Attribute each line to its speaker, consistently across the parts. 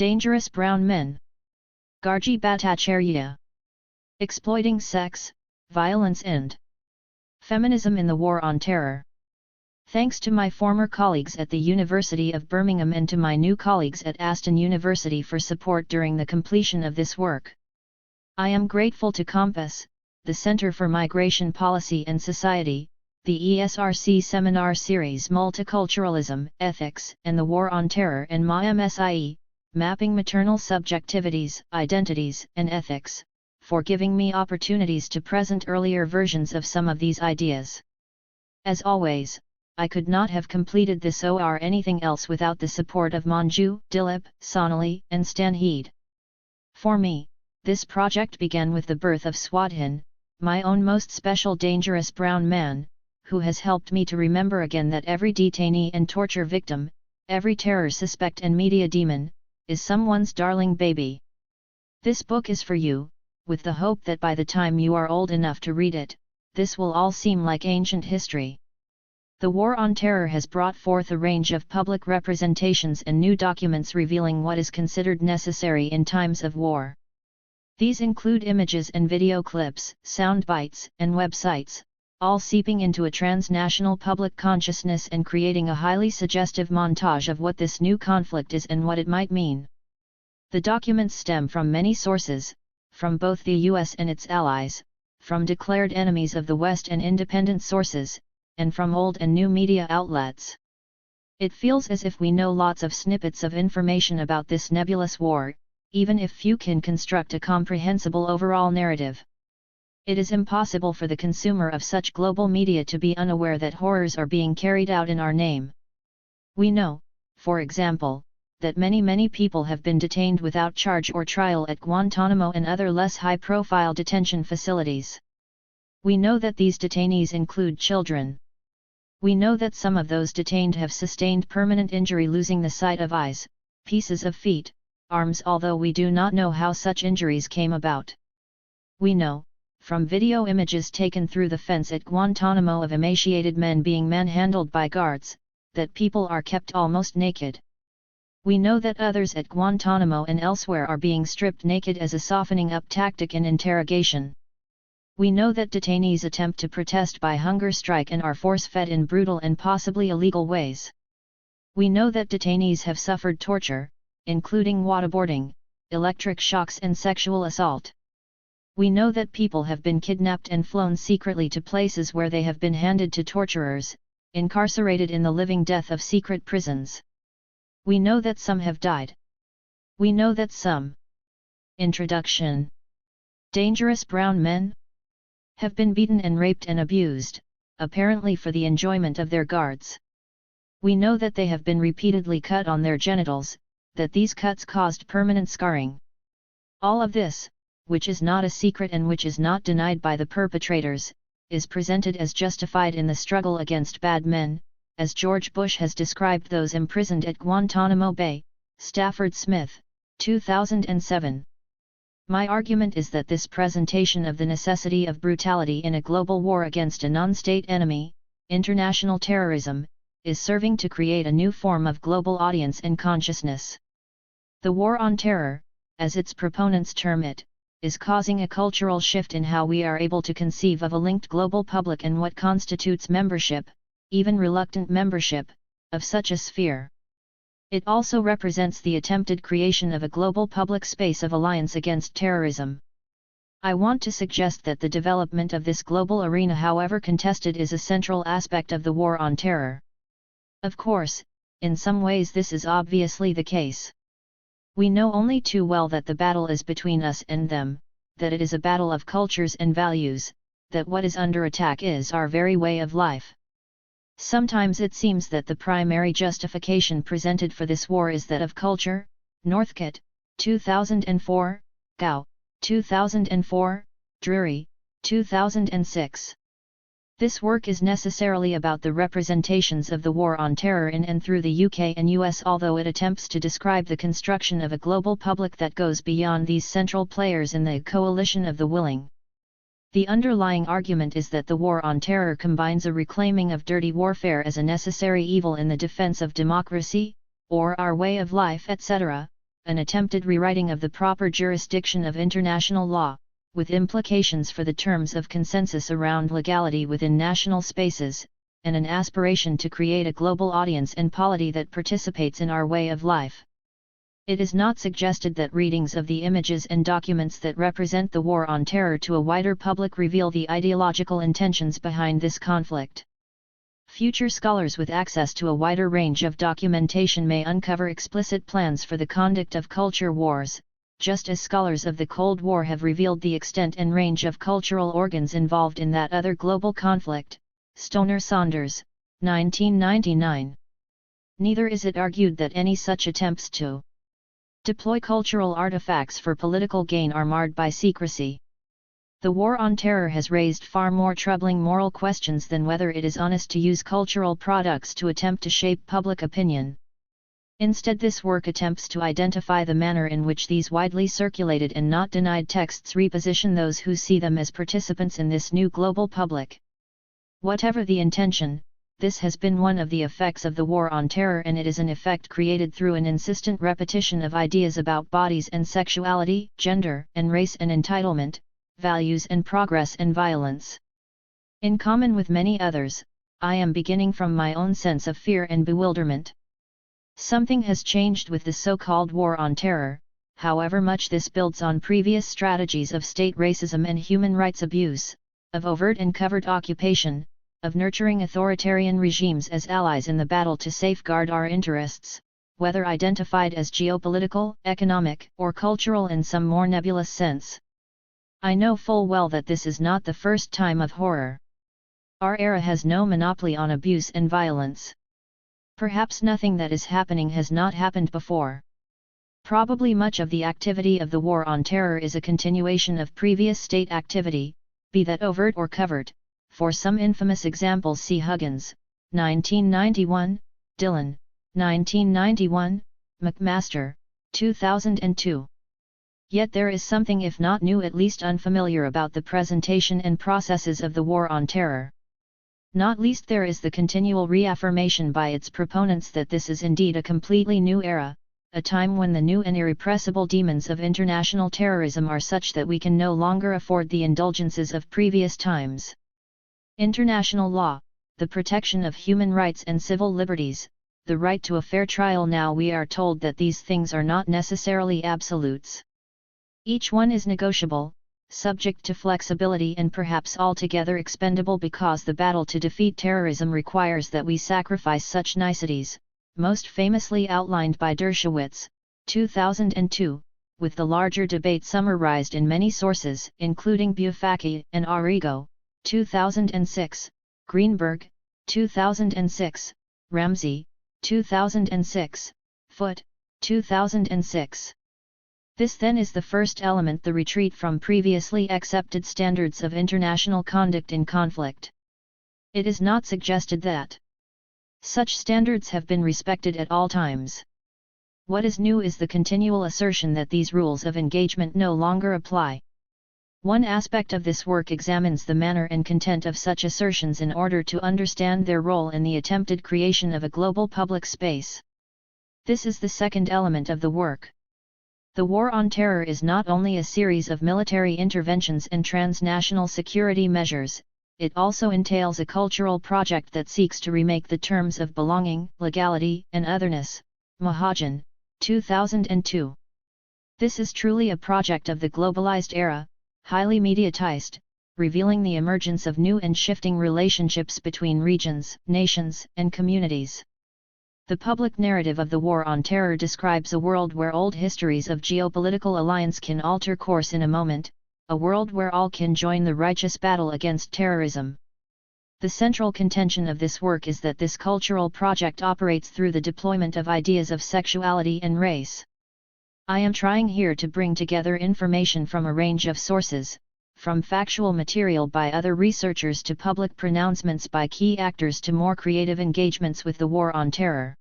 Speaker 1: Dangerous Brown Men. Gargi Bhattacharyy. Exploiting Sex, Violence and Feminism in the War on Terror. Thanks to my former colleagues at the University of Birmingham and to my new colleagues at Aston University for support during the completion of this work. I am grateful to Compass, the Center for Migration Policy and Society, the ESRC Seminar Series Multiculturalism, Ethics, and the War on Terror, and my MSIE, Mapping Maternal Subjectivities, Identities, and Ethics, for giving me opportunities to present earlier versions of some of these ideas. As always, I could not have completed this or anything else without the support of Manju, Dilip, Sonali, and Stanheed. For me, this project began with the birth of Swadhin, my own most special dangerous brown man, who has helped me to remember again that every detainee and torture victim, every terror suspect and media demon, is someone's darling baby. This book is for you, with the hope that by the time you are old enough to read it, this will all seem like ancient history. The War on Terror has brought forth a range of public representations and new documents revealing what is considered necessary in times of war. These include images and video clips, sound bites, and websites, all seeping into a transnational public consciousness and creating a highly suggestive montage of what this new conflict is and what it might mean. The documents stem from many sources, from both the US and its allies, from declared enemies of the West and independent sources, and from old and new media outlets. It feels as if we know lots of snippets of information about this nebulous war, even if few can construct a comprehensible overall narrative. It is impossible for the consumer of such global media to be unaware that horrors are being carried out in our name. We know, for example, that many people have been detained without charge or trial at Guantanamo and other less high-profile detention facilities. We know that these detainees include children. We know that some of those detained have sustained permanent injury, losing the sight of eyes, pieces of feet, arms, although we do not know how such injuries came about. We know, from video images taken through the fence at Guantanamo of emaciated men being manhandled by guards, that people are kept almost naked. We know that others at Guantanamo and elsewhere are being stripped naked as a softening up tactic in interrogation. We know that detainees attempt to protest by hunger strike and are force-fed in brutal and possibly illegal ways. We know that detainees have suffered torture, including waterboarding, electric shocks and sexual assault. We know that people have been kidnapped and flown secretly to places where they have been handed to torturers, incarcerated in the living death of secret prisons. We know that some have died. We know that some Introduction. Dangerous brown men have been beaten and raped and abused, apparently for the enjoyment of their guards. We know that they have been repeatedly cut on their genitals, that these cuts caused permanent scarring. All of this, which is not a secret and which is not denied by the perpetrators, is presented as justified in the struggle against bad men, as George Bush has described those imprisoned at Guantanamo Bay. Stafford Smith, 2007. My argument is that this presentation of the necessity of brutality in a global war against a non-state enemy, international terrorism, is serving to create a new form of global audience and consciousness. The War on Terror, as its proponents term it, is causing a cultural shift in how we are able to conceive of a linked global public and what constitutes membership, even reluctant membership, of such a sphere. It also represents the attempted creation of a global public space of alliance against terrorism. I want to suggest that the development of this global arena, however contested, is a central aspect of the War on Terror. Of course, in some ways this is obviously the case. We know only too well that the battle is between us and them, that it is a battle of cultures and values, that what is under attack is our very way of life. Sometimes it seems that the primary justification presented for this war is that of culture. Northcott, 2004, Gao, 2004, Drury, 2006. This work is necessarily about the representations of the War on Terror in and through the UK and US, although it attempts to describe the construction of a global public that goes beyond these central players in the coalition of the willing. The underlying argument is that the War on Terror combines a reclaiming of dirty warfare as a necessary evil in the defense of democracy, or our way of life, etc., an attempted rewriting of the proper jurisdiction of international law, with implications for the terms of consensus around legality within national spaces, and an aspiration to create a global audience and polity that participates in our way of life. It is not suggested that readings of the images and documents that represent the war on terror to a wider public reveal the ideological intentions behind this conflict. Future scholars with access to a wider range of documentation may uncover explicit plans for the conduct of culture wars, just as scholars of the Cold War have revealed the extent and range of cultural organs involved in that other global conflict. Stoner-Saunders, 1999. Neither is it argued that any such attempts to deploy cultural artifacts for political gain are marred by secrecy. The war on terror has raised far more troubling moral questions than whether it is honest to use cultural products to attempt to shape public opinion. Instead, this work attempts to identify the manner in which these widely circulated and not denied texts reposition those who see them as participants in this new global public. Whatever the intention, this has been one of the effects of the war on terror, and it is an effect created through an insistent repetition of ideas about bodies and sexuality, gender and race and entitlement, values and progress and violence. In common with many others, I am beginning from my own sense of fear and bewilderment. Something has changed with the so-called war on terror, however much this builds on previous strategies of state racism and human rights abuse, of overt and covert occupation, of nurturing authoritarian regimes as allies in the battle to safeguard our interests, whether identified as geopolitical, economic, or cultural in some more nebulous sense. I know full well that this is not the first time of horror. Our era has no monopoly on abuse and violence. Perhaps nothing that is happening has not happened before. Probably much of the activity of the war on terror is a continuation of previous state activity, be that overt or covert. For some infamous examples, see Huggins, 1991, Dillon, 1991, McMaster, 2002. Yet there is something, if not new, at least unfamiliar about the presentation and processes of the war on terror. Not least there is the continual reaffirmation by its proponents that this is indeed a completely new era, a time when the new and irrepressible demons of international terrorism are such that we can no longer afford the indulgences of previous times. International law, the protection of human rights and civil liberties, the right to a fair trial. Now we are told that these things are not necessarily absolutes. Each one is negotiable, subject to flexibility, and perhaps altogether expendable because the battle to defeat terrorism requires that we sacrifice such niceties, most famously outlined by Dershowitz, 2002, with the larger debate summarized in many sources, including Bufacchi and Arrigo, 2006, Greenberg, 2006, Ramsey, 2006, Foote, 2006. This then is the first element, the retreat from previously accepted standards of international conduct in conflict. It is not suggested that such standards have been respected at all times. What is new is the continual assertion that these rules of engagement no longer apply. One aspect of this work examines the manner and content of such assertions in order to understand their role in the attempted creation of a global public space. This is the second element of the work. The war on terror is not only a series of military interventions and transnational security measures, it also entails a cultural project that seeks to remake the terms of belonging, legality, and otherness. Mahajan, 2002. This is truly a project of the globalized era, highly mediatized, revealing the emergence of new and shifting relationships between regions, nations, and communities. The public narrative of the war on terror describes a world where old histories of geopolitical alliance can alter course in a moment, a world where all can join the righteous battle against terrorism. The central contention of this work is that this cultural project operates through the deployment of ideas of sexuality and race. I am trying here to bring together information from a range of sources, from factual material by other researchers to public pronouncements by key actors to more creative engagements with the war on terror.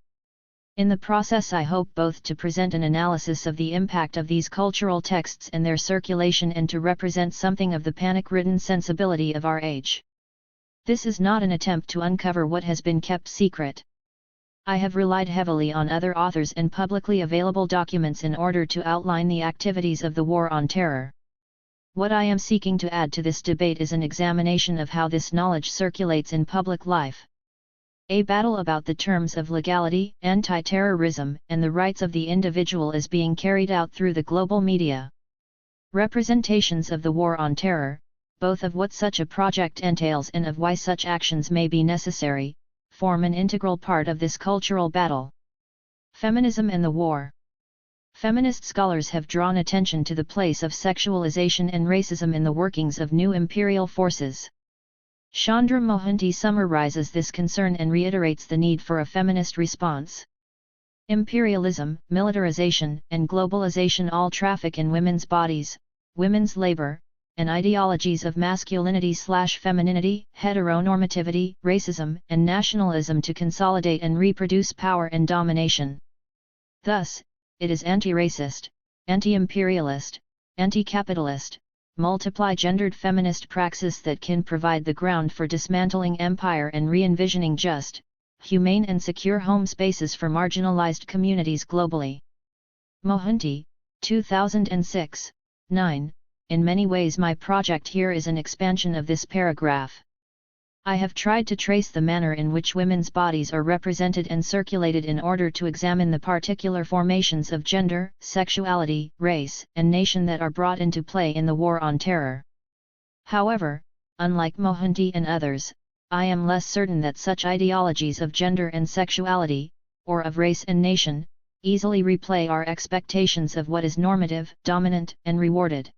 Speaker 1: In the process, I hope both to present an analysis of the impact of these cultural texts and their circulation and to represent something of the panic-ridden sensibility of our age. This is not an attempt to uncover what has been kept secret. I have relied heavily on other authors and publicly available documents in order to outline the activities of the War on Terror. What I am seeking to add to this debate is an examination of how this knowledge circulates in public life. A battle about the terms of legality, anti-terrorism, and the rights of the individual is being carried out through the global media. Representations of the War on Terror, both of what such a project entails and of why such actions may be necessary, form an integral part of this cultural battle. Feminism and the war. Feminist scholars have drawn attention to the place of sexualization and racism in the workings of new imperial forces. Chandra Mohanty summarizes this concern and reiterates the need for a feminist response. Imperialism, militarization, and globalization all traffic in women's bodies, women's labor, and ideologies of masculinity/femininity, heteronormativity, racism, and nationalism to consolidate and reproduce power and domination. Thus, it is anti-racist, anti-imperialist, anti-capitalist, multiply-gendered feminist praxis that can provide the ground for dismantling empire and re-envisioning just, humane and secure home spaces for marginalized communities globally. Mohanty, 2006, 9. In many ways my project here is an expansion of this paragraph. I have tried to trace the manner in which women's bodies are represented and circulated in order to examine the particular formations of gender, sexuality, race, and nation that are brought into play in the War on Terror. However, unlike Mohanty and others, I am less certain that such ideologies of gender and sexuality, or of race and nation, easily replay our expectations of what is normative, dominant, and rewarded.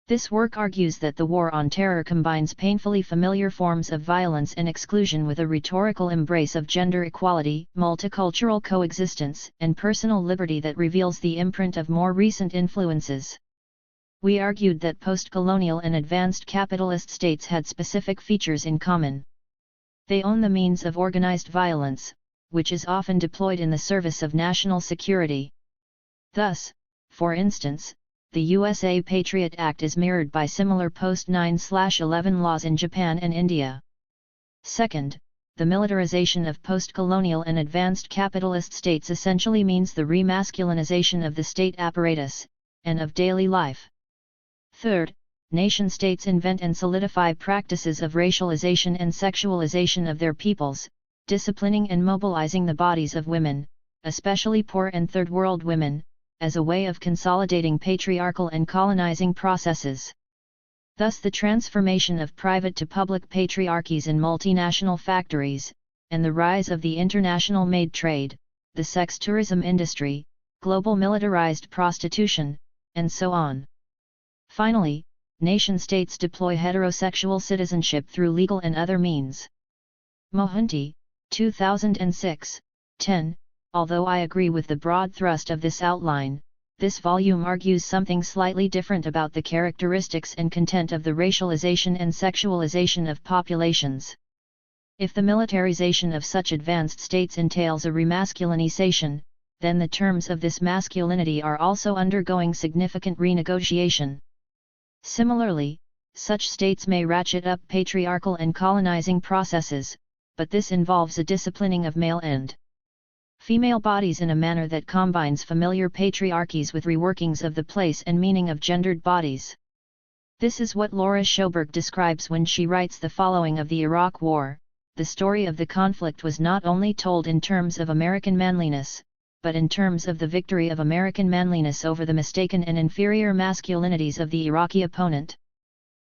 Speaker 1: This work argues that the War on Terror combines painfully familiar forms of violence and exclusion with a rhetorical embrace of gender equality, multicultural coexistence, and personal liberty that reveals the imprint of more recent influences. We argued that post-colonial and advanced capitalist states had specific features in common. They own the means of organized violence, which is often deployed in the service of national security. Thus, for instance, the USA Patriot Act is mirrored by similar post-9/11 laws in Japan and India. Second, the militarization of post-colonial and advanced capitalist states essentially means the remasculinization of the state apparatus, and of daily life. Third, nation-states invent and solidify practices of racialization and sexualization of their peoples, disciplining and mobilizing the bodies of women, especially poor and third-world women, as a way of consolidating patriarchal and colonizing processes. Thus the transformation of private to public patriarchies in multinational factories, and the rise of the international maid trade, the sex tourism industry, global militarized prostitution, and so on. Finally, nation-states deploy heterosexual citizenship through legal and other means. Mohanty, 2006, 10. Although I agree with the broad thrust of this outline, this volume argues something slightly different about the characteristics and content of the racialization and sexualization of populations. If the militarization of such advanced states entails a remasculinization, then the terms of this masculinity are also undergoing significant renegotiation. Similarly, such states may ratchet up patriarchal and colonizing processes, but this involves a disciplining of male and female bodies in a manner that combines familiar patriarchies with reworkings of the place and meaning of gendered bodies. This is what Laura Schoberg describes when she writes the following of the Iraq War: the story of the conflict was not only told in terms of American manliness, but in terms of the victory of American manliness over the mistaken and inferior masculinities of the Iraqi opponent.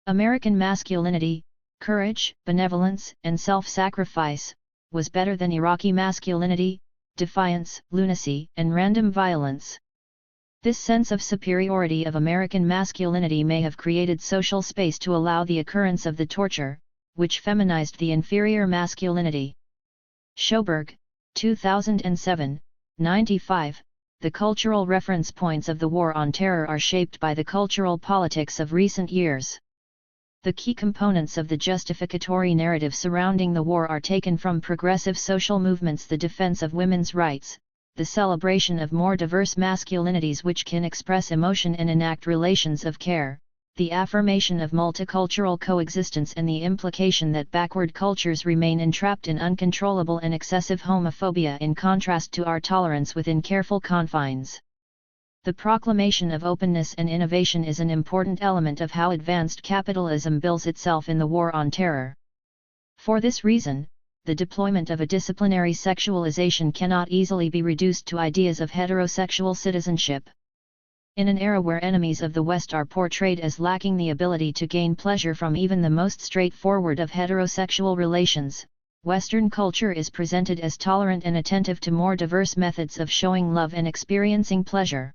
Speaker 1: American masculinity, courage, benevolence, and self-sacrifice, was better than Iraqi masculinity, defiance, lunacy, and random violence. This sense of superiority of American masculinity may have created social space to allow the occurrence of the torture, which feminized the inferior masculinity. Schoberg, 2007, 95. The cultural reference points of the War on Terror are shaped by the cultural politics of recent years. The key components of the justificatory narrative surrounding the war are taken from progressive social movements: the defense of women's rights, the celebration of more diverse masculinities which can express emotion and enact relations of care, the affirmation of multicultural coexistence and the implication that backward cultures remain entrapped in uncontrollable and excessive homophobia in contrast to our tolerance within careful confines. The proclamation of openness and innovation is an important element of how advanced capitalism bills itself in the war on terror. For this reason, the deployment of a disciplinary sexualization cannot easily be reduced to ideas of heterosexual citizenship. In an era where enemies of the West are portrayed as lacking the ability to gain pleasure from even the most straightforward of heterosexual relations, Western culture is presented as tolerant and attentive to more diverse methods of showing love and experiencing pleasure.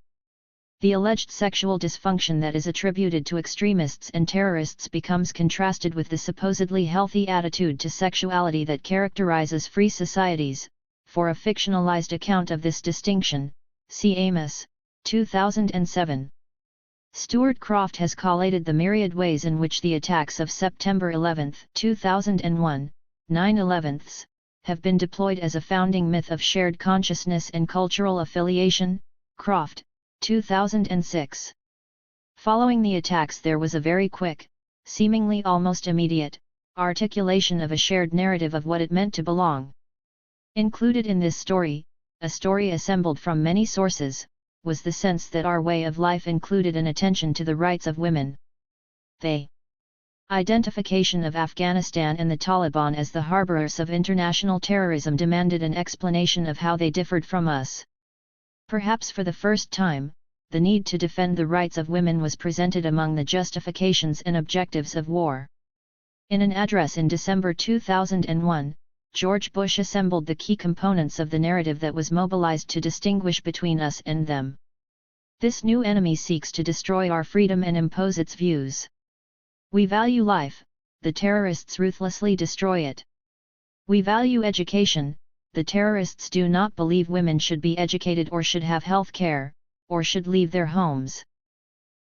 Speaker 1: The alleged sexual dysfunction that is attributed to extremists and terrorists becomes contrasted with the supposedly healthy attitude to sexuality that characterizes free societies. For a fictionalized account of this distinction, see Amos, 2007. Stuart Croft has collated the myriad ways in which the attacks of September 11, 2001, 9/11, have been deployed as a founding myth of shared consciousness and cultural affiliation. Croft, 2006. Following the attacks there was a very quick, seemingly almost immediate, articulation of a shared narrative of what it meant to belong. Included in this story, a story assembled from many sources, was the sense that our way of life included an attention to the rights of women. The identification of Afghanistan and the Taliban as the harborers of international terrorism demanded an explanation of how they differed from us. Perhaps for the first time, the need to defend the rights of women was presented among the justifications and objectives of war. In an address in December 2001, George Bush assembled the key components of the narrative that was mobilized to distinguish between us and them. This new enemy seeks to destroy our freedom and impose its views. We value life, the terrorists ruthlessly destroy it. We value education, the terrorists do not believe women should be educated or should have health care, or should leave their homes.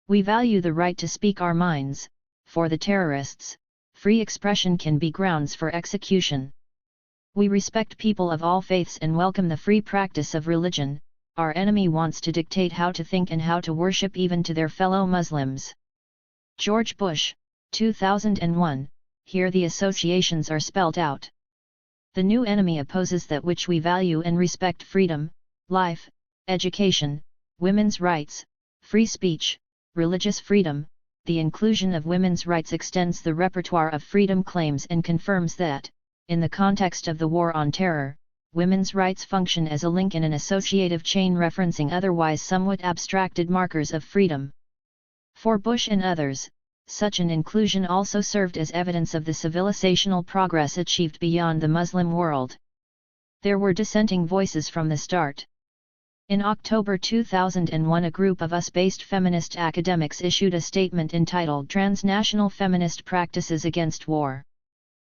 Speaker 1: We value the right to speak our minds, for the terrorists, free expression can be grounds for execution. We respect people of all faiths and welcome the free practice of religion. Our enemy wants to dictate how to think and how to worship even to their fellow Muslims. George Bush, 2001, here the associations are spelt out. The new enemy opposes that which we value and respect: freedom, life, education, women's rights, free speech, religious freedom. The inclusion of women's rights extends the repertoire of freedom claims and confirms that, in the context of the war on terror, women's rights function as a link in an associative chain referencing otherwise somewhat abstracted markers of freedom. For Bush and others, such an inclusion also served as evidence of the civilizational progress achieved beyond the Muslim world. There were dissenting voices from the start. In October 2001, a group of US-based feminist academics issued a statement entitled "Transnational Feminist Practices Against War."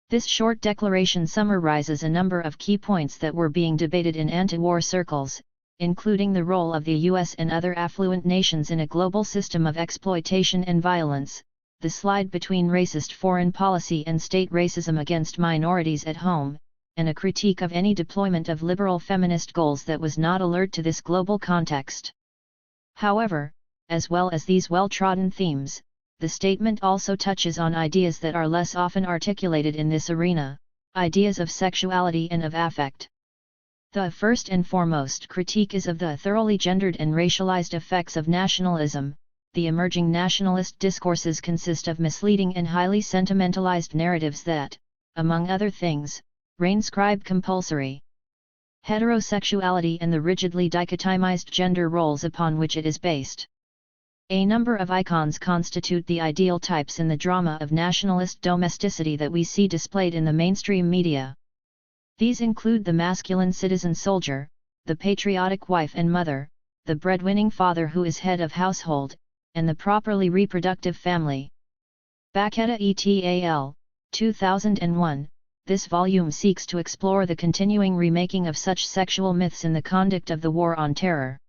Speaker 1: This short declaration summarizes a number of key points that were being debated in anti-war circles, including the role of the US and other affluent nations in a global system of exploitation and violence, the slide between racist foreign policy and state racism against minorities at home, and a critique of any deployment of liberal feminist goals that was not alert to this global context. However, as well as these well-trodden themes, the statement also touches on ideas that are less often articulated in this arena, ideas of sexuality and of affect. The first and foremost critique is of the thoroughly gendered and racialized effects of nationalism. The emerging nationalist discourses consist of misleading and highly sentimentalized narratives that, among other things, reinscribe compulsory heterosexuality and the rigidly dichotomized gender roles upon which it is based. A number of icons constitute the ideal types in the drama of nationalist domesticity that we see displayed in the mainstream media. These include the masculine citizen soldier, the patriotic wife and mother, the breadwinning father who is head of household, and the properly reproductive family. Bhattacharyy et al., 2001, this volume seeks to explore the continuing remaking of such sexual myths in the conduct of the war on terror.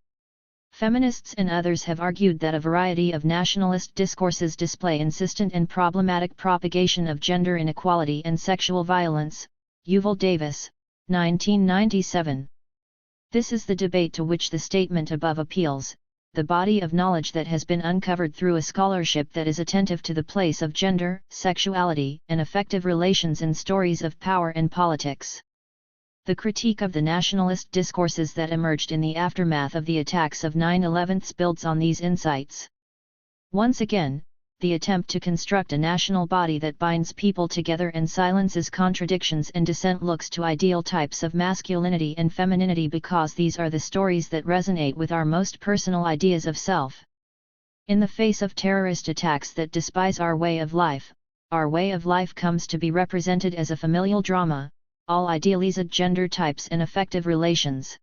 Speaker 1: Feminists and others have argued that a variety of nationalist discourses display insistent and problematic propagation of gender inequality and sexual violence. Yuval Davis, 1997. This is the debate to which the statement above appeals, the body of knowledge that has been uncovered through a scholarship that is attentive to the place of gender, sexuality, and affective relations in stories of power and politics. The critique of the nationalist discourses that emerged in the aftermath of the attacks of 9/11 builds on these insights. Once again, the attempt to construct a national body that binds people together and silences contradictions and dissent looks to ideal types of masculinity and femininity because these are the stories that resonate with our most personal ideas of self. In the face of terrorist attacks that despise our way of life comes to be represented as a familial drama, all idealized gender types and affective relations.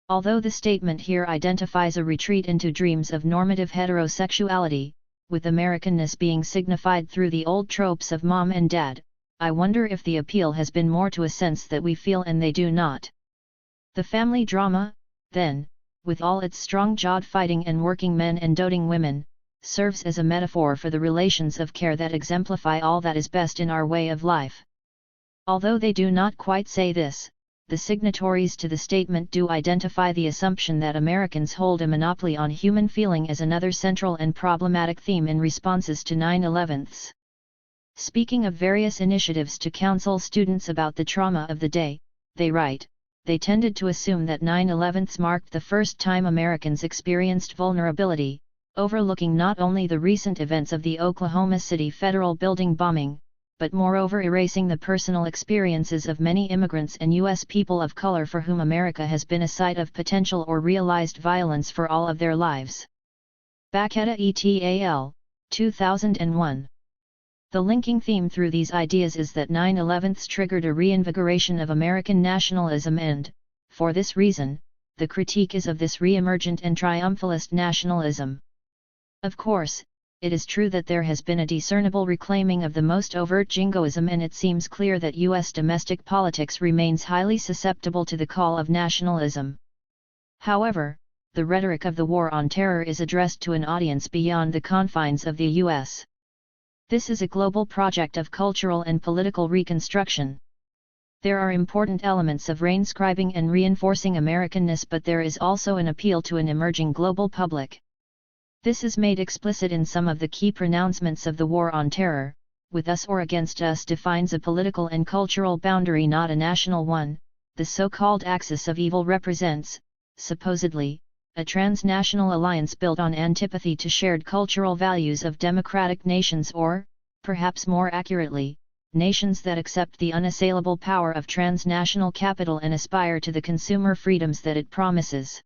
Speaker 1: Although the statement here identifies a retreat into dreams of normative heterosexuality, with Americanness being signified through the old tropes of mom and dad, I wonder if the appeal has been more to a sense that we feel and they do not. The family drama, then, with all its strong-jawed fighting and working men and doting women, serves as a metaphor for the relations of care that exemplify all that is best in our way of life. Although they do not quite say this, the signatories to the statement do identify the assumption that Americans hold a monopoly on human feeling as another central and problematic theme in responses to 9/11. Speaking of various initiatives to counsel students about the trauma of the day, they write, they tended to assume that 9/11 marked the first time Americans experienced vulnerability, overlooking not only the recent events of the Oklahoma City Federal Building bombing, but moreover erasing the personal experiences of many immigrants and U.S. people of color for whom America has been a site of potential or realized violence for all of their lives. Bhattacharyy et al., 2001. The linking theme through these ideas is that 9/11 triggered a reinvigoration of American nationalism and, for this reason, the critique is of this re-emergent and triumphalist nationalism. Of course, it is true that there has been a discernible reclaiming of the most overt jingoism, and it seems clear that U.S. domestic politics remains highly susceptible to the call of nationalism. However, the rhetoric of the War on Terror is addressed to an audience beyond the confines of the U.S. This is a global project of cultural and political reconstruction. There are important elements of reinscribing and reinforcing Americanness, but there is also an appeal to an emerging global public. This is made explicit in some of the key pronouncements of the War on Terror. With us or against us defines a political and cultural boundary, not a national one. The so-called axis of evil represents, supposedly, a transnational alliance built on antipathy to shared cultural values of democratic nations, or, perhaps more accurately, nations that accept the unassailable power of transnational capital and aspire to the consumer freedoms that it promises.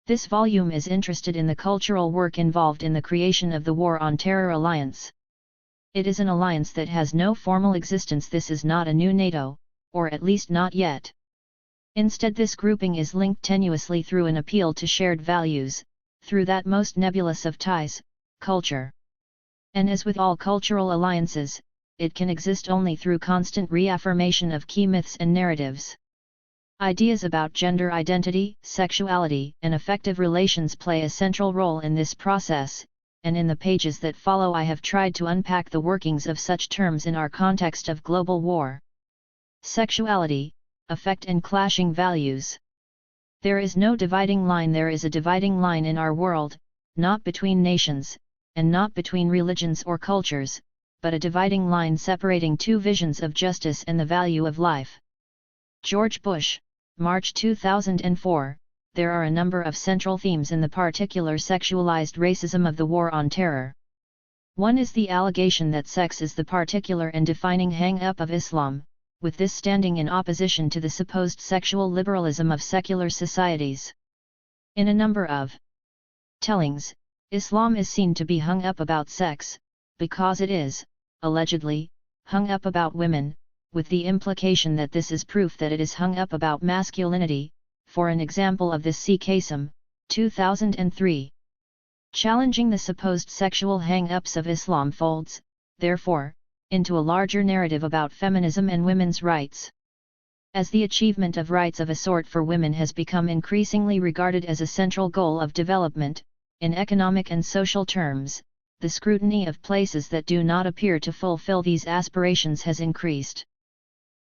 Speaker 1: This volume is interested in the cultural work involved in the creation of the War on Terror alliance. It is an alliance that has no formal existence. This is not a new NATO, or at least not yet. Instead, this grouping is linked tenuously through an appeal to shared values, through that most nebulous of ties, culture. And as with all cultural alliances, it can exist only through constant reaffirmation of key myths and narratives. Ideas about gender identity, sexuality, and affective relations play a central role in this process, and in the pages that follow I have tried to unpack the workings of such terms in our context of global war. Sexuality, affect and clashing values. There is no dividing line. There is a dividing line in our world, not between nations, and not between religions or cultures, but a dividing line separating two visions of justice and the value of life. George Bush, March 2004. There are a number of central themes in the particular sexualized racism of the War on Terror. One is the allegation that sex is the particular and defining hang-up of Islam, with this standing in opposition to the supposed sexual liberalism of secular societies. In a number of tellings, Islam is seen to be hung up about sex, because it is, allegedly, hung up about women, with the implication that this is proof that it is hung up about masculinity. For an example of this, see Qasim, 2003. Challenging the supposed sexual hang-ups of Islam folds, therefore, into a larger narrative about feminism and women's rights. As the achievement of rights of a sort for women has become increasingly regarded as a central goal of development, in economic and social terms, the scrutiny of places that do not appear to fulfill these aspirations has increased.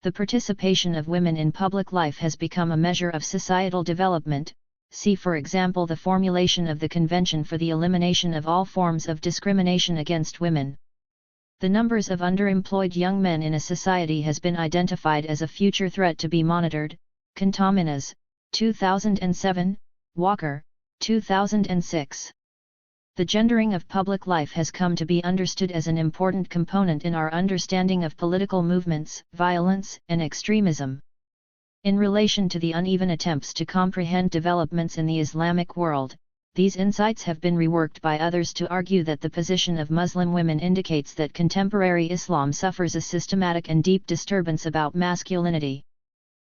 Speaker 1: The participation of women in public life has become a measure of societal development, see for example the formulation of the Convention for the Elimination of All Forms of Discrimination Against Women. The numbers of underemployed young men in a society has been identified as a future threat to be monitored. Contaminas, 2007, Walker, 2006. The gendering of public life has come to be understood as an important component in our understanding of political movements, violence, and extremism. In relation to the uneven attempts to comprehend developments in the Islamic world, these insights have been reworked by others to argue that the position of Muslim women indicates that contemporary Islam suffers a systematic and deep disturbance about masculinity.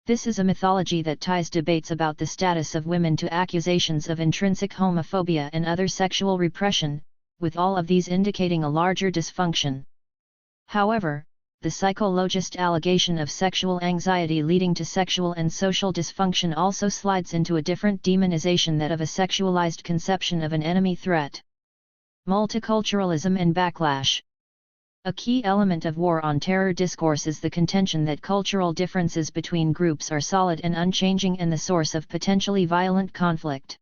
Speaker 1: This is a mythology that ties debates about the status of women to accusations of intrinsic homophobia and other sexual repression, with all of these indicating a larger dysfunction. However, the psychologist allegation of sexual anxiety leading to sexual and social dysfunction also slides into a different demonization, that of a sexualized conception of an enemy threat. Multiculturalism and backlash. A key element of war on terror discourse is the contention that cultural differences between groups are solid and unchanging and the source of potentially violent conflict.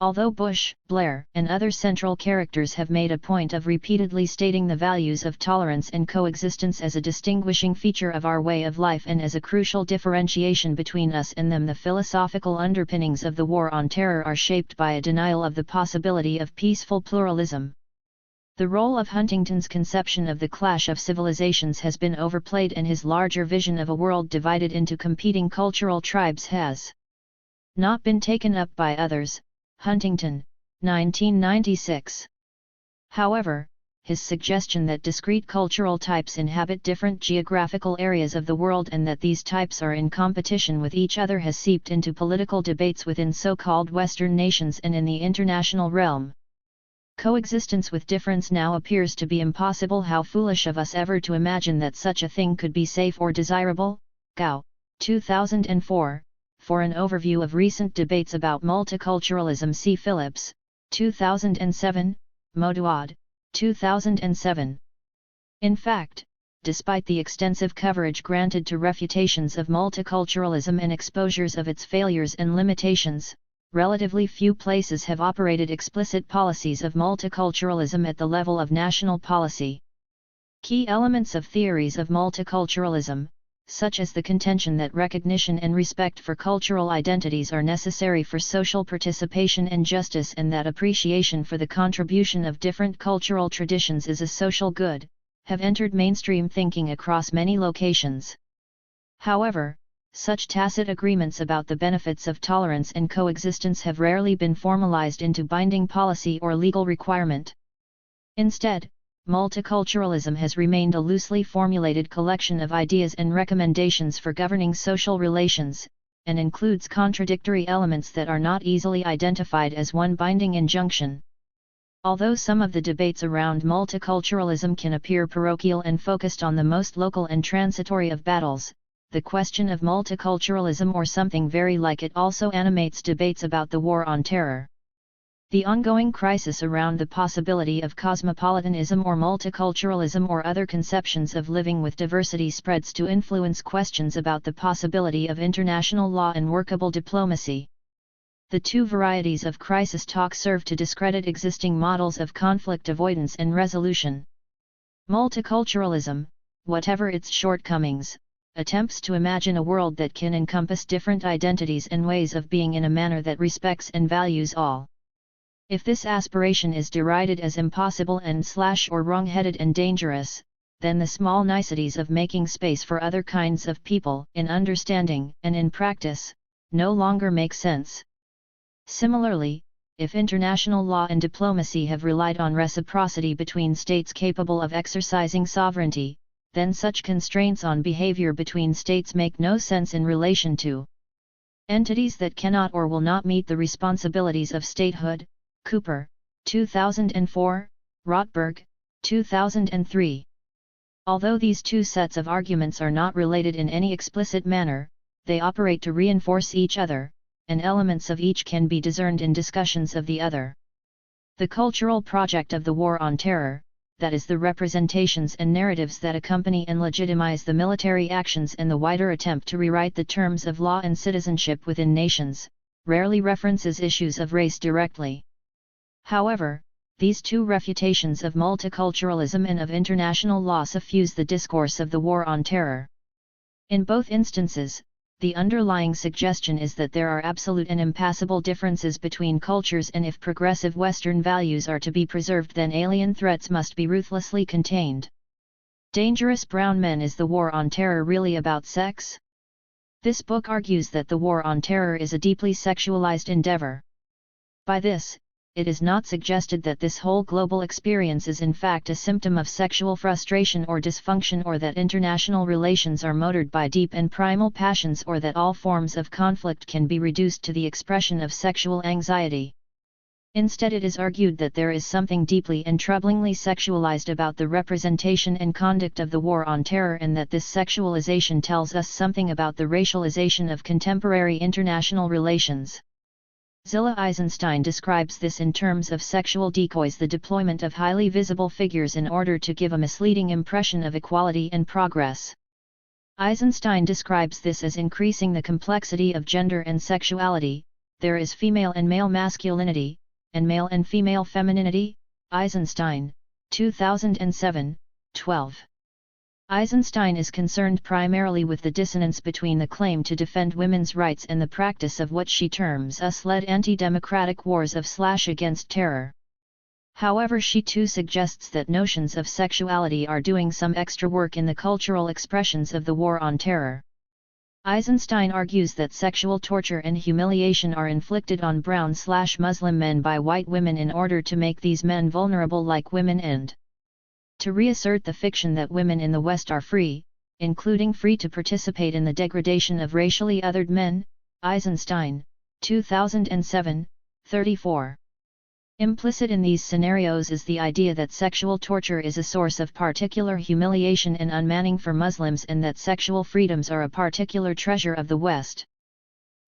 Speaker 1: Although Bush, Blair, and other central characters have made a point of repeatedly stating the values of tolerance and coexistence as a distinguishing feature of our way of life and as a crucial differentiation between us and them, the philosophical underpinnings of the war on terror are shaped by a denial of the possibility of peaceful pluralism. The role of Huntington's conception of the clash of civilizations has been overplayed, and his larger vision of a world divided into competing cultural tribes has not been taken up by others. Huntington, 1996. However, his suggestion that discrete cultural types inhabit different geographical areas of the world and that these types are in competition with each other has seeped into political debates within so-called Western nations and in the international realm. Coexistence with difference now appears to be impossible. How foolish of us ever to imagine that such a thing could be safe or desirable. Gao, 2004. For an overview of recent debates about multiculturalism, see Phillips, 2007, Moduad, 2007. In fact, despite the extensive coverage granted to refutations of multiculturalism and exposures of its failures and limitations, relatively few places have operated explicit policies of multiculturalism at the level of national policy. Key elements of theories of multiculturalism, such as the contention that recognition and respect for cultural identities are necessary for social participation and justice, and that appreciation for the contribution of different cultural traditions is a social good, have entered mainstream thinking across many locations. However, such tacit agreements about the benefits of tolerance and coexistence have rarely been formalized into binding policy or legal requirement. Instead, multiculturalism has remained a loosely formulated collection of ideas and recommendations for governing social relations, and includes contradictory elements that are not easily identified as one binding injunction. Although some of the debates around multiculturalism can appear parochial and focused on the most local and transitory of battles, the question of multiculturalism or something very like it also animates debates about the war on terror. The ongoing crisis around the possibility of cosmopolitanism or multiculturalism or other conceptions of living with diversity spreads to influence questions about the possibility of international law and workable diplomacy. The two varieties of crisis talk serve to discredit existing models of conflict avoidance and resolution. Multiculturalism, whatever its shortcomings, attempts to imagine a world that can encompass different identities and ways of being in a manner that respects and values all. If this aspiration is derided as impossible and/or wrong-headed and dangerous, then the small niceties of making space for other kinds of people, in understanding and in practice, no longer make sense. Similarly, if international law and diplomacy have relied on reciprocity between states capable of exercising sovereignty, then such constraints on behavior between states make no sense in relation to entities that cannot or will not meet the responsibilities of statehood. Cooper, 2004, Rotberg, 2003. Although these two sets of arguments are not related in any explicit manner, they operate to reinforce each other, and elements of each can be discerned in discussions of the other. The cultural project of the war on terror, that is the representations and narratives that accompany and legitimize the military actions and the wider attempt to rewrite the terms of law and citizenship within nations, rarely references issues of race directly. However, these two refutations of multiculturalism and of international law suffuse the discourse of the War on Terror. In both instances, the underlying suggestion is that there are absolute and impassable differences between cultures, and if progressive Western values are to be preserved, then alien threats must be ruthlessly contained. Dangerous Brown Men. Is the War on Terror really about sex? This book argues that the War on Terror is a deeply sexualized endeavor. By this, it is not suggested that this whole global experience is in fact a symptom of sexual frustration or dysfunction, or that international relations are motored by deep and primal passions, or that all forms of conflict can be reduced to the expression of sexual anxiety. Instead, it is argued that there is something deeply and troublingly sexualized about the representation and conduct of the War on Terror, and that this sexualization tells us something about the racialization of contemporary international relations. Zilla Eisenstein describes this in terms of sexual decoys, the deployment of highly visible figures in order to give a misleading impression of equality and progress. Eisenstein describes this as increasing the complexity of gender and sexuality. There is female and male masculinity, and male and female femininity. Eisenstein, 2007, 12. Eisenstein is concerned primarily with the dissonance between the claim to defend women's rights and the practice of what she terms us-led anti-democratic wars of / terror. However, she too suggests that notions of sexuality are doing some extra work in the cultural expressions of the War on Terror. Eisenstein argues that sexual torture and humiliation are inflicted on brown/Muslim men by white women in order to make these men vulnerable like women, and to reassert the fiction that women in the West are free, including free to participate in the degradation of racially othered men. Eisenstein, 2007, 34. Implicit in these scenarios is the idea that sexual torture is a source of particular humiliation and unmanning for Muslims, and that sexual freedoms are a particular treasure of the West.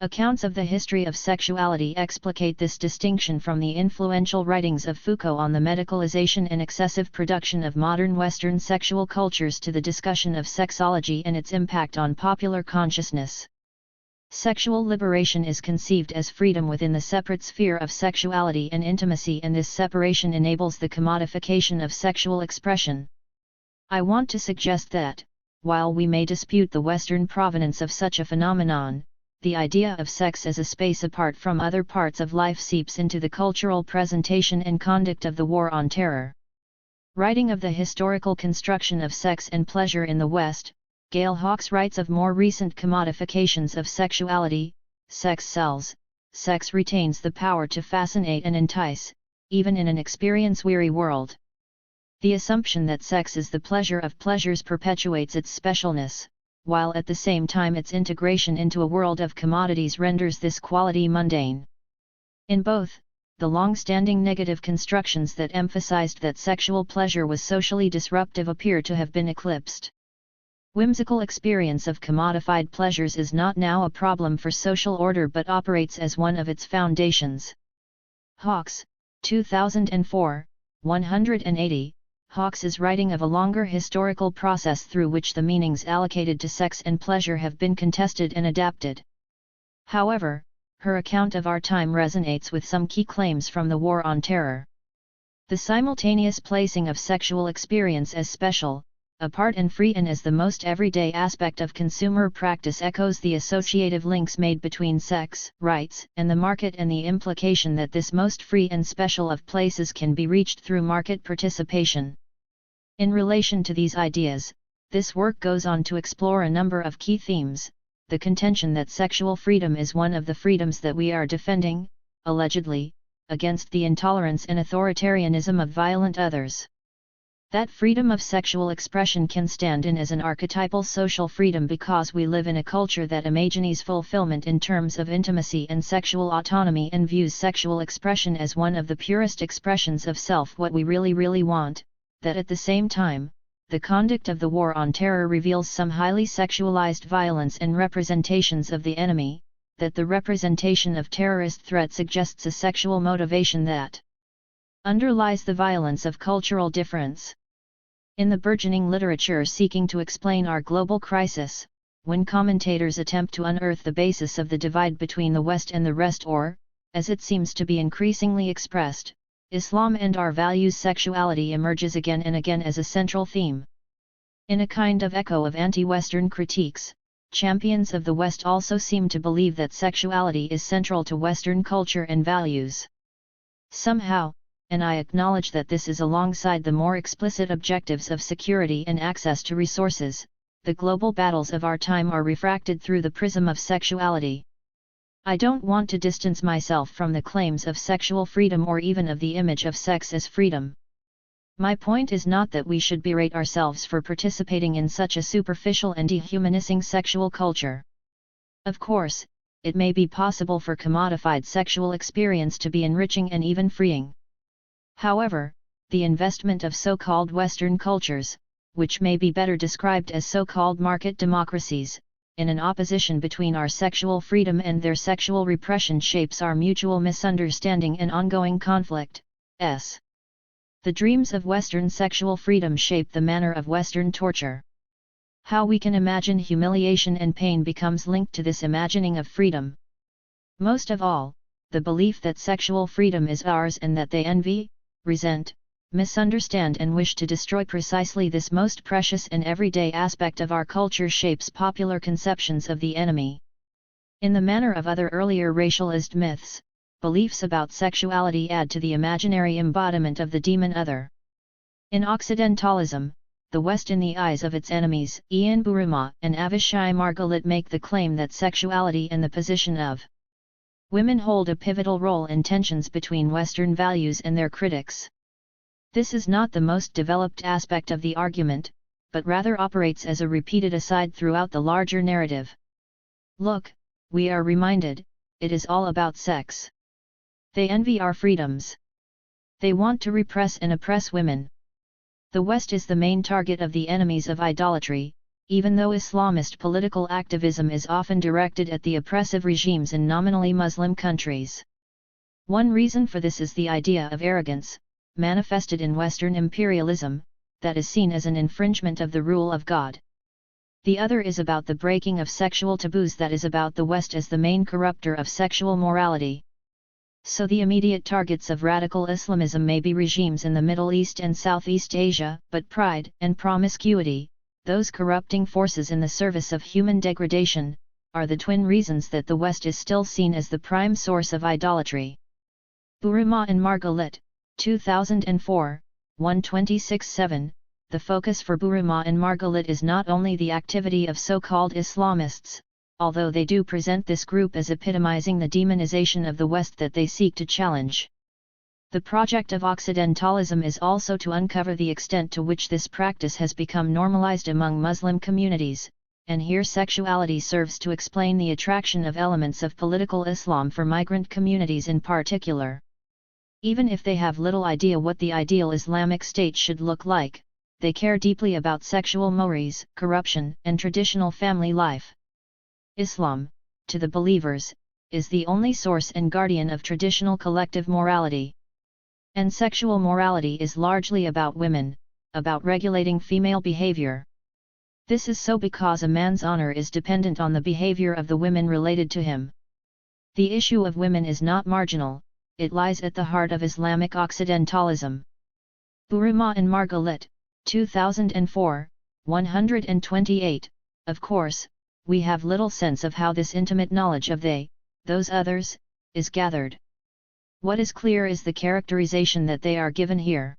Speaker 1: Accounts of the history of sexuality explicate this distinction from the influential writings of Foucault on the medicalization and excessive production of modern Western sexual cultures to the discussion of sexology and its impact on popular consciousness. Sexual liberation is conceived as freedom within the separate sphere of sexuality and intimacy, and this separation enables the commodification of sexual expression. I want to suggest that, while we may dispute the Western provenance of such a phenomenon, the idea of sex as a space apart from other parts of life seeps into the cultural presentation and conduct of the War on Terror. Writing of the historical construction of sex and pleasure in the West, Gail Hawkes writes of more recent commodifications of sexuality. Sex sells, sex retains the power to fascinate and entice, even in an experience-weary world. The assumption that sex is the pleasure of pleasures perpetuates its specialness, while at the same time its integration into a world of commodities renders this quality mundane. In both, the long-standing negative constructions that emphasized that sexual pleasure was socially disruptive appear to have been eclipsed. Whimsical experience of commodified pleasures is not now a problem for social order but operates as one of its foundations. Hawkes, 2004, 180. Hawkes is writing of a longer historical process through which the meanings allocated to sex and pleasure have been contested and adapted. However, her account of our time resonates with some key claims from the War on Terror. The simultaneous placing of sexual experience as special, apart and free, and as the most everyday aspect of consumer practice echoes the associative links made between sex, rights, and the market, and the implication that this most free and special of places can be reached through market participation. In relation to these ideas, this work goes on to explore a number of key themes: the contention that sexual freedom is one of the freedoms that we are defending, allegedly, against the intolerance and authoritarianism of violent others. That freedom of sexual expression can stand in as an archetypal social freedom because we live in a culture that imagines fulfillment in terms of intimacy and sexual autonomy, and views sexual expression as one of the purest expressions of self, what we really want. That at the same time, the conduct of the War on Terror reveals some highly sexualized violence and representations of the enemy, that the representation of terrorist threat suggests a sexual motivation that underlies the violence of cultural difference. In the burgeoning literature seeking to explain our global crisis, when commentators attempt to unearth the basis of the divide between the West and the rest, or, as it seems to be increasingly expressed, Islam and our values, sexuality emerges again and again as a central theme. In a kind of echo of anti-Western critiques, champions of the West also seem to believe that sexuality is central to Western culture and values. Somehow, and I acknowledge that this is alongside the more explicit objectives of security and access to resources, the global battles of our time are refracted through the prism of sexuality. I don't want to distance myself from the claims of sexual freedom or even of the image of sex as freedom. My point is not that we should berate ourselves for participating in such a superficial and dehumanizing sexual culture. Of course, it may be possible for commodified sexual experience to be enriching and even freeing. However, the investment of so-called Western cultures, which may be better described as so-called market democracies, in an opposition between our sexual freedom and their sexual repression shapes our mutual misunderstanding and ongoing conflict. The dreams of Western sexual freedom shape the manner of Western torture. How we can imagine humiliation and pain becomes linked to this imagining of freedom. Most of all, the belief that sexual freedom is ours and that they envy, resent, misunderstand and wish to destroy precisely this most precious and everyday aspect of our culture shapes popular conceptions of the enemy. In the manner of other earlier racialized myths, beliefs about sexuality add to the imaginary embodiment of the demon other. In Occidentalism, the West in the eyes of its enemies, Ian Buruma and Avishai Margalit make the claim that sexuality and the position of women hold a pivotal role in tensions between Western values and their critics. This is not the most developed aspect of the argument, but rather operates as a repeated aside throughout the larger narrative. Look, we are reminded, it is all about sex. They envy our freedoms. They want to repress and oppress women. The West is the main target of the enemies of idolatry, even though Islamist political activism is often directed at the oppressive regimes in nominally Muslim countries. One reason for this is the idea of arrogance, manifested in Western imperialism, that is seen as an infringement of the rule of God. The other is about the breaking of sexual taboos, that is about the West as the main corrupter of sexual morality. So the immediate targets of radical Islamism may be regimes in the Middle East and Southeast Asia, but pride and promiscuity, those corrupting forces in the service of human degradation, are the twin reasons that the West is still seen as the prime source of idolatry. Buruma and Margalit, 2004, 126-7. The focus for Buruma and Margalit is not only the activity of so-called Islamists, although they do present this group as epitomizing the demonization of the West that they seek to challenge. The project of Occidentalism is also to uncover the extent to which this practice has become normalized among Muslim communities, and here sexuality serves to explain the attraction of elements of political Islam for migrant communities in particular. Even if they have little idea what the ideal Islamic state should look like, they care deeply about sexual mores, corruption, and traditional family life. Islam, to the believers, is the only source and guardian of traditional collective morality. And sexual morality is largely about women, about regulating female behavior. This is so because a man's honor is dependent on the behavior of the women related to him. The issue of women is not marginal, it lies at the heart of Islamic Occidentalism. Buruma and Margalit, 2004, 128. Of course, we have little sense of how this intimate knowledge of they, those others, is gathered. What is clear is the characterization that they are given here.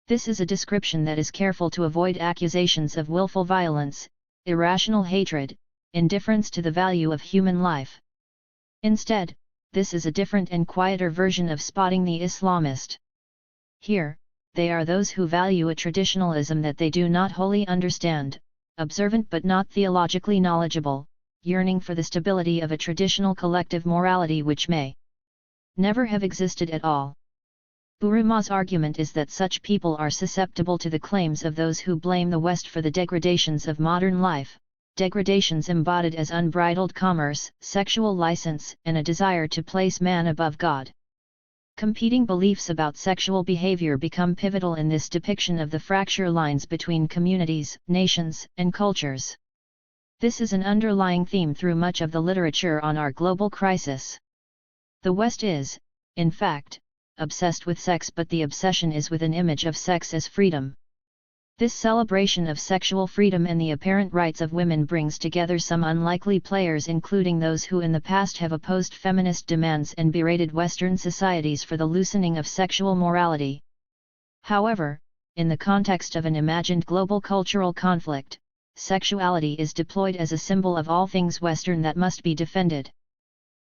Speaker 1: This is a description that is careful to avoid accusations of willful violence, irrational hatred, indifference to the value of human life. Instead, this is a different and quieter version of spotting the Islamist. Here, they are those who value a traditionalism that they do not wholly understand, observant but not theologically knowledgeable, yearning for the stability of a traditional collective morality which may never have existed at all. Buruma's argument is that such people are susceptible to the claims of those who blame the West for the degradations of modern life, degradations embodied as unbridled commerce, sexual license, and a desire to place man above God. Competing beliefs about sexual behavior become pivotal in this depiction of the fracture lines between communities, nations, and cultures. This is an underlying theme through much of the literature on our global crisis. The West is, in fact, obsessed with sex, but the obsession is with an image of sex as freedom. This celebration of sexual freedom and the apparent rights of women brings together some unlikely players, including those who in the past have opposed feminist demands and berated Western societies for the loosening of sexual morality. However, in the context of an imagined global cultural conflict, sexuality is deployed as a symbol of all things Western that must be defended.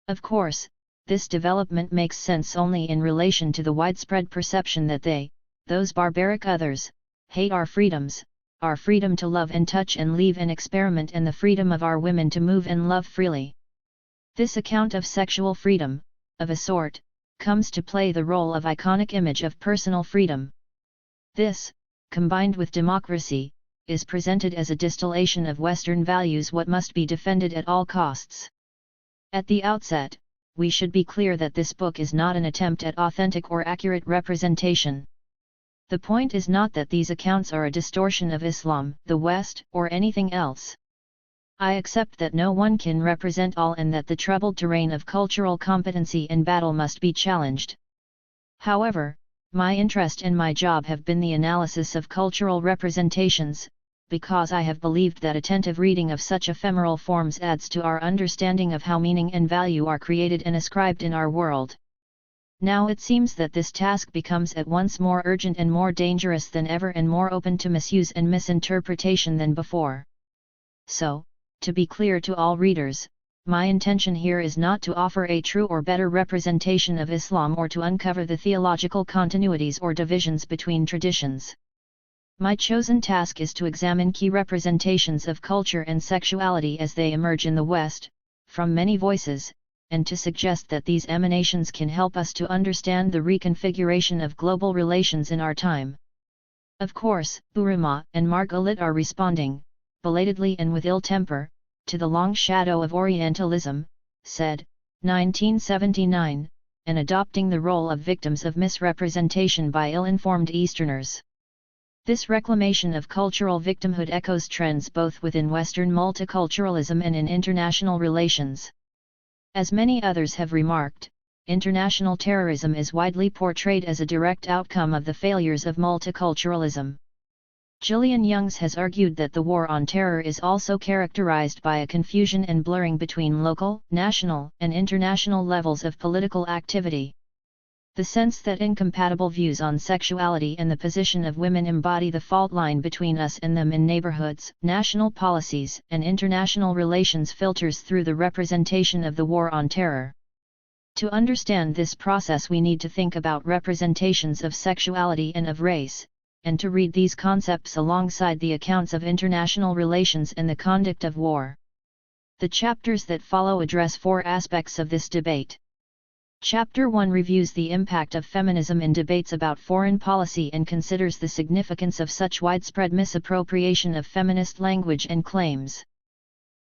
Speaker 1: Of course, this development makes sense only in relation to the widespread perception that they, those barbaric others, hate our freedoms, our freedom to love and touch and leave and experiment, and the freedom of our women to move and love freely. This account of sexual freedom, of a sort, comes to play the role of iconic image of personal freedom. This, combined with democracy, is presented as a distillation of Western values, what must be defended at all costs. At the outset, we should be clear that this book is not an attempt at authentic or accurate representation. The point is not that these accounts are a distortion of Islam, the West, or anything else. I accept that no one can represent all and that the troubled terrain of cultural competency and battle must be challenged. However, my interest and my job have been the analysis of cultural representations, because I have believed that attentive reading of such ephemeral forms adds to our understanding of how meaning and value are created and ascribed in our world. Now it seems that this task becomes at once more urgent and more dangerous than ever, and more open to misuse and misinterpretation than before. So, to be clear to all readers, my intention here is not to offer a true or better representation of Islam or to uncover the theological continuities or divisions between traditions. My chosen task is to examine key representations of culture and sexuality as they emerge in the West, from many voices, and to suggest that these emanations can help us to understand the reconfiguration of global relations in our time. Of course, Buruma and Margalit are responding, belatedly and with ill temper, to the long shadow of Orientalism, said, 1979, and adopting the role of victims of misrepresentation by ill-informed Easterners. This reclamation of cultural victimhood echoes trends both within Western multiculturalism and in international relations. As many others have remarked, international terrorism is widely portrayed as a direct outcome of the failures of multiculturalism. Gillian Youngs has argued that the war on terror is also characterized by a confusion and blurring between local, national, and international levels of political activity. The sense that incompatible views on sexuality and the position of women embody the fault line between us and them in neighborhoods, national policies, and international relations filters through the representation of the war on terror. To understand this process, we need to think about representations of sexuality and of race, and to read these concepts alongside the accounts of international relations and the conduct of war. The chapters that follow address 4 aspects of this debate. Chapter 1 reviews the impact of feminism in debates about foreign policy and considers the significance of such widespread misappropriation of feminist language and claims.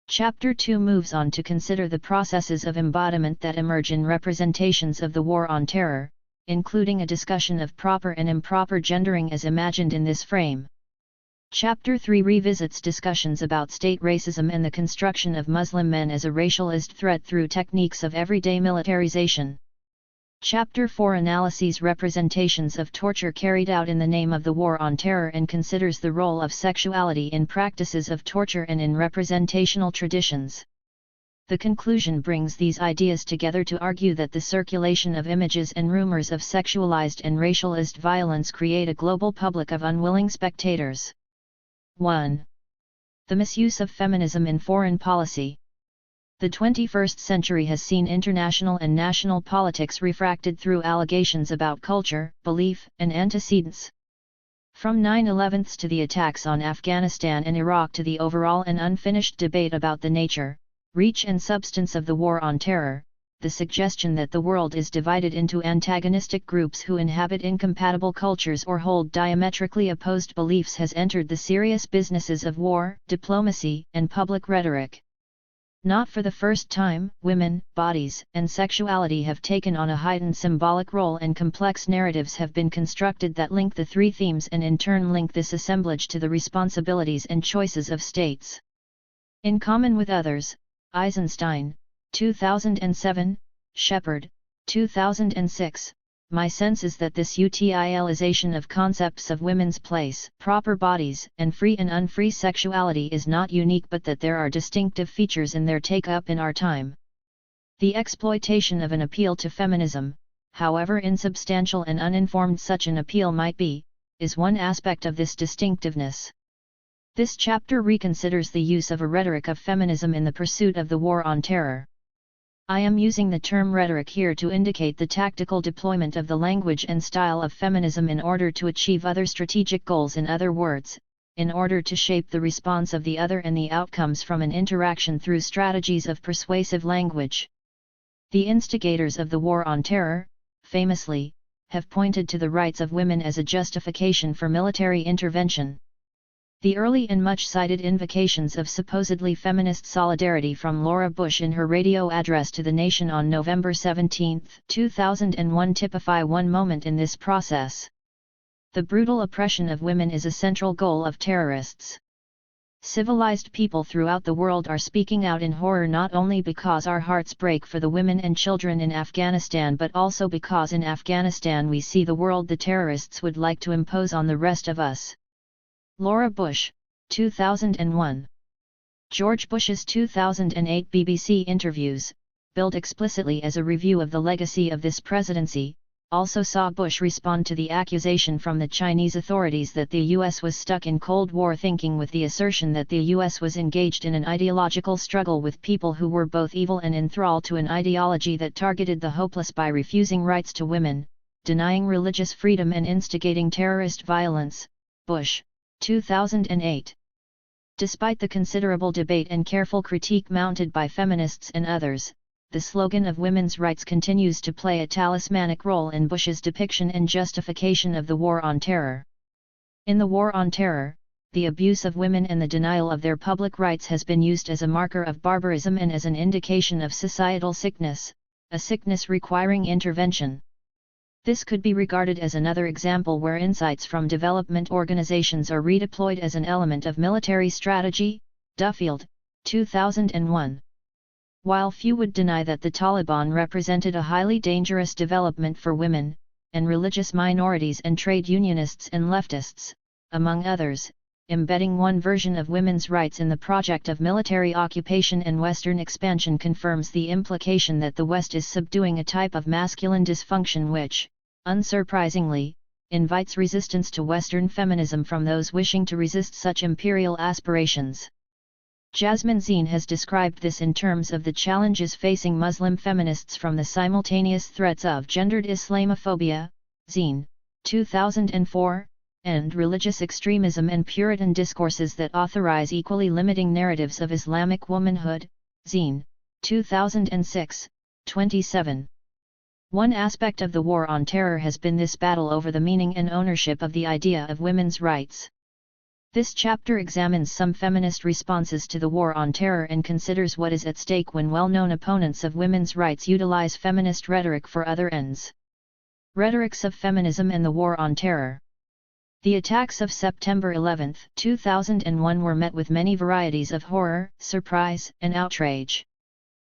Speaker 1: Chapter 2 moves on to consider the processes of embodiment that emerge in representations of the war on terror, including a discussion of proper and improper gendering as imagined in this frame. Chapter 3 revisits discussions about state racism and the construction of Muslim men as a racialist threat through techniques of everyday militarization. Chapter 4 analyses representations of torture carried out in the name of the war on terror and considers the role of sexuality in practices of torture and in representational traditions. The conclusion brings these ideas together to argue that the circulation of images and rumors of sexualized and racialized violence create a global public of unwilling spectators. 1. The misuse of feminism in foreign policy. The 21st century has seen international and national politics refracted through allegations about culture, belief, and antecedents. From 9/11 to the attacks on Afghanistan and Iraq to the overall and unfinished debate about the nature, reach and substance of the war on terror, the suggestion that the world is divided into antagonistic groups who inhabit incompatible cultures or hold diametrically opposed beliefs has entered the serious businesses of war, diplomacy, and public rhetoric. Not for the first time, women, bodies, and sexuality have taken on a heightened symbolic role, and complex narratives have been constructed that link the 3 themes and in turn link this assemblage to the responsibilities and choices of states. In common with others, Eisenstein, 2007, Shepard, 2006, my sense is that this utilization of concepts of women's place, proper bodies, and free and unfree sexuality is not unique, but that there are distinctive features in their take-up in our time. The exploitation of an appeal to feminism, however insubstantial and uninformed such an appeal might be, is one aspect of this distinctiveness. This chapter reconsiders the use of a rhetoric of feminism in the pursuit of the war on terror. I am using the term rhetoric here to indicate the tactical deployment of the language and style of feminism in order to achieve other strategic goals. In other words, in order to shape the response of the other and the outcomes from an interaction through strategies of persuasive language. The instigators of the war on terror, famously, have pointed to the rights of women as a justification for military intervention. The early and much-cited invocations of supposedly feminist solidarity from Laura Bush in her radio address to the nation on November 17, 2001 typify one moment in this process. The brutal oppression of women is a central goal of terrorists. Civilized people throughout the world are speaking out in horror, not only because our hearts break for the women and children in Afghanistan, but also because in Afghanistan we see the world the terrorists would like to impose on the rest of us. Laura Bush, 2001. George Bush's 2008 BBC interviews, billed explicitly as a review of the legacy of this presidency, also saw Bush respond to the accusation from the Chinese authorities that the U.S. was stuck in Cold War thinking, with the assertion that the U.S. was engaged in an ideological struggle with people who were both evil and enthralled to an ideology that targeted the hopeless by refusing rights to women, denying religious freedom and instigating terrorist violence. Bush, 2008. Despite the considerable debate and careful critique mounted by feminists and others, the slogan of women's rights continues to play a talismanic role in Bush's depiction and justification of the war on terror. In the war on terror, the abuse of women and the denial of their public rights has been used as a marker of barbarism and as an indication of societal sickness, a sickness requiring intervention. This could be regarded as another example where insights from development organizations are redeployed as an element of military strategy. Duffield, 2001. While few would deny that the Taliban represented a highly dangerous development for women, and religious minorities and trade unionists and leftists, among others, embedding one version of women's rights in the project of military occupation and Western expansion confirms the implication that the West is subduing a type of masculine dysfunction which, unsurprisingly, invites resistance to Western feminism from those wishing to resist such imperial aspirations. Jasmine Zine has described this in terms of the challenges facing Muslim feminists from the simultaneous threats of gendered Islamophobia, Zine, 2004, and religious extremism and Puritan discourses that authorize equally limiting narratives of Islamic womanhood, Zine, 2006, 27. One aspect of the war on terror has been this battle over the meaning and ownership of the idea of women's rights. This chapter examines some feminist responses to the war on terror and considers what is at stake when well-known opponents of women's rights utilize feminist rhetoric for other ends. Rhetorics of feminism and the war on terror. The attacks of September 11, 2001 were met with many varieties of horror, surprise, and outrage.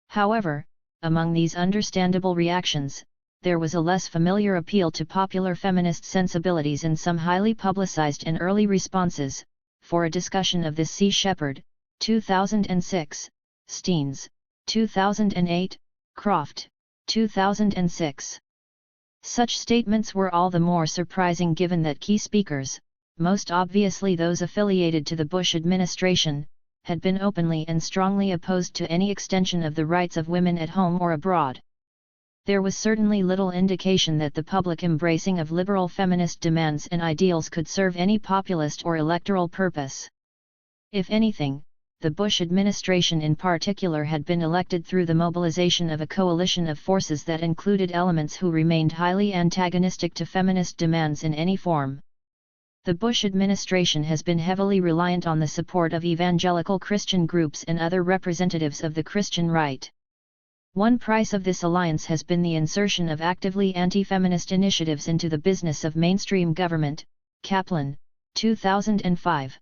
Speaker 1: However, among these understandable reactions, there was a less familiar appeal to popular feminist sensibilities in some highly publicized and early responses. For a discussion of this, see Shepard, 2006, Steens, 2008, Croft, 2006. Such statements were all the more surprising given that key speakers, most obviously those affiliated to the Bush administration, had been openly and strongly opposed to any extension of the rights of women at home or abroad. There was certainly little indication that the public embracing of liberal feminist demands and ideals could serve any populist or electoral purpose. If anything, the Bush administration in particular had been elected through the mobilization of a coalition of forces that included elements who remained highly antagonistic to feminist demands in any form. The Bush administration has been heavily reliant on the support of evangelical Christian groups and other representatives of the Christian right. One price of this alliance has been the insertion of actively anti-feminist initiatives into the business of mainstream government. Kaplan, 2005.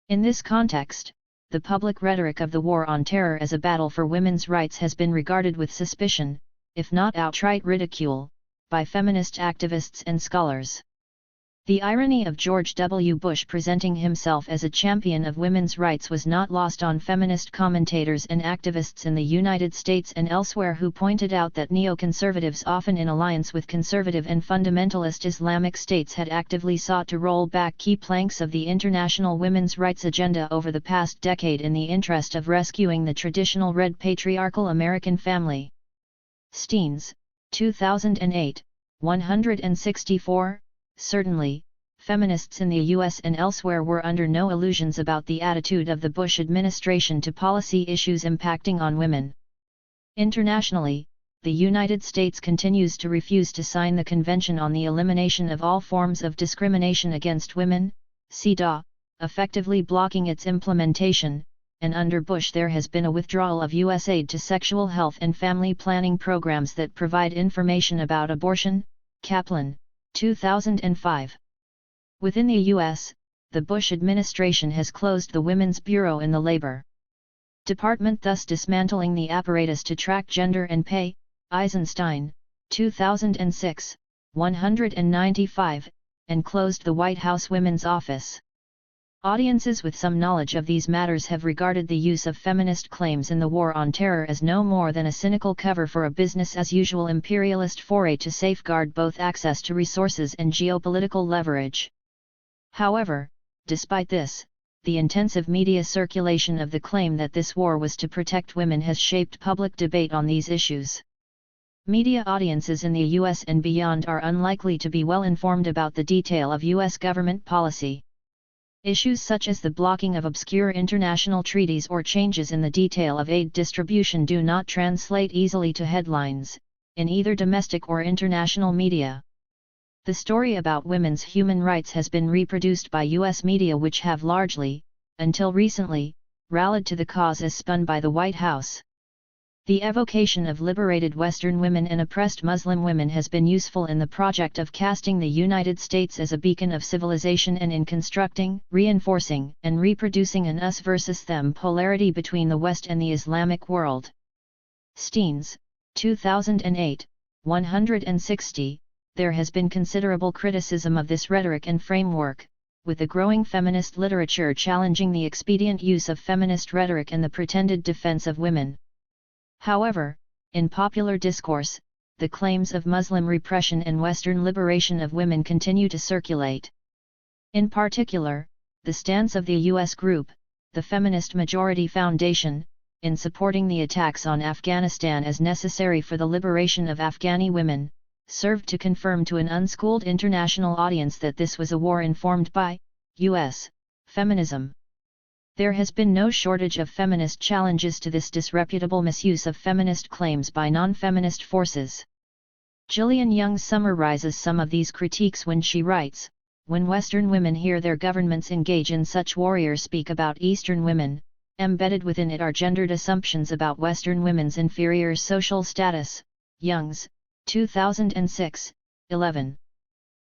Speaker 1: In this context, the public rhetoric of the War on Terror as a battle for women's rights has been regarded with suspicion, if not outright ridicule, by feminist activists and scholars. The irony of George W. Bush presenting himself as a champion of women's rights was not lost on feminist commentators and activists in the United States and elsewhere who pointed out that neoconservatives, often in alliance with conservative and fundamentalist Islamic states, had actively sought to roll back key planks of the international women's rights agenda over the past decade in the interest of rescuing the traditional red patriarchal American family. Steens, 2008, 164. Certainly, feminists in the US and elsewhere were under no illusions about the attitude of the Bush administration to policy issues impacting on women. Internationally, the United States continues to refuse to sign the Convention on the Elimination of All Forms of Discrimination Against Women, CEDAW, effectively blocking its implementation, and under Bush there has been a withdrawal of U.S. aid to sexual health and family planning programs that provide information about abortion. Kaplan, 2005. Within the U.S., the Bush administration has closed the Women's Bureau in the Labor Department, thus dismantling the apparatus to track gender and pay. Eisenstein, 2006, 195, and closed the White House Women's Office. Audiences with some knowledge of these matters have regarded the use of feminist claims in the War on Terror as no more than a cynical cover for a business-as-usual imperialist foray to safeguard both access to resources and geopolitical leverage. However, despite this, the intensive media circulation of the claim that this war was to protect women has shaped public debate on these issues. Media audiences in the US and beyond are unlikely to be well informed about the detail of US government policy. Issues such as the blocking of obscure international treaties or changes in the detail of aid distribution do not translate easily to headlines, in either domestic or international media. The story about women's human rights has been reproduced by U.S. media, which have largely, until recently, rallied to the cause as spun by the White House. The evocation of liberated Western women and oppressed Muslim women has been useful in the project of casting the United States as a beacon of civilization and in constructing, reinforcing, and reproducing an us versus them polarity between the West and the Islamic world. Steens, 2008, 160. There has been considerable criticism of this rhetoric and framework, with the growing feminist literature challenging the expedient use of feminist rhetoric and the pretended defense of women. However, in popular discourse, the claims of Muslim repression and Western liberation of women continue to circulate. In particular, the stance of the U.S. group, the Feminist Majority Foundation, in supporting the attacks on Afghanistan as necessary for the liberation of Afghani women, served to confirm to an unschooled international audience that this was a war informed by U.S. feminism. There has been no shortage of feminist challenges to this disreputable misuse of feminist claims by non-feminist forces. Gillian Young summarizes some of these critiques when she writes, "When Western women hear their governments engage in such warrior speak about Eastern women, embedded within it are gendered assumptions about Western women's inferior social status." Young's, 2006, 11.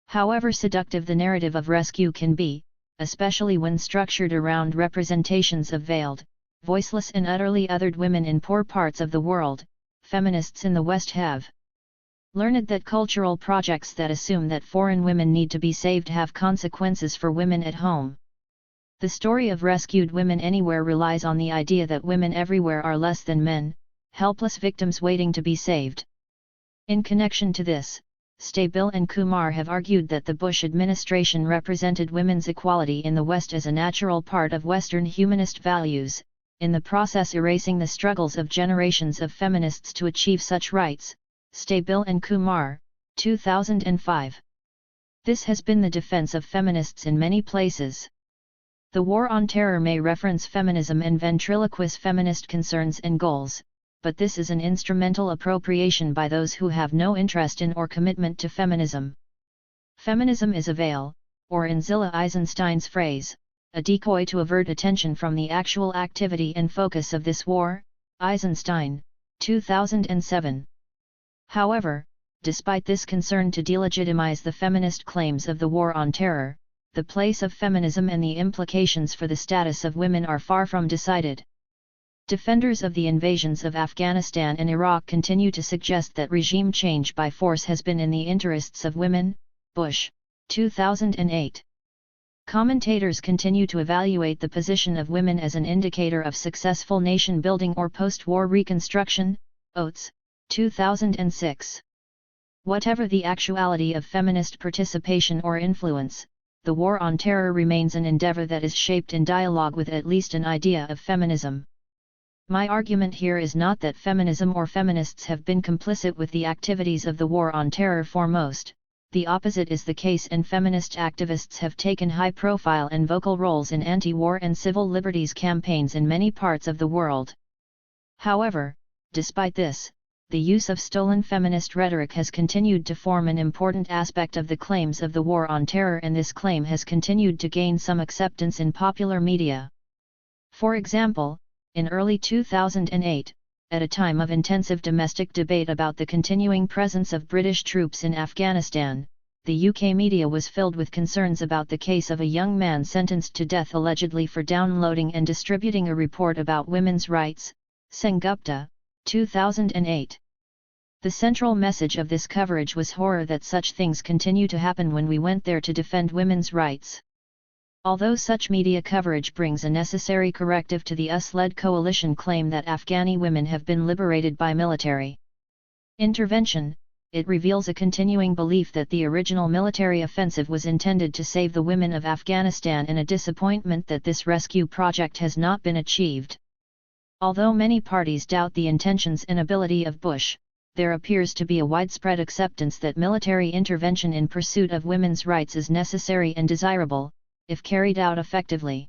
Speaker 1: However seductive the narrative of rescue can be, especially when structured around representations of veiled, voiceless and utterly othered women in poor parts of the world, feminists in the West have learned that cultural projects that assume that foreign women need to be saved have consequences for women at home. The story of rescued women anywhere relies on the idea that women everywhere are less than men, helpless victims waiting to be saved. In connection to this, Stabil and Kumar have argued that the Bush administration represented women's equality in the West as a natural part of Western humanist values, in the process erasing the struggles of generations of feminists to achieve such rights. Stabil and Kumar, 2005. This has been the defense of feminists in many places. The War on Terror may reference feminism and ventriloquize feminist concerns and goals, but this is an instrumental appropriation by those who have no interest in or commitment to feminism. Feminism is a veil, or in Zilla Eisenstein's phrase, a decoy to avert attention from the actual activity and focus of this war. Eisenstein, 2007. However, despite this concern to delegitimize the feminist claims of the War on Terror, the place of feminism and the implications for the status of women are far from decided. Defenders of the invasions of Afghanistan and Iraq continue to suggest that regime change by force has been in the interests of women. Bush, 2008. Commentators continue to evaluate the position of women as an indicator of successful nation building or post-war reconstruction. Oates, 2006. Whatever the actuality of feminist participation or influence, the war on terror remains an endeavor that is shaped in dialogue with at least an idea of feminism. My argument here is not that feminism or feminists have been complicit with the activities of the war on terror foremost. The opposite is the case, and feminist activists have taken high-profile and vocal roles in anti-war and civil liberties campaigns in many parts of the world. However, despite this, the use of stolen feminist rhetoric has continued to form an important aspect of the claims of the war on terror, and this claim has continued to gain some acceptance in popular media. For example, in early 2008, at a time of intensive domestic debate about the continuing presence of British troops in Afghanistan, the UK media was filled with concerns about the case of a young man sentenced to death allegedly for downloading and distributing a report about women's rights. Sengupta, 2008. The central message of this coverage was horror that such things continue to happen when we went there to defend women's rights. Although such media coverage brings a necessary corrective to the US-led coalition claim that Afghani women have been liberated by military intervention, it reveals a continuing belief that the original military offensive was intended to save the women of Afghanistan, and a disappointment that this rescue project has not been achieved. Although many parties doubt the intentions and ability of Bush, there appears to be a widespread acceptance that military intervention in pursuit of women's rights is necessary and desirable, if carried out effectively.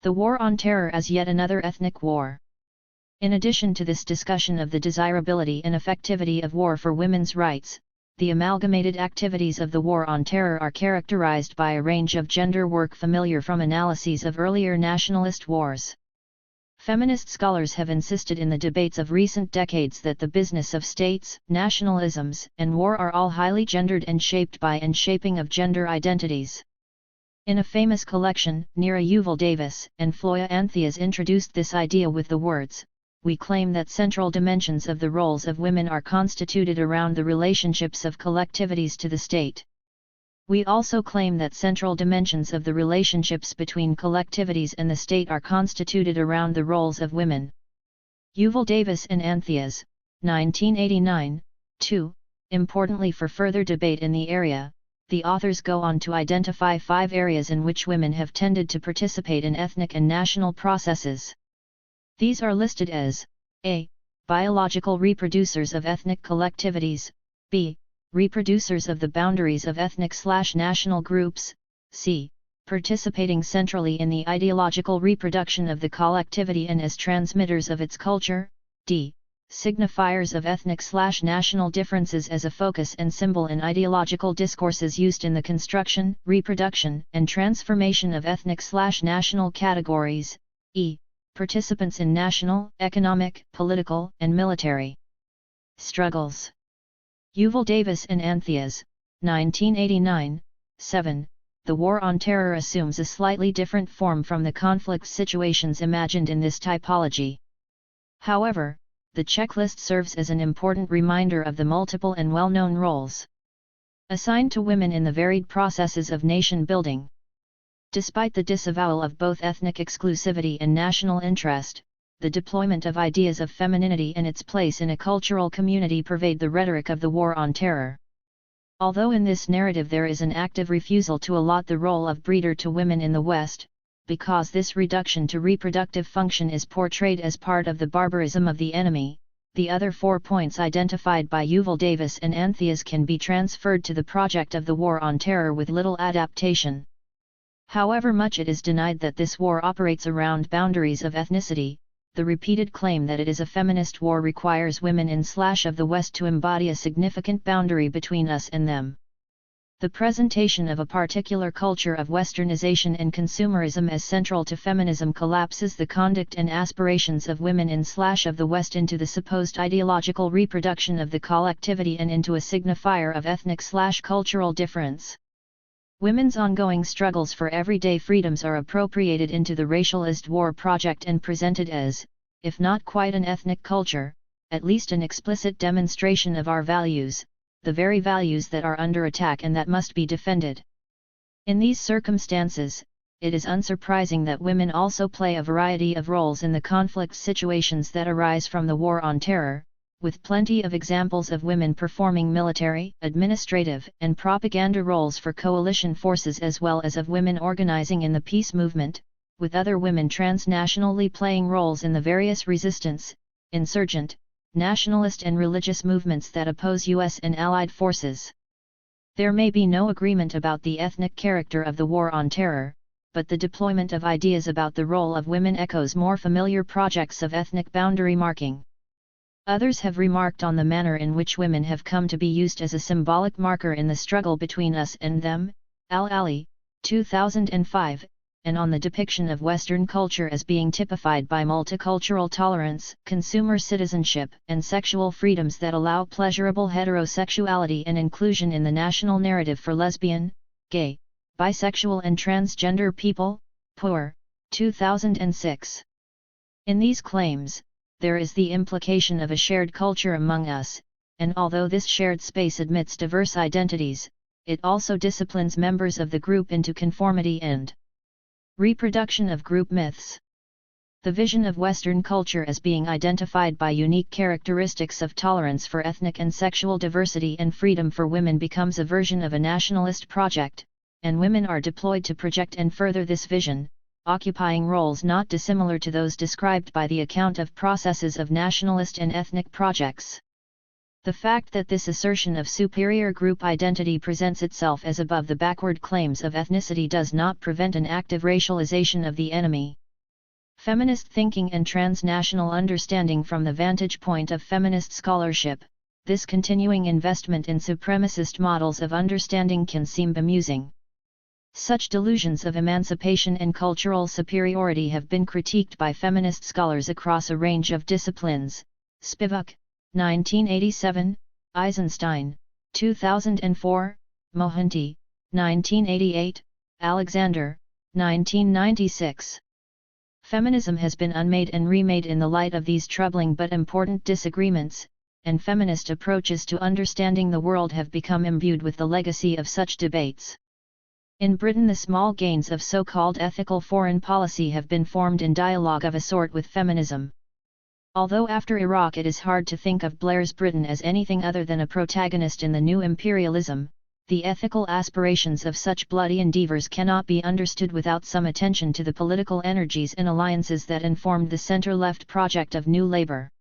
Speaker 1: The war on terror as yet another ethnic war. In addition to this discussion of the desirability and effectivity of war for women's rights, the amalgamated activities of the war on terror are characterized by a range of gender work familiar from analyses of earlier nationalist wars. Feminist scholars have insisted in the debates of recent decades that the business of states, nationalisms, and war are all highly gendered and shaped by and shaping of gender identities. In a famous collection, Neera Yuval Davis and Floya Anthias introduced this idea with the words, "We claim that central dimensions of the roles of women are constituted around the relationships of collectivities to the state. We also claim that central dimensions of the relationships between collectivities and the state are constituted around the roles of women." Yuval Davis and Anthias, 1989, 2. Importantly, for further debate in the area, the authors go on to identify 5 areas in which women have tended to participate in ethnic and national processes. These are listed as a. Biological reproducers of ethnic collectivities, b. Reproducers of the boundaries of ethnic/national groups, c. Participating centrally in the ideological reproduction of the collectivity and as transmitters of its culture, d. Signifiers of ethnic/national differences as a focus and symbol in ideological discourses used in the construction, reproduction, and transformation of ethnic/national categories, e. Participants in national, economic, political, and military struggles. Yuval Davis and Anthias, 1989, 7. The war on terror assumes a slightly different form from the conflict situations imagined in this typology. However, the checklist serves as an important reminder of the multiple and well-known roles assigned to women in the varied processes of nation building. Despite the disavowal of both ethnic exclusivity and national interest, the deployment of ideas of femininity and its place in a cultural community pervade the rhetoric of the war on terror. Although in this narrative there is an active refusal to allot the role of breeder to women in the West, because this reduction to reproductive function is portrayed as part of the barbarism of the enemy, the other 4 points identified by Yuval Davis and Anthias can be transferred to the project of the war on terror with little adaptation. However much it is denied that this war operates around boundaries of ethnicity, the repeated claim that it is a feminist war requires women in/of the West to embody a significant boundary between us and them. The presentation of a particular culture of westernization and consumerism as central to feminism collapses the conduct and aspirations of women in/of the West into the supposed ideological reproduction of the collectivity and into a signifier of ethnic/cultural difference. Women's ongoing struggles for everyday freedoms are appropriated into the racialized war project and presented as, if not quite an ethnic culture, at least an explicit demonstration of our values, the very values that are under attack and that must be defended. In these circumstances, it is unsurprising that women also play a variety of roles in the conflict situations that arise from the War on Terror, with plenty of examples of women performing military, administrative, and propaganda roles for coalition forces as well as of women organizing in the peace movement, with other women transnationally playing roles in the various resistance, insurgent, nationalist and religious movements that oppose U.S. and Allied forces. There may be no agreement about the ethnic character of the War on Terror, but the deployment of ideas about the role of women echoes more familiar projects of ethnic boundary marking. Others have remarked on the manner in which women have come to be used as a symbolic marker in the struggle between us and them, Al-Ali, 2005, and on the depiction of Western culture as being typified by multicultural tolerance, consumer citizenship, and sexual freedoms that allow pleasurable heterosexuality and inclusion in the national narrative for lesbian, gay, bisexual and transgender people, poor, 2006. In these claims, there is the implication of a shared culture among us, and although this shared space admits diverse identities, it also disciplines members of the group into conformity and reproduction of group myths. The vision of Western culture as being identified by unique characteristics of tolerance for ethnic and sexual diversity and freedom for women becomes a version of a nationalist project, and women are deployed to project and further this vision, occupying roles not dissimilar to those described by the account of processes of nationalist and ethnic projects. The fact that this assertion of superior group identity presents itself as above the backward claims of ethnicity does not prevent an active racialization of the enemy. Feminist thinking and transnational understanding from the vantage point of feminist scholarship, this continuing investment in supremacist models of understanding can seem bemusing. Such delusions of emancipation and cultural superiority have been critiqued by feminist scholars across a range of disciplines. Spivak, 1987, Eisenstein, 2004, Mohanty, 1988, Alexander, 1996. Feminism has been unmade and remade in the light of these troubling but important disagreements, and feminist approaches to understanding the world have become imbued with the legacy of such debates. In Britain, the small gains of so-called ethical foreign policy have been formed in dialogue of a sort with feminism. Although after Iraq it is hard to think of Blair's Britain as anything other than a protagonist in the new imperialism, the ethical aspirations of such bloody endeavours cannot be understood without some attention to the political energies and alliances that informed the centre-left project of New Labour.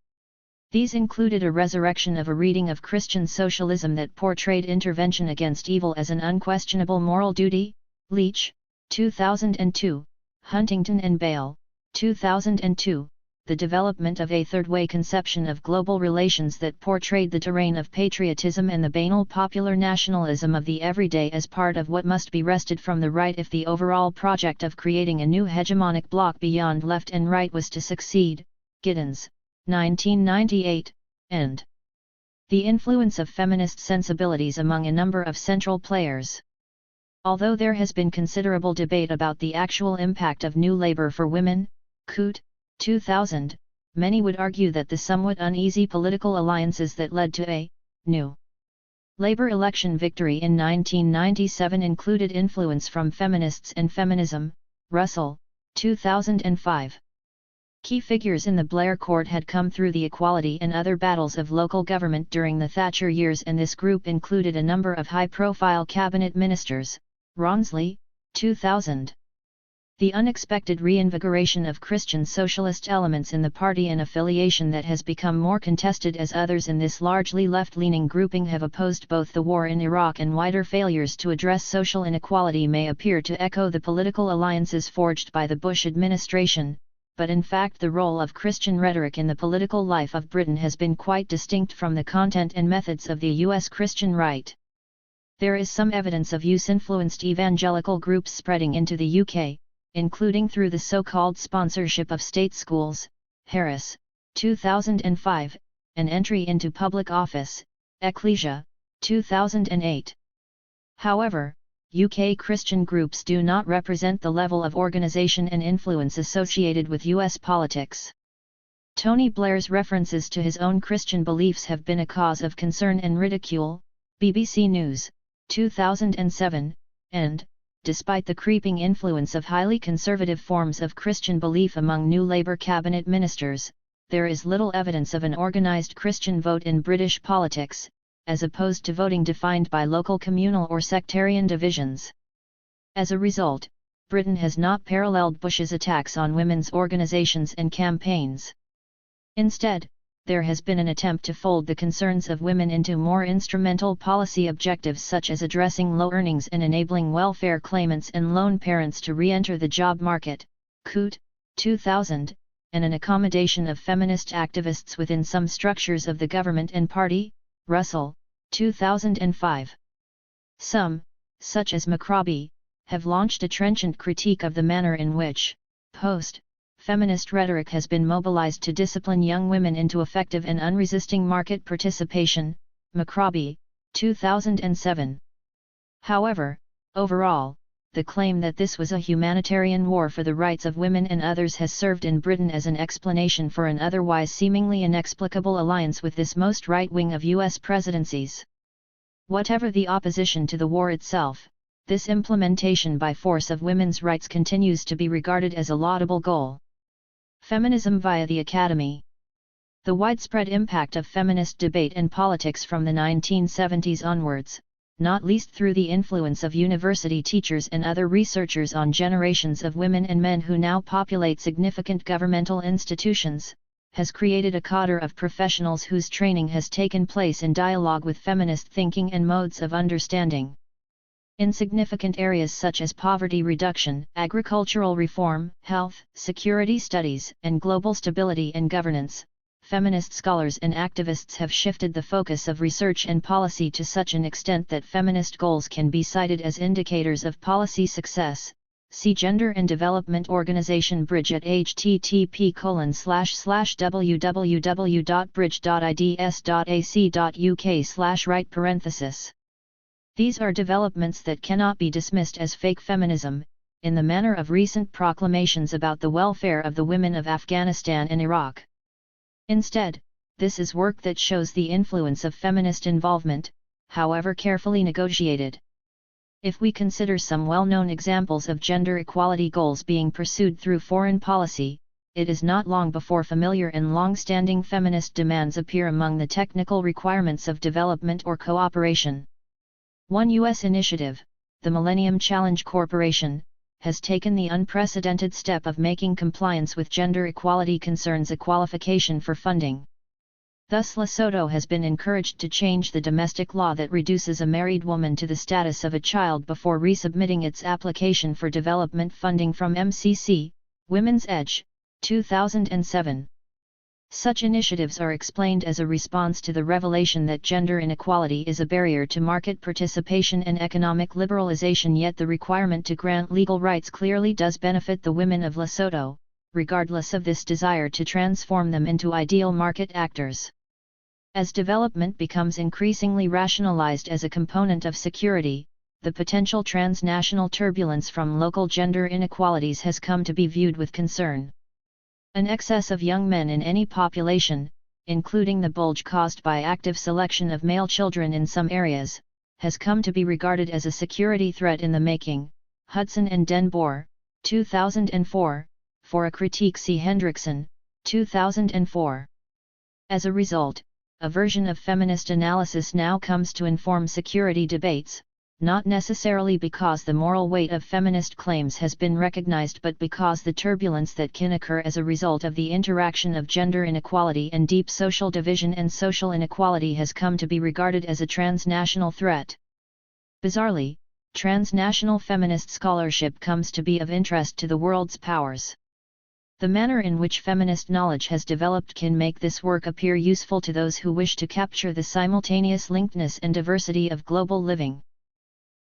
Speaker 1: These included a resurrection of a reading of Christian socialism that portrayed intervention against evil as an unquestionable moral duty, Leach, 2002, Huntington and Bale, 2002, the development of a third-way conception of global relations that portrayed the terrain of patriotism and the banal popular nationalism of the everyday as part of what must be wrested from the right if the overall project of creating a new hegemonic bloc beyond left and right was to succeed, Giddens, 1998, and the influence of feminist sensibilities among a number of central players. Although there has been considerable debate about the actual impact of New Labour for women, Coote, 2000, many would argue that the somewhat uneasy political alliances that led to a New Labour election victory in 1997 included influence from feminists and feminism, Russell, 2005. Key figures in the Blair court had come through the equality and other battles of local government during the Thatcher years, and this group included a number of high-profile cabinet ministers, Rawnsley, 2000. The unexpected reinvigoration of Christian socialist elements in the party, an affiliation that has become more contested as others in this largely left-leaning grouping have opposed both the war in Iraq and wider failures to address social inequality, may appear to echo the political alliances forged by the Bush administration, but in fact the role of Christian rhetoric in the political life of Britain has been quite distinct from the content and methods of the US Christian right. There is some evidence of use-influenced evangelical groups spreading into the UK, including through the so-called sponsorship of state schools, Harris, 2005, and entry into public office, Ecclesia, 2008. However, UK Christian groups do not represent the level of organisation and influence associated with US politics. Tony Blair's references to his own Christian beliefs have been a cause of concern and ridicule, BBC News, 2007, and, despite the creeping influence of highly conservative forms of Christian belief among new Labour cabinet ministers, there is little evidence of an organised Christian vote in British politics, as opposed to voting defined by local communal or sectarian divisions. As a result, Britain has not paralleled Bush's attacks on women's organisations and campaigns. Instead, there has been an attempt to fold the concerns of women into more instrumental policy objectives such as addressing low earnings and enabling welfare claimants and lone parents to re-enter the job market, Coote, 2000, and an accommodation of feminist activists within some structures of the government and party, Russell, 2005. Some, such as McRobbie, have launched a trenchant critique of the manner in which post-feminist rhetoric has been mobilized to discipline young women into effective and unresisting market participation, McRobbie, 2007. However, overall, the claim that this was a humanitarian war for the rights of women and others has served in Britain as an explanation for an otherwise seemingly inexplicable alliance with this most right-wing of US presidencies. Whatever the opposition to the war itself, this implementation by force of women's rights continues to be regarded as a laudable goal. Feminism via the Academy. The widespread impact of feminist debate and politics from the 1970s onwards, not least through the influence of university teachers and other researchers on generations of women and men who now populate significant governmental institutions, has created a cadre of professionals whose training has taken place in dialogue with feminist thinking and modes of understanding. In significant areas such as poverty reduction, agricultural reform, health, security studies, and global stability and governance, feminist scholars and activists have shifted the focus of research and policy to such an extent that feminist goals can be cited as indicators of policy success. See Gender and Development Organization Bridge at http://www.bridge.ids.ac.uk/right. These are developments that cannot be dismissed as fake feminism, in the manner of recent proclamations about the welfare of the women of Afghanistan and Iraq. Instead, this is work that shows the influence of feminist involvement, however carefully negotiated. If we consider some well-known examples of gender equality goals being pursued through foreign policy, it is not long before familiar and long-standing feminist demands appear among the technical requirements of development or cooperation. One U.S. initiative, the Millennium Challenge Corporation, has taken the unprecedented step of making compliance with gender equality concerns a qualification for funding. Thus Lesotho has been encouraged to change the domestic law that reduces a married woman to the status of a child before resubmitting its application for development funding from MCC, Women's Edge, 2007. Such initiatives are explained as a response to the revelation that gender inequality is a barrier to market participation and economic liberalization, yet the requirement to grant legal rights clearly does benefit the women of Lesotho, regardless of this desire to transform them into ideal market actors. As development becomes increasingly rationalized as a component of security, the potential transnational turbulence from local gender inequalities has come to be viewed with concern. An excess of young men in any population, including the bulge caused by active selection of male children in some areas, has come to be regarded as a security threat in the making. Hudson and Denboer, 2004, for a critique see Hendrickson, 2004. As a result, a version of feminist analysis now comes to inform security debates, not necessarily because the moral weight of feminist claims has been recognized but because the turbulence that can occur as a result of the interaction of gender inequality and deep social division and social inequality has come to be regarded as a transnational threat. Bizarrely, transnational feminist scholarship comes to be of interest to the world's powers. The manner in which feminist knowledge has developed can make this work appear useful to those who wish to capture the simultaneous linkedness and diversity of global living.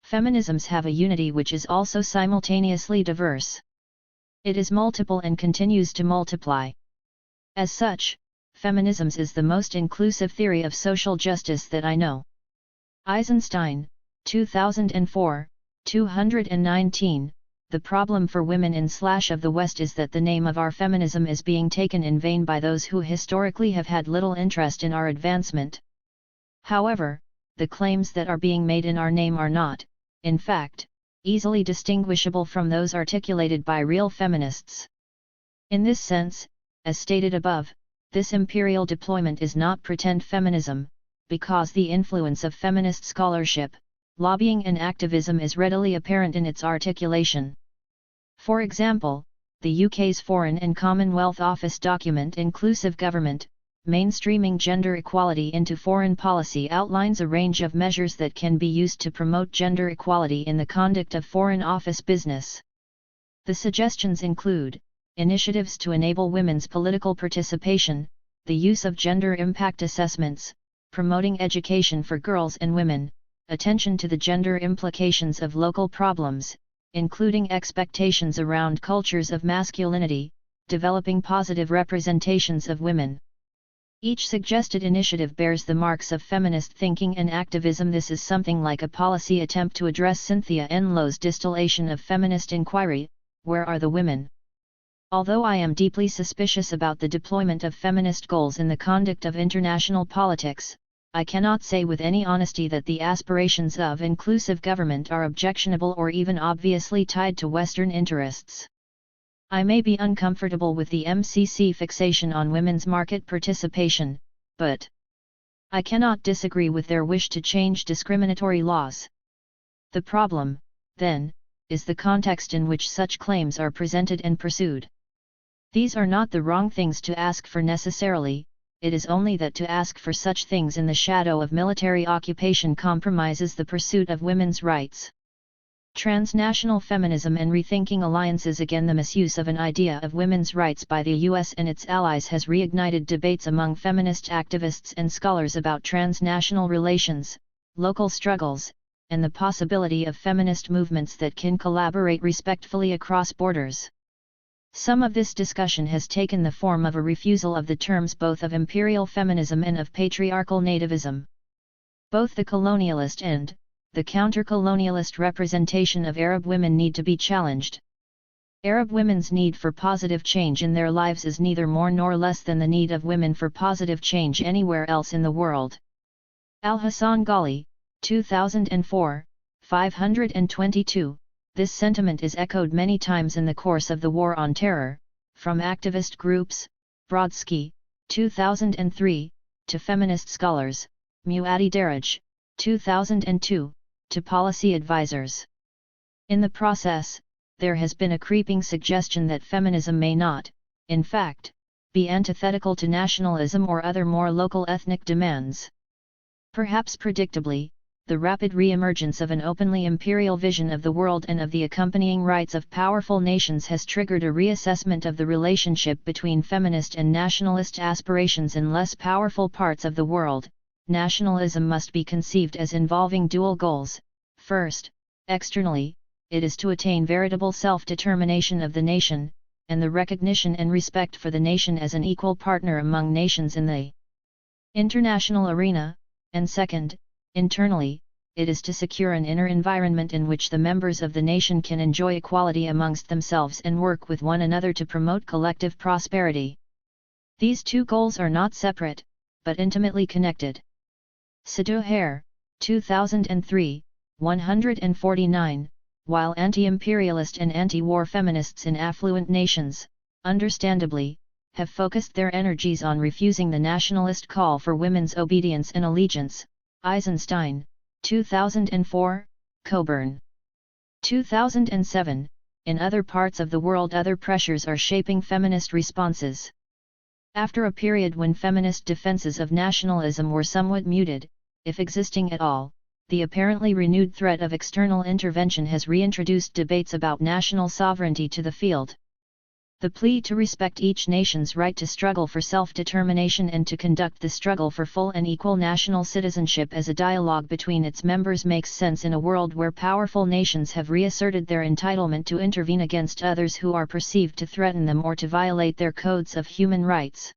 Speaker 1: Feminisms have a unity which is also simultaneously diverse. It is multiple and continues to multiply. As such, feminisms is the most inclusive theory of social justice that I know. Eisenstein, 2004, 219. The problem for women in / of the West is that the name of our feminism is being taken in vain by those who historically have had little interest in our advancement. However, the claims that are being made in our name are not, in fact, easily distinguishable from those articulated by real feminists. In this sense, as stated above, this imperial deployment is not pretend feminism, because the influence of feminist scholarship, lobbying and activism is readily apparent in its articulation. For example, the UK's Foreign and Commonwealth Office document Inclusive Government, Mainstreaming Gender Equality into Foreign Policy outlines a range of measures that can be used to promote gender equality in the conduct of Foreign Office business. The suggestions include initiatives to enable women's political participation, the use of gender impact assessments, promoting education for girls and women, attention to the gender implications of local problems, including expectations around cultures of masculinity, developing positive representations of women. Each suggested initiative bears the marks of feminist thinking and activism. This is something like a policy attempt to address Cynthia Enlow's distillation of feminist inquiry, where are the women? Although I am deeply suspicious about the deployment of feminist goals in the conduct of international politics, I cannot say with any honesty that the aspirations of inclusive government are objectionable or even obviously tied to Western interests. I may be uncomfortable with the MCC fixation on women's market participation, but I cannot disagree with their wish to change discriminatory laws. The problem, then, is the context in which such claims are presented and pursued. These are not the wrong things to ask for necessarily, it is only that to ask for such things in the shadow of military occupation compromises the pursuit of women's rights. Transnational feminism and rethinking alliances against the misuse of an idea of women's rights by the US and its allies has reignited debates among feminist activists and scholars about transnational relations, local struggles, and the possibility of feminist movements that can collaborate respectfully across borders. Some of this discussion has taken the form of a refusal of the terms both of imperial feminism and of patriarchal nativism. Both the colonialist and the counter-colonialist representation of Arab women need to be challenged. Arab women's need for positive change in their lives is neither more nor less than the need of women for positive change anywhere else in the world. Al-Hassan Ghali, 2004, 522. This sentiment is echoed many times in the course of the War on Terror, from activist groups, Brodsky, 2003, to feminist scholars, Muaddi Daraj, 2002, to policy advisors. In the process, there has been a creeping suggestion that feminism may not, in fact, be antithetical to nationalism or other more local ethnic demands. Perhaps predictably, the rapid re-emergence of an openly imperial vision of the world and of the accompanying rights of powerful nations has triggered a reassessment of the relationship between feminist and nationalist aspirations in less powerful parts of the world. Nationalism must be conceived as involving dual goals. First, externally, it is to attain veritable self-determination of the nation, and the recognition and respect for the nation as an equal partner among nations in the international arena, and second, internally, it is to secure an inner environment in which the members of the nation can enjoy equality amongst themselves and work with one another to promote collective prosperity. These two goals are not separate, but intimately connected. Sadhu Hare, 2003, 149, while anti-imperialist and anti-war feminists in affluent nations, understandably, have focused their energies on refusing the nationalist call for women's obedience and allegiance. Eisenstein, 2004, Coburn, 2007. In other parts of the world, other pressures are shaping feminist responses. After a period when feminist defenses of nationalism were somewhat muted, if existing at all, the apparently renewed threat of external intervention has reintroduced debates about national sovereignty to the field. The plea to respect each nation's right to struggle for self-determination and to conduct the struggle for full and equal national citizenship as a dialogue between its members makes sense in a world where powerful nations have reasserted their entitlement to intervene against others who are perceived to threaten them or to violate their codes of human rights.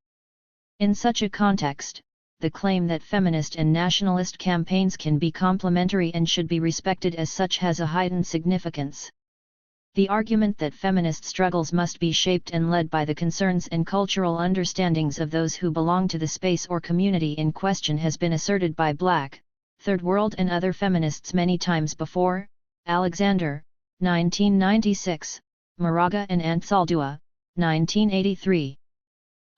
Speaker 1: In such a context, the claim that feminist and nationalist campaigns can be complementary and should be respected as such has a heightened significance. The argument that feminist struggles must be shaped and led by the concerns and cultural understandings of those who belong to the space or community in question has been asserted by Black, Third World and other feminists many times before. Alexander, 1996, Moraga and Antsaldua, 1983.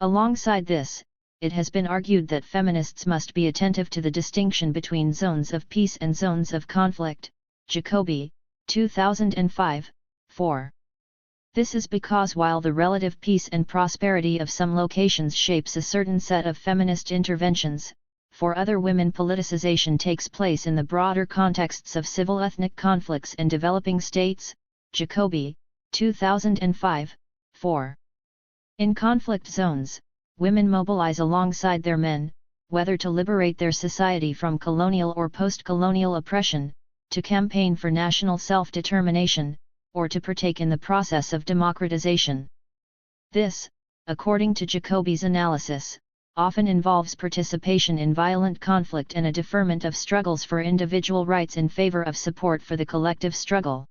Speaker 1: Alongside this, it has been argued that feminists must be attentive to the distinction between zones of peace and zones of conflict. Jacoby, 2005, 4. This is because while the relative peace and prosperity of some locations shapes a certain set of feminist interventions, for other women politicization takes place in the broader contexts of civil ethnic conflicts and developing states. Jacoby, 2005, 4. In conflict zones, women mobilize alongside their men, whether to liberate their society from colonial or post-colonial oppression, to campaign for national self-determination, or to partake in the process of democratization. This, according to Jacoby's analysis, often involves participation in violent conflict and a deferment of struggles for individual rights in favor of support for the collective struggle.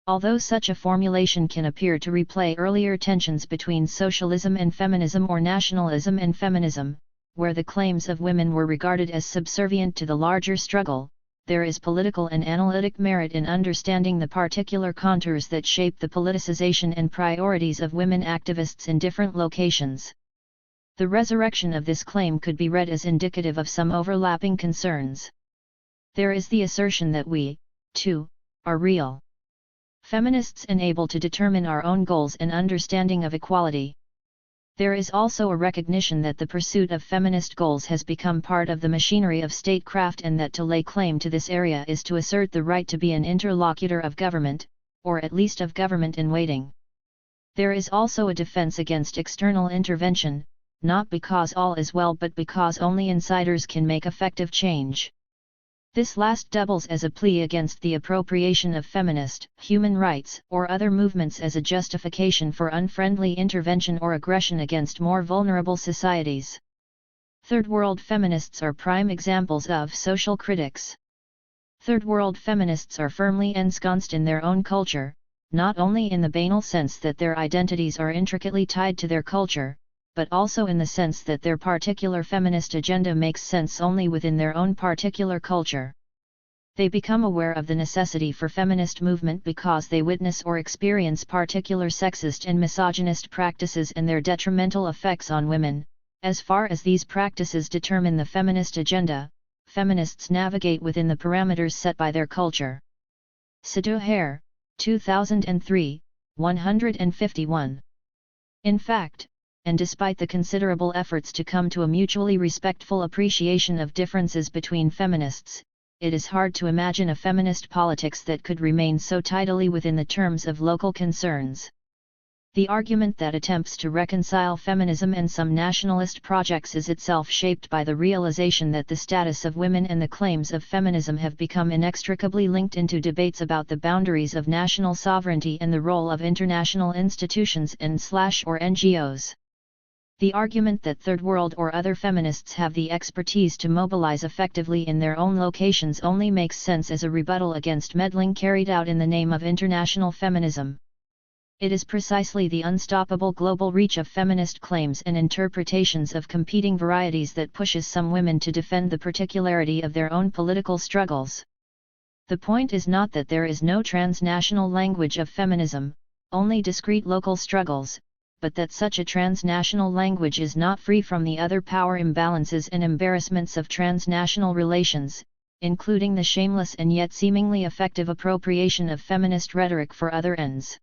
Speaker 1: Although such a formulation can appear to replay earlier tensions between socialism and feminism or nationalism and feminism, where the claims of women were regarded as subservient to the larger struggle, there is political and analytic merit in understanding the particular contours that shape the politicization and priorities of women activists in different locations. The resurrection of this claim could be read as indicative of some overlapping concerns. There is the assertion that we, too, are real feminists and able to determine our own goals and understanding of equality. There is also a recognition that the pursuit of feminist goals has become part of the machinery of statecraft and that to lay claim to this area is to assert the right to be an interlocutor of government, or at least of government in waiting. There is also a defense against external intervention, not because all is well but because only insiders can make effective change. This last doubles as a plea against the appropriation of feminist, human rights, or other movements as a justification for unfriendly intervention or aggression against more vulnerable societies. Third world feminists are prime examples of social critics. Third world feminists are firmly ensconced in their own culture, not only in the banal sense that their identities are intricately tied to their culture, but also in the sense that their particular feminist agenda makes sense only within their own particular culture. They become aware of the necessity for feminist movement because they witness or experience particular sexist and misogynist practices and their detrimental effects on women. As far as these practices determine the feminist agenda, feminists navigate within the parameters set by their culture. Sadhu 2003, 151. In fact, and despite the considerable efforts to come to a mutually respectful appreciation of differences between feminists, it is hard to imagine a feminist politics that could remain so tidily within the terms of local concerns. The argument that attempts to reconcile feminism and some nationalist projects is itself shaped by the realization that the status of women and the claims of feminism have become inextricably linked into debates about the boundaries of national sovereignty and the role of international institutions and/or NGOs. The argument that Third World or other feminists have the expertise to mobilize effectively in their own locations only makes sense as a rebuttal against meddling carried out in the name of international feminism. It is precisely the unstoppable global reach of feminist claims and interpretations of competing varieties that pushes some women to defend the particularity of their own political struggles. The point is not that there is no transnational language of feminism, only discrete local struggles, but that such a transnational language is not free from the other power imbalances and embarrassments of transnational relations, including the shameless and yet seemingly effective appropriation of feminist rhetoric for other ends.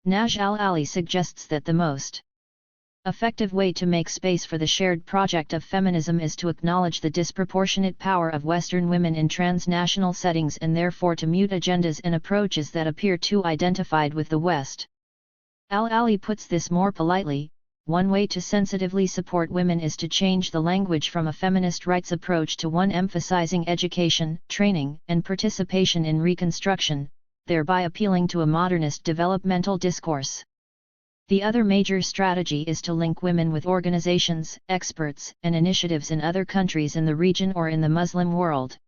Speaker 1: Naj al-Ali suggests that the most effective way to make space for the shared project of feminism is to acknowledge the disproportionate power of Western women in transnational settings and therefore to mute agendas and approaches that appear too identified with the West. Al-Ali puts this more politely: one way to sensitively support women is to change the language from a feminist rights approach to one emphasizing education, training, and participation in reconstruction, thereby appealing to a modernist developmental discourse. The other major strategy is to link women with organizations, experts, and initiatives in other countries in the region or in the Muslim world.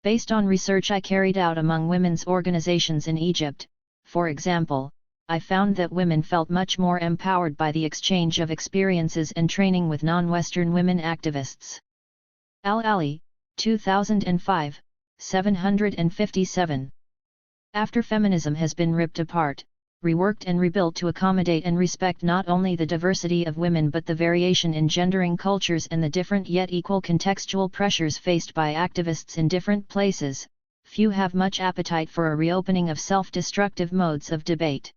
Speaker 1: Based on research I carried out among women's organizations in Egypt, for example, I found that women felt much more empowered by the exchange of experiences and training with non-Western women activists. Al-Ali, 2005, 757. After feminism has been ripped apart, reworked and rebuilt to accommodate and respect not only the diversity of women but the variation in gendering cultures and the different yet equal contextual pressures faced by activists in different places, few have much appetite for a reopening of self-destructive modes of debate.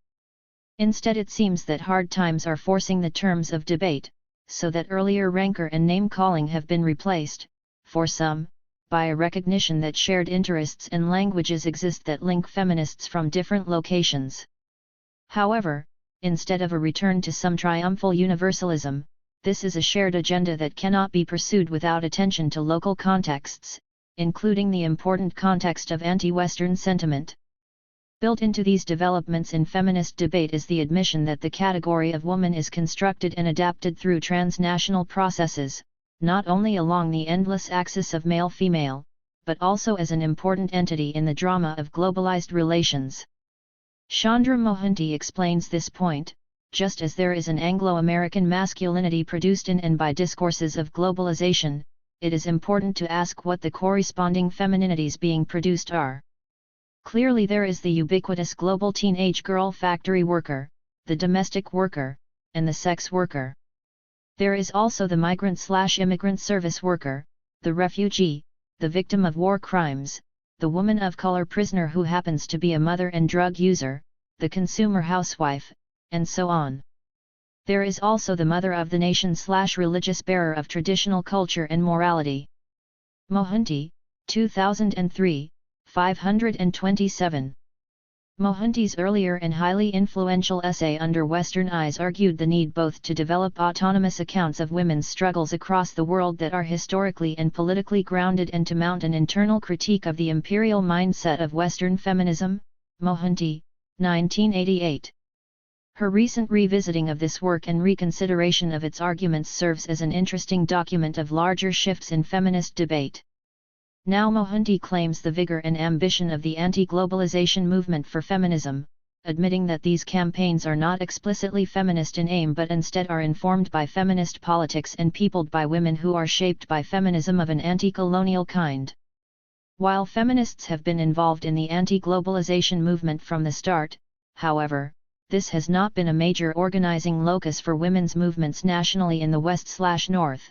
Speaker 1: Instead it seems that hard times are forcing the terms of debate, so that earlier rancor and name-calling have been replaced, for some, by a recognition that shared interests and languages exist that link feminists from different locations. However, instead of a return to some triumphal universalism, this is a shared agenda that cannot be pursued without attention to local contexts, including the important context of anti-Western sentiment. Built into these developments in feminist debate is the admission that the category of woman is constructed and adapted through transnational processes, not only along the endless axis of male-female, but also as an important entity in the drama of globalized relations. Chandra Mohanty explains this point: just as there is an Anglo-American masculinity produced in and by discourses of globalization, it is important to ask what the corresponding femininities being produced are. Clearly there is the ubiquitous global teenage girl factory worker, the domestic worker, and the sex worker. There is also the migrant/immigrant service worker, the refugee, the victim of war crimes, the woman of color prisoner who happens to be a mother and drug user, the consumer housewife, and so on. There is also the mother of the nation/religious bearer of traditional culture and morality. Mohanty, 2003, 527. Mohanty's earlier and highly influential essay Under Western Eyes argued the need both to develop autonomous accounts of women's struggles across the world that are historically and politically grounded and to mount an internal critique of the imperial mindset of Western feminism. Mohanty, 1988. Her recent revisiting of this work and reconsideration of its arguments serves as an interesting document of larger shifts in feminist debate. Now Mohanty claims the vigor and ambition of the anti-globalization movement for feminism, admitting that these campaigns are not explicitly feminist in aim but instead are informed by feminist politics and peopled by women who are shaped by feminism of an anti-colonial kind. While feminists have been involved in the anti-globalization movement from the start, however, this has not been a major organizing locus for women's movements nationally in the West/North.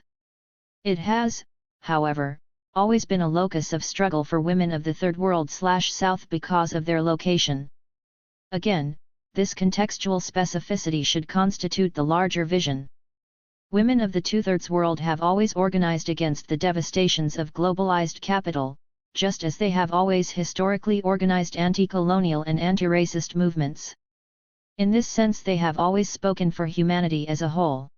Speaker 1: It has, however, always been a locus of struggle for women of the Third World/South because of their location. Again, this contextual specificity should constitute the larger vision. Women of the Two-Thirds world have always organized against the devastations of globalized capital, just as they have always historically organized anti-colonial and anti-racist movements. In this sense they have always spoken for humanity as a whole.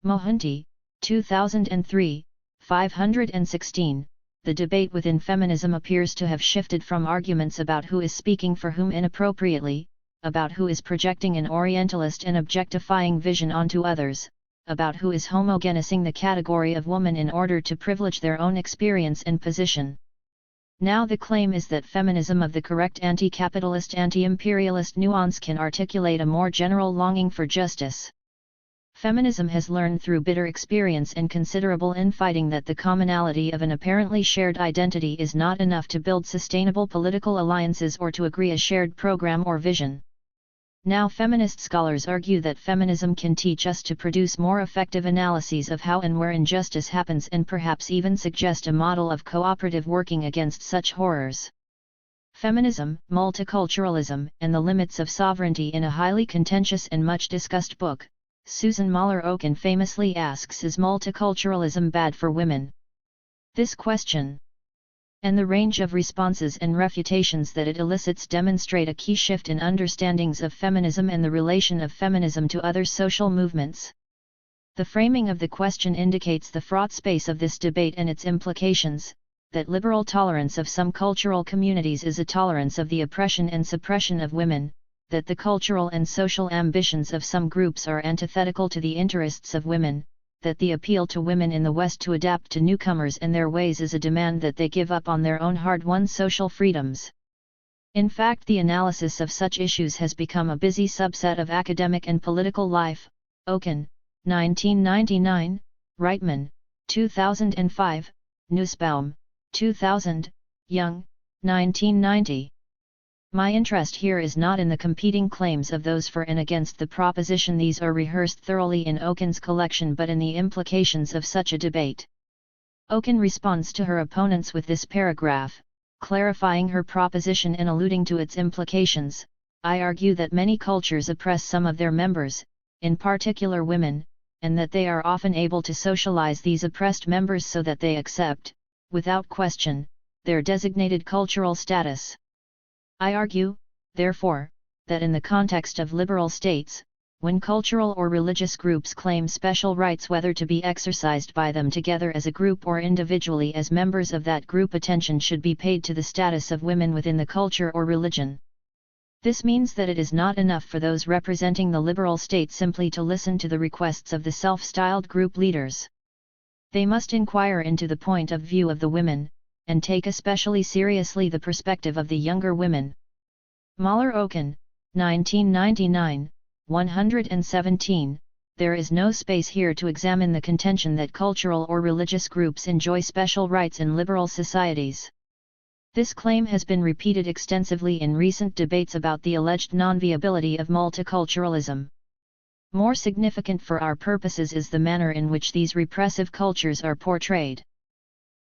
Speaker 1: Mohanty, 2003, 516. The debate within feminism appears to have shifted from arguments about who is speaking for whom inappropriately, about who is projecting an orientalist and objectifying vision onto others, about who is homogenizing the category of woman in order to privilege their own experience and position. Now the claim is that feminism of the correct anti-capitalist anti-imperialist nuance can articulate a more general longing for justice. Feminism has learned through bitter experience and considerable infighting that the commonality of an apparently shared identity is not enough to build sustainable political alliances or to agree a shared program or vision. Now feminist scholars argue that feminism can teach us to produce more effective analyses of how and where injustice happens and perhaps even suggest a model of cooperative working against such horrors. Feminism, Multiculturalism, and the Limits of Sovereignty. In a highly contentious and much discussed book, Susan Muller-Oken famously asks, is multiculturalism bad for women? This question, and the range of responses and refutations that it elicits, demonstrate a key shift in understandings of feminism and the relation of feminism to other social movements. The framing of the question indicates the fraught space of this debate and its implications, that liberal tolerance of some cultural communities is a tolerance of the oppression and suppression of women, that the cultural and social ambitions of some groups are antithetical to the interests of women, that the appeal to women in the West to adapt to newcomers and their ways is a demand that they give up on their own hard-won social freedoms. In fact, the analysis of such issues has become a busy subset of academic and political life. Okun, 1999, Reitman, 2005, Nussbaum, 2000, Young, 1990. My interest here is not in the competing claims of those for and against the proposition these are rehearsed thoroughly in Okun's collection, but in the implications of such a debate. Okun responds to her opponents with this paragraph, clarifying her proposition and alluding to its implications. I argue that many cultures oppress some of their members, in particular women, and that they are often able to socialize these oppressed members so that they accept, without question, their designated cultural status. I argue, therefore, that in the context of liberal states, when cultural or religious groups claim special rights whether to be exercised by them together as a group or individually as members of that group, attention should be paid to the status of women within the culture or religion. This means that it is not enough for those representing the liberal state simply to listen to the requests of the self-styled group leaders. They must inquire into the point of view of the women, and take especially seriously the perspective of the younger women. Mahler Okun, 1999, 117. There is no space here to examine the contention that cultural or religious groups enjoy special rights in liberal societies. This claim has been repeated extensively in recent debates about the alleged non-viability of multiculturalism. More significant for our purposes is the manner in which these repressive cultures are portrayed.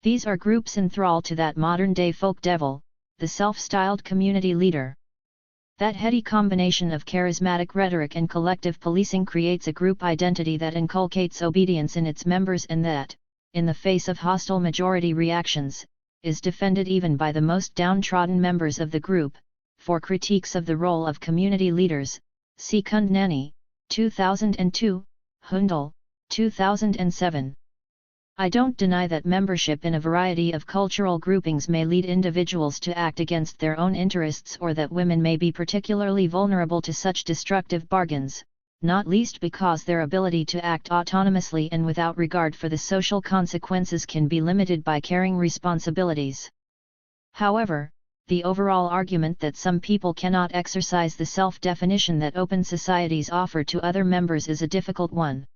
Speaker 1: These are groups enthralled to that modern-day folk devil, the self-styled community leader. That heady combination of charismatic rhetoric and collective policing creates a group identity that inculcates obedience in its members and that, in the face of hostile majority reactions, is defended even by the most downtrodden members of the group. For critiques of the role of community leaders, see Kundnani, 2002, Hundal, 2007. I don't deny that membership in a variety of cultural groupings may lead individuals to act against their own interests, or that women may be particularly vulnerable to such destructive bargains, not least because their ability to act autonomously and without regard for the social consequences can be limited by carrying responsibilities. However, the overall argument that some people cannot exercise the self-definition that open societies offer to other members is a difficult one.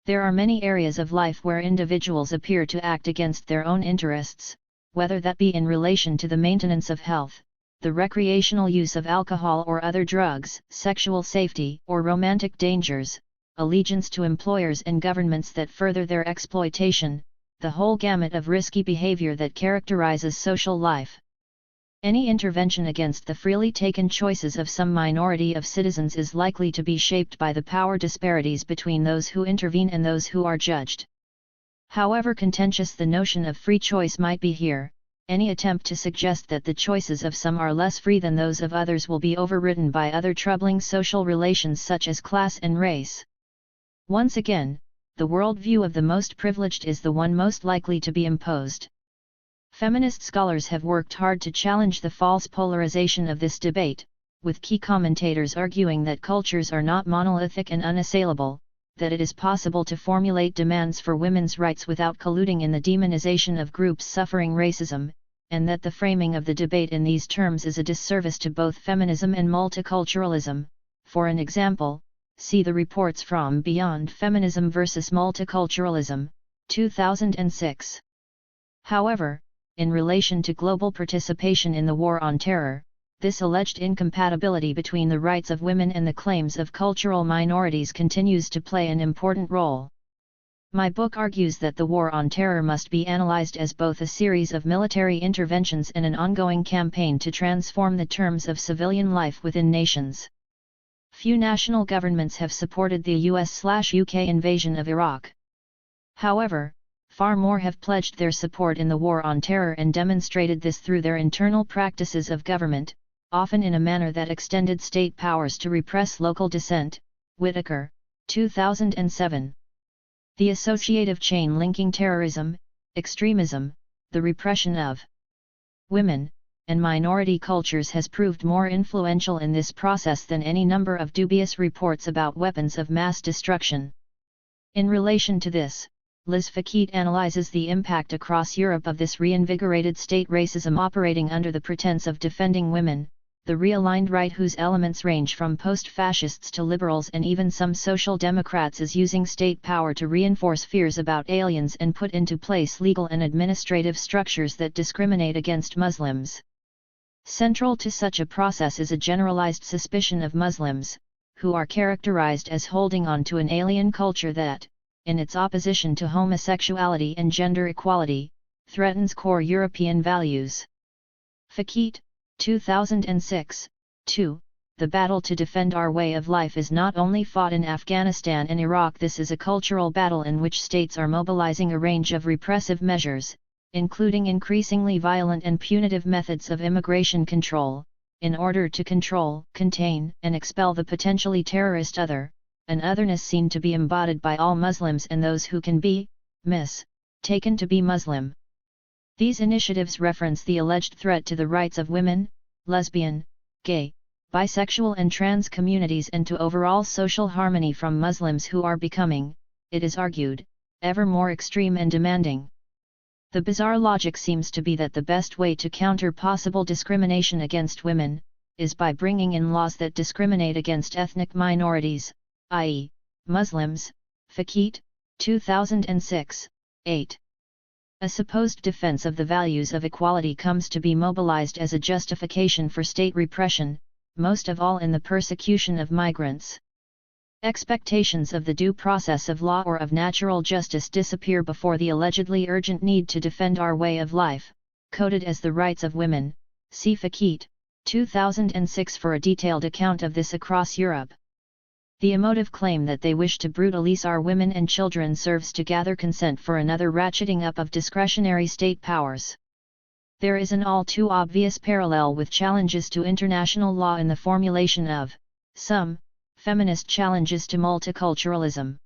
Speaker 1: There are many areas of life where individuals appear to act against their own interests, whether that be in relation to the maintenance of health, the recreational use of alcohol or other drugs, sexual safety or romantic dangers, allegiance to employers and governments that further their exploitation, the whole gamut of risky behavior that characterizes social life. Any intervention against the freely taken choices of some minority of citizens is likely to be shaped by the power disparities between those who intervene and those who are judged. However contentious the notion of free choice might be here, any attempt to suggest that the choices of some are less free than those of others will be overridden by other troubling social relations such as class and race. Once again, the worldview of the most privileged is the one most likely to be imposed. Feminist scholars have worked hard to challenge the false polarization of this debate, with key commentators arguing that cultures are not monolithic and unassailable, that it is possible to formulate demands for women's rights without colluding in the demonization of groups suffering racism, and that the framing of the debate in these terms is a disservice to both feminism and multiculturalism. For an example, see the reports from Beyond Feminism vs. Multiculturalism, 2006. However, in relation to global participation in the War on Terror, this alleged incompatibility between the rights of women and the claims of cultural minorities continues to play an important role. My book argues that the War on Terror must be analyzed as both a series of military interventions and an ongoing campaign to transform the terms of civilian life within nations. Few national governments have supported the US/UK invasion of Iraq. However, far more have pledged their support in the War on Terror and demonstrated this through their internal practices of government, often in a manner that extended state powers to repress local dissent. Whitaker, 2007. The associative chain linking terrorism, extremism, the repression of women, and minority cultures has proved more influential in this process than any number of dubious reports about weapons of mass destruction. In relation to this, Liz Fakit analyzes the impact across Europe of this reinvigorated state racism operating under the pretense of defending women, the realigned right whose elements range from post-fascists to liberals and even some social democrats is using state power to reinforce fears about aliens and put into place legal and administrative structures that discriminate against Muslims. Central to such a process is a generalized suspicion of Muslims, who are characterized as holding on to an alien culture that, in its opposition to homosexuality and gender equality, threatens core European values. Fakit, 2006, 2. The battle to defend our way of life is not only fought in Afghanistan and Iraq. This is a cultural battle in which states are mobilizing a range of repressive measures, including increasingly violent and punitive methods of immigration control, in order to control, contain, and expel the potentially terrorist other, an otherness seen to be embodied by all Muslims and those who can be, taken to be Muslim. These initiatives reference the alleged threat to the rights of women, lesbian, gay, bisexual and trans communities and to overall social harmony from Muslims who are becoming, it is argued, ever more extreme and demanding. The bizarre logic seems to be that the best way to counter possible discrimination against women, is by bringing in laws that discriminate against ethnic minorities, i.e., Muslims. Fakit, 2006, 8. A supposed defense of the values of equality comes to be mobilized as a justification for state repression, most of all in the persecution of migrants. Expectations of the due process of law or of natural justice disappear before the allegedly urgent need to defend our way of life, coded as the rights of women. See Fakit, 2006 for a detailed account of this across Europe. The emotive claim that they wish to brutalize our women and children serves to gather consent for another ratcheting up of discretionary state powers. There is an all too obvious parallel with challenges to international law in the formulation of some feminist challenges to multiculturalism.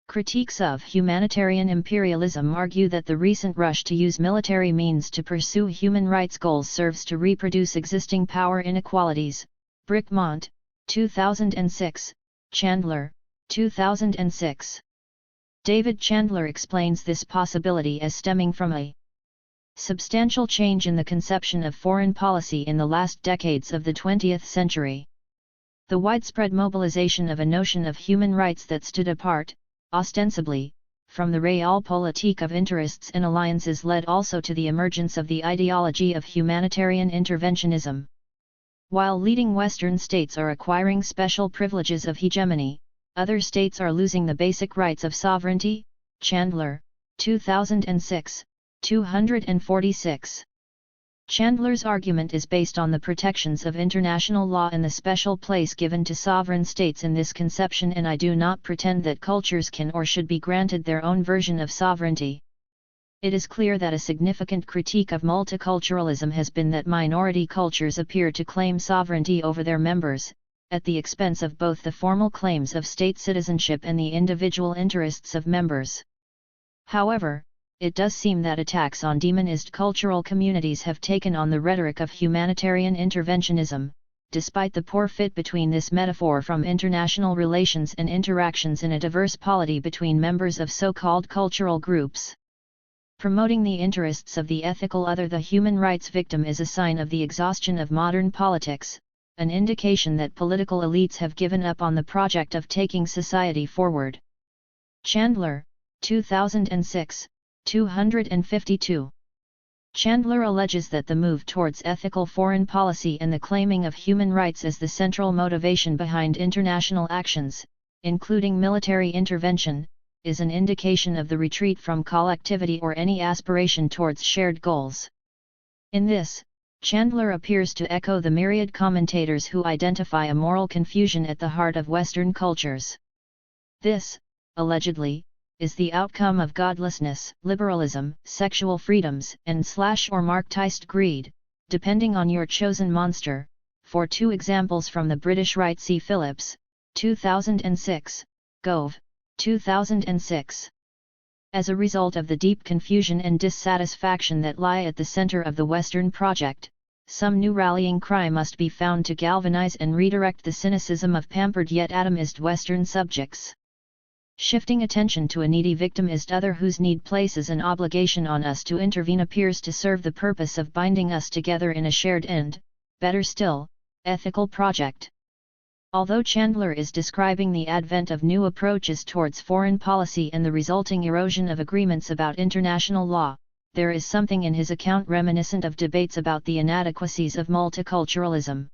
Speaker 1: Critiques of humanitarian imperialism argue that the recent rush to use military means to pursue human rights goals serves to reproduce existing power inequalities. Brickmont, 2006, Chandler, 2006. David Chandler explains this possibility as stemming from a substantial change in the conception of foreign policy in the last decades of the 20th century. The widespread mobilization of a notion of human rights that stood apart, ostensibly, from the realpolitik of interests and alliances led also to the emergence of the ideology of humanitarian interventionism. While leading Western states are acquiring special privileges of hegemony, other states are losing the basic rights of sovereignty. Chandler, 2006, 246. Chandler's argument is based on the protections of international law and the special place given to sovereign states in this conception, and I do not pretend that cultures can or should be granted their own version of sovereignty. It is clear that a significant critique of multiculturalism has been that minority cultures appear to claim sovereignty over their members, at the expense of both the formal claims of state citizenship and the individual interests of members. However, it does seem that attacks on demonized cultural communities have taken on the rhetoric of humanitarian interventionism, despite the poor fit between this metaphor from international relations and interactions in a diverse polity between members of so-called cultural groups. Promoting the interests of the ethical other, the human rights victim, is a sign of the exhaustion of modern politics, an indication that political elites have given up on the project of taking society forward. Chandler, 2006, 252. Chandler alleges that the move towards ethical foreign policy and the claiming of human rights as the central motivation behind international actions, including military intervention, is an indication of the retreat from collectivity or any aspiration towards shared goals. In this, Chandler appears to echo the myriad commentators who identify a moral confusion at the heart of Western cultures. This, allegedly, is the outcome of godlessness, liberalism, sexual freedoms, and /or Marxist greed, depending on your chosen monster. For two examples from the British right, see Phillips, 2006, Gove, 2006. As a result of the deep confusion and dissatisfaction that lie at the center of the Western project, some new rallying cry must be found to galvanize and redirect the cynicism of pampered yet atomized Western subjects. Shifting attention to a needy victimized other whose need places an obligation on us to intervene appears to serve the purpose of binding us together in a shared end, better still, ethical project. Although Chandler is describing the advent of new approaches towards foreign policy and the resulting erosion of agreements about international law, there is something in his account reminiscent of debates about the inadequacies of multiculturalism.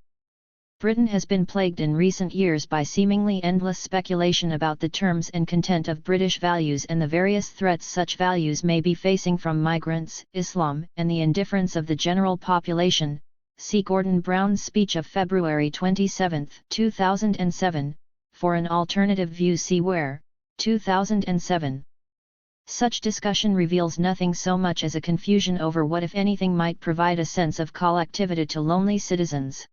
Speaker 1: Britain has been plagued in recent years by seemingly endless speculation about the terms and content of British values and the various threats such values may be facing from migrants, Islam, and the indifference of the general population. See Gordon Brown's speech of February 27, 2007, for an alternative view. See Where, 2007. Such discussion reveals nothing so much as a confusion over what if anything might provide a sense of collectivity to lonely citizens.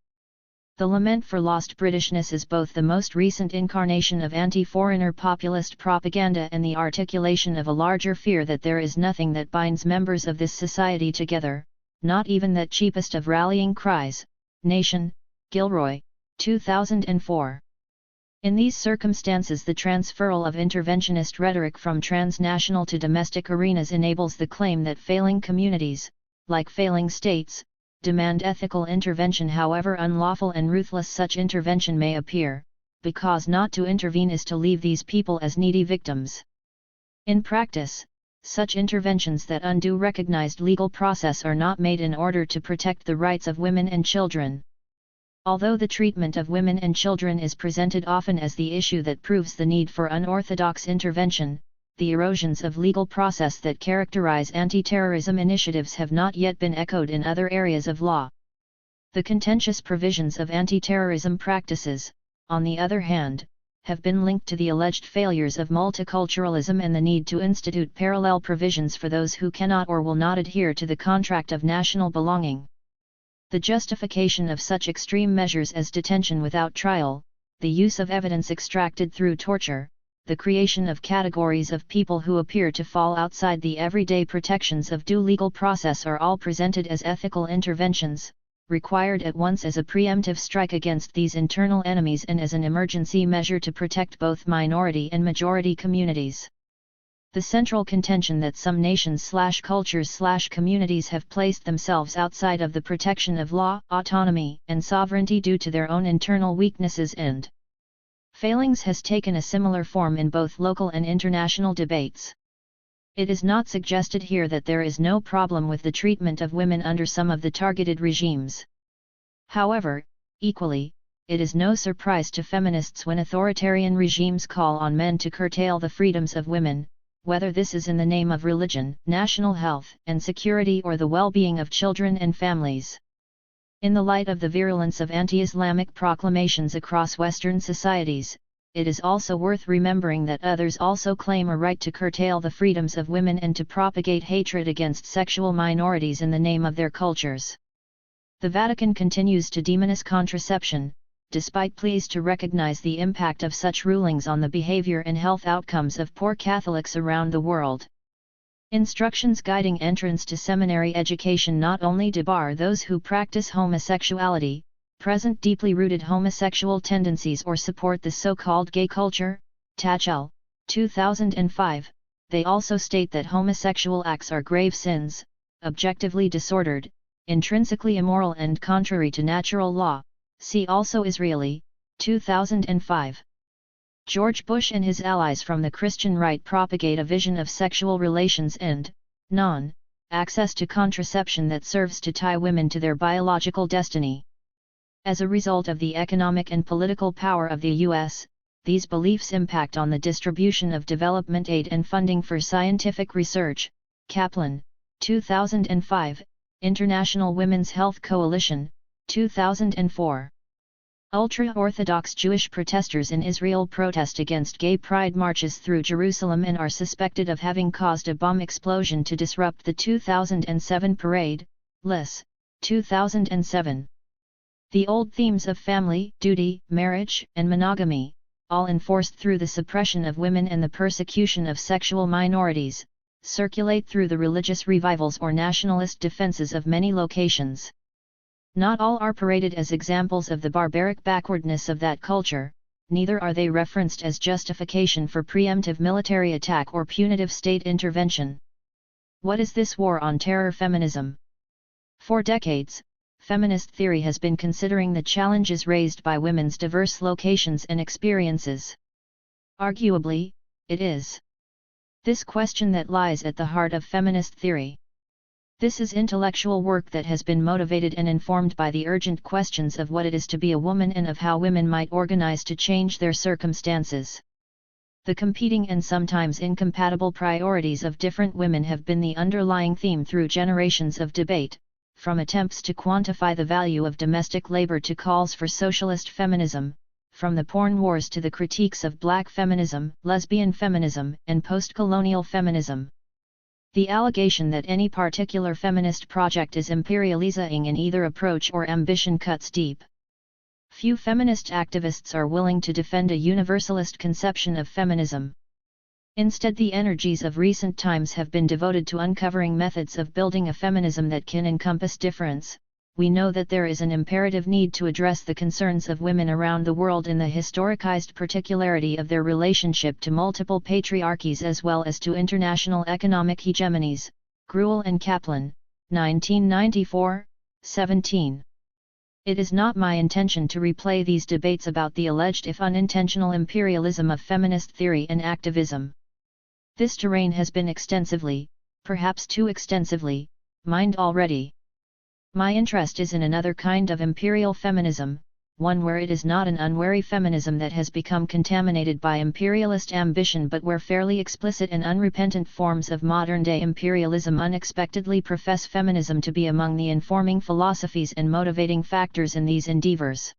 Speaker 1: The lament for lost Britishness is both the most recent incarnation of anti-foreigner populist propaganda and the articulation of a larger fear that there is nothing that binds members of this society together, not even that cheapest of rallying cries, nation. Gilroy, 2004. In these circumstances, the transferal of interventionist rhetoric from transnational to domestic arenas enables the claim that failing communities, like failing states, demand ethical intervention however unlawful and ruthless such intervention may appear, because not to intervene is to leave these people as needy victims. In practice, such interventions that undo recognized legal process are not made in order to protect the rights of women and children. Although the treatment of women and children is presented often as the issue that proves the need for unorthodox intervention, the erosions of legal process that characterize anti-terrorism initiatives have not yet been echoed in other areas of law. The contentious provisions of anti-terrorism practices, on the other hand, have been linked to the alleged failures of multiculturalism and the need to institute parallel provisions for those who cannot or will not adhere to the contract of national belonging. The justification of such extreme measures as detention without trial, the use of evidence extracted through torture, the creation of categories of people who appear to fall outside the everyday protections of due legal process are all presented as ethical interventions, required at once as a preemptive strike against these internal enemies and as an emergency measure to protect both minority and majority communities. The central contention that some nations/cultures/communities have placed themselves outside of the protection of law, autonomy, and sovereignty due to their own internal weaknesses and failings has taken a similar form in both local and international debates. It is not suggested here that there is no problem with the treatment of women under some of the targeted regimes. However, equally, it is no surprise to feminists when authoritarian regimes call on men to curtail the freedoms of women, whether this is in the name of religion, national health and security, or the well-being of children and families. In the light of the virulence of anti-Islamic proclamations across Western societies, it is also worth remembering that others also claim a right to curtail the freedoms of women and to propagate hatred against sexual minorities in the name of their cultures. The Vatican continues to demonize contraception, despite pleas to recognize the impact of such rulings on the behavior and health outcomes of poor Catholics around the world. Instructions guiding entrance to seminary education not only debar those who practice homosexuality, present deeply rooted homosexual tendencies, or support the so-called gay culture, THIRD-WORLDISM, 2005, they also state that homosexual acts are grave sins, objectively disordered, intrinsically immoral and contrary to natural law. See also Israeli, 2005. George Bush and his allies from the Christian right propagate a vision of sexual relations and non-access to contraception that serves to tie women to their biological destiny. As a result of the economic and political power of the U.S., these beliefs impact on the distribution of development aid and funding for scientific research. Kaplan, 2005, International Women's Health Coalition, 2004. Ultra-Orthodox Jewish protesters in Israel protest against gay pride marches through Jerusalem and are suspected of having caused a bomb explosion to disrupt the 2007 parade. Liss, 2007. The old themes of family, duty, marriage, and monogamy, all enforced through the suppression of women and the persecution of sexual minorities, circulate through the religious revivals or nationalist defenses of many locations. Not all are paraded as examples of the barbaric backwardness of that culture, neither are they referenced as justification for preemptive military attack or punitive state intervention. What is this war on terror feminism? For decades, feminist theory has been considering the challenges raised by women's diverse locations and experiences. Arguably, it is this question that lies at the heart of feminist theory. This is intellectual work that has been motivated and informed by the urgent questions of what it is to be a woman and of how women might organize to change their circumstances. The competing and sometimes incompatible priorities of different women have been the underlying theme through generations of debate, from attempts to quantify the value of domestic labor to calls for socialist feminism, from the porn wars to the critiques of black feminism, lesbian feminism, and post-colonial feminism. The allegation that any particular feminist project is imperializing in either approach or ambition cuts deep. Few feminist activists are willing to defend a universalist conception of feminism. Instead, the energies of recent times have been devoted to uncovering methods of building a feminism that can encompass difference. We know that there is an imperative need to address the concerns of women around the world in the historicized particularity of their relationship to multiple patriarchies as well as to international economic hegemonies. Gruel and Kaplan, 1994, 17. It is not my intention to replay these debates about the alleged if unintentional imperialism of feminist theory and activism. This terrain has been extensively, perhaps too extensively, mined already. My interest is in another kind of imperial feminism, one where it is not an unwary feminism that has become contaminated by imperialist ambition but where fairly explicit and unrepentant forms of modern-day imperialism unexpectedly profess feminism to be among the informing philosophies and motivating factors in these endeavors.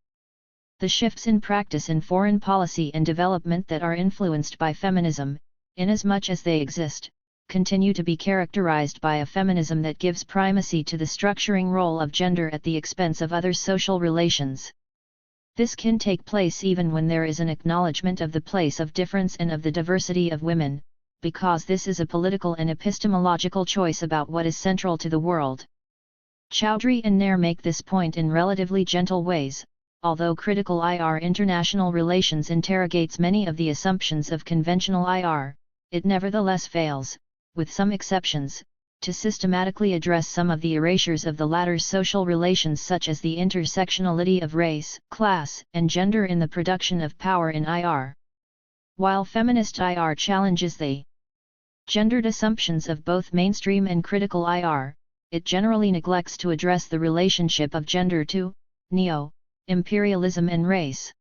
Speaker 1: The shifts in practice in foreign policy and development that are influenced by feminism, inasmuch as they exist, continue to be characterized by a feminism that gives primacy to the structuring role of gender at the expense of other social relations. This can take place even when there is an acknowledgement of the place of difference and of the diversity of women, because this is a political and epistemological choice about what is central to the world. Chowdhury and Nair make this point in relatively gentle ways, although critical IR international relations interrogates many of the assumptions of conventional IR, it nevertheless fails, with some exceptions, to systematically address some of the erasures of the latter's social relations such as the intersectionality of race, class, and gender in the production of power in IR. While feminist IR challenges the gendered assumptions of both mainstream and critical IR, it generally neglects to address the relationship of gender to neo-imperialism and race.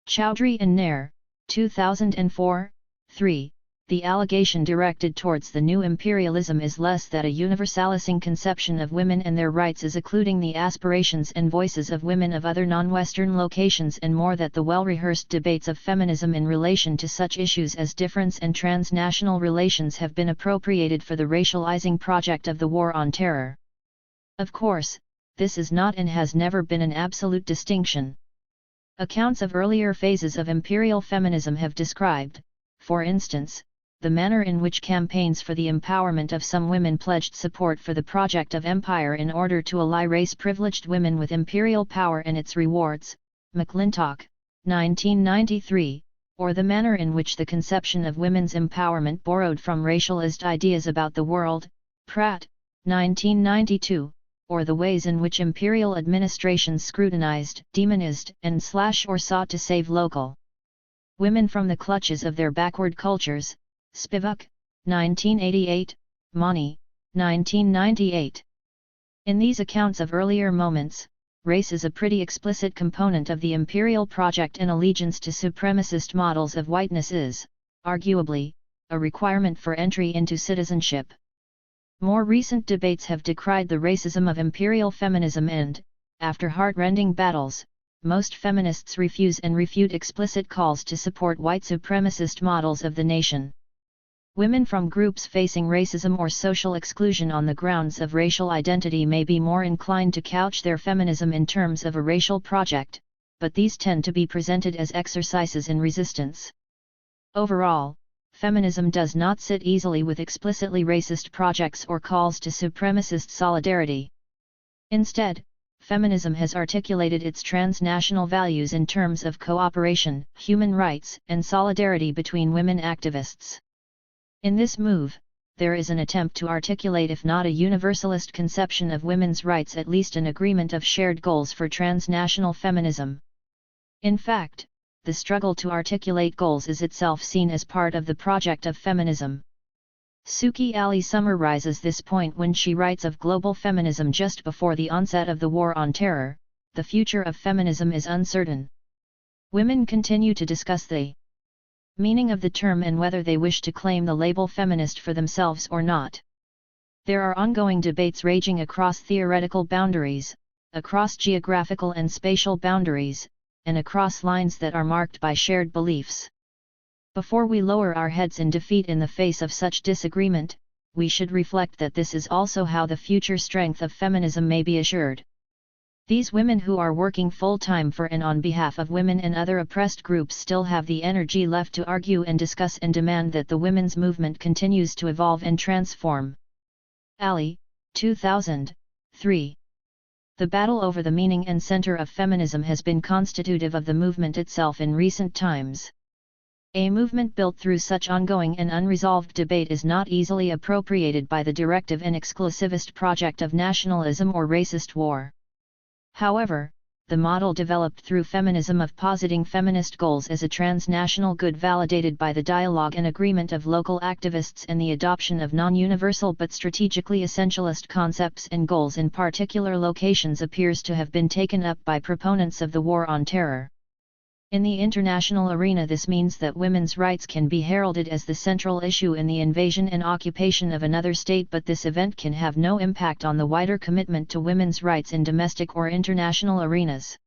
Speaker 1: Chowdhury and Nair, 2004, 3. The allegation directed towards the new imperialism is less that a universalizing conception of women and their rights is occluding the aspirations and voices of women of other non-Western locations and more that the well-rehearsed debates of feminism in relation to such issues as difference and transnational relations have been appropriated for the racializing project of the war on terror. Of course, this is not and has never been an absolute distinction. Accounts of earlier phases of imperial feminism have described, for instance, the manner in which campaigns for the empowerment of some women pledged support for the project of empire in order to ally race-privileged women with imperial power and its rewards, McClintock, 1993, or the manner in which the conception of women's empowerment borrowed from racialized ideas about the world, Pratt, 1992, or the ways in which imperial administrations scrutinized, demonized, and or sought to save local women from the clutches of their backward cultures, Spivak, 1988, Mani, 1998. In these accounts of earlier moments, race is a pretty explicit component of the imperial project and allegiance to supremacist models of whiteness is, arguably, a requirement for entry into citizenship. More recent debates have decried the racism of imperial feminism and, after heart-rending battles, most feminists refuse and refute explicit calls to support white supremacist models of the nation. Women from groups facing racism or social exclusion on the grounds of racial identity may be more inclined to couch their feminism in terms of a racial project, but these tend to be presented as exercises in resistance. Overall, feminism does not sit easily with explicitly racist projects or calls to supremacist solidarity. Instead, feminism has articulated its transnational values in terms of cooperation, human rights, and solidarity between women activists. In this move, there is an attempt to articulate, if not a universalist conception of women's rights, at least an agreement of shared goals for transnational feminism. In fact, the struggle to articulate goals is itself seen as part of the project of feminism. Suki Ali summarizes this point when she writes of global feminism just before the onset of the War on Terror: "The future of feminism is uncertain. Women continue to discuss the meaning of the term and whether they wish to claim the label feminist for themselves or not. There are ongoing debates raging across theoretical boundaries, across geographical and spatial boundaries, and across lines that are marked by shared beliefs. Before we lower our heads in defeat in the face of such disagreement, we should reflect that this is also how the future strength of feminism may be assured." These women who are working full-time for and on behalf of women and other oppressed groups still have the energy left to argue and discuss and demand that the women's movement continues to evolve and transform. Ali, 2003. The battle over the meaning and center of feminism has been constitutive of the movement itself in recent times. A movement built through such ongoing and unresolved debate is not easily appropriated by the directive and exclusivist project of nationalism or racist war. However, the model developed through feminism of positing feminist goals as a transnational good, validated by the dialogue and agreement of local activists and the adoption of non-universal but strategically essentialist concepts and goals in particular locations, appears to have been taken up by proponents of the War on Terror. In the international arena, this means that women's rights can be heralded as the central issue in the invasion and occupation of another state, but this event can have no impact on the wider commitment to women's rights in domestic or international arenas.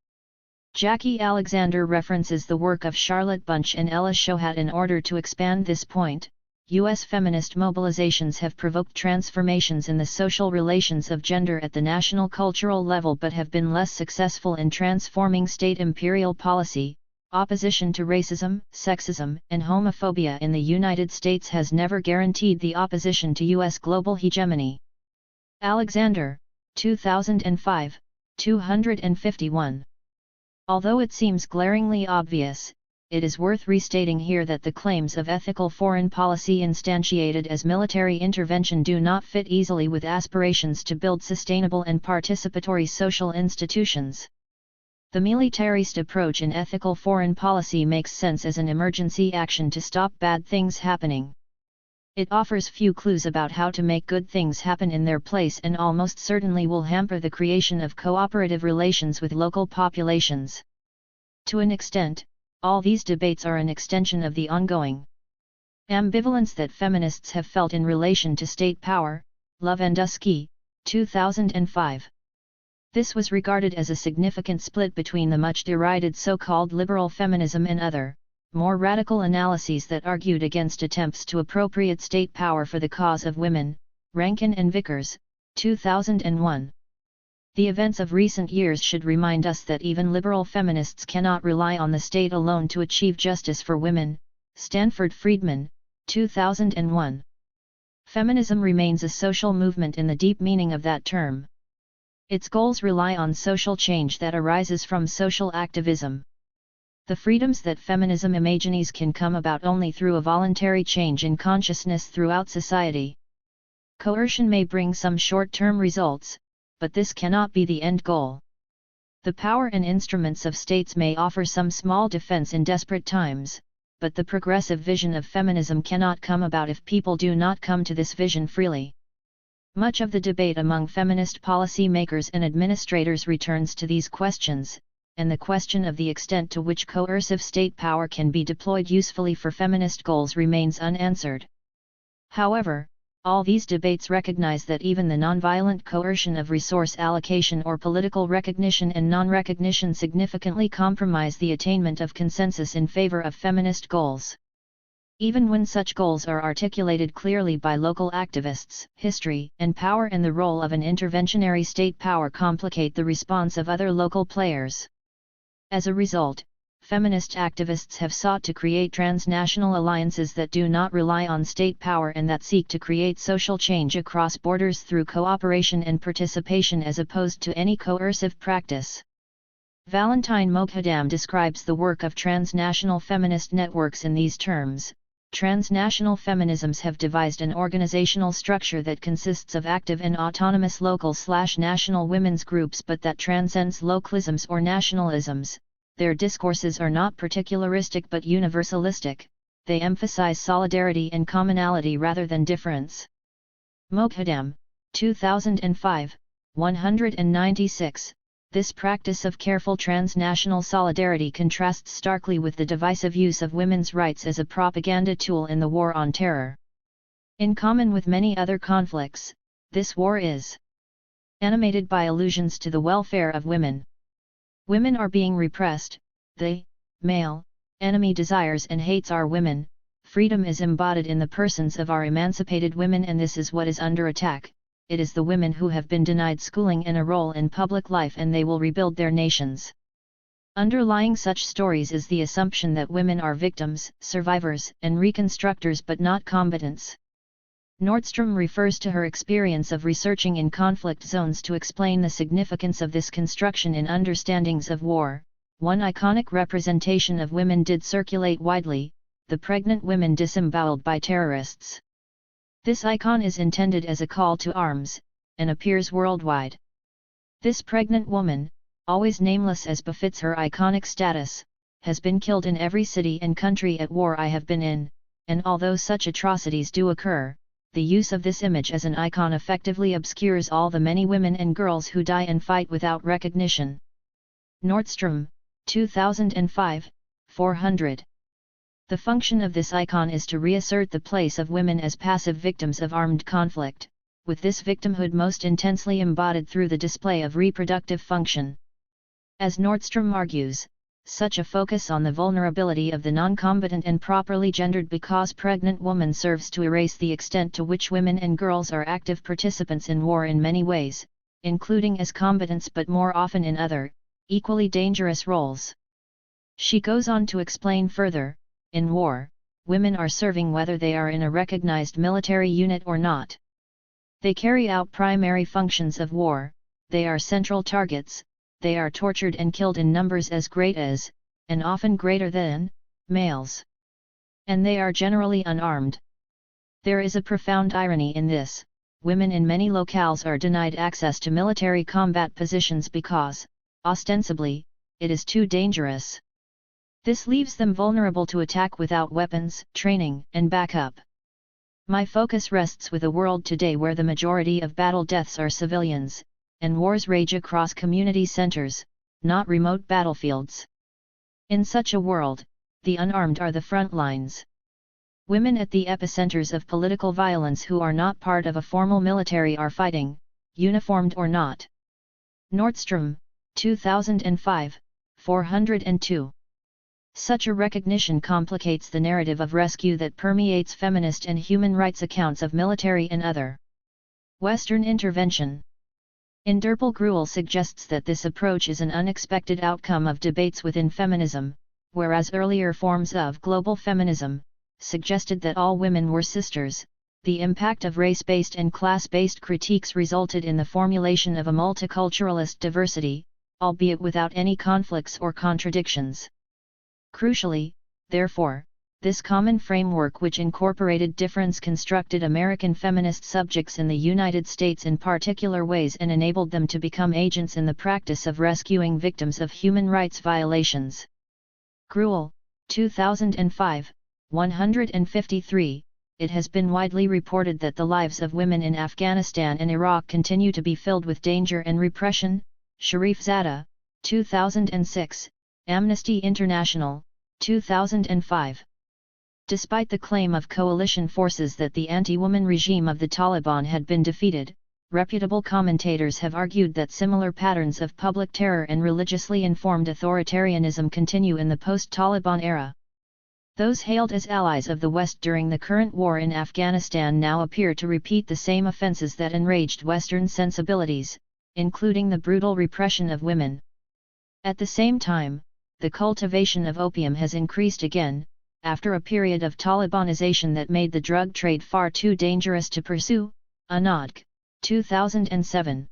Speaker 1: Jackie Alexander references the work of Charlotte Bunch and Ella Shohat in order to expand this point. U.S. feminist mobilizations have provoked transformations in the social relations of gender at the national cultural level, but have been less successful in transforming state imperial policy. Opposition to racism, sexism, and homophobia in the United States has never guaranteed the opposition to U.S. global hegemony. Alexander, 2005, 251. Although it seems glaringly obvious, it is worth restating here that the claims of ethical foreign policy instantiated as military intervention do not fit easily with aspirations to build sustainable and participatory social institutions. The militarist approach in ethical foreign policy makes sense as an emergency action to stop bad things happening. It offers few clues about how to make good things happen in their place, and almost certainly will hamper the creation of cooperative relations with local populations. To an extent, all these debates are an extension of the ongoing ambivalence that feminists have felt in relation to state power. Lovendusky, 2005. This was regarded as a significant split between the much derided so-called liberal feminism and other, more radical analyses that argued against attempts to appropriate state power for the cause of women. Rankin and Vickers, 2001. The events of recent years should remind us that even liberal feminists cannot rely on the state alone to achieve justice for women. Stanford Friedman, 2001. Feminism remains a social movement in the deep meaning of that term. Its goals rely on social change that arises from social activism. The freedoms that feminism imagines can come about only through a voluntary change in consciousness throughout society. Coercion may bring some short-term results, but this cannot be the end goal. The power and instruments of states may offer some small defense in desperate times, but the progressive vision of feminism cannot come about if people do not come to this vision freely. Much of the debate among feminist policy makers and administrators returns to these questions, and the question of the extent to which coercive state power can be deployed usefully for feminist goals remains unanswered. However, all these debates recognize that even the nonviolent coercion of resource allocation or political recognition and non-recognition significantly compromise the attainment of consensus in favor of feminist goals. Even when such goals are articulated clearly by local activists, history and power and the role of an interventionary state power complicate the response of other local players. As a result, feminist activists have sought to create transnational alliances that do not rely on state power and that seek to create social change across borders through cooperation and participation as opposed to any coercive practice. Valentine Moghadam describes the work of transnational feminist networks in these terms. Transnational feminisms have devised an organizational structure that consists of active and autonomous local/national women's groups but that transcends localisms or nationalisms. Their discourses are not particularistic but universalistic, they emphasize solidarity and commonality rather than difference. Moghadam, 2005, 196. This practice of careful transnational solidarity contrasts starkly with the divisive use of women's rights as a propaganda tool in the War on Terror. In common with many other conflicts, this war is animated by allusions to the welfare of women. Women are being repressed, the male enemy desires and hates our women, freedom is embodied in the persons of our emancipated women and this is what is under attack. It is the women who have been denied schooling and a role in public life and they will rebuild their nations. Underlying such stories is the assumption that women are victims, survivors, and reconstructors but not combatants. Nordstrom refers to her experience of researching in conflict zones to explain the significance of this construction in understandings of war. One iconic representation of women did circulate widely, the pregnant women disemboweled by terrorists. This icon is intended as a call to arms, and appears worldwide. This pregnant woman, always nameless as befits her iconic status, has been killed in every city and country at war I have been in, and although such atrocities do occur, the use of this image as an icon effectively obscures all the many women and girls who die and fight without recognition. Nordstrom, 2005, 400. The function of this icon is to reassert the place of women as passive victims of armed conflict, with this victimhood most intensely embodied through the display of reproductive function. As Nordstrom argues, such a focus on the vulnerability of the non-combatant and properly gendered because pregnant woman serves to erase the extent to which women and girls are active participants in war in many ways, including as combatants but more often in other, equally dangerous roles. She goes on to explain further, in war, women are serving whether they are in a recognized military unit or not. They carry out primary functions of war, they are central targets, they are tortured and killed in numbers as great as, and often greater than, males. And they are generally unarmed. There is a profound irony in this, women in many locales are denied access to military combat positions because, ostensibly, it is too dangerous. This leaves them vulnerable to attack without weapons, training, and backup. My focus rests with a world today where the majority of battle deaths are civilians, and wars rage across community centers, not remote battlefields. In such a world, the unarmed are the front lines. Women at the epicenters of political violence who are not part of a formal military are fighting, uniformed or not. Nordstrom, 2005, 402. Such a recognition complicates the narrative of rescue that permeates feminist and human rights accounts of military and other Western intervention. Inderpal Gruel suggests that this approach is an unexpected outcome of debates within feminism, whereas earlier forms of global feminism suggested that all women were sisters. The impact of race-based and class-based critiques resulted in the formulation of a multiculturalist diversity, albeit without any conflicts or contradictions. Crucially, therefore, this common framework which incorporated difference-constructed American feminist subjects in the United States in particular ways and enabled them to become agents in the practice of rescuing victims of human rights violations. Gruel, 2005, 153. It has been widely reported that the lives of women in Afghanistan and Iraq continue to be filled with danger and repression. Sharif Zada, 2006, Amnesty International, 2005. Despite the claim of coalition forces that the anti-woman regime of the Taliban had been defeated, reputable commentators have argued that similar patterns of public terror and religiously informed authoritarianism continue in the post-Taliban era. Those hailed as allies of the West during the current war in Afghanistan now appear to repeat the same offenses that enraged Western sensibilities, including the brutal repression of women. At the same time, the cultivation of opium has increased again, after a period of Talibanization that made the drug trade far too dangerous to pursue. Anand, 2007.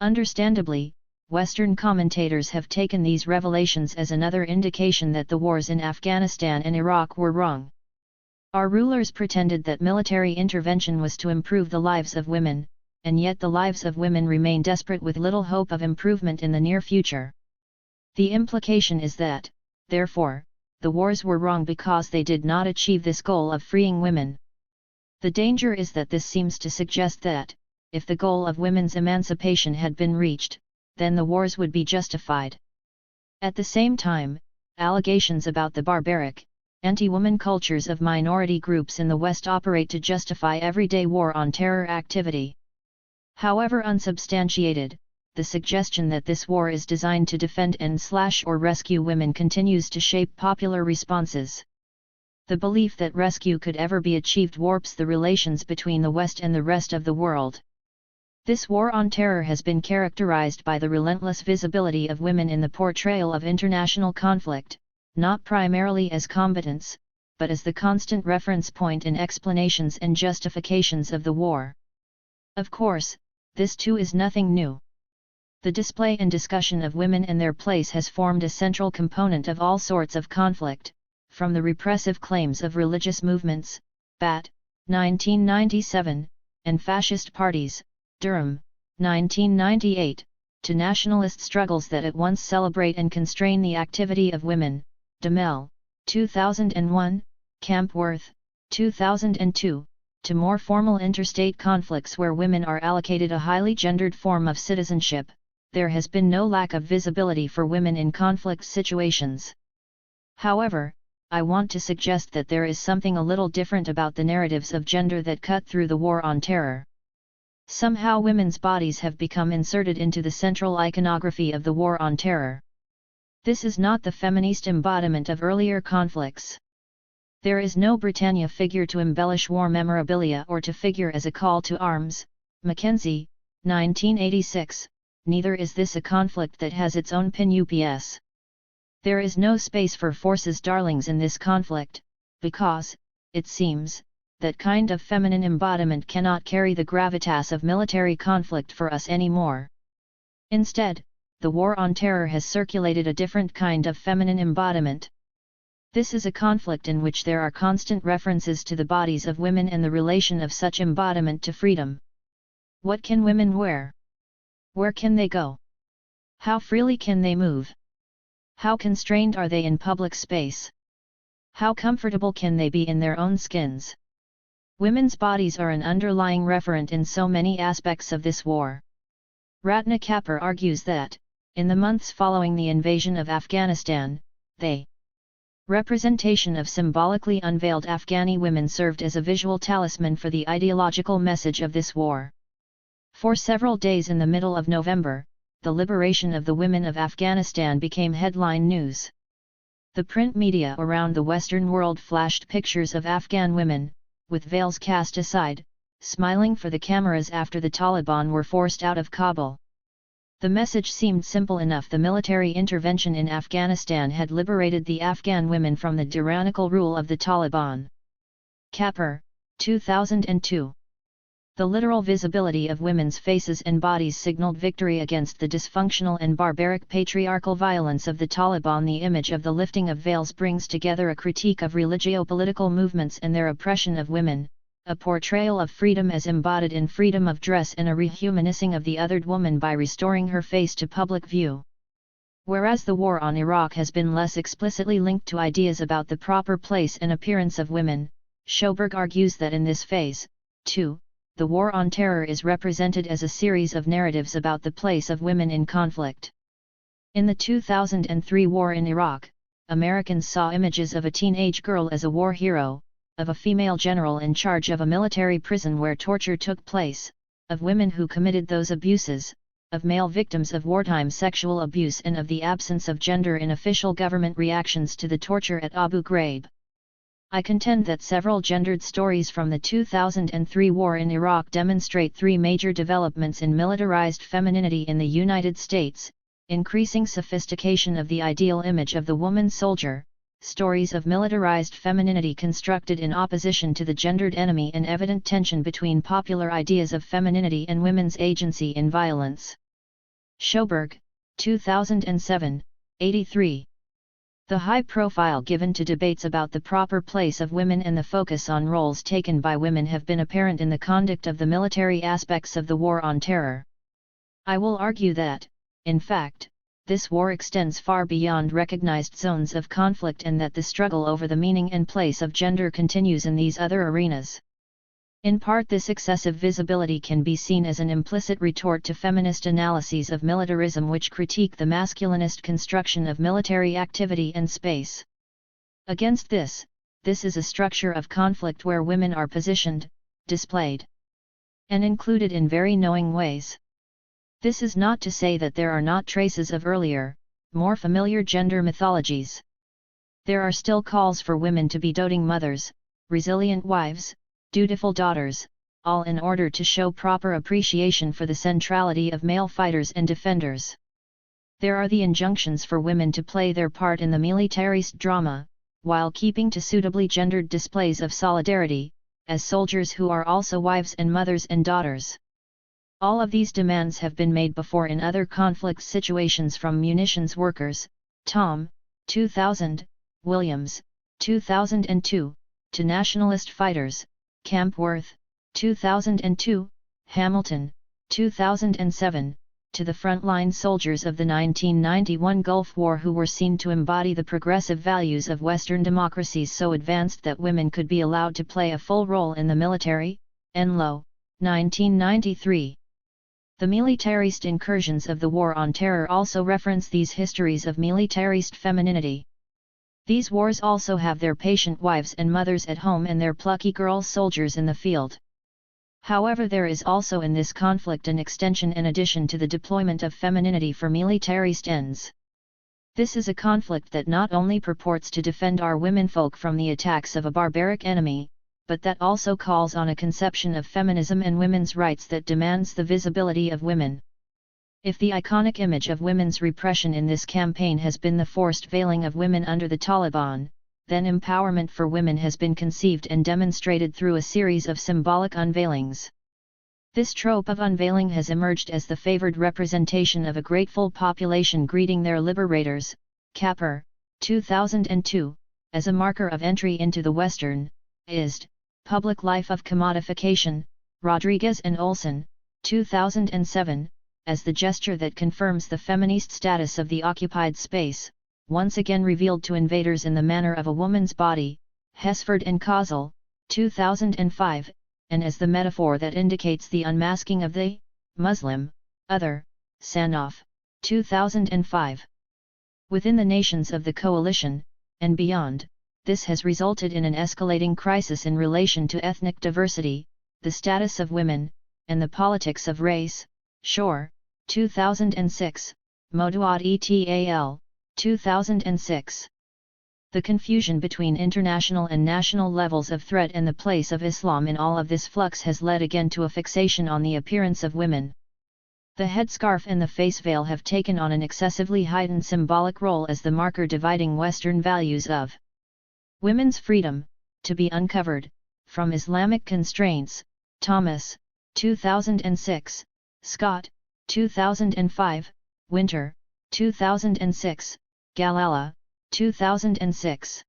Speaker 1: Understandably, Western commentators have taken these revelations as another indication that the wars in Afghanistan and Iraq were wrong. Our rulers pretended that military intervention was to improve the lives of women, and yet the lives of women remain desperate with little hope of improvement in the near future. The implication is that, therefore, the wars were wrong because they did not achieve this goal of freeing women. The danger is that this seems to suggest that, if the goal of women's emancipation had been reached, then the wars would be justified. At the same time, allegations about the barbaric, anti-woman cultures of minority groups in the West operate to justify everyday war on terror activity. However unsubstantiated, the suggestion that this war is designed to defend and/or rescue women continues to shape popular responses. The belief that rescue could ever be achieved warps the relations between the West and the rest of the world. This war on terror has been characterized by the relentless visibility of women in the portrayal of international conflict, not primarily as combatants, but as the constant reference point in explanations and justifications of the war. Of course, this too is nothing new. The display and discussion of women and their place has formed a central component of all sorts of conflict, from the repressive claims of religious movements, Bat, 1997, and fascist parties, Durham, 1998, to nationalist struggles that at once celebrate and constrain the activity of women, DeMel, 2001, Campworth, 2002, to more formal interstate conflicts where women are allocated a highly gendered form of citizenship. There has been no lack of visibility for women in conflict situations. However, I want to suggest that there is something a little different about the narratives of gender that cut through the war on terror. Somehow women's bodies have become inserted into the central iconography of the war on terror. This is not the feminist embodiment of earlier conflicts. There is no Britannia figure to embellish war memorabilia or to figure as a call to arms, Mackenzie, 1986, neither is this a conflict that has its own pin-UPS. There is no space for forces darlings in this conflict, because, it seems, that kind of feminine embodiment cannot carry the gravitas of military conflict for us anymore. Instead, the war on terror has circulated a different kind of feminine embodiment. This is a conflict in which there are constant references to the bodies of women and the relation of such embodiment to freedom. What can women wear? Where can they go? How freely can they move? How constrained are they in public space? How comfortable can they be in their own skins? Women's bodies are an underlying referent in so many aspects of this war. Ratna Kapur argues that, in the months following the invasion of Afghanistan, the representation of symbolically unveiled Afghani women served as a visual talisman for the ideological message of this war. For several days in the middle of November, the liberation of the women of Afghanistan became headline news. The print media around the Western world flashed pictures of Afghan women, with veils cast aside, smiling for the cameras after the Taliban were forced out of Kabul. The message seemed simple enough: the military intervention in Afghanistan had liberated the Afghan women from the tyrannical rule of the Taliban. Kapur, 2002. The literal visibility of women's faces and bodies signaled victory against the dysfunctional and barbaric patriarchal violence of the Taliban. The image of the lifting of veils brings together a critique of religio-political movements and their oppression of women, a portrayal of freedom as embodied in freedom of dress, and a rehumanizing of the othered woman by restoring her face to public view. Whereas the war on Iraq has been less explicitly linked to ideas about the proper place and appearance of women, Schoberg argues that in this phase, too, the war on terror is represented as a series of narratives about the place of women in conflict. In the 2003 war in Iraq, Americans saw images of a teenage girl as a war hero, of a female general in charge of a military prison where torture took place, of women who committed those abuses, of male victims of wartime sexual abuse, and of the absence of gender in official government reactions to the torture at Abu Ghraib. I contend that several gendered stories from the 2003 war in Iraq demonstrate three major developments in militarized femininity in the United States, increasing sophistication of the ideal image of the woman soldier, stories of militarized femininity constructed in opposition to the gendered enemy, and evident tension between popular ideas of femininity and women's agency in violence. Schoberg, 2007, 83. The high profile given to debates about the proper place of women and the focus on roles taken by women have been apparent in the conduct of the military aspects of the War on Terror. I will argue that, in fact, this war extends far beyond recognized zones of conflict, and that the struggle over the meaning and place of gender continues in these other arenas. In part, this excessive visibility can be seen as an implicit retort to feminist analyses of militarism which critique the masculinist construction of military activity and space. Against this is a structure of conflict where women are positioned, displayed, and included in very knowing ways. This is not to say that there are not traces of earlier, more familiar gender mythologies. There are still calls for women to be doting mothers, resilient wives, dutiful daughters, all in order to show proper appreciation for the centrality of male fighters and defenders. There are the injunctions for women to play their part in the militarist drama, while keeping to suitably gendered displays of solidarity, as soldiers who are also wives and mothers and daughters. All of these demands have been made before in other conflict situations, from munitions workers, Tom, 2000, Williams, 2002, to nationalist fighters, Campworth, 2002, Hamilton, 2007, to the frontline soldiers of the 1991 Gulf War who were seen to embody the progressive values of Western democracies so advanced that women could be allowed to play a full role in the military. Enlow, 1993. The militarist incursions of the War on Terror also reference these histories of militarist femininity. These wars also have their patient wives and mothers at home and their plucky girl soldiers in the field. However, there is also in this conflict an extension and addition to the deployment of femininity for militarist ends. This is a conflict that not only purports to defend our womenfolk from the attacks of a barbaric enemy, but that also calls on a conception of feminism and women's rights that demands the visibility of women. If the iconic image of women's repression in this campaign has been the forced veiling of women under the Taliban, then empowerment for women has been conceived and demonstrated through a series of symbolic unveilings. This trope of unveiling has emerged as the favored representation of a grateful population greeting their liberators, Capper, 2002, as a marker of entry into the Western-ized public life of commodification, Rodriguez and Olson, 2007, as the gesture that confirms the feminist status of the occupied space, once again revealed to invaders in the manner of a woman's body, Hesford and Kozel, 2005, and as the metaphor that indicates the unmasking of the Muslim other, Sanoff, 2005. Within the nations of the coalition, and beyond, this has resulted in an escalating crisis in relation to ethnic diversity, the status of women, and the politics of race. Shore, 2006, Moduad et al., 2006. The confusion between international and national levels of threat and the place of Islam in all of this flux has led again to a fixation on the appearance of women. The headscarf and the face veil have taken on an excessively heightened symbolic role as the marker dividing Western values of women's freedom, to be uncovered, from Islamic constraints. Thomas, 2006, Scott, 2005, Winter, 2006, Galala, 2006.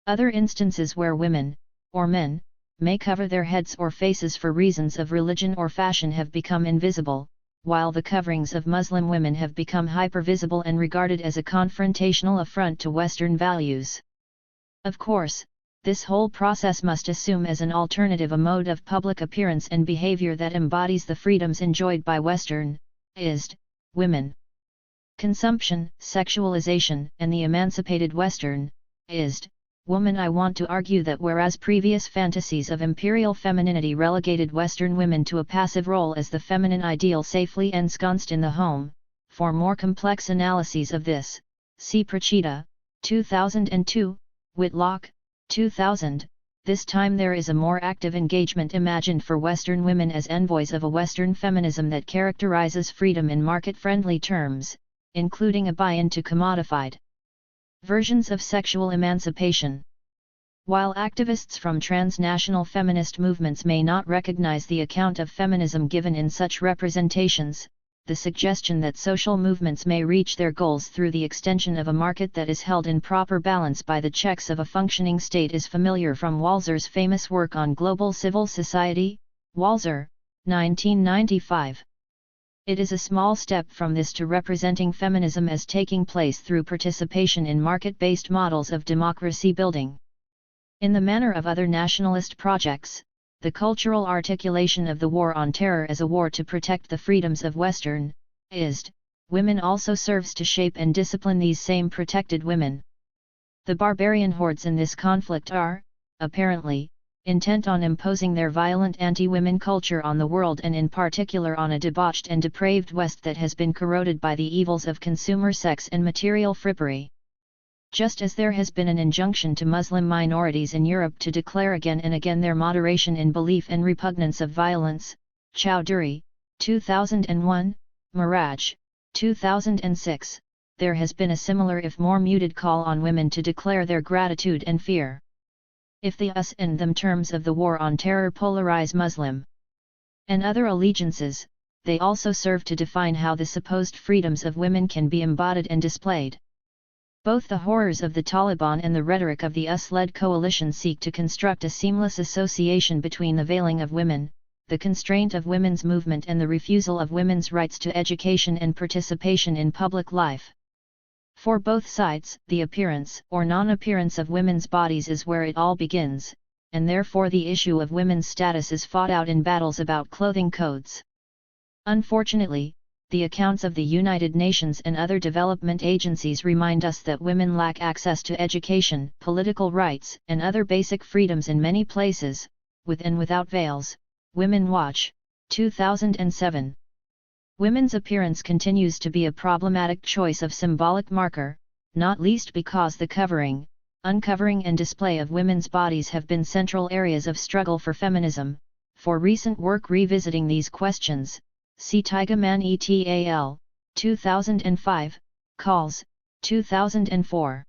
Speaker 1: Other instances where women, or men, may cover their heads or faces for reasons of religion or fashion have become invisible, while the coverings of Muslim women have become hypervisible and regarded as a confrontational affront to Western values. Of course, this whole process must assume as an alternative a mode of public appearance and behavior that embodies the freedoms enjoyed by Western-ized women. Consumption, sexualization, and the emancipated Western-ized woman. I want to argue that whereas previous fantasies of imperial femininity relegated Western women to a passive role as the feminine ideal safely ensconced in the home, for more complex analyses of this, see Prachita, 2002, Whitlock, 2000, this time there is a more active engagement imagined for Western women as envoys of a Western feminism that characterizes freedom in market-friendly terms, including a buy-in to commodified versions of sexual emancipation. While activists from transnational feminist movements may not recognize the account of feminism given in such representations, the suggestion that social movements may reach their goals through the extension of a market that is held in proper balance by the checks of a functioning state is familiar from Walzer's famous work on global civil society, Walzer, 1995. It is a small step from this to representing feminism as taking place through participation in market-based models of democracy building. In the manner of other nationalist projects, the cultural articulation of the war on terror as a war to protect the freedoms of Western-ized women also serves to shape and discipline these same protected women. The barbarian hordes in this conflict are, apparently, intent on imposing their violent anti-women culture on the world and in particular on a debauched and depraved West that has been corroded by the evils of consumer sex and material frippery. Just as there has been an injunction to Muslim minorities in Europe to declare again and again their moderation in belief and repugnance of violence, Chowdhury, 2001, Miraj, 2006, there has been a similar if more muted call on women to declare their gratitude and fear. If the us and them terms of the war on terror polarize Muslim and other allegiances, they also serve to define how the supposed freedoms of women can be embodied and displayed. Both the horrors of the Taliban and the rhetoric of the US-led coalition seek to construct a seamless association between the veiling of women, the constraint of women's movement and the refusal of women's rights to education and participation in public life. For both sides, the appearance or non-appearance of women's bodies is where it all begins, and therefore the issue of women's status is fought out in battles about clothing codes. Unfortunately, the accounts of the United Nations and other development agencies remind us that women lack access to education, political rights, and other basic freedoms in many places, with and without veils. Women Watch, 2007. Women's appearance continues to be a problematic choice of symbolic marker, not least because the covering, uncovering and display of women's bodies have been central areas of struggle for feminism. For recent work revisiting these questions, see Tigerman et al., 2005, Calls, 2004.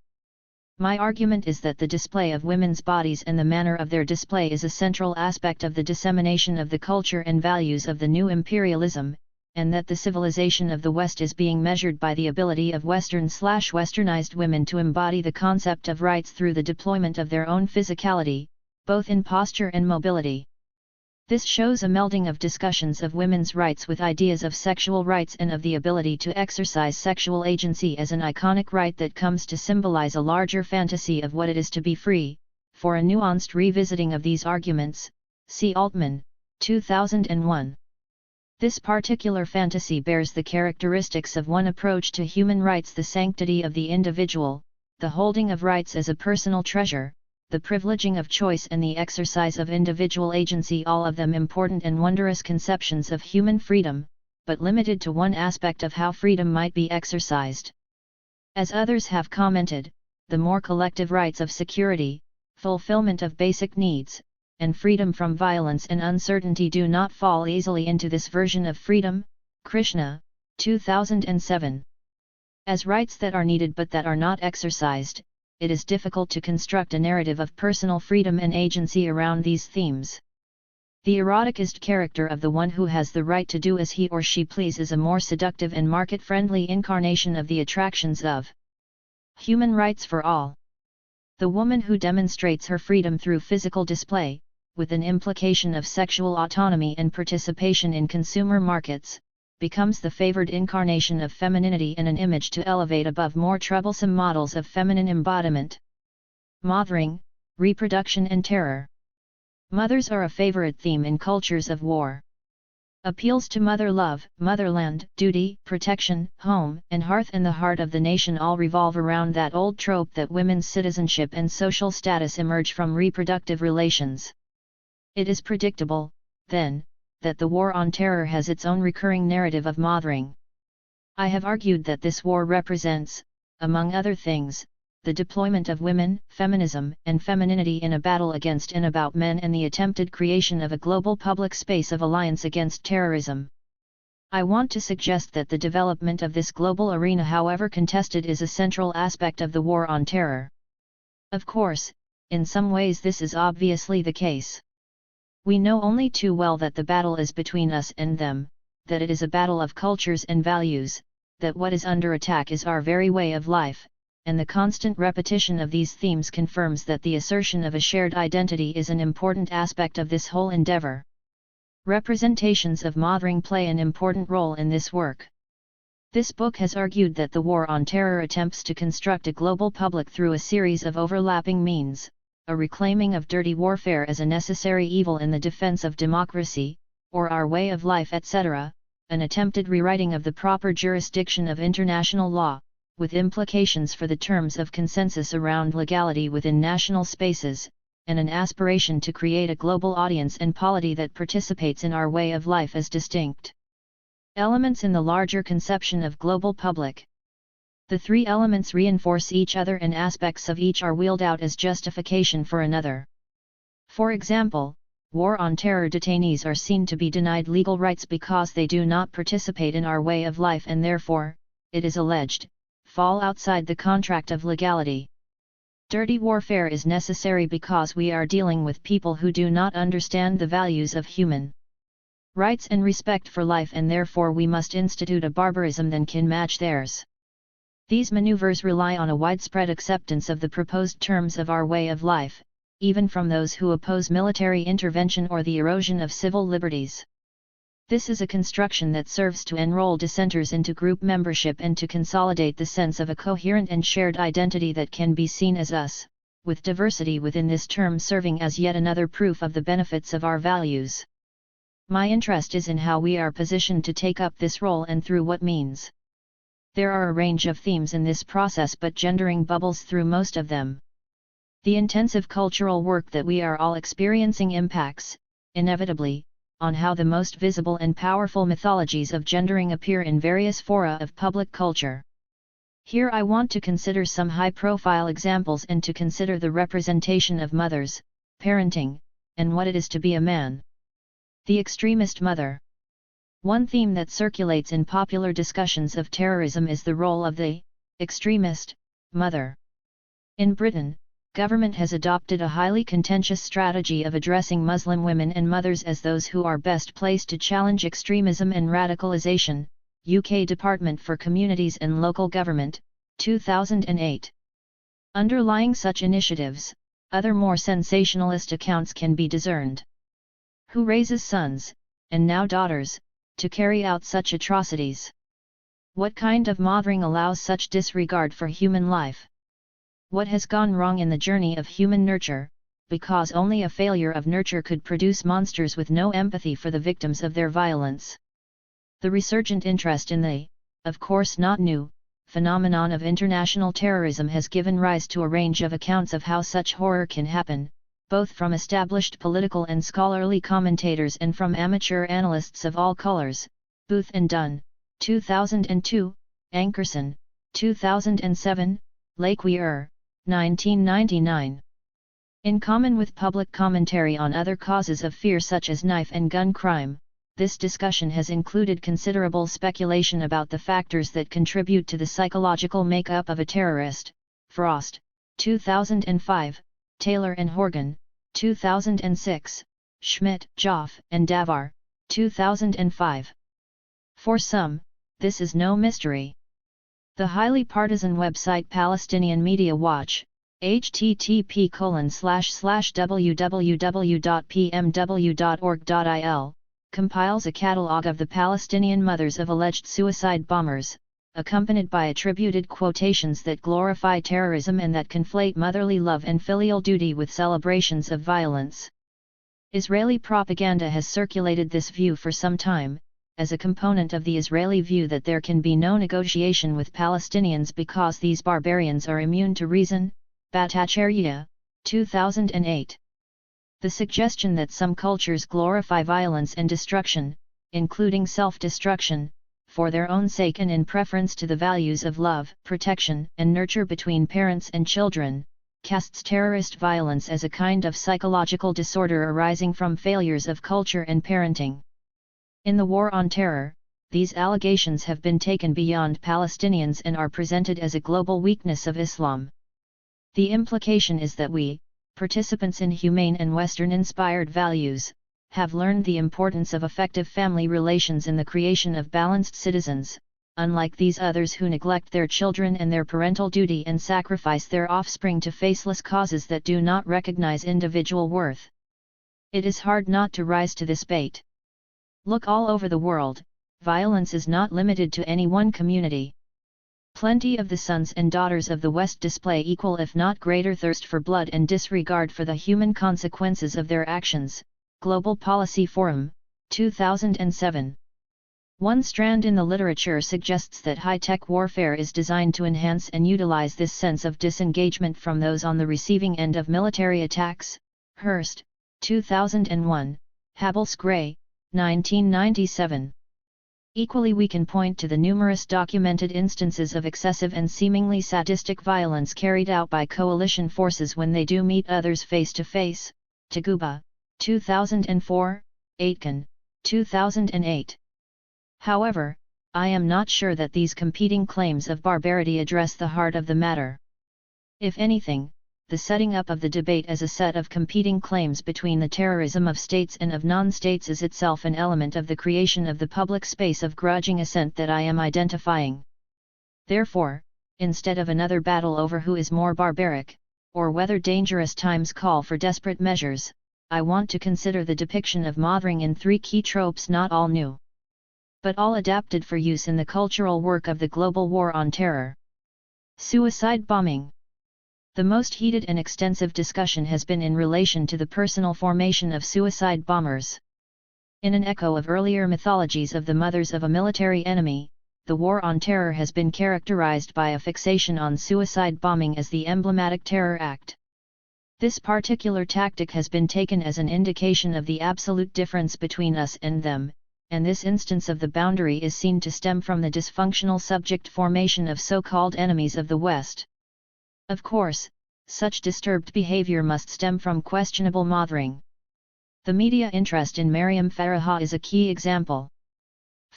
Speaker 1: My argument is that the display of women's bodies and the manner of their display is a central aspect of the dissemination of the culture and values of the new imperialism, and that the civilization of the West is being measured by the ability of Western/Westernized women to embody the concept of rights through the deployment of their own physicality, both in posture and mobility. This shows a melding of discussions of women's rights with ideas of sexual rights and of the ability to exercise sexual agency as an iconic right that comes to symbolize a larger fantasy of what it is to be free. For a nuanced revisiting of these arguments, see Altman, 2001. This particular fantasy bears the characteristics of one approach to human rights: the sanctity of the individual, the holding of rights as a personal treasure, the privileging of choice and the exercise of individual agency, all of them important and wondrous conceptions of human freedom, but limited to one aspect of how freedom might be exercised. As others have commented, the more collective rights of security, fulfillment of basic needs, and freedom from violence and uncertainty do not fall easily into this version of freedom. Krishna, 2007. As rights that are needed but that are not exercised, it is difficult to construct a narrative of personal freedom and agency around these themes. The eroticized character of the one who has the right to do as he or she please is a more seductive and market-friendly incarnation of the attractions of human rights for all. The woman who demonstrates her freedom through physical display, with an implication of sexual autonomy and participation in consumer markets, becomes the favored incarnation of femininity and an image to elevate above more troublesome models of feminine embodiment. Mothering, reproduction and terror. Mothers are a favorite theme in cultures of war. Appeals to mother love, motherland, duty, protection, home, and hearth and the heart of the nation all revolve around that old trope that women's citizenship and social status emerge from reproductive relations. It is predictable, then, that the war on terror has its own recurring narrative of mothering. I have argued that this war represents, among other things, the deployment of women, feminism, and femininity in a battle against and about men and the attempted creation of a global public space of alliance against terrorism. I want to suggest that the development of this global arena, however contested, is a central aspect of the war on terror. Of course, in some ways this is obviously the case. We know only too well that the battle is between us and them, that it is a battle of cultures and values, that what is under attack is our very way of life, and the constant repetition of these themes confirms that the assertion of a shared identity is an important aspect of this whole endeavor. Representations of mothering play an important role in this work. This book has argued that the war on terror attempts to construct a global public through a series of overlapping means, a reclaiming of dirty warfare as a necessary evil in the defense of democracy, or our way of life, etc., an attempted rewriting of the proper jurisdiction of international law, with implications for the terms of consensus around legality within national spaces, and an aspiration to create a global audience and polity that participates in our way of life as distinct elements in the larger conception of global public. The three elements reinforce each other, and aspects of each are wheeled out as justification for another. For example, war on terror detainees are seen to be denied legal rights because they do not participate in our way of life and therefore, it is alleged, fall outside the contract of legality. Dirty warfare is necessary because we are dealing with people who do not understand the values of human rights and respect for life, and therefore we must institute a barbarism that can match theirs. These maneuvers rely on a widespread acceptance of the proposed terms of our way of life, even from those who oppose military intervention or the erosion of civil liberties. This is a construction that serves to enroll dissenters into group membership and to consolidate the sense of a coherent and shared identity that can be seen as us, with diversity within this term serving as yet another proof of the benefits of our values. My interest is in how we are positioned to take up this role and through what means. There are a range of themes in this process, but gendering bubbles through most of them. The intensive cultural work that we are all experiencing impacts, inevitably, on how the most visible and powerful mythologies of gendering appear in various fora of public culture. Here I want to consider some high-profile examples and to consider the representation of mothers, parenting, and what it is to be a man. The extremist mother. One theme that circulates in popular discussions of terrorism is the role of the extremist mother. In Britain, government has adopted a highly contentious strategy of addressing Muslim women and mothers as those who are best placed to challenge extremism and radicalization. UK Department for Communities and Local Government, 2008. Underlying such initiatives, other more sensationalist accounts can be discerned. Who raises sons, and now daughters, to carry out such atrocities? What kind of mothering allows such disregard for human life? What has gone wrong in the journey of human nurture, because only a failure of nurture could produce monsters with no empathy for the victims of their violence? The resurgent interest in the, of course not new, phenomenon of international terrorism has given rise to a range of accounts of how such horror can happen, both from established political and scholarly commentators and from amateur analysts of all colors. Booth and Dunn, 2002, Ankerson, 2007, Laquier, 1999. In common with public commentary on other causes of fear such as knife and gun crime, this discussion has included considerable speculation about the factors that contribute to the psychological makeup of a terrorist. Frost, 2005, Taylor and Horgan, 2006, Schmidt, Joff and Davar, 2005. For some, this is no mystery. The highly partisan website Palestinian Media Watch, http://www.pmw.org.il, compiles a catalogue of the Palestinian mothers of alleged suicide bombers, accompanied by attributed quotations that glorify terrorism and that conflate motherly love and filial duty with celebrations of violence. Israeli propaganda has circulated this view for some time, as a component of the Israeli view that there can be no negotiation with Palestinians because these barbarians are immune to reason. Bhattacharyy, 2008. The suggestion that some cultures glorify violence and destruction, including self-destruction, for their own sake and in preference to the values of love, protection, and nurture between parents and children, casts terrorist violence as a kind of psychological disorder arising from failures of culture and parenting. In the war on terror, these allegations have been taken beyond Palestinians and are presented as a global weakness of Islam. The implication is that we, participants in humane and Western-inspired values, have learned the importance of effective family relations in the creation of balanced citizens, unlike these others who neglect their children and their parental duty and sacrifice their offspring to faceless causes that do not recognize individual worth. It is hard not to rise to this bait. Look all over the world, violence is not limited to any one community. Plenty of the sons and daughters of the West display equal if not greater thirst for blood and disregard for the human consequences of their actions. Global Policy Forum, 2007. One strand in the literature suggests that high-tech warfare is designed to enhance and utilize this sense of disengagement from those on the receiving end of military attacks. Hurst, 2001, Habels-Gray, 1997. Equally, we can point to the numerous documented instances of excessive and seemingly sadistic violence carried out by coalition forces when they do meet others face to face. Taguba, 2004, Aitken, 2008. However, I am not sure that these competing claims of barbarity address the heart of the matter. If anything, the setting up of the debate as a set of competing claims between the terrorism of states and of non-states is itself an element of the creation of the public space of grudging assent that I am identifying. Therefore, instead of another battle over who is more barbaric, or whether dangerous times call for desperate measures, I want to consider the depiction of mothering in three key tropes, not all new, but all adapted for use in the cultural work of the global war on terror. Suicide bombing. The most heated and extensive discussion has been in relation to the personal formation of suicide bombers. In an echo of earlier mythologies of the mothers of a military enemy, the war on terror has been characterized by a fixation on suicide bombing as the emblematic terror act. This particular tactic has been taken as an indication of the absolute difference between us and them, and this instance of the boundary is seen to stem from the dysfunctional subject formation of so-called enemies of the West. Of course, such disturbed behavior must stem from questionable mothering. The media interest in Maryam Faraha is a key example.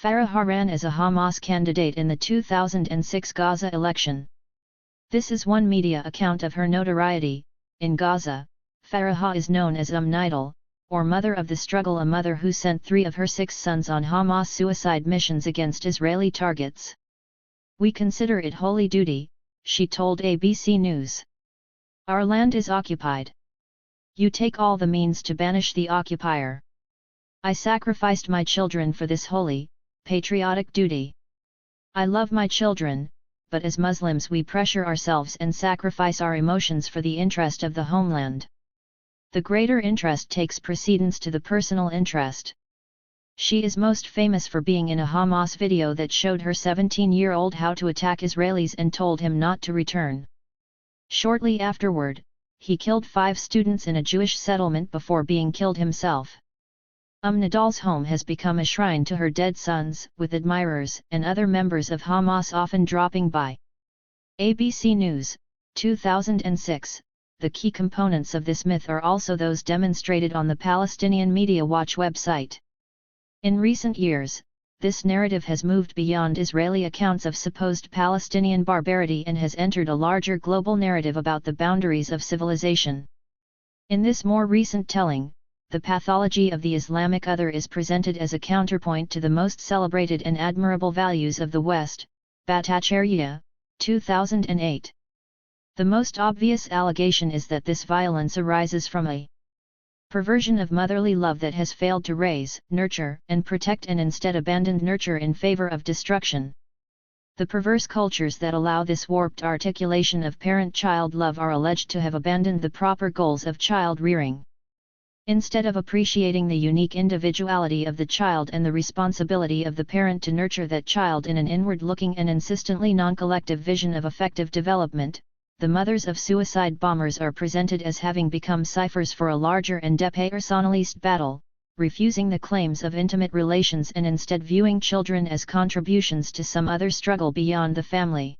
Speaker 1: Faraha ran as a Hamas candidate in the 2006 Gaza election. This is one media account of her notoriety. In Gaza, Faraha is known as Nidal, or Mother of the Struggle, a mother who sent 3 of her 6 sons on Hamas suicide missions against Israeli targets. "We consider it holy duty," she told ABC News. "Our land is occupied. You take all the means to banish the occupier. I sacrificed my children for this holy, patriotic duty. I love my children, but as Muslims we pressure ourselves and sacrifice our emotions for the interest of the homeland. The greater interest takes precedence to the personal interest." She is most famous for being in a Hamas video that showed her 17-year-old how to attack Israelis and told him not to return. Shortly afterward, he killed 5 students in a Jewish settlement before being killed himself. Nidal's home has become a shrine to her dead sons, with admirers and other members of Hamas often dropping by. ABC News, 2006. The key components of this myth are also those demonstrated on the Palestinian Media Watch website. In recent years, this narrative has moved beyond Israeli accounts of supposed Palestinian barbarity and has entered a larger global narrative about the boundaries of civilization. In this more recent telling, the pathology of the Islamic other is presented as a counterpoint to the most celebrated and admirable values of the West. Bhattacharyy, 2008. The most obvious allegation is that this violence arises from a perversion of motherly love that has failed to raise, nurture, and protect and instead abandoned nurture in favor of destruction. The perverse cultures that allow this warped articulation of parent-child love are alleged to have abandoned the proper goals of child rearing. Instead of appreciating the unique individuality of the child and the responsibility of the parent to nurture that child in an inward-looking and insistently non-collective vision of effective development, the mothers of suicide bombers are presented as having become ciphers for a larger and depersonalized battle, refusing the claims of intimate relations and instead viewing children as contributions to some other struggle beyond the family.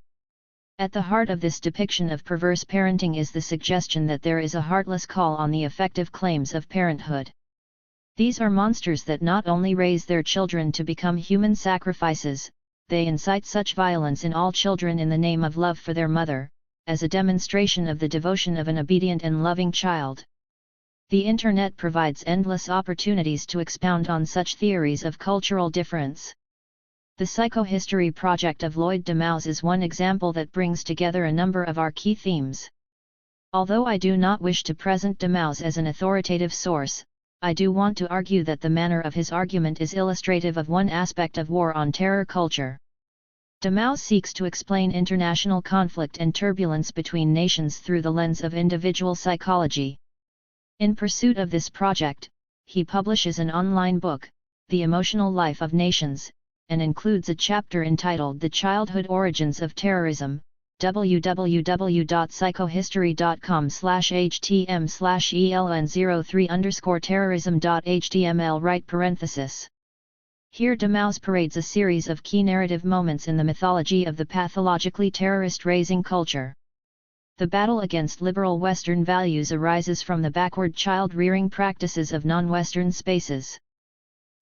Speaker 1: At the heart of this depiction of perverse parenting is the suggestion that there is a heartless call on the effective claims of parenthood. These are monsters that not only raise their children to become human sacrifices, they incite such violence in all children in the name of love for their mother, as a demonstration of the devotion of an obedient and loving child. The Internet provides endless opportunities to expound on such theories of cultural difference. The Psychohistory project of Lloyd Demouse is one example that brings together a number of our key themes. Although I do not wish to present Demouse as an authoritative source, I do want to argue that the manner of his argument is illustrative of one aspect of war on terror culture. Demouse seeks to explain international conflict and turbulence between nations through the lens of individual psychology. In pursuit of this project, he publishes an online book, The Emotional Life of Nations, and includes a chapter entitled The Childhood Origins of Terrorism, www.psychohistory.com/htm/eln03_terrorism.html right parenthesis. Here Demouse parades a series of key narrative moments in the mythology of the pathologically terrorist-raising culture. The battle against liberal Western values arises from the backward child-rearing practices of non-Western spaces.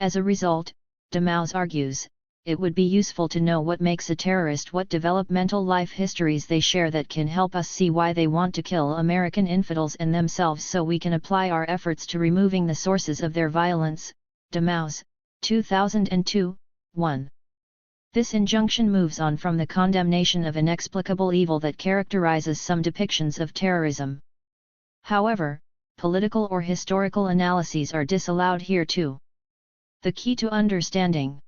Speaker 1: As a result, Demouse argues, it would be useful to know what makes a terrorist, what developmental life histories they share that can help us see why they want to kill American infidels and themselves, so we can apply our efforts to removing the sources of their violence. Demouse, 2002, 1. This injunction moves on from the condemnation of inexplicable evil that characterizes some depictions of terrorism. However, political or historical analyses are disallowed here too. The key to understanding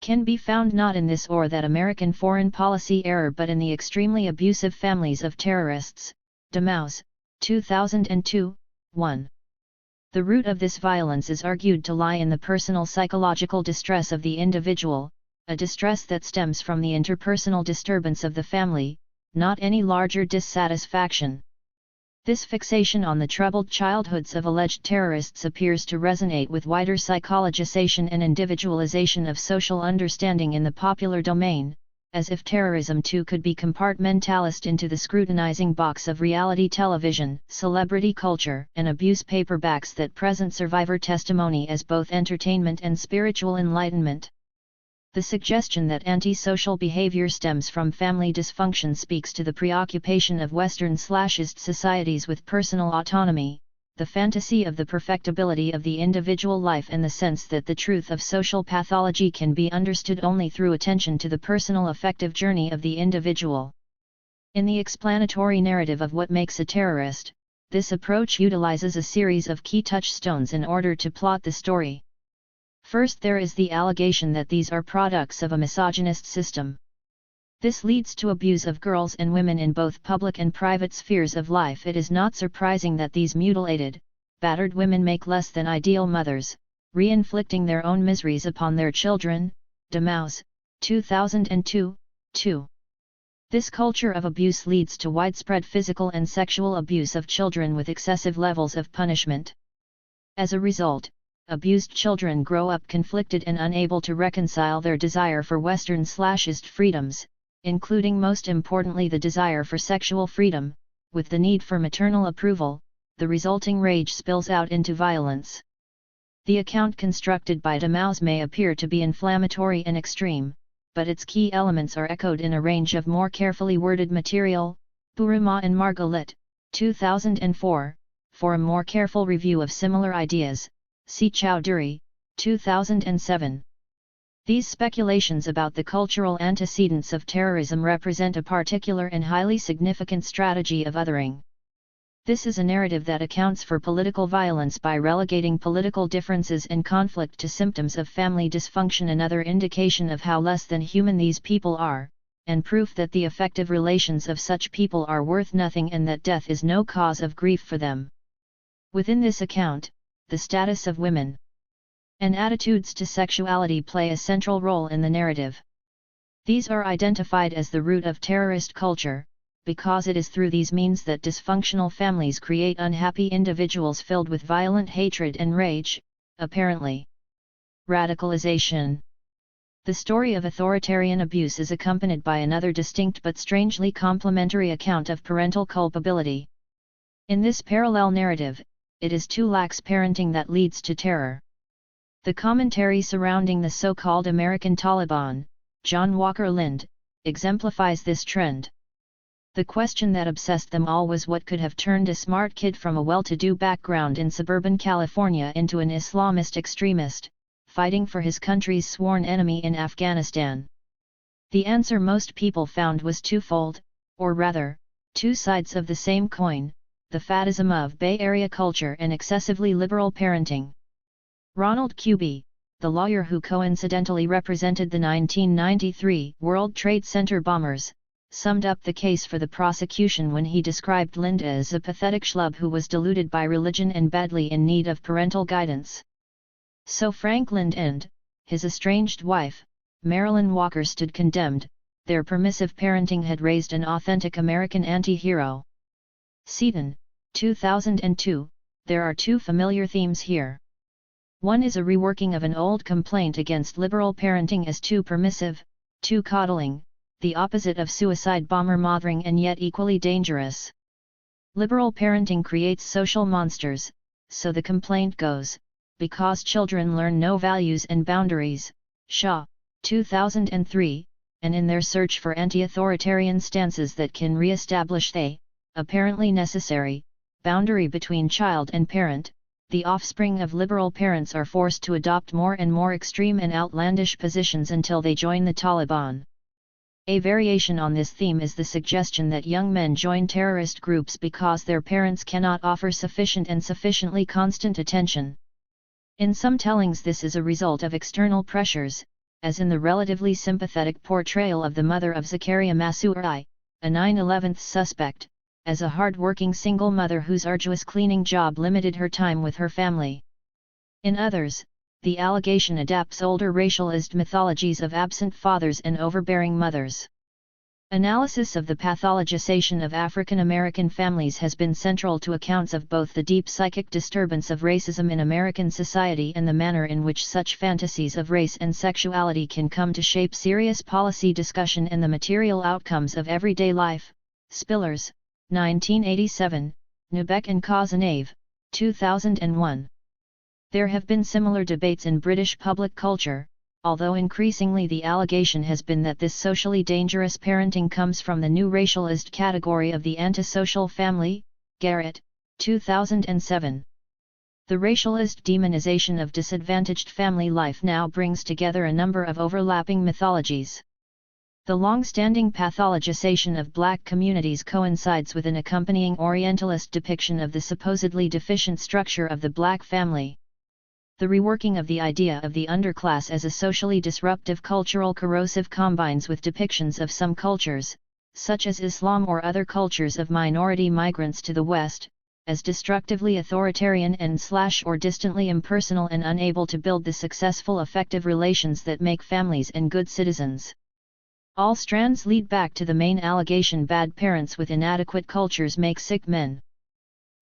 Speaker 1: can be found not in this or that American foreign policy error but in the extremely abusive families of terrorists. Demouse, 2002, 1. The root of this violence is argued to lie in the personal psychological distress of the individual, a distress that stems from the interpersonal disturbance of the family, not any larger dissatisfaction. This fixation on the troubled childhoods of alleged terrorists appears to resonate with wider psychologization and individualization of social understanding in the popular domain, as if terrorism too could be compartmentalized into the scrutinizing box of reality television, celebrity culture, and abuse paperbacks that present survivor testimony as both entertainment and spiritual enlightenment. The suggestion that antisocial behavior stems from family dysfunction speaks to the preoccupation of Western/ist societies with personal autonomy, the fantasy of the perfectibility of the individual life, and the sense that the truth of social pathology can be understood only through attention to the personal affective journey of the individual. In the explanatory narrative of what makes a terrorist, this approach utilizes a series of key touchstones in order to plot the story. First, there is the allegation that these are products of a misogynist system. This leads to abuse of girls and women in both public and private spheres of life. It is not surprising that these mutilated, battered women make less than ideal mothers, re-inflicting their own miseries upon their children. Demouse, 2002, 2. This culture of abuse leads to widespread physical and sexual abuse of children with excessive levels of punishment. As a result, abused children grow up conflicted and unable to reconcile their desire for Western/ist freedoms, including most importantly the desire for sexual freedom, with the need for maternal approval. The resulting rage spills out into violence. The account constructed by Demouse may appear to be inflammatory and extreme, but its key elements are echoed in a range of more carefully worded material. Buruma and Margalit, 2004, for a more careful review of similar ideas, see Chowdhury, 2007. These speculations about the cultural antecedents of terrorism represent a particular and highly significant strategy of othering. This is a narrative that accounts for political violence by relegating political differences and conflict to symptoms of family dysfunction, another indication of how less than human these people are, and proof that the affective relations of such people are worth nothing and that death is no cause of grief for them. Within this account, the status of women and attitudes to sexuality play a central role in the narrative. These are identified as the root of terrorist culture, because it is through these means that dysfunctional families create unhappy individuals filled with violent hatred and rage, apparently. Radicalization. The story of authoritarian abuse is accompanied by another distinct but strangely complementary account of parental culpability. In this parallel narrative, it is too lax parenting that leads to terror. The commentary surrounding the so-called American Taliban, John Walker Lind, exemplifies this trend. The question that obsessed them all was what could have turned a smart kid from a well-to-do background in suburban California into an Islamist extremist, fighting for his country's sworn enemy in Afghanistan. The answer most people found was twofold, or rather, two sides of the same coin: the faddism of Bay Area culture and excessively liberal parenting. Ronald Kuby, the lawyer who coincidentally represented the 1993 World Trade Center bombers, summed up the case for the prosecution when he described Lind as a pathetic schlub who was deluded by religion and badly in need of parental guidance. So Frank Lind and his estranged wife, Marilyn Walker, stood condemned. Their permissive parenting had raised an authentic American anti-hero. Seaton, 2002. There are two familiar themes here. One is a reworking of an old complaint against liberal parenting as too permissive, too coddling, the opposite of suicide bomber mothering and yet equally dangerous. Liberal parenting creates social monsters, so the complaint goes, because children learn no values and boundaries. Shaw, 2003, and in their search for anti-authoritarian stances that can re-establish the, apparently necessary, boundary between child and parent, the offspring of liberal parents are forced to adopt more and more extreme and outlandish positions until they join the Taliban. A variation on this theme is the suggestion that young men join terrorist groups because their parents cannot offer sufficient and sufficiently constant attention. In some tellings this is a result of external pressures, as in the relatively sympathetic portrayal of the mother of Zakaria Masuri, a 9/11 suspect, as a hard-working single mother whose arduous cleaning job limited her time with her family. In others, the allegation adapts older racialized mythologies of absent fathers and overbearing mothers. Analysis of the pathologization of African American families has been central to accounts of both the deep psychic disturbance of racism in American society and the manner in which such fantasies of race and sexuality can come to shape serious policy discussion and the material outcomes of everyday life. Spillers, 1987, Neubeck and Cazenave, 2001. There have been similar debates in British public culture, although increasingly the allegation has been that this socially dangerous parenting comes from the new racialized category of the antisocial family. Garrett, 2007. The racialized demonization of disadvantaged family life now brings together a number of overlapping mythologies. The long-standing pathologization of black communities coincides with an accompanying Orientalist depiction of the supposedly deficient structure of the black family. The reworking of the idea of the underclass as a socially disruptive cultural corrosive combines with depictions of some cultures, such as Islam or other cultures of minority migrants to the West, as destructively authoritarian and/or distantly impersonal and unable to build the successful effective relations that make families and good citizens. All strands lead back to the main allegation: bad parents with inadequate cultures make sick men.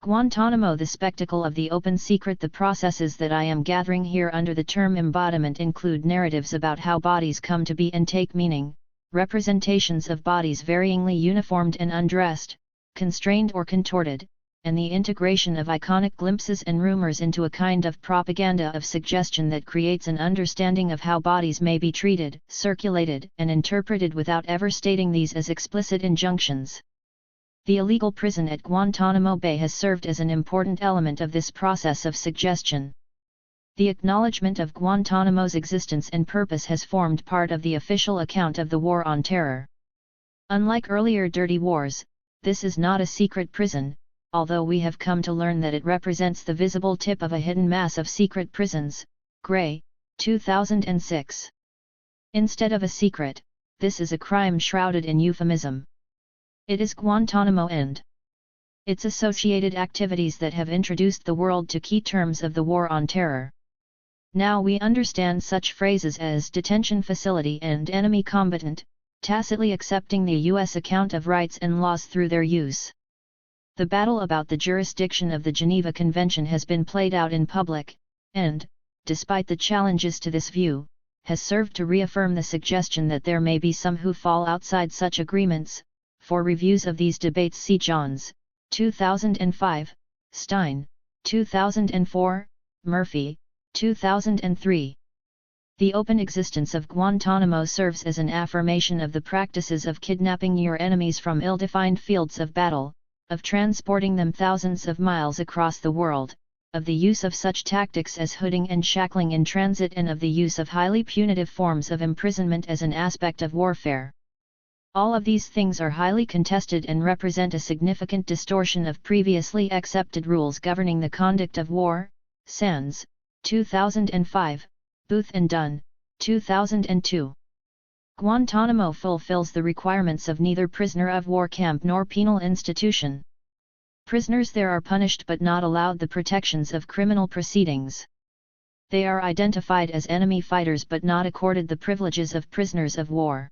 Speaker 1: Guantanamo. The spectacle of the open secret. The processes that I am gathering here under the term embodiment include narratives about how bodies come to be and take meaning, representations of bodies varyingly uniformed and undressed, constrained or contorted, and the integration of iconic glimpses and rumors into a kind of propaganda of suggestion that creates an understanding of how bodies may be treated, circulated, and interpreted without ever stating these as explicit injunctions. The illegal prison at Guantanamo Bay has served as an important element of this process of suggestion. The acknowledgement of Guantanamo's existence and purpose has formed part of the official account of the War on Terror. Unlike earlier dirty wars, this is not a secret prison, although we have come to learn that it represents the visible tip of a hidden mass of secret prisons. Gray, 2006. Instead of a secret, this is a crime shrouded in euphemism. It is Guantanamo and its associated activities that have introduced the world to key terms of the War on Terror. Now we understand such phrases as detention facility and enemy combatant, tacitly accepting the U.S. account of rights and laws through their use. The battle about the jurisdiction of the Geneva Convention has been played out in public, and, despite the challenges to this view, has served to reaffirm the suggestion that there may be some who fall outside such agreements. For reviews of these debates see Johns, 2005, Stein, 2004, Murphy, 2003. The open existence of Guantanamo serves as an affirmation of the practices of kidnapping your enemies from ill-defined fields of battle, of transporting them thousands of miles across the world, of the use of such tactics as hooding and shackling in transit, and of the use of highly punitive forms of imprisonment as an aspect of warfare. All of these things are highly contested and represent a significant distortion of previously accepted rules governing the conduct of war. Sands, 2005, Booth and Dunn, 2002. Guantanamo fulfills the requirements of neither prisoner of war camp nor penal institution. Prisoners there are punished but not allowed the protections of criminal proceedings. They are identified as enemy fighters but not accorded the privileges of prisoners of war.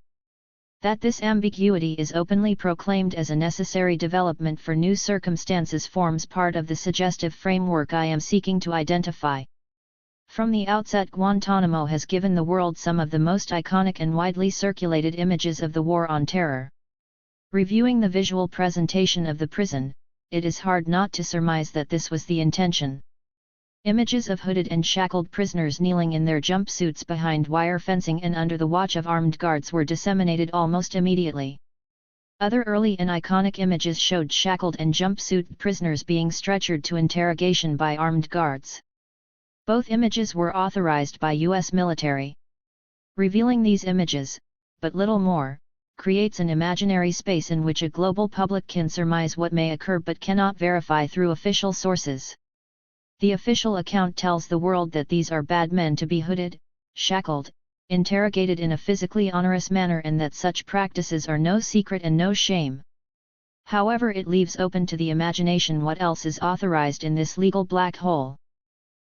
Speaker 1: That this ambiguity is openly proclaimed as a necessary development for new circumstances forms part of the suggestive framework I am seeking to identify. From the outset, Guantanamo has given the world some of the most iconic and widely circulated images of the War on Terror. Reviewing the visual presentation of the prison, it is hard not to surmise that this was the intention. Images of hooded and shackled prisoners kneeling in their jumpsuits behind wire fencing and under the watch of armed guards were disseminated almost immediately. Other early and iconic images showed shackled and jumpsuit prisoners being stretchered to interrogation by armed guards. Both images were authorized by U.S. military. Revealing these images, but little more, creates an imaginary space in which a global public can surmise what may occur but cannot verify through official sources. The official account tells the world that these are bad men to be hooded, shackled, interrogated in a physically onerous manner, and that such practices are no secret and no shame. However, it leaves open to the imagination what else is authorized in this legal black hole.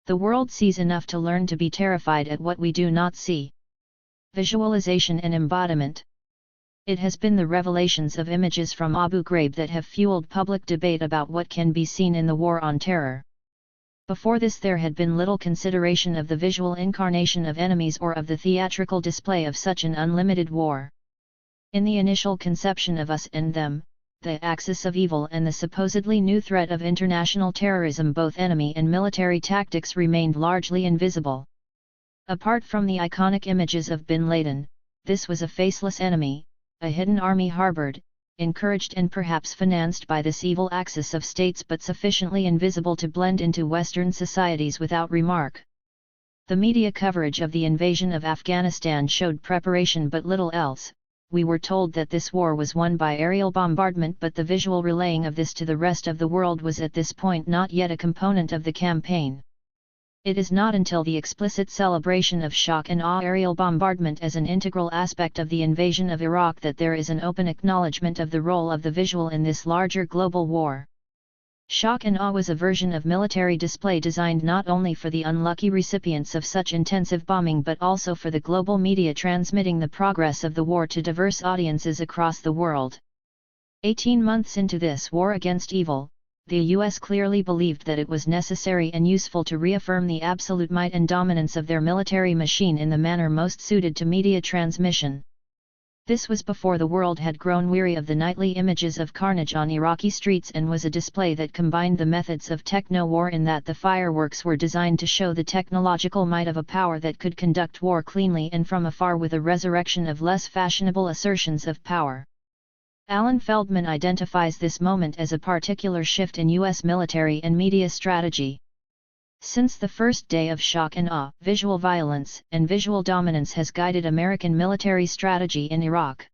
Speaker 1: The world sees enough to learn to be terrified at what we do not see. Visualization and embodiment. It has been the revelations of images from Abu Ghraib that have fueled public debate about what can be seen in the War on Terror. Before this, there had been little consideration of the visual incarnation of enemies or of the theatrical display of such an unlimited war. In the initial conception of us and them, the axis of evil and the supposedly new threat of international terrorism, both enemy and military tactics remained largely invisible. Apart from the iconic images of Bin Laden, this was a faceless enemy, a hidden army harbored, encouraged and perhaps financed by this evil axis of states, but sufficiently invisible to blend into Western societies without remark. The media coverage of the invasion of Afghanistan showed preparation but little else. We were told that this war was won by aerial bombardment, but the visual relaying of this to the rest of the world was at this point not yet a component of the campaign. It is not until the explicit celebration of shock and awe aerial bombardment as an integral aspect of the invasion of Iraq that there is an open acknowledgement of the role of the visual in this larger global war. Shock and awe was a version of military display designed not only for the unlucky recipients of such intensive bombing but also for the global media transmitting the progress of the war to diverse audiences across the world. 18 months into this war against evil, the U.S. clearly believed that it was necessary and useful to reaffirm the absolute might and dominance of their military machine in the manner most suited to media transmission. This was before the world had grown weary of the nightly images of carnage on Iraqi streets and was a display that combined the methods of techno-war in that the fireworks were designed to show the technological might of a power that could conduct war cleanly and from afar, with a resurrection of less fashionable assertions of power. Alan Feldman identifies this moment as a particular shift in U.S. military and media strategy. Since the first day of shock and awe, visual violence and visual dominance has guided American military strategy in Iraq.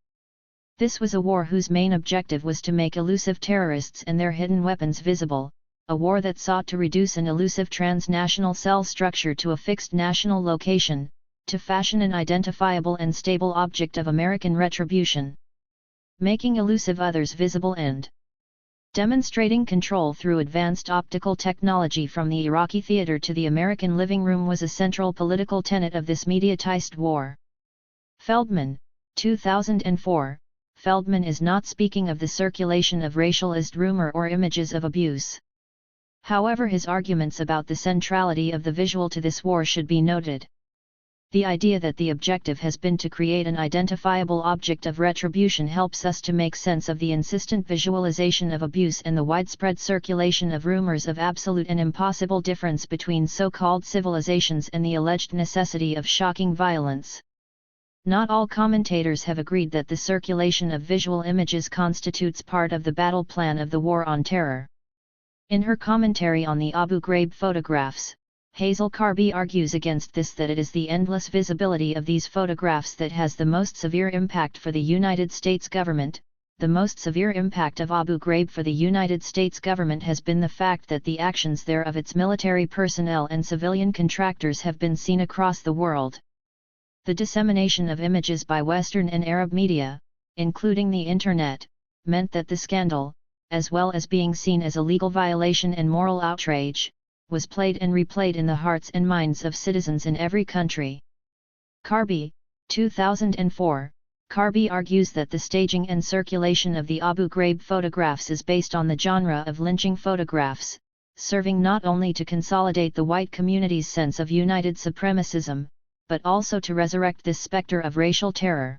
Speaker 1: This was a war whose main objective was to make elusive terrorists and their hidden weapons visible, a war that sought to reduce an elusive transnational cell structure to a fixed national location, to fashion an identifiable and stable object of American retribution. Making elusive others visible and demonstrating control through advanced optical technology from the Iraqi theater to the American living room was a central political tenet of this mediatized war. Feldman, 2004. Feldman is not speaking of the circulation of racialized rumor or images of abuse. However, his arguments about the centrality of the visual to this war should be noted. The idea that the objective has been to create an identifiable object of retribution helps us to make sense of the insistent visualization of abuse and the widespread circulation of rumors of absolute and impossible difference between so-called civilizations and the alleged necessity of shocking violence. Not all commentators have agreed that the circulation of visual images constitutes part of the battle plan of the War on Terror. In her commentary on the Abu Ghraib photographs, Hazel Gargi argues against this, that it is the endless visibility of these photographs that has the most severe impact for the United States government. The most severe impact of Abu Ghraib for the United States government has been the fact that the actions there of its military personnel and civilian contractors have been seen across the world. The dissemination of images by Western and Arab media, including the Internet, meant that the scandal, as well as being seen as a legal violation and moral outrage, was played and replayed in the hearts and minds of citizens in every country. Gargi, 2004. Gargi argues that the staging and circulation of the Abu Ghraib photographs is based on the genre of lynching photographs, serving not only to consolidate the white community's sense of united supremacism, but also to resurrect this specter of racial terror.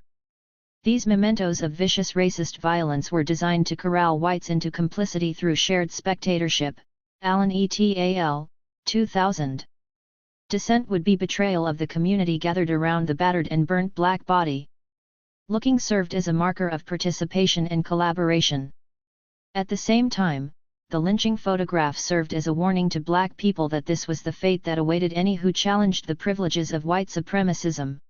Speaker 1: These mementos of vicious racist violence were designed to corral whites into complicity through shared spectatorship. Allen et al., 2000. Dissent would be betrayal of the community gathered around the battered and burnt black body. Looking served as a marker of participation and collaboration. At the same time, the lynching photograph served as a warning to black people that this was the fate that awaited any who challenged the privileges of white supremacism.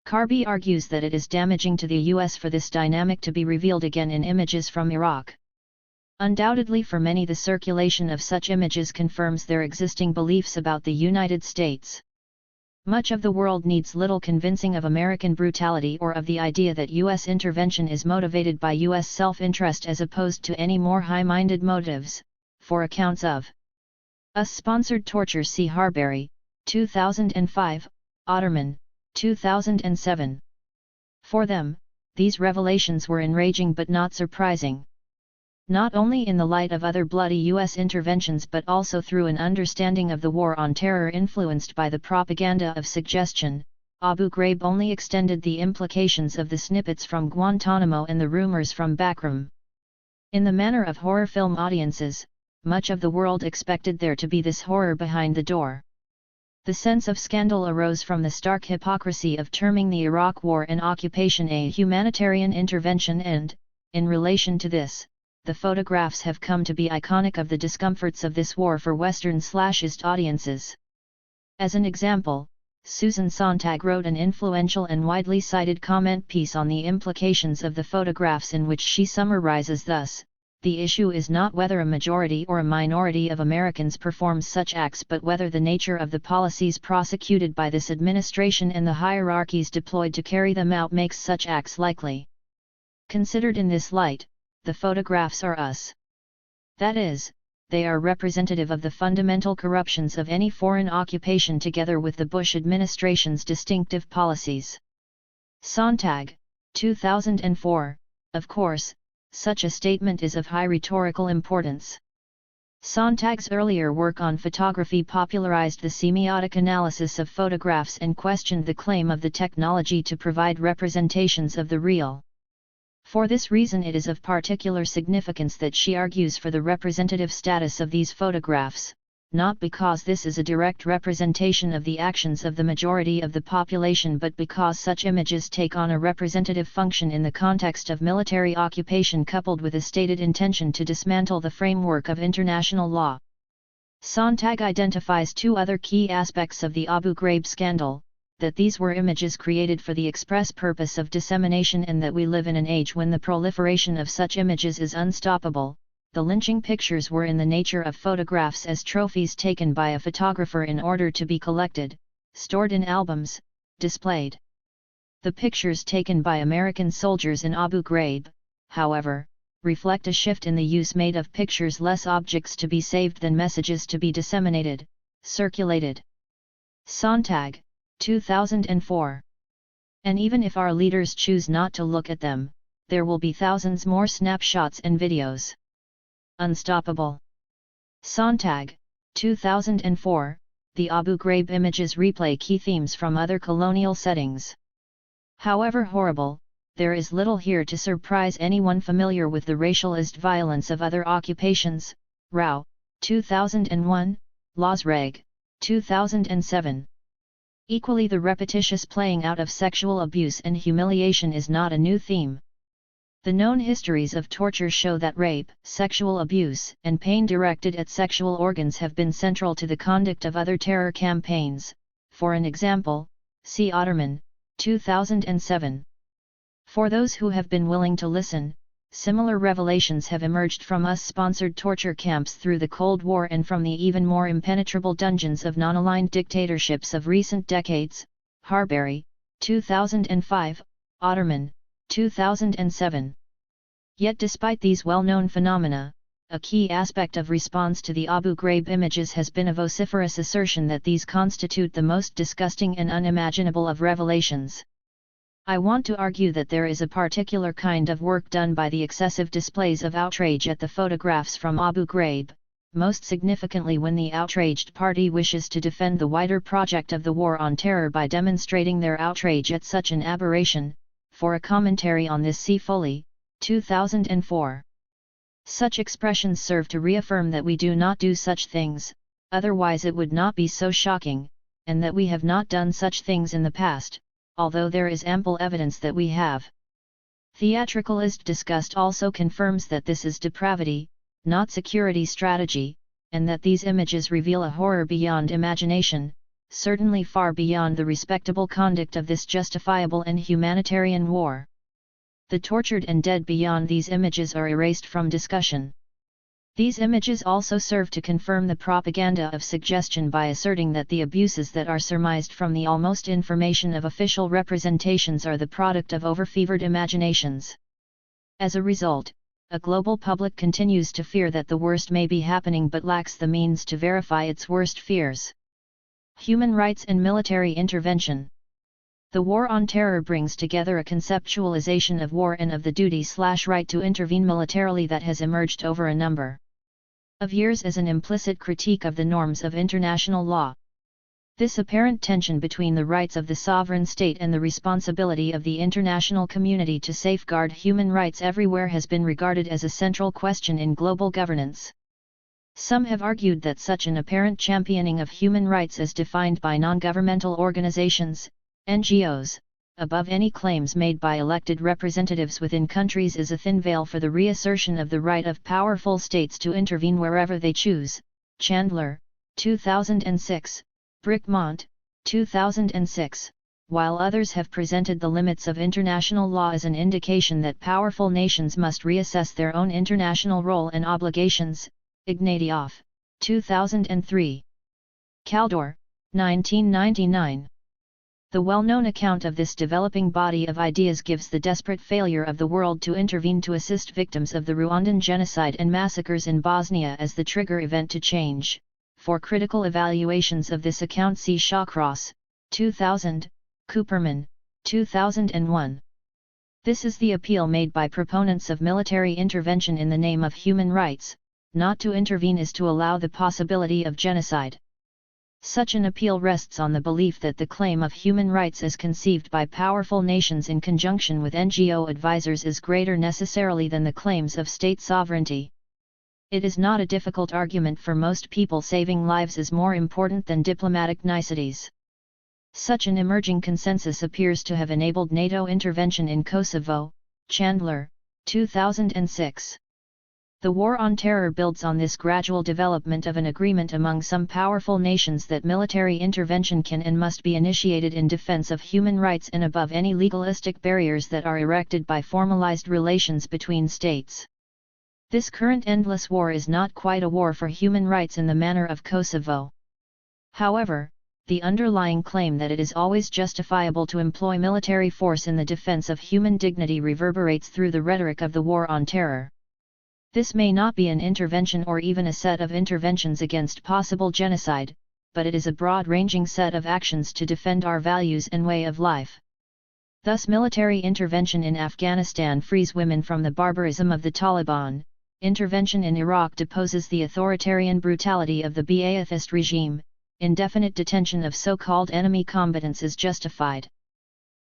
Speaker 1: Gargi argues that it is damaging to the U.S. for this dynamic to be revealed again in images from Iraq. Undoubtedly, for many, the circulation of such images confirms their existing beliefs about the United States. Much of the world needs little convincing of American brutality or of the idea that U.S. intervention is motivated by U.S. self-interest as opposed to any more high-minded motives. For accounts of US-sponsored torture, see Harberry, 2005, Otterman, 2007. For them, these revelations were enraging but not surprising. Not only in the light of other bloody U.S. interventions but also through an understanding of the War on Terror influenced by the propaganda of suggestion, Abu Ghraib only extended the implications of the snippets from Guantanamo and the rumors from Bagram. In the manner of horror film audiences, much of the world expected there to be this horror behind the door. The sense of scandal arose from the stark hypocrisy of terming the Iraq War and occupation a humanitarian intervention and, in relation to this, the photographs have come to be iconic of the discomforts of this war for Western/East audiences. As an example, Susan Sontag wrote an influential and widely cited comment piece on the implications of the photographs in which she summarizes thus: "The issue is not whether a majority or a minority of Americans performs such acts but whether the nature of the policies prosecuted by this administration and the hierarchies deployed to carry them out makes such acts likely." Considered in this light, the photographs are us. That is, they are representative of the fundamental corruptions of any foreign occupation together with the Bush administration's distinctive policies. Sontag, 2004. Of course, such a statement is of high rhetorical importance. Sontag's earlier work on photography popularized the semiotic analysis of photographs and questioned the claim of the technology to provide representations of the real. For this reason, it is of particular significance that she argues for the representative status of these photographs, not because this is a direct representation of the actions of the majority of the population but because such images take on a representative function in the context of military occupation coupled with a stated intention to dismantle the framework of international law. Sontag identifies two other key aspects of the Abu Ghraib scandal: that these were images created for the express purpose of dissemination and that we live in an age when the proliferation of such images is unstoppable. The lynching pictures were in the nature of photographs as trophies taken by a photographer in order to be collected, stored in albums, displayed. The pictures taken by American soldiers in Abu Ghraib, however, reflect a shift in the use made of pictures, less objects to be saved than messages to be disseminated, circulated. Sontag, 2004. And even if our leaders choose not to look at them, there will be thousands more snapshots and videos. Unstoppable. Sontag, 2004. the Abu Ghraib images replay key themes from other colonial settings. However horrible, there is little here to surprise anyone familiar with the racialized violence of other occupations. Rao, 2001, Laws Reg. 2007. Equally, the repetitious playing out of sexual abuse and humiliation is not a new theme. The known histories of torture show that rape, sexual abuse, and pain directed at sexual organs have been central to the conduct of other terror campaigns. For an example, see Otterman, 2007. For those who have been willing to listen, similar revelations have emerged from US-sponsored torture camps through the Cold War and from the even more impenetrable dungeons of non-aligned dictatorships of recent decades. Harberry, 2005, Otterman, 2007. Yet despite these well-known phenomena, a key aspect of response to the Abu Ghraib images has been a vociferous assertion that these constitute the most disgusting and unimaginable of revelations. I want to argue that there is a particular kind of work done by the excessive displays of outrage at the photographs from Abu Ghraib, most significantly when the outraged party wishes to defend the wider project of the War on Terror by demonstrating their outrage at such an aberration. For a commentary on this, see Foley, 2004. Such expressions serve to reaffirm that we do not do such things, otherwise it would not be so shocking, and that we have not done such things in the past, although there is ample evidence that we have. Theatricalist disgust also confirms that this is depravity, not security strategy, and that these images reveal a horror beyond imagination, certainly far beyond the respectable conduct of this justifiable and humanitarian war. The tortured and dead beyond these images are erased from discussion. These images also serve to confirm the propaganda of suggestion by asserting that the abuses that are surmised from the almost information of official representations are the product of overfevered imaginations. As a result, a global public continues to fear that the worst may be happening but lacks the means to verify its worst fears. Human rights and military intervention. The War on Terror brings together a conceptualization of war and of the duty/right to intervene militarily that has emerged over a number of years as an implicit critique of the norms of international law. This apparent tension between the rights of the sovereign state and the responsibility of the international community to safeguard human rights everywhere has been regarded as a central question in global governance. Some have argued that such an apparent championing of human rights as defined by non-governmental organizations, NGOs, above any claims made by elected representatives within countries is a thin veil for the reassertion of the right of powerful states to intervene wherever they choose. Chandler, 2006, Brickmont, 2006, while others have presented the limits of international law as an indication that powerful nations must reassess their own international role and obligations. Ignatieff, 2003. Kaldor, 1999. The well-known account of this developing body of ideas gives the desperate failure of the world to intervene to assist victims of the Rwandan genocide and massacres in Bosnia as the trigger event to change. For critical evaluations of this account, see Shawcross, 2000, Cooperman, 2001. This is the appeal made by proponents of military intervention in the name of human rights. Not to intervene is to allow the possibility of genocide. Such an appeal rests on the belief that the claim of human rights as conceived by powerful nations in conjunction with NGO advisors is greater necessarily than the claims of state sovereignty. It is not a difficult argument for most people. Saving lives is more important than diplomatic niceties. Such an emerging consensus appears to have enabled NATO intervention in Kosovo. Chandler, 2006. The War on Terror builds on this gradual development of an agreement among some powerful nations that military intervention can and must be initiated in defense of human rights and above any legalistic barriers that are erected by formalized relations between states. This current endless war is not quite a war for human rights in the manner of Kosovo. However, the underlying claim that it is always justifiable to employ military force in the defense of human dignity reverberates through the rhetoric of the War on Terror. This may not be an intervention or even a set of interventions against possible genocide, but it is a broad-ranging set of actions to defend our values and way of life. Thus, military intervention in Afghanistan frees women from the barbarism of the Taliban, intervention in Iraq deposes the authoritarian brutality of the Ba'athist regime, indefinite detention of so-called enemy combatants is justified.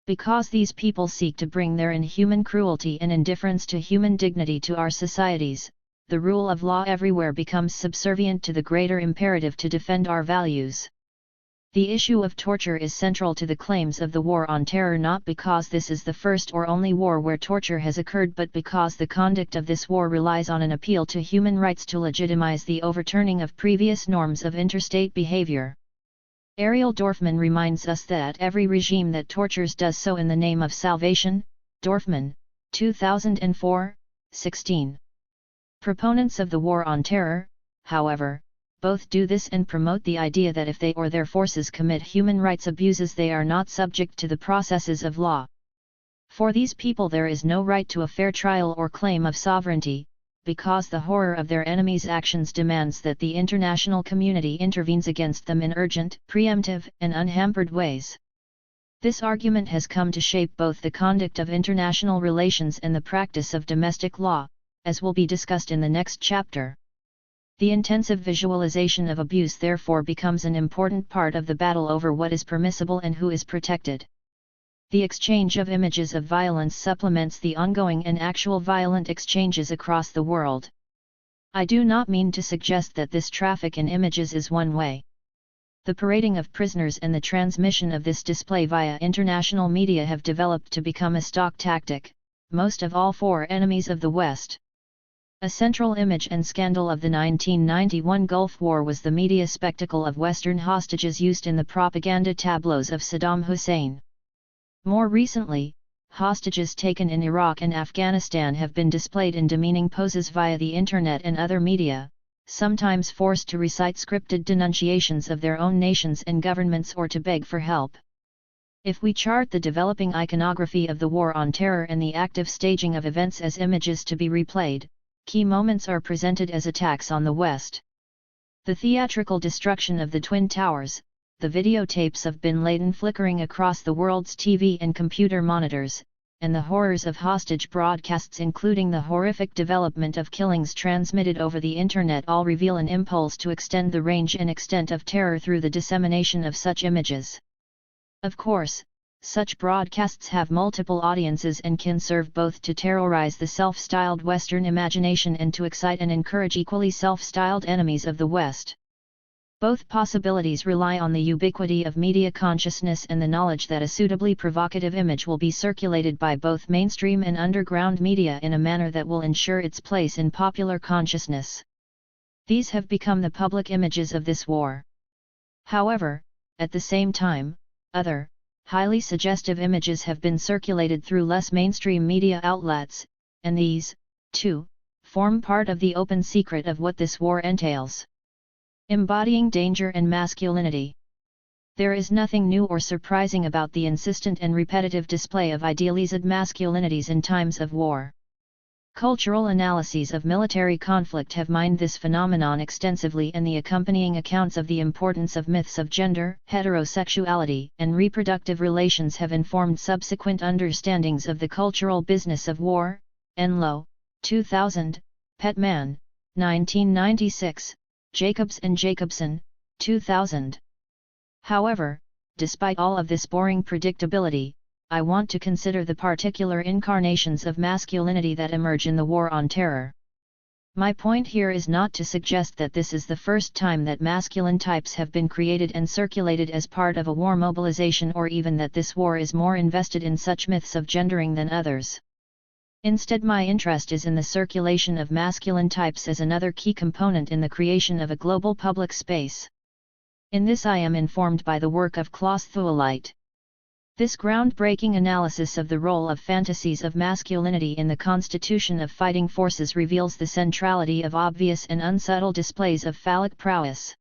Speaker 1: Because these people seek to bring their inhuman cruelty and indifference to human dignity to our societies, the rule of law everywhere becomes subservient to the greater imperative to defend our values. The issue of torture is central to the claims of the War on Terror, not because this is the first or only war where torture has occurred, but because the conduct of this war relies on an appeal to human rights to legitimize the overturning of previous norms of interstate behavior. Ariel Dorfman reminds us that every regime that tortures does so in the name of salvation. Dorfman, 2004, 16. Proponents of the War on Terror, however, both do this and promote the idea that if they or their forces commit human rights abuses, they are not subject to the processes of law. For these people there is no right to a fair trial or claim of sovereignty, because the horror of their enemies' actions demands that the international community intervenes against them in urgent, preemptive, and unhampered ways. This argument has come to shape both the conduct of international relations and the practice of domestic law, as will be discussed in the next chapter. The intensive visualization of abuse therefore becomes an important part of the battle over what is permissible and who is protected. The exchange of images of violence supplements the ongoing and actual violent exchanges across the world. I do not mean to suggest that this traffic in images is one way. The parading of prisoners and the transmission of this display via international media have developed to become a stock tactic, most of all for enemies of the West. A central image and scandal of the 1991 Gulf War was the media spectacle of Western hostages used in the propaganda tableaus of Saddam Hussein. More recently, hostages taken in Iraq and Afghanistan have been displayed in demeaning poses via the internet and other media, sometimes forced to recite scripted denunciations of their own nations and governments or to beg for help. If we chart the developing iconography of the War on Terror and the active staging of events as images to be replayed, key moments are presented as attacks on the West. The theatrical destruction of the Twin Towers, the videotapes of Bin Laden flickering across the world's TV and computer monitors, and the horrors of hostage broadcasts, including the horrific development of killings transmitted over the Internet, all reveal an impulse to extend the range and extent of terror through the dissemination of such images. Of course, such broadcasts have multiple audiences and can serve both to terrorize the self-styled Western imagination and to excite and encourage equally self-styled enemies of the West. Both possibilities rely on the ubiquity of media consciousness and the knowledge that a suitably provocative image will be circulated by both mainstream and underground media in a manner that will ensure its place in popular consciousness. These have become the public images of this war. However, at the same time, other, highly suggestive images have been circulated through less mainstream media outlets, and these, too, form part of the open secret of what this war entails. Embodying danger and masculinity. There is nothing new or surprising about the insistent and repetitive display of idealized masculinities in times of war. Cultural analyses of military conflict have mined this phenomenon extensively, and the accompanying accounts of the importance of myths of gender, heterosexuality, and reproductive relations have informed subsequent understandings of the cultural business of war. Enlow, 2000, Petman, 1996, Jacobs and Jacobson, 2000. However, despite all of this boring predictability, I want to consider the particular incarnations of masculinity that emerge in the War on Terror. My point here is not to suggest that this is the first time that masculine types have been created and circulated as part of a war mobilization, or even that this war is more invested in such myths of gendering than others. Instead, my interest is in the circulation of masculine types as another key component in the creation of a global public space. In this I am informed by the work of Klaus Thueleit. This groundbreaking analysis of the role of fantasies of masculinity in the constitution of fighting forces reveals the centrality of obvious and unsubtle displays of phallic prowess.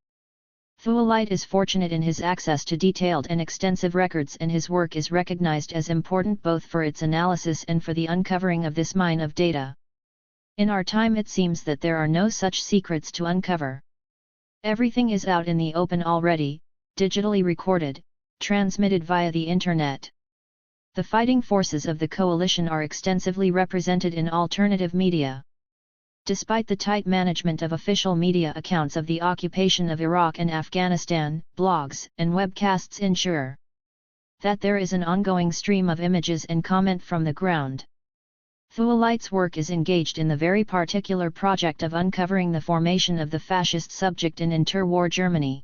Speaker 1: Thueleit is fortunate in his access to detailed and extensive records, and his work is recognized as important both for its analysis and for the uncovering of this mine of data. In our time it seems that there are no such secrets to uncover. Everything is out in the open already, digitally recorded, transmitted via the Internet. The fighting forces of the coalition are extensively represented in alternative media. Despite the tight management of official media accounts of the occupation of Iraq and Afghanistan, blogs and webcasts ensure that there is an ongoing stream of images and comment from the ground. Thualight's work is engaged in the very particular project of uncovering the formation of the fascist subject in interwar Germany.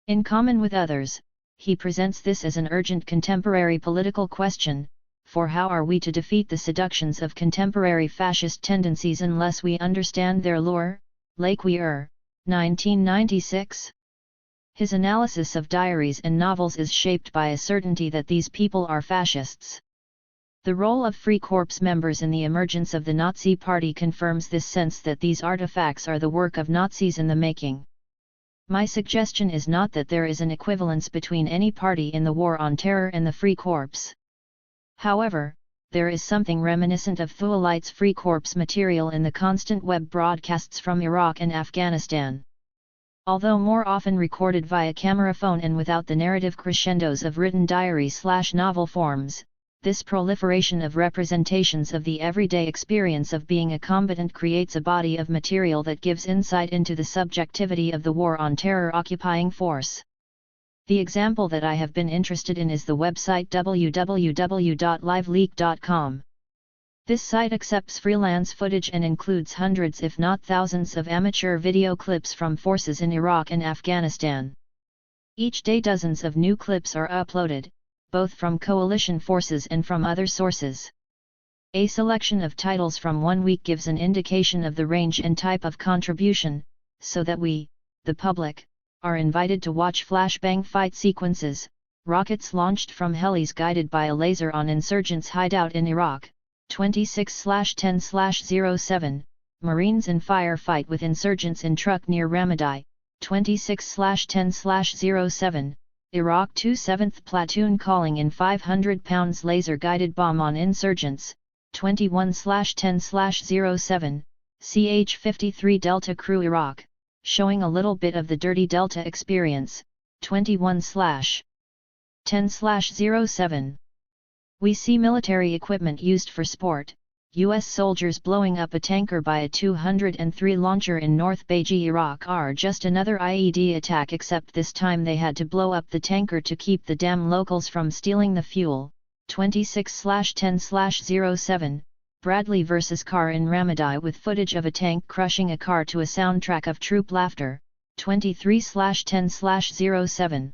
Speaker 1: In common with others, he presents this as an urgent contemporary political question, for how are we to defeat the seductions of contemporary fascist tendencies unless we understand their lure? Laqueur, 1996. His analysis of diaries and novels is shaped by a certainty that these people are fascists. The role of Free Corps members in the emergence of the Nazi Party confirms this sense that these artifacts are the work of Nazis in the making. My suggestion is not that there is an equivalence between any party in the War on Terror and the Free Corps. However, there is something reminiscent of Thualight's Free Corps material in the constant web broadcasts from Iraq and Afghanistan. Although more often recorded via camera phone and without the narrative crescendos of written diary/novel forms, this proliferation of representations of the everyday experience of being a combatant creates a body of material that gives insight into the subjectivity of the War on Terror occupying force. The example that I have been interested in is the website www.liveleak.com. This site accepts freelance footage and includes hundreds if not thousands of amateur video clips from forces in Iraq and Afghanistan. Each day dozens of new clips are uploaded, both from coalition forces and from other sources. A selection of titles from 1 week gives an indication of the range and type of contribution, so that we, the public, are invited to watch flashbang fight sequences, rockets launched from helis guided by a laser on insurgents' hideout in Iraq, 26/10/07, Marines in firefight with insurgents in truck near Ramadi, 26/10/07, Iraq 2 7th Platoon calling in 500 pounds laser-guided bomb on insurgents, 21/10/07, CH-53 Delta Crew Iraq, showing a little bit of the dirty Delta experience, 21/10/07. We see military equipment used for sport, U.S. soldiers blowing up a tanker by a 203 launcher in North Baiji, Iraq are just another IED attack, except this time they had to blow up the tanker to keep the damn locals from stealing the fuel, 26/10/07, Bradley vs. Carr in Ramadi with footage of a tank crushing a car to a soundtrack of troop laughter, 23/10/07.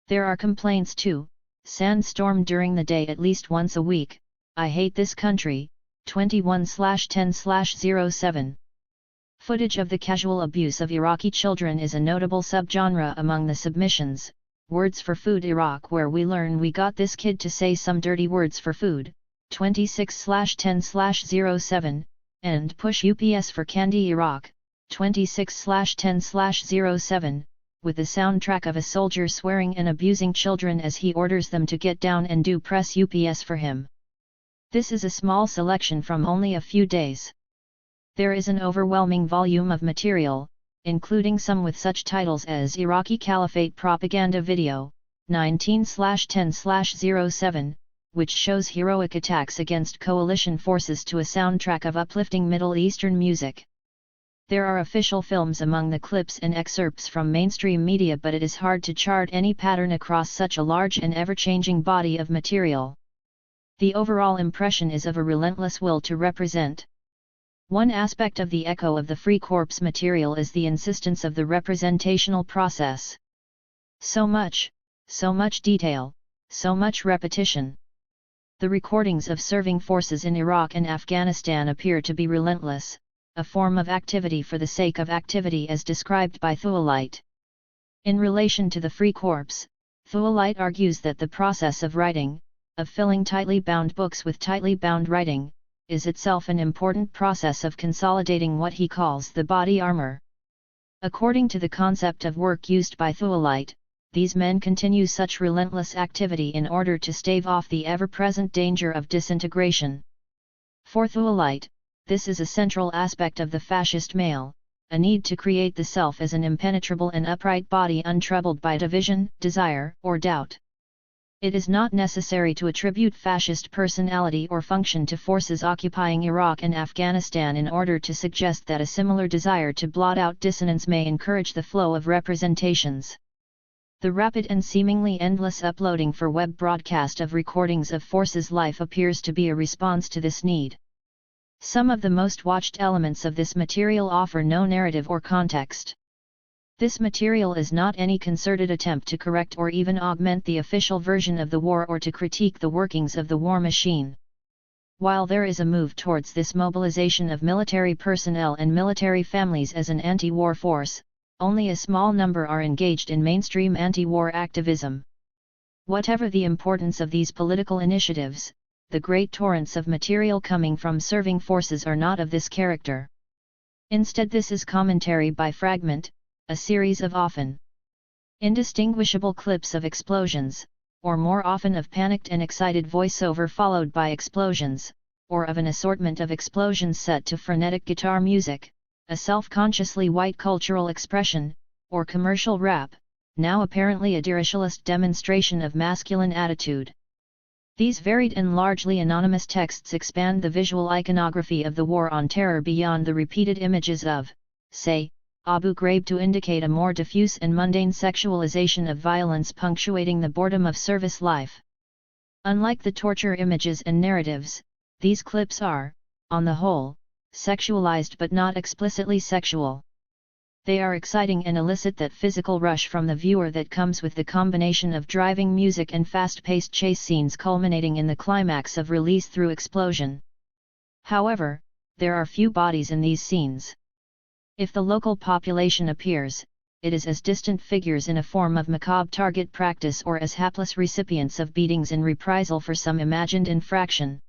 Speaker 1: There are complaints too, sandstorm during the day at least once a week, I hate this country, 21/10/07. Footage of the casual abuse of Iraqi children is a notable subgenre among the submissions, Words for Food Iraq, where we learn we got this kid to say some dirty words for food, 26/10/07, and Push UPS for Candy Iraq, 26/10/07, with the soundtrack of a soldier swearing and abusing children as he orders them to get down and do press UPS for him. This is a small selection from only a few days. There is an overwhelming volume of material, including some with such titles as Iraqi Caliphate Propaganda Video, 19/10/07, which shows heroic attacks against coalition forces to a soundtrack of uplifting Middle Eastern music. There are official films among the clips and excerpts from mainstream media, but it is hard to chart any pattern across such a large and ever-changing body of material. The overall impression is of a relentless will to represent. One aspect of the echo of the Free Corps material is the insistence of the representational process. So much detail, so much repetition. The recordings of serving forces in Iraq and Afghanistan appear to be relentless, a form of activity for the sake of activity as described by Thualight. In relation to the Free Corps, Thualight argues that the process of writing, of filling tightly bound books with tightly bound writing, is itself an important process of consolidating what he calls the body armor. According to the concept of work used by Thualight, these men continue such relentless activity in order to stave off the ever-present danger of disintegration. For Thualight, this is a central aspect of the fascist male, a need to create the self as an impenetrable and upright body untroubled by division, desire, or doubt. It is not necessary to attribute fascist personality or function to forces occupying Iraq and Afghanistan in order to suggest that a similar desire to blot out dissonance may encourage the flow of representations. The rapid and seemingly endless uploading for web broadcast of recordings of forces' life appears to be a response to this need. Some of the most watched elements of this material offer no narrative or context. This material is not any concerted attempt to correct or even augment the official version of the war or to critique the workings of the war machine. While there is a move towards this mobilization of military personnel and military families as an anti-war force, only a small number are engaged in mainstream anti-war activism. Whatever the importance of these political initiatives, the great torrents of material coming from serving forces are not of this character. Instead, this is commentary by fragment, a series of often indistinguishable clips of explosions, or more often of panicked and excited voiceover followed by explosions, or of an assortment of explosions set to frenetic guitar music, a self-consciously white cultural expression, or commercial rap, now apparently a dirichilist demonstration of masculine attitude. These varied and largely anonymous texts expand the visual iconography of the war on terror beyond the repeated images of, say, Abu Ghraib to indicate a more diffuse and mundane sexualization of violence punctuating the boredom of service life. Unlike the torture images and narratives, these clips are, on the whole, sexualized but not explicitly sexual. They are exciting and elicit that physical rush from the viewer that comes with the combination of driving music and fast-paced chase scenes culminating in the climax of release through explosion. However, there are few bodies in these scenes. If the local population appears, it is as distant figures in a form of macabre target practice or as hapless recipients of beatings in reprisal for some imagined infraction.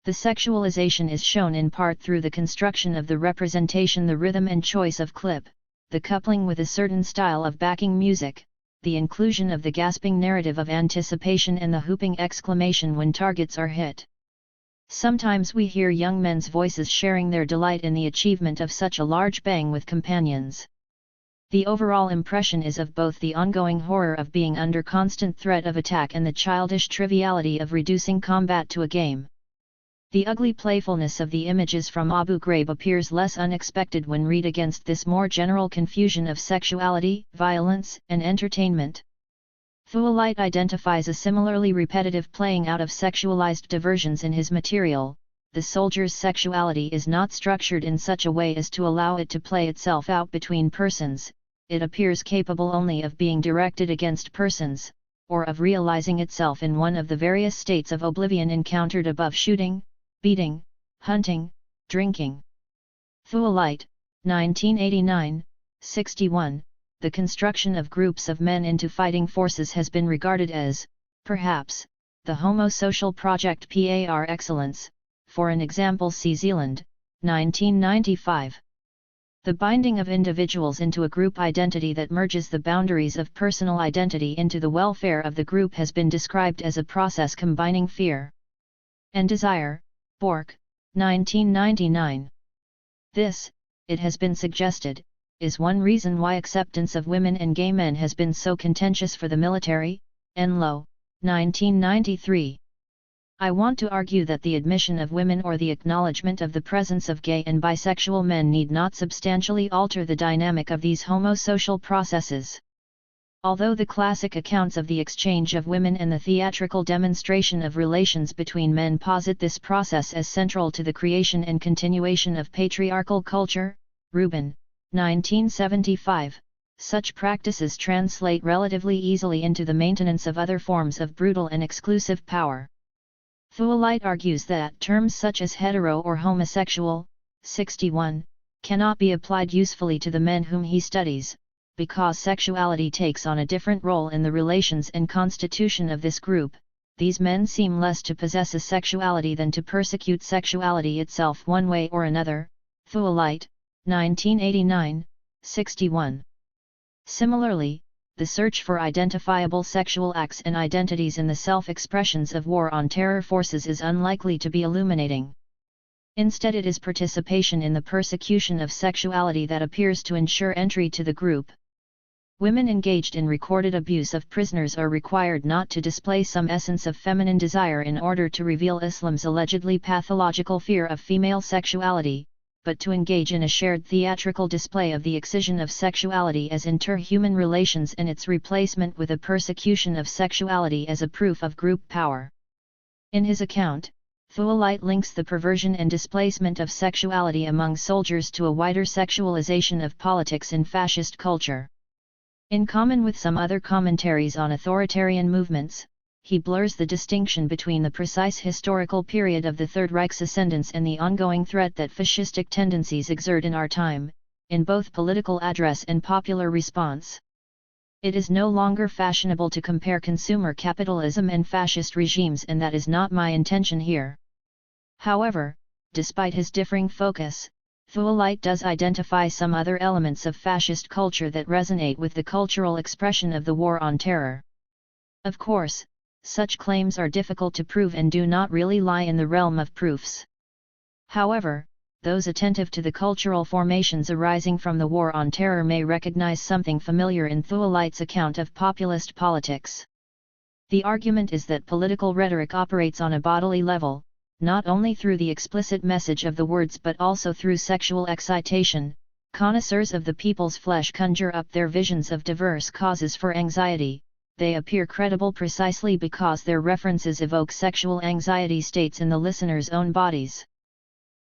Speaker 1: The sexualization is shown in part through the construction of the representation, the rhythm and choice of clip, the coupling with a certain style of backing music, the inclusion of the gasping narrative of anticipation and the whooping exclamation when targets are hit. Sometimes we hear young men's voices sharing their delight in the achievement of such a large bang with companions. The overall impression is of both the ongoing horror of being under constant threat of attack and the childish triviality of reducing combat to a game. The ugly playfulness of the images from Abu Ghraib appears less unexpected when read against this more general confusion of sexuality, violence, and entertainment. Thuolite identifies a similarly repetitive playing out of sexualized diversions in his material. The soldier's sexuality is not structured in such a way as to allow it to play itself out between persons, it appears capable only of being directed against persons, or of realizing itself in one of the various states of oblivion encountered above: shooting, beating, hunting, drinking. Thuolite, 1989, 61. The construction of groups of men into fighting forces has been regarded as, perhaps, the homosocial project par excellence. For an example, see Zealand, 1995. The binding of individuals into a group identity that merges the boundaries of personal identity into the welfare of the group has been described as a process combining fear and desire. Bork, 1999. This, it has been suggested, is one reason why acceptance of women and gay men has been so contentious for the military. Enlow, 1993. I want to argue that the admission of women or the acknowledgement of the presence of gay and bisexual men need not substantially alter the dynamic of these homosocial processes. Although the classic accounts of the exchange of women and the theatrical demonstration of relations between men posit this process as central to the creation and continuation of patriarchal culture, Rubin, 1975, such practices translate relatively easily into the maintenance of other forms of brutal and exclusive power. Thuolite argues that terms such as hetero or homosexual, 61, cannot be applied usefully to the men whom he studies, because sexuality takes on a different role in the relations and constitution of this group. These men seem less to possess a sexuality than to persecute sexuality itself one way or another. Thuolite, 1989, 61. Similarly, the search for identifiable sexual acts and identities in the self-expressions of war on terror forces is unlikely to be illuminating. Instead, it is participation in the persecution of sexuality that appears to ensure entry to the group. Women engaged in recorded abuse of prisoners are required not to display some essence of feminine desire in order to reveal Islam's allegedly pathological fear of female sexuality, but to engage in a shared theatrical display of the excision of sexuality as interhuman relations and its replacement with a persecution of sexuality as a proof of group power. In his account, Thuolite links the perversion and displacement of sexuality among soldiers to a wider sexualization of politics in fascist culture. In common with some other commentaries on authoritarian movements, he blurs the distinction between the precise historical period of the Third Reich's ascendance and the ongoing threat that fascistic tendencies exert in our time, in both political address and popular response. It is no longer fashionable to compare consumer capitalism and fascist regimes, and that is not my intention here. However, despite his differing focus, Thuolite does identify some other elements of fascist culture that resonate with the cultural expression of the War on Terror. Of course, such claims are difficult to prove and do not really lie in the realm of proofs. However, those attentive to the cultural formations arising from the War on Terror may recognize something familiar in Thuolite's account of populist politics. The argument is that political rhetoric operates on a bodily level, not only through the explicit message of the words but also through sexual excitation. Connoisseurs of the people's flesh conjure up their visions of diverse causes for anxiety. They appear credible precisely because their references evoke sexual anxiety states in the listener's own bodies.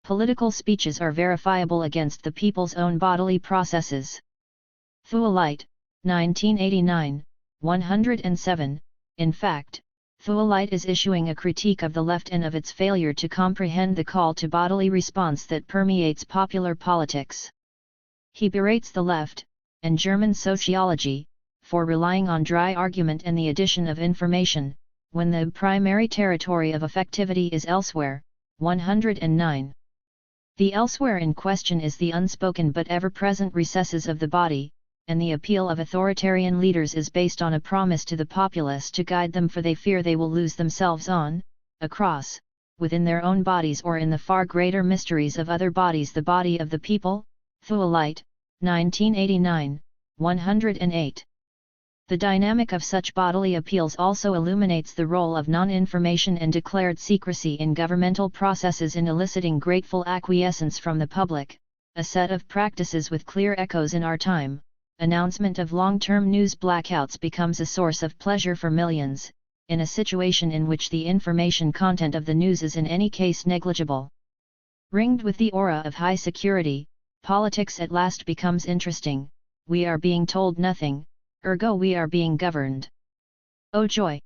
Speaker 1: Political speeches are verifiable against the people's own bodily processes. Thuolite, 1989, 107. In fact, Thuolite is issuing a critique of the left and of its failure to comprehend the call to bodily response that permeates popular politics. He berates the left, and German sociology, for relying on dry argument and the addition of information, when the primary territory of effectivity is elsewhere. 109. The elsewhere in question is the unspoken but ever-present recesses of the body, and the appeal of authoritarian leaders is based on a promise to the populace to guide them, for they fear they will lose themselves on, across, within their own bodies or in the far greater mysteries of other bodies. The body of the people, Thuolite, 1989, 108. The dynamic of such bodily appeals also illuminates the role of non-information and declared secrecy in governmental processes in eliciting grateful acquiescence from the public, a set of practices with clear echoes in our time. Announcement of long-term news blackouts becomes a source of pleasure for millions, in a situation in which the information content of the news is in any case negligible. Ringed with the aura of high security, politics at last becomes interesting. We are being told nothing, ergo we are being governed. Oh joy!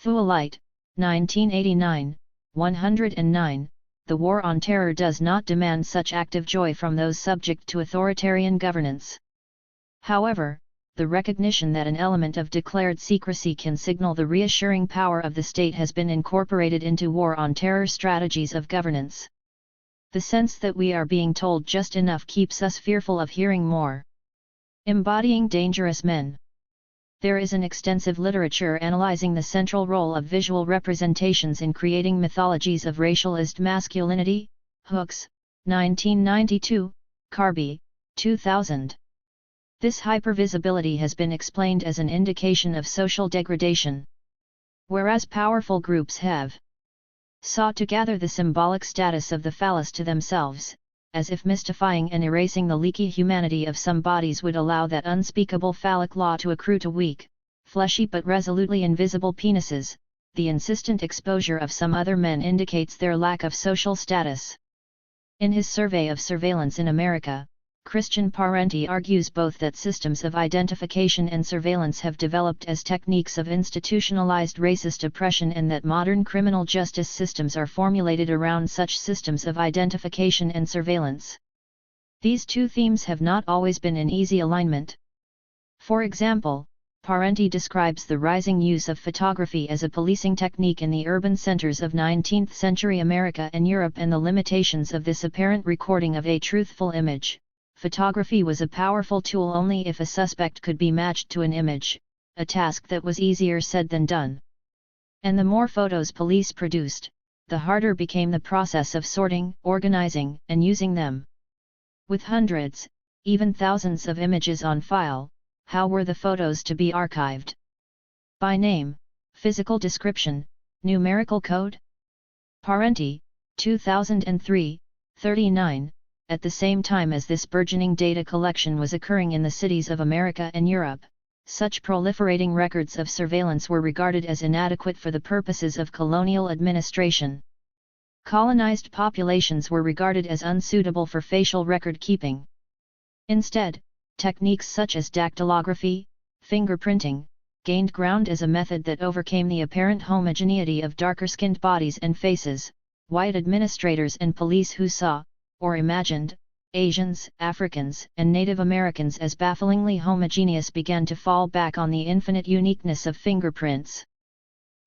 Speaker 1: Thuolite, 1989, 109. The War on Terror does not demand such active joy from those subject to authoritarian governance. However, the recognition that an element of declared secrecy can signal the reassuring power of the state has been incorporated into War on Terror strategies of governance. The sense that we are being told just enough keeps us fearful of hearing more. Embodying dangerous men. There is an extensive literature analyzing the central role of visual representations in creating mythologies of racialized masculinity. Hooks, 1992, Gargi, 2000. This hypervisibility has been explained as an indication of social degradation. Whereas powerful groups have sought to gather the symbolic status of the phallus to themselves, as if mystifying and erasing the leaky humanity of some bodies would allow that unspeakable phallic law to accrue to weak, fleshy but resolutely invisible penises, the insistent exposure of some other men indicates their lack of social status. In his survey of surveillance in America, Christian Parenti argues both that systems of identification and surveillance have developed as techniques of institutionalized racist oppression, and that modern criminal justice systems are formulated around such systems of identification and surveillance. These two themes have not always been in easy alignment. For example, Parenti describes the rising use of photography as a policing technique in the urban centers of 19th-century America and Europe, and the limitations of this apparent recording of a truthful image. Photography was a powerful tool only if a suspect could be matched to an image, a task that was easier said than done. And the more photos police produced, the harder became the process of sorting, organizing, and using them. With hundreds, even thousands of images on file, How were the photos to be archived? By name, physical description, numerical code? Parenti, 2003, 39. At the same time as this burgeoning data collection was occurring in the cities of America and Europe, such proliferating records of surveillance were regarded as inadequate for the purposes of colonial administration. Colonized populations were regarded as unsuitable for facial record keeping. Instead, techniques such as dactylography, fingerprinting, gained ground as a method that overcame the apparent homogeneity of darker-skinned bodies and faces. White administrators and police who saw, or imagined, Asians, Africans, and Native Americans as bafflingly homogeneous began to fall back on the infinite uniqueness of fingerprints.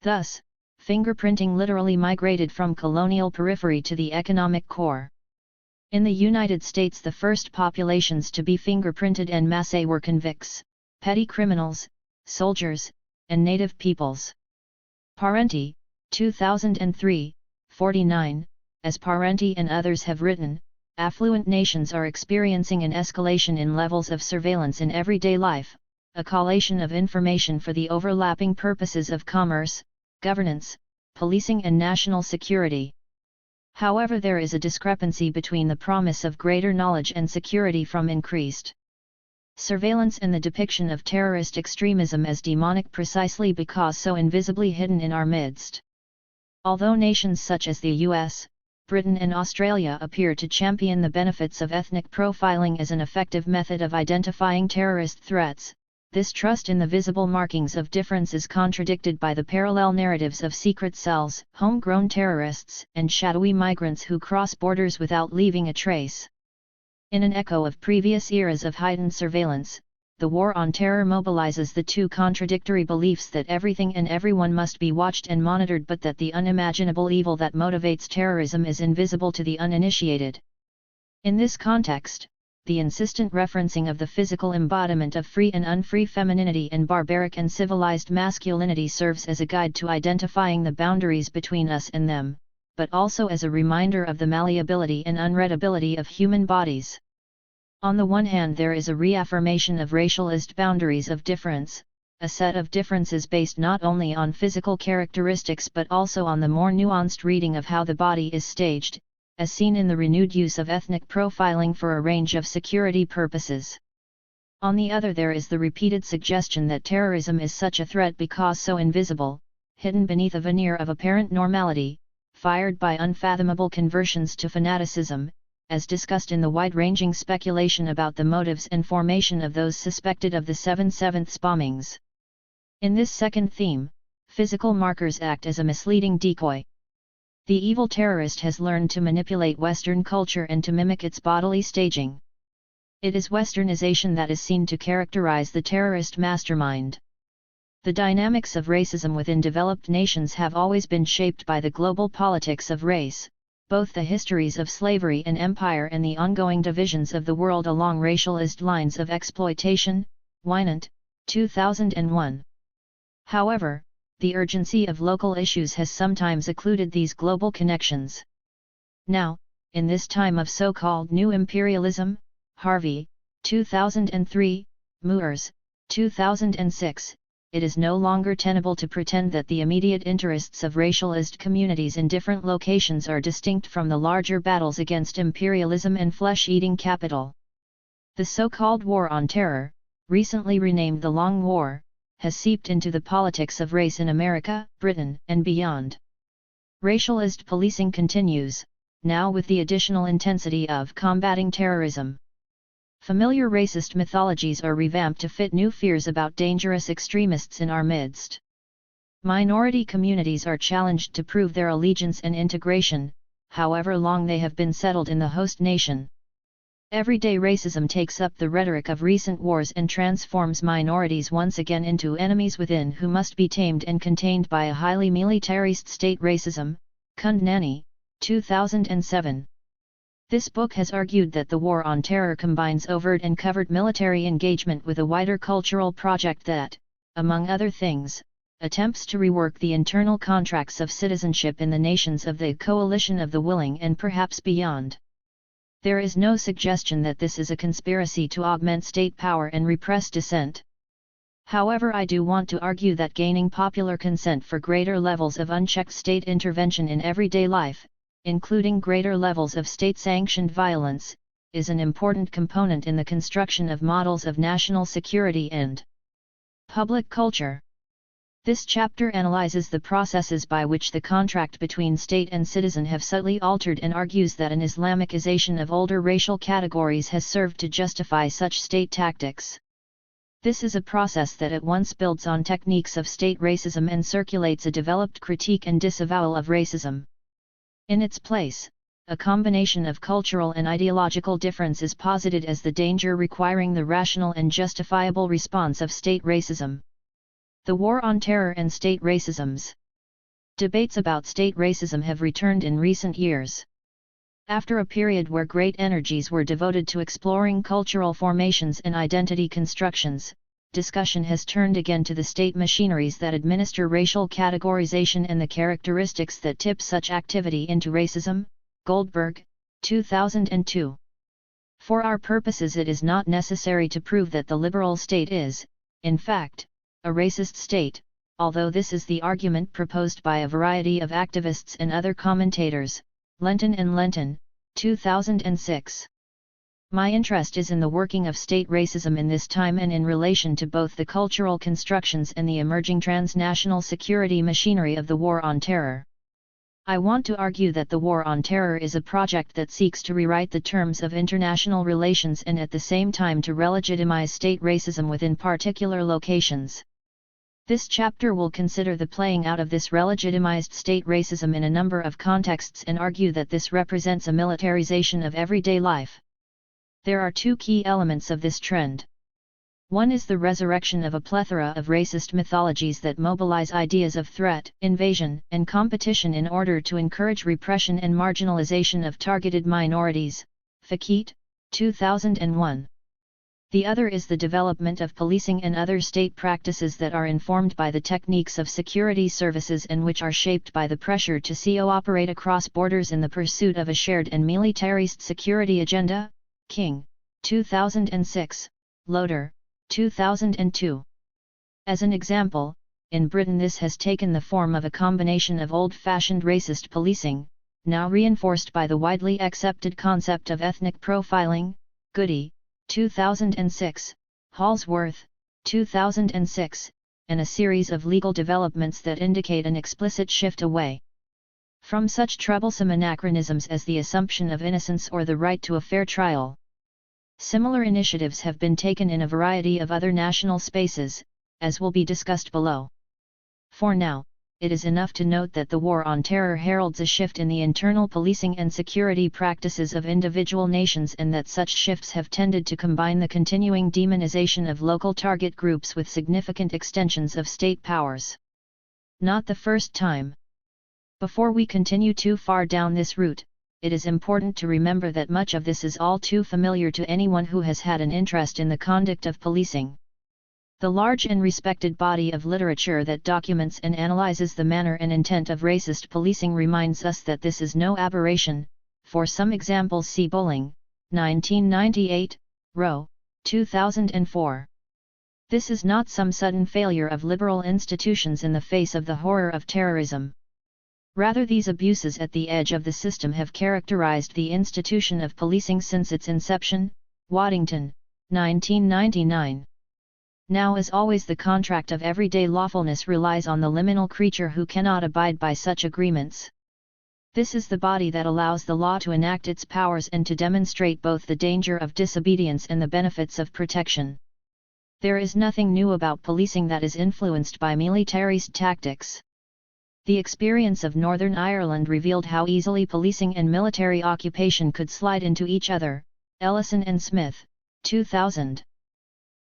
Speaker 1: Thus, fingerprinting literally migrated from colonial periphery to the economic core. In the United States, the first populations to be fingerprinted en masse were convicts, petty criminals, soldiers, and native peoples. Parenti, 2003, 49, as Parenti and others have written, affluent nations are experiencing an escalation in levels of surveillance in everyday life, a collation of information for the overlapping purposes of commerce, governance, policing and national security. However, there is a discrepancy between the promise of greater knowledge and security from increased surveillance and the depiction of terrorist extremism as demonic precisely because so invisibly hidden in our midst. Although nations such as the US, Britain and Australia appear to champion the benefits of ethnic profiling as an effective method of identifying terrorist threats, this trust in the visible markings of difference is contradicted by the parallel narratives of secret cells, homegrown terrorists, and shadowy migrants who cross borders without leaving a trace. In an echo of previous eras of heightened surveillance, the War on Terror mobilizes the two contradictory beliefs that everything and everyone must be watched and monitored, but that the unimaginable evil that motivates terrorism is invisible to the uninitiated. In this context, the insistent referencing of the physical embodiment of free and unfree femininity and barbaric and civilized masculinity serves as a guide to identifying the boundaries between us and them, but also as a reminder of the malleability and unreadability of human bodies. On the one hand, there is a reaffirmation of racialized boundaries of difference, a set of differences based not only on physical characteristics but also on the more nuanced reading of how the body is staged, as seen in the renewed use of ethnic profiling for a range of security purposes. On the other, there is the repeated suggestion that terrorism is such a threat because so invisible, hidden beneath a veneer of apparent normality, fired by unfathomable conversions to fanaticism, as discussed in the wide-ranging speculation about the motives and formation of those suspected of the 7/7 bombings. In this second theme, physical markers act as a misleading decoy. The evil terrorist has learned to manipulate Western culture and to mimic its bodily staging. It is Westernization that is seen to characterize the terrorist mastermind. The dynamics of racism within developed nations have always been shaped by the global politics of race, both the histories of slavery and empire and the ongoing divisions of the world along racialized lines of exploitation. Winant, 2001. However, the urgency of local issues has sometimes occluded these global connections. Now, in this time of so-called new imperialism, Harvey, 2003, Moores, 2006, it is no longer tenable to pretend that the immediate interests of racialized communities in different locations are distinct from the larger battles against imperialism and flesh-eating capital. The so-called War on Terror, recently renamed the Long War, has seeped into the politics of race in America, Britain, and beyond. Racialized policing continues, now with the additional intensity of combating terrorism. Familiar racist mythologies are revamped to fit new fears about dangerous extremists in our midst. Minority communities are challenged to prove their allegiance and integration, however long they have been settled in the host nation. Everyday racism takes up the rhetoric of recent wars and transforms minorities once again into enemies within who must be tamed and contained by a highly militarist state. Racism, Kundnani, 2007. This book has argued that the War on Terror combines overt and covert military engagement with a wider cultural project that, among other things, attempts to rework the internal contracts of citizenship in the nations of the coalition of the willing and perhaps beyond. There is no suggestion that this is a conspiracy to augment state power and repress dissent. However, I do want to argue that gaining popular consent for greater levels of unchecked state intervention in everyday life, including greater levels of state-sanctioned violence, is an important component in the construction of models of national security and public culture. This chapter analyzes the processes by which the contract between state and citizen have subtly altered and argues that an Islamicization of older racial categories has served to justify such state tactics. This is a process that at once builds on techniques of state racism and circulates a developed critique and disavowal of racism. In its place, a combination of cultural and ideological difference is posited as the danger requiring the rational and justifiable response of state racism. The War on Terror and State Racisms. Debates about state racism have returned in recent years. After a period where great energies were devoted to exploring cultural formations and identity constructions, discussion has turned again to the state machineries that administer racial categorization and the characteristics that tip such activity into racism. Goldberg, 2002. For our purposes, it is not necessary to prove that the liberal state is, in fact, a racist state, although this is the argument proposed by a variety of activists and other commentators. Lenton and Lenton, 2006. My interest is in the working of state racism in this time and in relation to both the cultural constructions and the emerging transnational security machinery of the War on Terror. I want to argue that the War on Terror is a project that seeks to rewrite the terms of international relations and at the same time to relegitimize state racism within particular locations. This chapter will consider the playing out of this relegitimized state racism in a number of contexts and argue that this represents a militarization of everyday life. There are two key elements of this trend. One is the resurrection of a plethora of racist mythologies that mobilize ideas of threat, invasion, and competition in order to encourage repression and marginalization of targeted minorities. Fakit, 2001. The other is the development of policing and other state practices that are informed by the techniques of security services and which are shaped by the pressure to cooperate across borders in the pursuit of a shared and militarist security agenda. King, 2006, Loader, 2002. As an example, in Britain this has taken the form of a combination of old-fashioned racist policing, now reinforced by the widely accepted concept of ethnic profiling. Goody, 2006, Halsworth, 2006, and a series of legal developments that indicate an explicit shift away from such troublesome anachronisms as the assumption of innocence or the right to a fair trial. Similar initiatives have been taken in a variety of other national spaces, as will be discussed below. For now, it is enough to note that the War on Terror heralds a shift in the internal policing and security practices of individual nations and that such shifts have tended to combine the continuing demonization of local target groups with significant extensions of state powers. Not the first time. Before we continue too far down this route, it is important to remember that much of this is all too familiar to anyone who has had an interest in the conduct of policing. The large and respected body of literature that documents and analyzes the manner and intent of racist policing reminds us that this is no aberration. For some examples, see Bowling, 1998, Rowe, 2004. This is not some sudden failure of liberal institutions in the face of the horror of terrorism. Rather, these abuses at the edge of the system have characterized the institution of policing since its inception. Waddington, 1999. Now, as always, the contract of everyday lawfulness relies on the liminal creature who cannot abide by such agreements. This is the body that allows the law to enact its powers and to demonstrate both the danger of disobedience and the benefits of protection. There is nothing new about policing that is influenced by militarist tactics. The experience of Northern Ireland revealed how easily policing and military occupation could slide into each other. Ellison and Smith, 2000.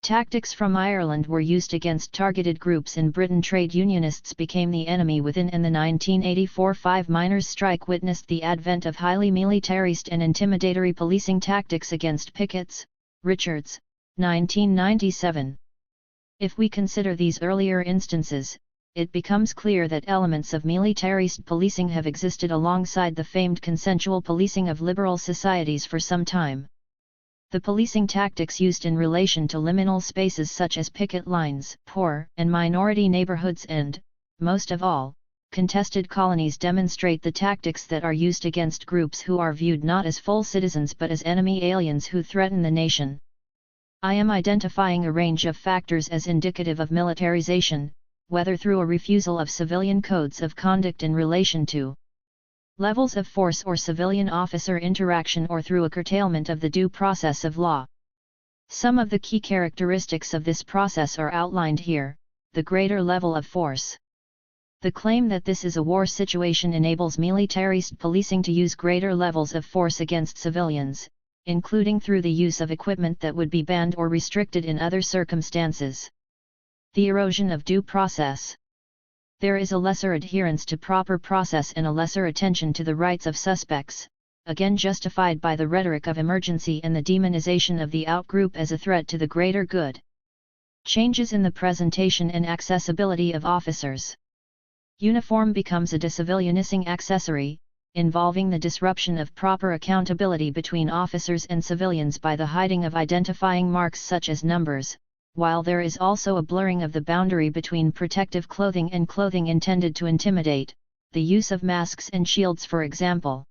Speaker 1: Tactics from Ireland were used against targeted groups in Britain. Trade unionists became the enemy within, and the 1984 5 miners' strike witnessed the advent of highly militarist and intimidatory policing tactics against pickets. Richards, 1997. If we consider these earlier instances, it becomes clear that elements of militarist policing have existed alongside the famed consensual policing of liberal societies for some time. The policing tactics used in relation to liminal spaces such as picket lines, poor and minority neighborhoods and, most of all, contested colonies demonstrate the tactics that are used against groups who are viewed not as full citizens but as enemy aliens who threaten the nation. I am identifying a range of factors as indicative of militarization, whether through a refusal of civilian codes of conduct in relation to levels of force or civilian-officer interaction or through a curtailment of the due process of law. Some of the key characteristics of this process are outlined here: the greater level of force. The claim that this is a war situation enables militarist policing to use greater levels of force against civilians, including through the use of equipment that would be banned or restricted in other circumstances. The erosion of due process. There is a lesser adherence to proper process and a lesser attention to the rights of suspects, again justified by the rhetoric of emergency and the demonization of the outgroup as a threat to the greater good. Changes in the presentation and accessibility of officers. Uniform becomes a decivilianizing accessory, involving the disruption of proper accountability between officers and civilians by the hiding of identifying marks such as numbers, while there is also a blurring of the boundary between protective clothing and clothing intended to intimidate, the use of masks and shields for example.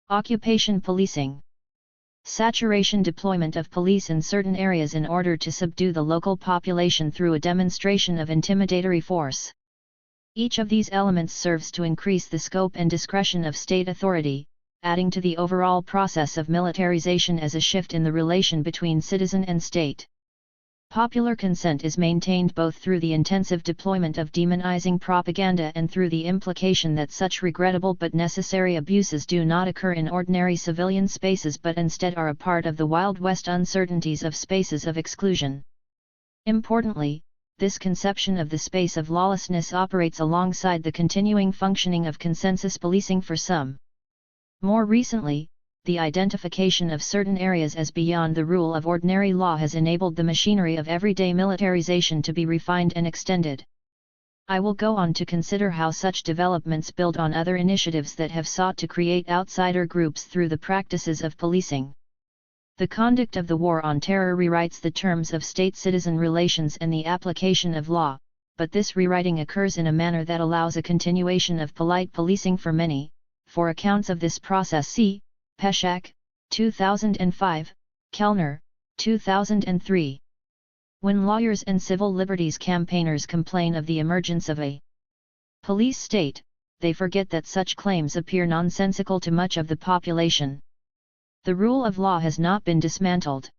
Speaker 1: Occupation policing. Saturation deployment of police in certain areas in order to subdue the local population through a demonstration of intimidatory force. Each of these elements serves to increase the scope and discretion of state authority, adding to the overall process of militarization as a shift in the relation between citizen and state. Popular consent is maintained both through the intensive deployment of demonizing propaganda and through the implication that such regrettable but necessary abuses do not occur in ordinary civilian spaces but instead are a part of the Wild West uncertainties of spaces of exclusion. Importantly, this conception of the space of lawlessness operates alongside the continuing functioning of consensus policing for some. More recently, the identification of certain areas as beyond the rule of ordinary law has enabled the machinery of everyday militarization to be refined and extended. I will go on to consider how such developments build on other initiatives that have sought to create outsider groups through the practices of policing. The conduct of the War on Terror rewrites the terms of state-citizen relations and the application of law, but this rewriting occurs in a manner that allows a continuation of polite policing for many. For accounts of this process see Peshak, 2005, Kellner, 2003. When lawyers and civil liberties campaigners complain of the emergence of a police state, they forget that such claims appear nonsensical to much of the population. The rule of law has not been dismantled.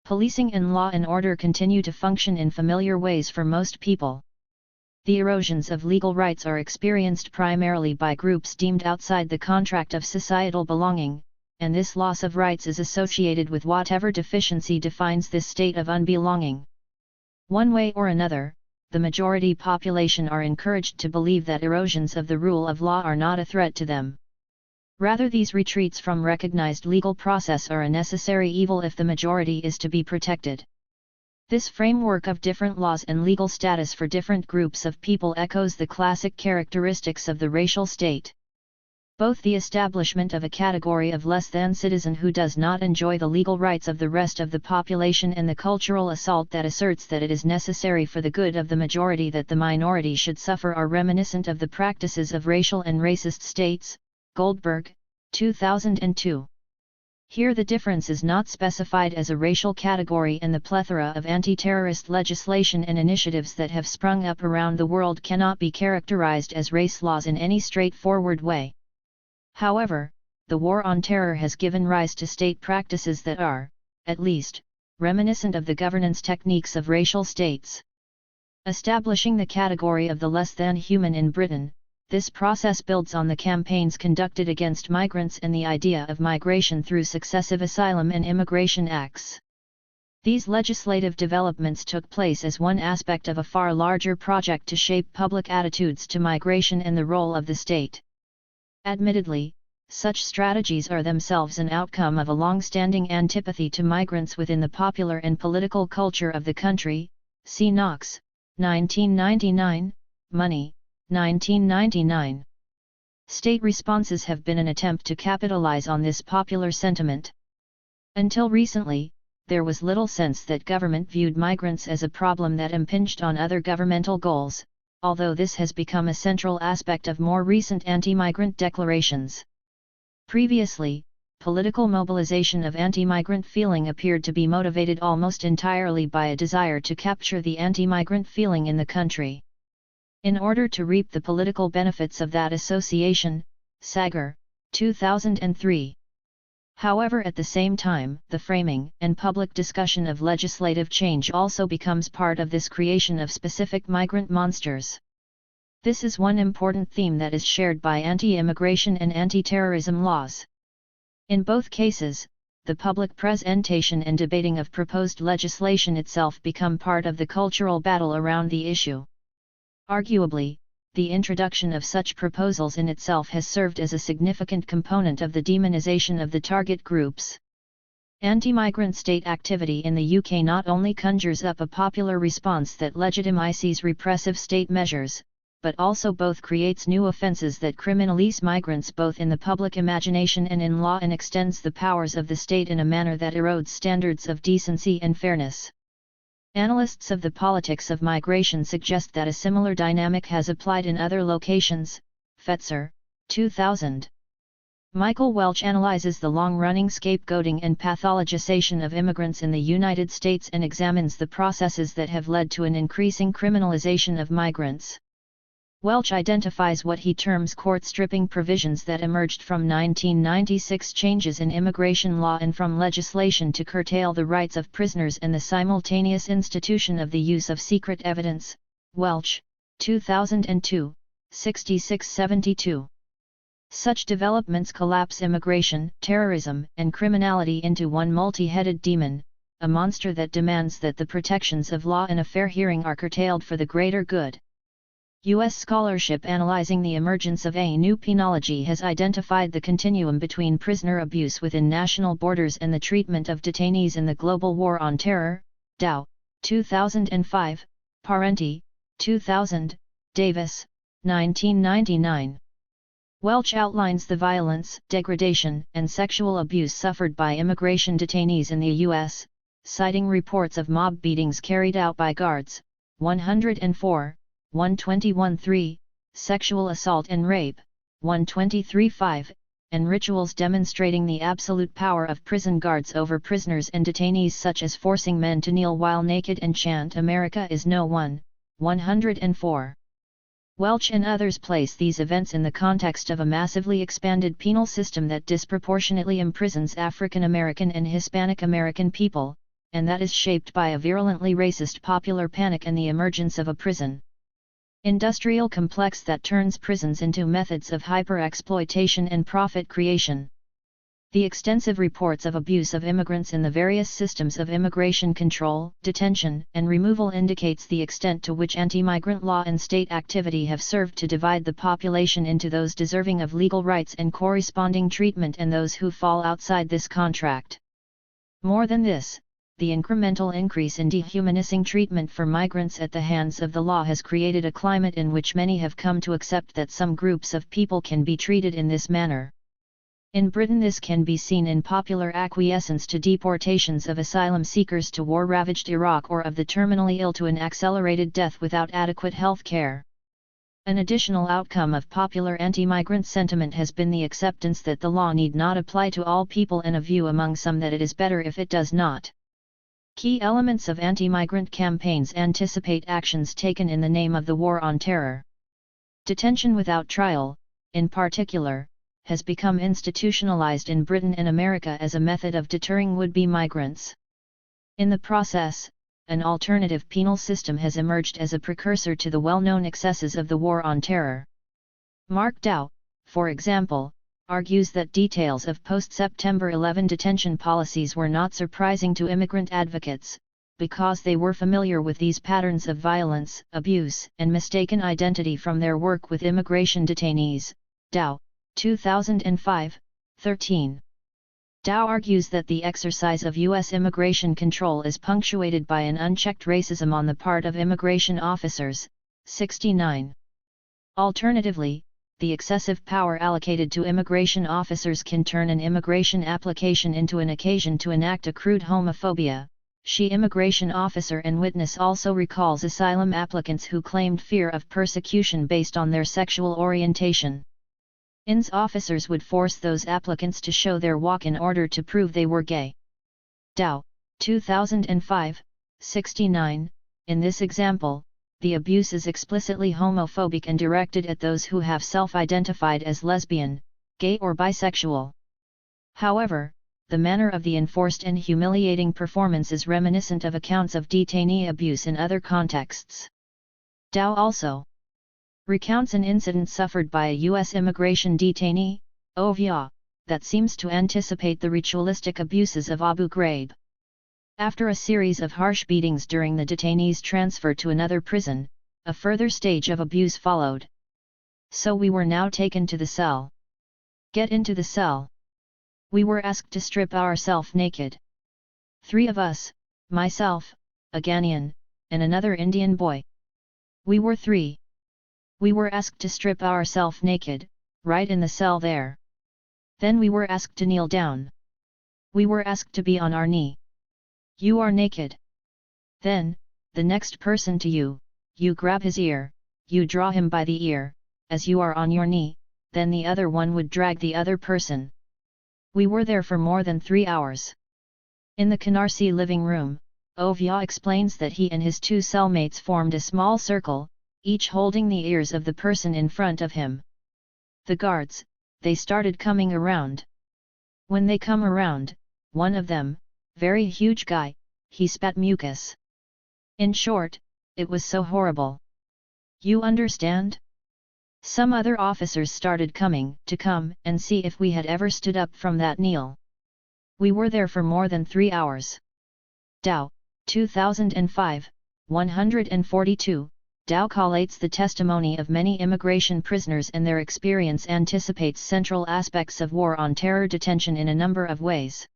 Speaker 1: Policing and law and order continue to function in familiar ways for most people. The erosions of legal rights are experienced primarily by groups deemed outside the contract of societal belonging, and this loss of rights is associated with whatever deficiency defines this state of unbelonging. One way or another, the majority population are encouraged to believe that erosions of the rule of law are not a threat to them. Rather, these retreats from recognized legal process are a necessary evil if the majority is to be protected. This framework of different laws and legal status for different groups of people echoes the classic characteristics of the racial state. Both the establishment of a category of less-than citizen who does not enjoy the legal rights of the rest of the population and the cultural assault that asserts that it is necessary for the good of the majority that the minority should suffer are reminiscent of the practices of racial and racist states. Goldberg, 2002. Here the difference is not specified as a racial category, and the plethora of anti-terrorist legislation and initiatives that have sprung up around the world cannot be characterized as race laws in any straightforward way. However, the War on Terror has given rise to state practices that are, at least, reminiscent of the governance techniques of racial states. Establishing the category of the less than human in Britain, this process builds on the campaigns conducted against migrants and the idea of migration through successive asylum and immigration acts. These legislative developments took place as one aspect of a far larger project to shape public attitudes to migration and the role of the state. Admittedly, such strategies are themselves an outcome of a long-standing antipathy to migrants within the popular and political culture of the country. See Knox, 1999, Money, 1999. State responses have been an attempt to capitalize on this popular sentiment. Until recently, there was little sense that government viewed migrants as a problem that impinged on other governmental goals, although this has become a central aspect of more recent anti-migrant declarations. Previously, political mobilization of anti-migrant feeling appeared to be motivated almost entirely by a desire to capture the anti-migrant feeling in the country. In order to reap the political benefits of that association, Sager, 2003. However, at the same time, the framing and public discussion of legislative change also becomes part of this creation of specific migrant monsters. This is one important theme that is shared by anti-immigration and anti-terrorism laws. In both cases, the public presentation and debating of proposed legislation itself become part of the cultural battle around the issue. Arguably, the introduction of such proposals in itself has served as a significant component of the demonization of the target groups. Anti-migrant state activity in the UK not only conjures up a popular response that legitimizes repressive state measures, but also both creates new offences that criminalise migrants both in the public imagination and in law, and extends the powers of the state in a manner that erodes standards of decency and fairness. Analysts of the politics of migration suggest that a similar dynamic has applied in other locations. Fetzer, 2000. Michael Welch analyzes the long-running scapegoating and pathologization of immigrants in the United States and examines the processes that have led to an increasing criminalization of migrants. Welch identifies what he terms court-stripping provisions that emerged from 1996 changes in immigration law and from legislation to curtail the rights of prisoners and the simultaneous institution of the use of secret evidence. Welch, 2002, 66-72. Such developments collapse immigration, terrorism, and criminality into one multi-headed demon, a monster that demands that the protections of law and a fair hearing are curtailed for the greater good. U.S. scholarship analyzing the emergence of a new penology has identified the continuum between prisoner abuse within national borders and the treatment of detainees in the global war on terror. Dow, 2005, Parenti, 2000, Davis, 1999. Welch outlines the violence, degradation, and sexual abuse suffered by immigration detainees in the U.S., citing reports of mob beatings carried out by guards, 104, 121.3, sexual assault and rape, 123.5, and rituals demonstrating the absolute power of prison guards over prisoners and detainees, such as forcing men to kneel while naked and chant "America is no one," 104. Welch and others place these events in the context of a massively expanded penal system that disproportionately imprisons African American and Hispanic American people, and that is shaped by a virulently racist popular panic and the emergence of a prison industrial complex that turns prisons into methods of hyper-exploitation and profit creation. The extensive reports of abuse of immigrants in the various systems of immigration control, detention, and removal indicates the extent to which anti-migrant law and state activity have served to divide the population into those deserving of legal rights and corresponding treatment and those who fall outside this contract. More than this, the incremental increase in dehumanizing treatment for migrants at the hands of the law has created a climate in which many have come to accept that some groups of people can be treated in this manner. In Britain, this can be seen in popular acquiescence to deportations of asylum seekers to war-ravaged Iraq or of the terminally ill to an accelerated death without adequate health care. An additional outcome of popular anti-migrant sentiment has been the acceptance that the law need not apply to all people and a view among some that it is better if it does not. Key elements of anti-migrant campaigns anticipate actions taken in the name of the war on terror. Detention without trial, in particular, has become institutionalized in Britain and America as a method of deterring would-be migrants. In the process, an alternative penal system has emerged as a precursor to the well-known excesses of the war on terror. Mark Dow, for example, argues that details of post-September 11 detention policies were not surprising to immigrant advocates, because they were familiar with these patterns of violence, abuse, and mistaken identity from their work with immigration detainees. Dow, 2005, 13. Dow argues that the exercise of U.S. immigration control is punctuated by an unchecked racism on the part of immigration officers. 69. Alternatively, the excessive power allocated to immigration officers can turn an immigration application into an occasion to enact a crude homophobia. She immigration officer and witness also recalls asylum applicants who claimed fear of persecution based on their sexual orientation. INS officers would force those applicants to show their walk in order to prove they were gay. Dow, 2005, 69. In this example, the abuse is explicitly homophobic and directed at those who have self-identified as lesbian, gay or bisexual. However, the manner of the enforced and humiliating performance is reminiscent of accounts of detainee abuse in other contexts. Dow also recounts an incident suffered by a U.S. immigration detainee, Ovia, that seems to anticipate the ritualistic abuses of Abu Ghraib. After a series of harsh beatings during the detainee's transfer to another prison, a further stage of abuse followed. So we were now taken to the cell. Get into the cell. We were asked to strip ourselves naked. 3 of us, myself, a Ghanaian, and another Indian boy. We were 3. We were asked to strip ourselves naked, right in the cell there. Then we were asked to kneel down. We were asked to be on our knee. You are naked. Then, the next person to you, you grab his ear, you draw him by the ear, as you are on your knee, then the other one would drag the other person. We were there for more than 3 hours. In the Canarsie living room, Ovia explains that he and his 2 cellmates formed a small circle, each holding the ears of the person in front of him. The guards, they started coming around. When they come around, one of them, very huge guy, he spat mucus. In short, it was so horrible. You understand? Some other officers started coming to come and see if we had ever stood up from that kneel. We were there for more than 3 hours. Dow, 2005, 142. Dow collates the testimony of many immigration prisoners and their experience anticipates central aspects of war on terror detention in a number of ways.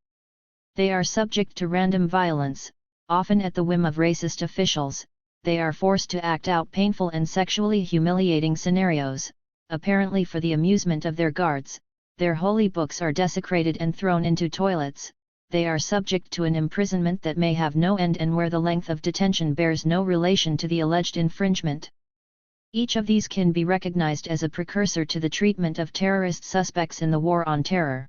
Speaker 1: They are subject to random violence, often at the whim of racist officials. They are forced to act out painful and sexually humiliating scenarios, apparently for the amusement of their guards. Their holy books are desecrated and thrown into toilets. They are subject to an imprisonment that may have no end and where the length of detention bears no relation to the alleged infringement. Each of these can be recognized as a precursor to the treatment of terrorist suspects in the war on terror.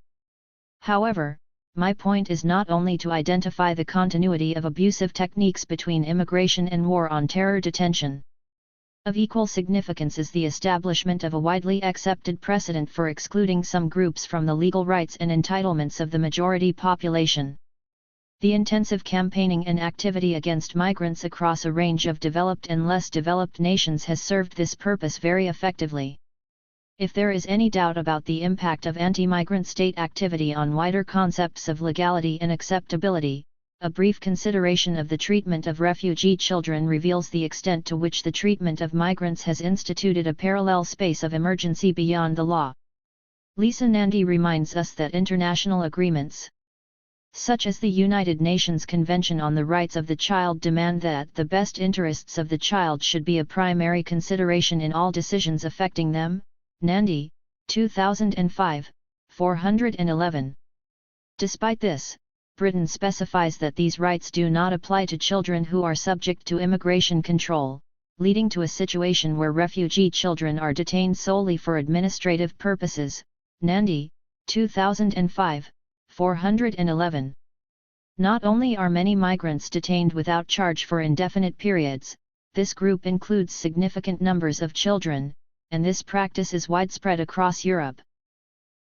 Speaker 1: However, my point is not only to identify the continuity of abusive techniques between immigration and war on terror detention. Of equal significance is the establishment of a widely accepted precedent for excluding some groups from the legal rights and entitlements of the majority population. The intensive campaigning and activity against migrants across a range of developed and less developed nations has served this purpose very effectively. If there is any doubt about the impact of anti-migrant state activity on wider concepts of legality and acceptability, a brief consideration of the treatment of refugee children reveals the extent to which the treatment of migrants has instituted a parallel space of emergency beyond the law. Lisa Nandy reminds us that international agreements, such as the United Nations Convention on the Rights of the Child, demand that the best interests of the child should be a primary consideration in all decisions affecting them. Nandy, 2005, 411. Despite this, Britain specifies that these rights do not apply to children who are subject to immigration control, leading to a situation where refugee children are detained solely for administrative purposes. Nandy, 2005, 411. Not only are many migrants detained without charge for indefinite periods, this group includes significant numbers of children, and this practice is widespread across Europe.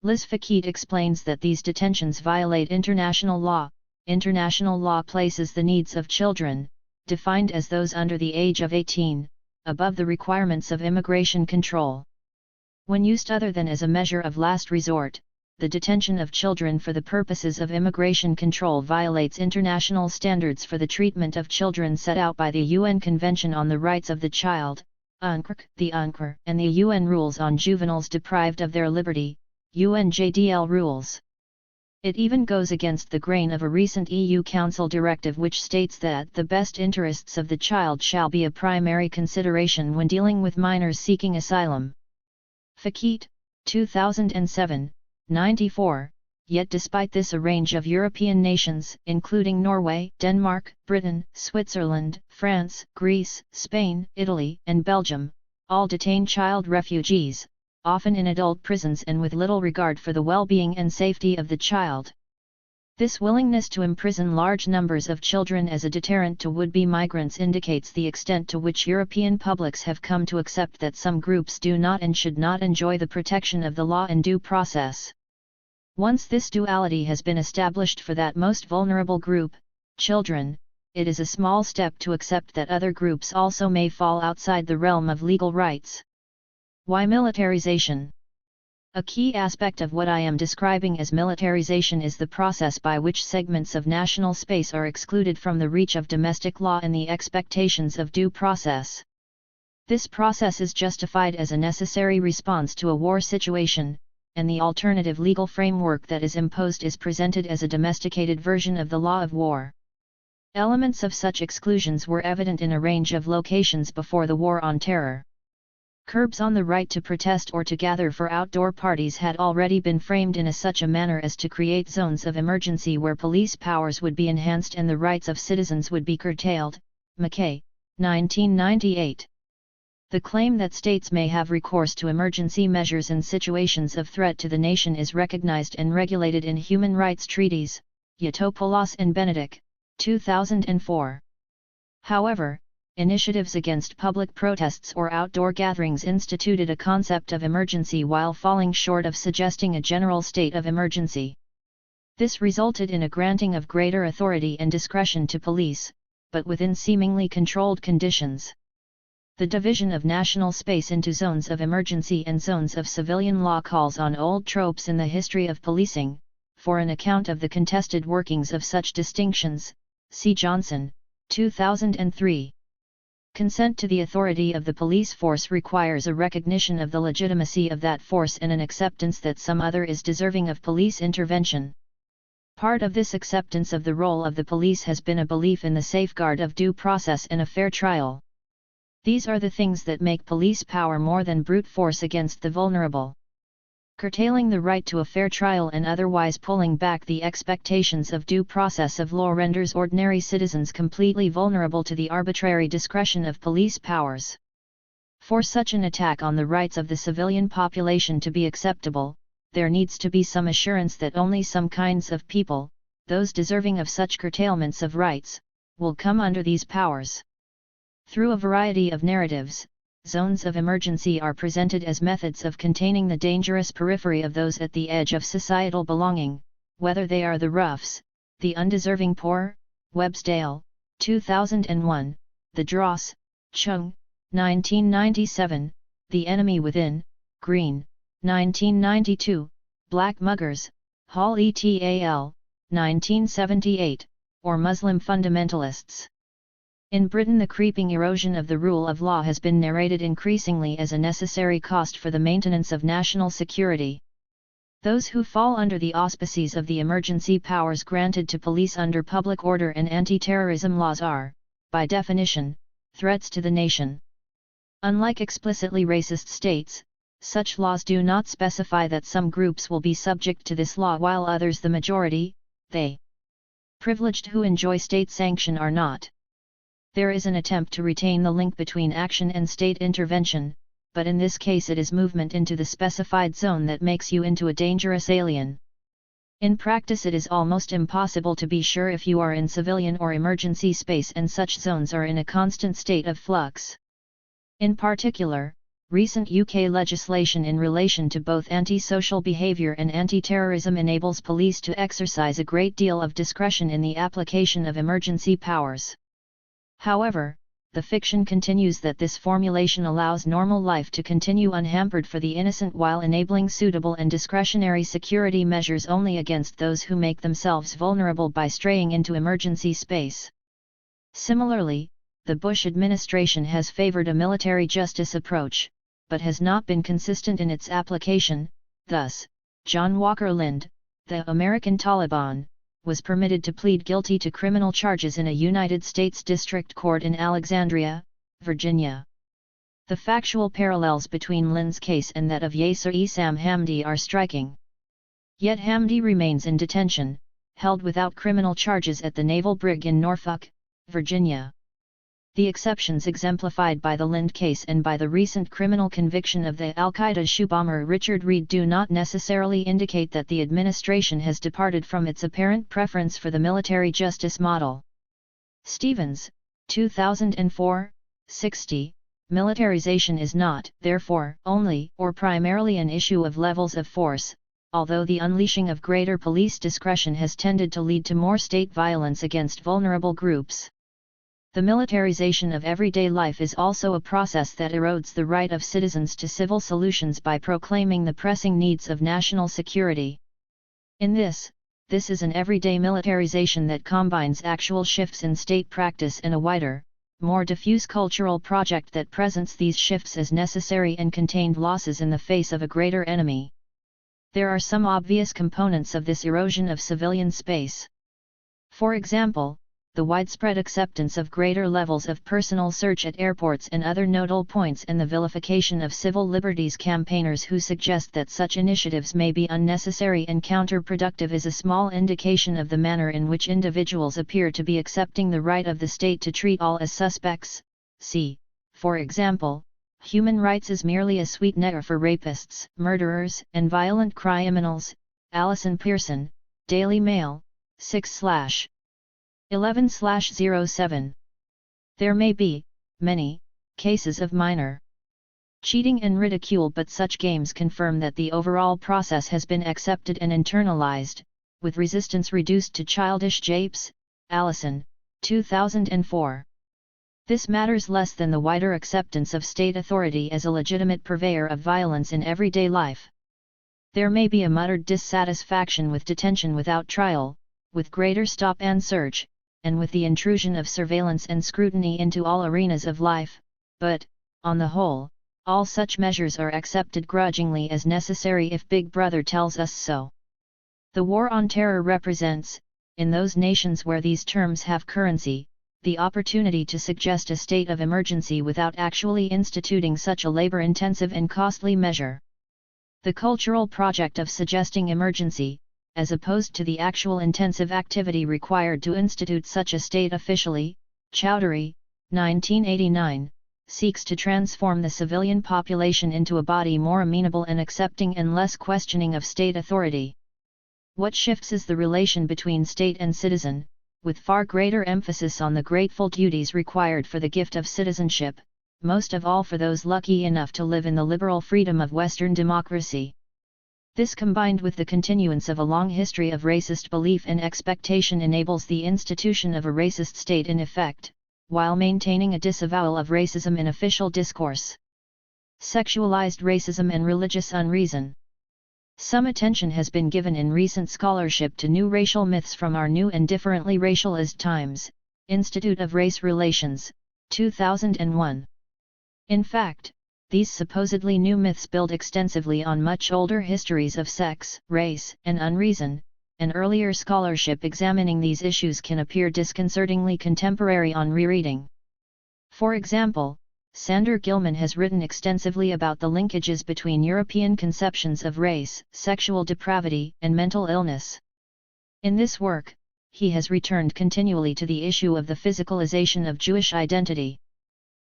Speaker 1: Liz Fakit explains that these detentions violate international law. International law places the needs of children, defined as those under the age of 18, above the requirements of immigration control. When used other than as a measure of last resort, the detention of children for the purposes of immigration control violates international standards for the treatment of children set out by the UN Convention on the Rights of the Child, the UNCR, and the UN Rules on Juveniles Deprived of Their Liberty, UNJDL rules. It even goes against the grain of a recent EU Council directive which states that the best interests of the child shall be a primary consideration when dealing with minors seeking asylum. Fakit, 2007, 94. Yet despite this, a range of European nations, including Norway, Denmark, Britain, Switzerland, France, Greece, Spain, Italy, and Belgium, all detain child refugees, often in adult prisons and with little regard for the well-being and safety of the child. This willingness to imprison large numbers of children as a deterrent to would-be migrants indicates the extent to which European publics have come to accept that some groups do not and should not enjoy the protection of the law and due process. Once this duality has been established for that most vulnerable group, children, it is a small step to accept that other groups also may fall outside the realm of legal rights. Why militarization? A key aspect of what I am describing as militarization is the process by which segments of national space are excluded from the reach of domestic law and the expectations of due process. This process is justified as a necessary response to a war situation, and the alternative legal framework that is imposed is presented as a domesticated version of the law of war. Elements of such exclusions were evident in a range of locations before the War on Terror. Curbs on the right to protest or to gather for outdoor parties had already been framed in such a manner as to create zones of emergency where police powers would be enhanced and the rights of citizens would be curtailed. McKay, 1998. The claim that states may have recourse to emergency measures in situations of threat to the nation is recognized and regulated in human rights treaties, Yatopoulos and Benedict, 2004. However, initiatives against public protests or outdoor gatherings instituted a concept of emergency while falling short of suggesting a general state of emergency. This resulted in a granting of greater authority and discretion to police, but within seemingly controlled conditions. The division of national space into zones of emergency and zones of civilian law calls on old tropes in the history of policing. For an account of the contested workings of such distinctions, see Johnson, 2003. Consent to the authority of the police force requires a recognition of the legitimacy of that force and an acceptance that some other is deserving of police intervention. Part of this acceptance of the role of the police has been a belief in the safeguard of due process and a fair trial. These are the things that make police power more than brute force against the vulnerable. Curtailing the right to a fair trial and otherwise pulling back the expectations of due process of law renders ordinary citizens completely vulnerable to the arbitrary discretion of police powers. For such an attack on the rights of the civilian population to be acceptable, there needs to be some assurance that only some kinds of people, those deserving of such curtailments of rights, will come under these powers. Through a variety of narratives, zones of emergency are presented as methods of containing the dangerous periphery of those at the edge of societal belonging, whether they are the roughs, the undeserving poor, Websdale, 2001, the dross, Chung, 1997, the enemy within, Green, 1992, black muggers, Hall et al., 1978, or Muslim fundamentalists. In Britain, the creeping erosion of the rule of law has been narrated increasingly as a necessary cost for the maintenance of national security. Those who fall under the auspices of the emergency powers granted to police under public order and anti-terrorism laws are, by definition, threats to the nation. Unlike explicitly racist states, such laws do not specify that some groups will be subject to this law while others, the majority, they privileged who enjoy state sanction, are not. There is an attempt to retain the link between action and state intervention, but in this case it is movement into the specified zone that makes you into a dangerous alien. In practice, it is almost impossible to be sure if you are in civilian or emergency space, and such zones are in a constant state of flux. In particular, recent UK legislation in relation to both antisocial behaviour and anti-terrorism enables police to exercise a great deal of discretion in the application of emergency powers. However, the fiction continues that this formulation allows normal life to continue unhampered for the innocent while enabling suitable and discretionary security measures only against those who make themselves vulnerable by straying into emergency space. Similarly, the Bush administration has favored a military justice approach, but has not been consistent in its application. Thus, John Walker Lind, the American Taliban, was permitted to plead guilty to criminal charges in a United States District Court in Alexandria, Virginia. The factual parallels between Lynn's case and that of Yasser Issam Hamdi are striking. Yet Hamdi remains in detention, held without criminal charges at the Naval Brig in Norfolk, Virginia. The exceptions exemplified by the Lind case and by the recent criminal conviction of the Al-Qaeda shoe bomber Richard Reid do not necessarily indicate that the administration has departed from its apparent preference for the military justice model. Stevens, 2004, 60. Militarization is not, therefore, only or primarily an issue of levels of force, although the unleashing of greater police discretion has tended to lead to more state violence against vulnerable groups. The militarization of everyday life is also a process that erodes the right of citizens to civil solutions by proclaiming the pressing needs of national security. In this is an everyday militarization that combines actual shifts in state practice and a wider, more diffuse cultural project that presents these shifts as necessary and contained losses in the face of a greater enemy. There are some obvious components of this erosion of civilian space. For example, the widespread acceptance of greater levels of personal search at airports and other nodal points and the vilification of civil liberties campaigners who suggest that such initiatives may be unnecessary and counterproductive is a small indication of the manner in which individuals appear to be accepting the right of the state to treat all as suspects. See, for example, human rights is merely a sweetener for rapists, murderers, and violent criminals. Alison Pearson, Daily Mail, 6/11/07. There may be many cases of minor cheating and ridicule, but such games confirm that the overall process has been accepted and internalized, with resistance reduced to childish japes. Allison, 2004. This matters less than the wider acceptance of state authority as a legitimate purveyor of violence in everyday life. There may be a muttered dissatisfaction with detention without trial, with greater stop and search, and with the intrusion of surveillance and scrutiny into all arenas of life, but, on the whole, all such measures are accepted grudgingly as necessary if Big Brother tells us so. The war on terror represents, in those nations where these terms have currency, the opportunity to suggest a state of emergency without actually instituting such a labor-intensive and costly measure. The cultural project of suggesting emergency, as opposed to the actual intensive activity required to institute such a state officially, Chowdhury, 1989, seeks to transform the civilian population into a body more amenable and accepting and less questioning of state authority. What shifts is the relation between state and citizen, with far greater emphasis on the grateful duties required for the gift of citizenship, most of all for those lucky enough to live in the liberal freedom of Western democracy. This, combined with the continuance of a long history of racist belief and expectation, enables the institution of a racist state in effect, while maintaining a disavowal of racism in official discourse. Sexualized racism and religious unreason. Some attention has been given in recent scholarship to new racial myths from our new and differently racialized times, Institute of Race Relations, 2001. In fact, these supposedly new myths build extensively on much older histories of sex, race, and unreason, and earlier scholarship examining these issues can appear disconcertingly contemporary on rereading. For example, Sander Gilman has written extensively about the linkages between European conceptions of race, sexual depravity, and mental illness. In this work, he has returned continually to the issue of the physicalization of Jewish identity.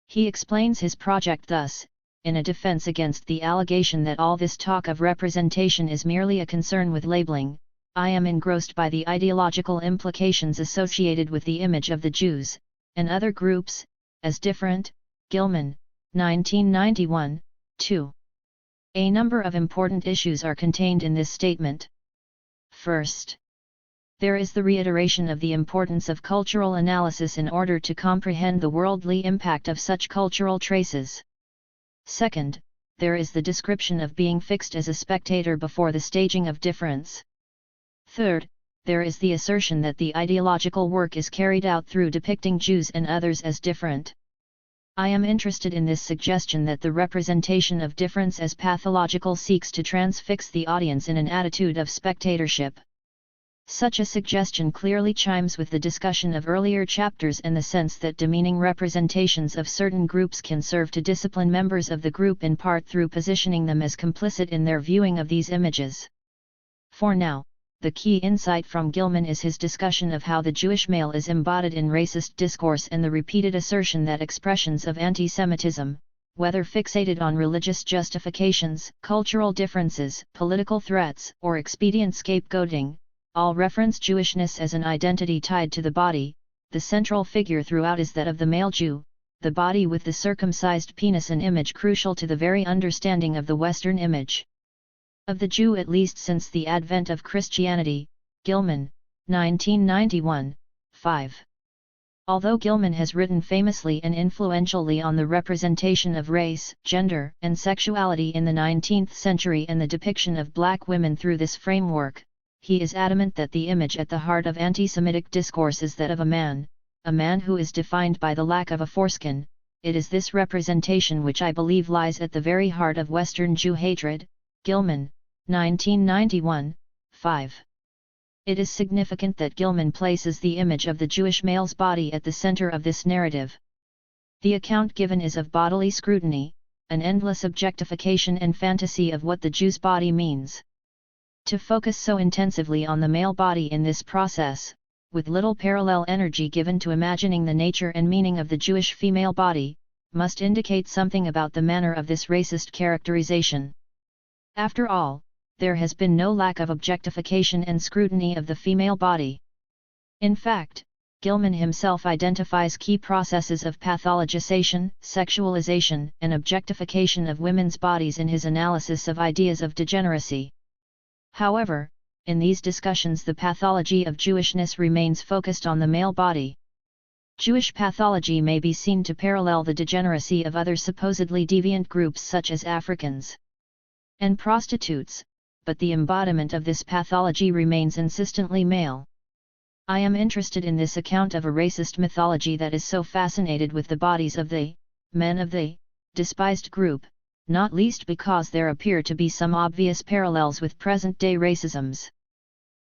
Speaker 1: He explains his project thus: in a defense against the allegation that all this talk of representation is merely a concern with labeling, I am engrossed by the ideological implications associated with the image of the Jews, and other groups, as different. Gilman, 1991, 2. A number of important issues are contained in this statement. First, there is the reiteration of the importance of cultural analysis in order to comprehend the worldly impact of such cultural traces. Second, there is the description of being fixed as a spectator before the staging of difference. Third, there is the assertion that the ideological work is carried out through depicting Jews and others as different. I am interested in this suggestion that the representation of difference as pathological seeks to transfix the audience in an attitude of spectatorship. Such a suggestion clearly chimes with the discussion of earlier chapters in the sense that demeaning representations of certain groups can serve to discipline members of the group in part through positioning them as complicit in their viewing of these images. For now, the key insight from Gilman is his discussion of how the Jewish male is embodied in racist discourse and the repeated assertion that expressions of anti-Semitism, whether fixated on religious justifications, cultural differences, political threats, or expedient scapegoating, all reference Jewishness as an identity tied to the body. The central figure throughout is that of the male Jew, the body with the circumcised penis, an image crucial to the very understanding of the Western image of the Jew, at least since the advent of Christianity. Gilman, 1991, 5. Although Gilman has written famously and influentially on the representation of race, gender, and sexuality in the 19th century and the depiction of black women through this framework, he is adamant that the image at the heart of anti-Semitic discourse is that of a man who is defined by the lack of a foreskin. It is this representation which I believe lies at the very heart of Western Jew hatred. Gilman, 1991, 5. It is significant that Gilman places the image of the Jewish male's body at the center of this narrative. The account given is of bodily scrutiny, an endless objectification and fantasy of what the Jew's body means. To focus so intensively on the male body in this process, with little parallel energy given to imagining the nature and meaning of the Jewish female body, must indicate something about the manner of this racist characterization. After all, there has been no lack of objectification and scrutiny of the female body. In fact, Gilman himself identifies key processes of pathologization, sexualization, and objectification of women's bodies in his analysis of ideas of degeneracy. However, in these discussions the pathology of Jewishness remains focused on the male body. Jewish pathology may be seen to parallel the degeneracy of other supposedly deviant groups such as Africans and prostitutes, but the embodiment of this pathology remains insistently male. I am interested in this account of a racist mythology that is so fascinated with the bodies of the men of the despised group, not least because there appear to be some obvious parallels with present-day racisms.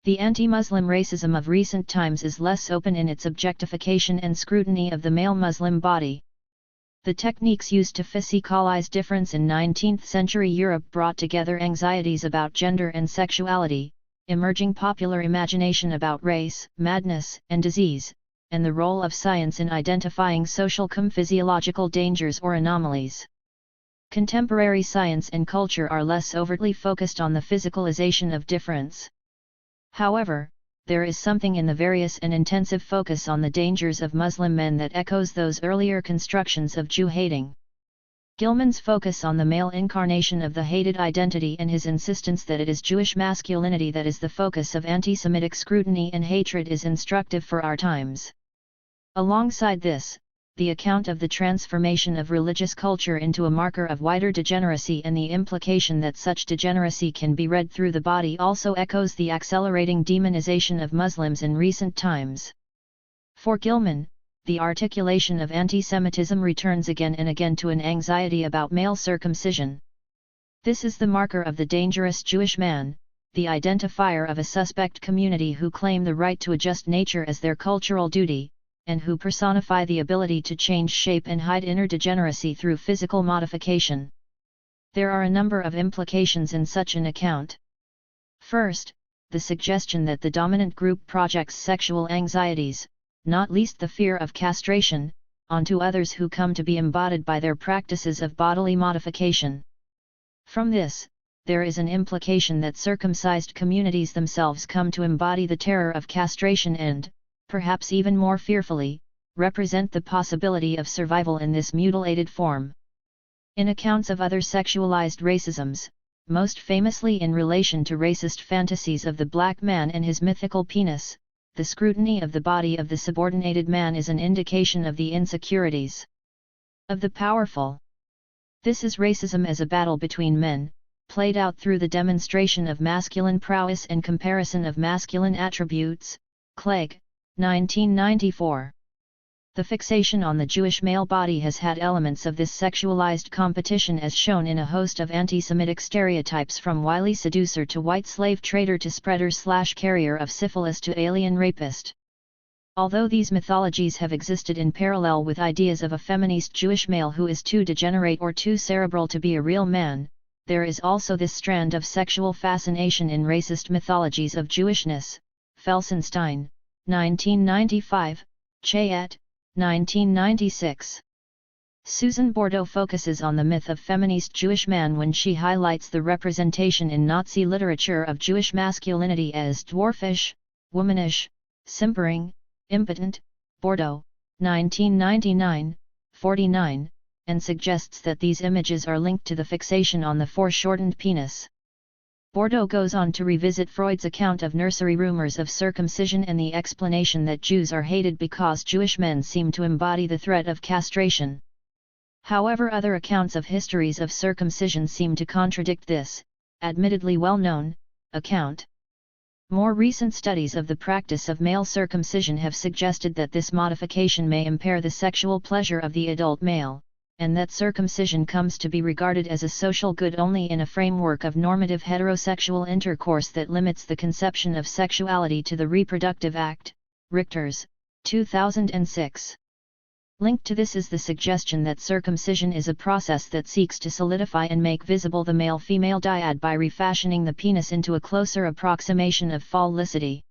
Speaker 1: The anti-Muslim racism of recent times is less open in its objectification and scrutiny of the male Muslim body. The techniques used to physicalize difference in 19th-century Europe brought together anxieties about gender and sexuality, emerging popular imagination about race, madness, and disease, and the role of science in identifying social physiological dangers or anomalies. Contemporary science and culture are less overtly focused on the physicalization of difference. However, there is something in the various and intensive focus on the dangers of Muslim men that echoes those earlier constructions of Jew hating. Gilman's focus on the male incarnation of the hated identity and his insistence that it is Jewish masculinity that is the focus of anti-Semitic scrutiny and hatred is instructive for our times. Alongside this, the account of the transformation of religious culture into a marker of wider degeneracy and the implication that such degeneracy can be read through the body also echoes the accelerating demonization of Muslims in recent times. For Gilman, the articulation of anti-Semitism returns again and again to an anxiety about male circumcision. This is the marker of the dangerous Jewish man, the identifier of a suspect community who claim the right to a just nature as their cultural duty, and who personify the ability to change shape and hide inner degeneracy through physical modification. There are a number of implications in such an account. First, the suggestion that the dominant group projects sexual anxieties, not least the fear of castration, onto others who come to be embodied by their practices of bodily modification. From this, there is an implication that circumcised communities themselves come to embody the terror of castration and, perhaps even more fearfully, represent the possibility of survival in this mutilated form. In accounts of other sexualized racisms, most famously in relation to racist fantasies of the black man and his mythical penis, the scrutiny of the body of the subordinated man is an indication of the insecurities of the powerful. This is racism as a battle between men, played out through the demonstration of masculine prowess and comparison of masculine attributes. Clegg, 1994. The fixation on the Jewish male body has had elements of this sexualized competition, as shown in a host of anti-Semitic stereotypes, from wily seducer to white slave trader to spreader/carrier of syphilis to alien rapist. Although these mythologies have existed in parallel with ideas of a feminist Jewish male who is too degenerate or too cerebral to be a real man, there is also this strand of sexual fascination in racist mythologies of Jewishness. Felsenstein, 1995, Chayet, 1996. Susan Bordeaux focuses on the myth of feminist Jewish man when she highlights the representation in Nazi literature of Jewish masculinity as dwarfish, womanish, simpering, impotent. Bordeaux, 1999, 49, and suggests that these images are linked to the fixation on the foreshortened penis. Bordeaux goes on to revisit Freud's account of nursery rumors of circumcision and the explanation that Jews are hated because Jewish men seem to embody the threat of castration. However, other accounts of histories of circumcision seem to contradict this, admittedly well-known, account. More recent studies of the practice of male circumcision have suggested that this modification may impair the sexual pleasure of the adult male, and that circumcision comes to be regarded as a social good only in a framework of normative heterosexual intercourse that limits the conception of sexuality to the reproductive act. Richters, 2006. Linked to this is the suggestion that circumcision is a process that seeks to solidify and make visible the male-female dyad by refashioning the penis into a closer approximation of phallicity.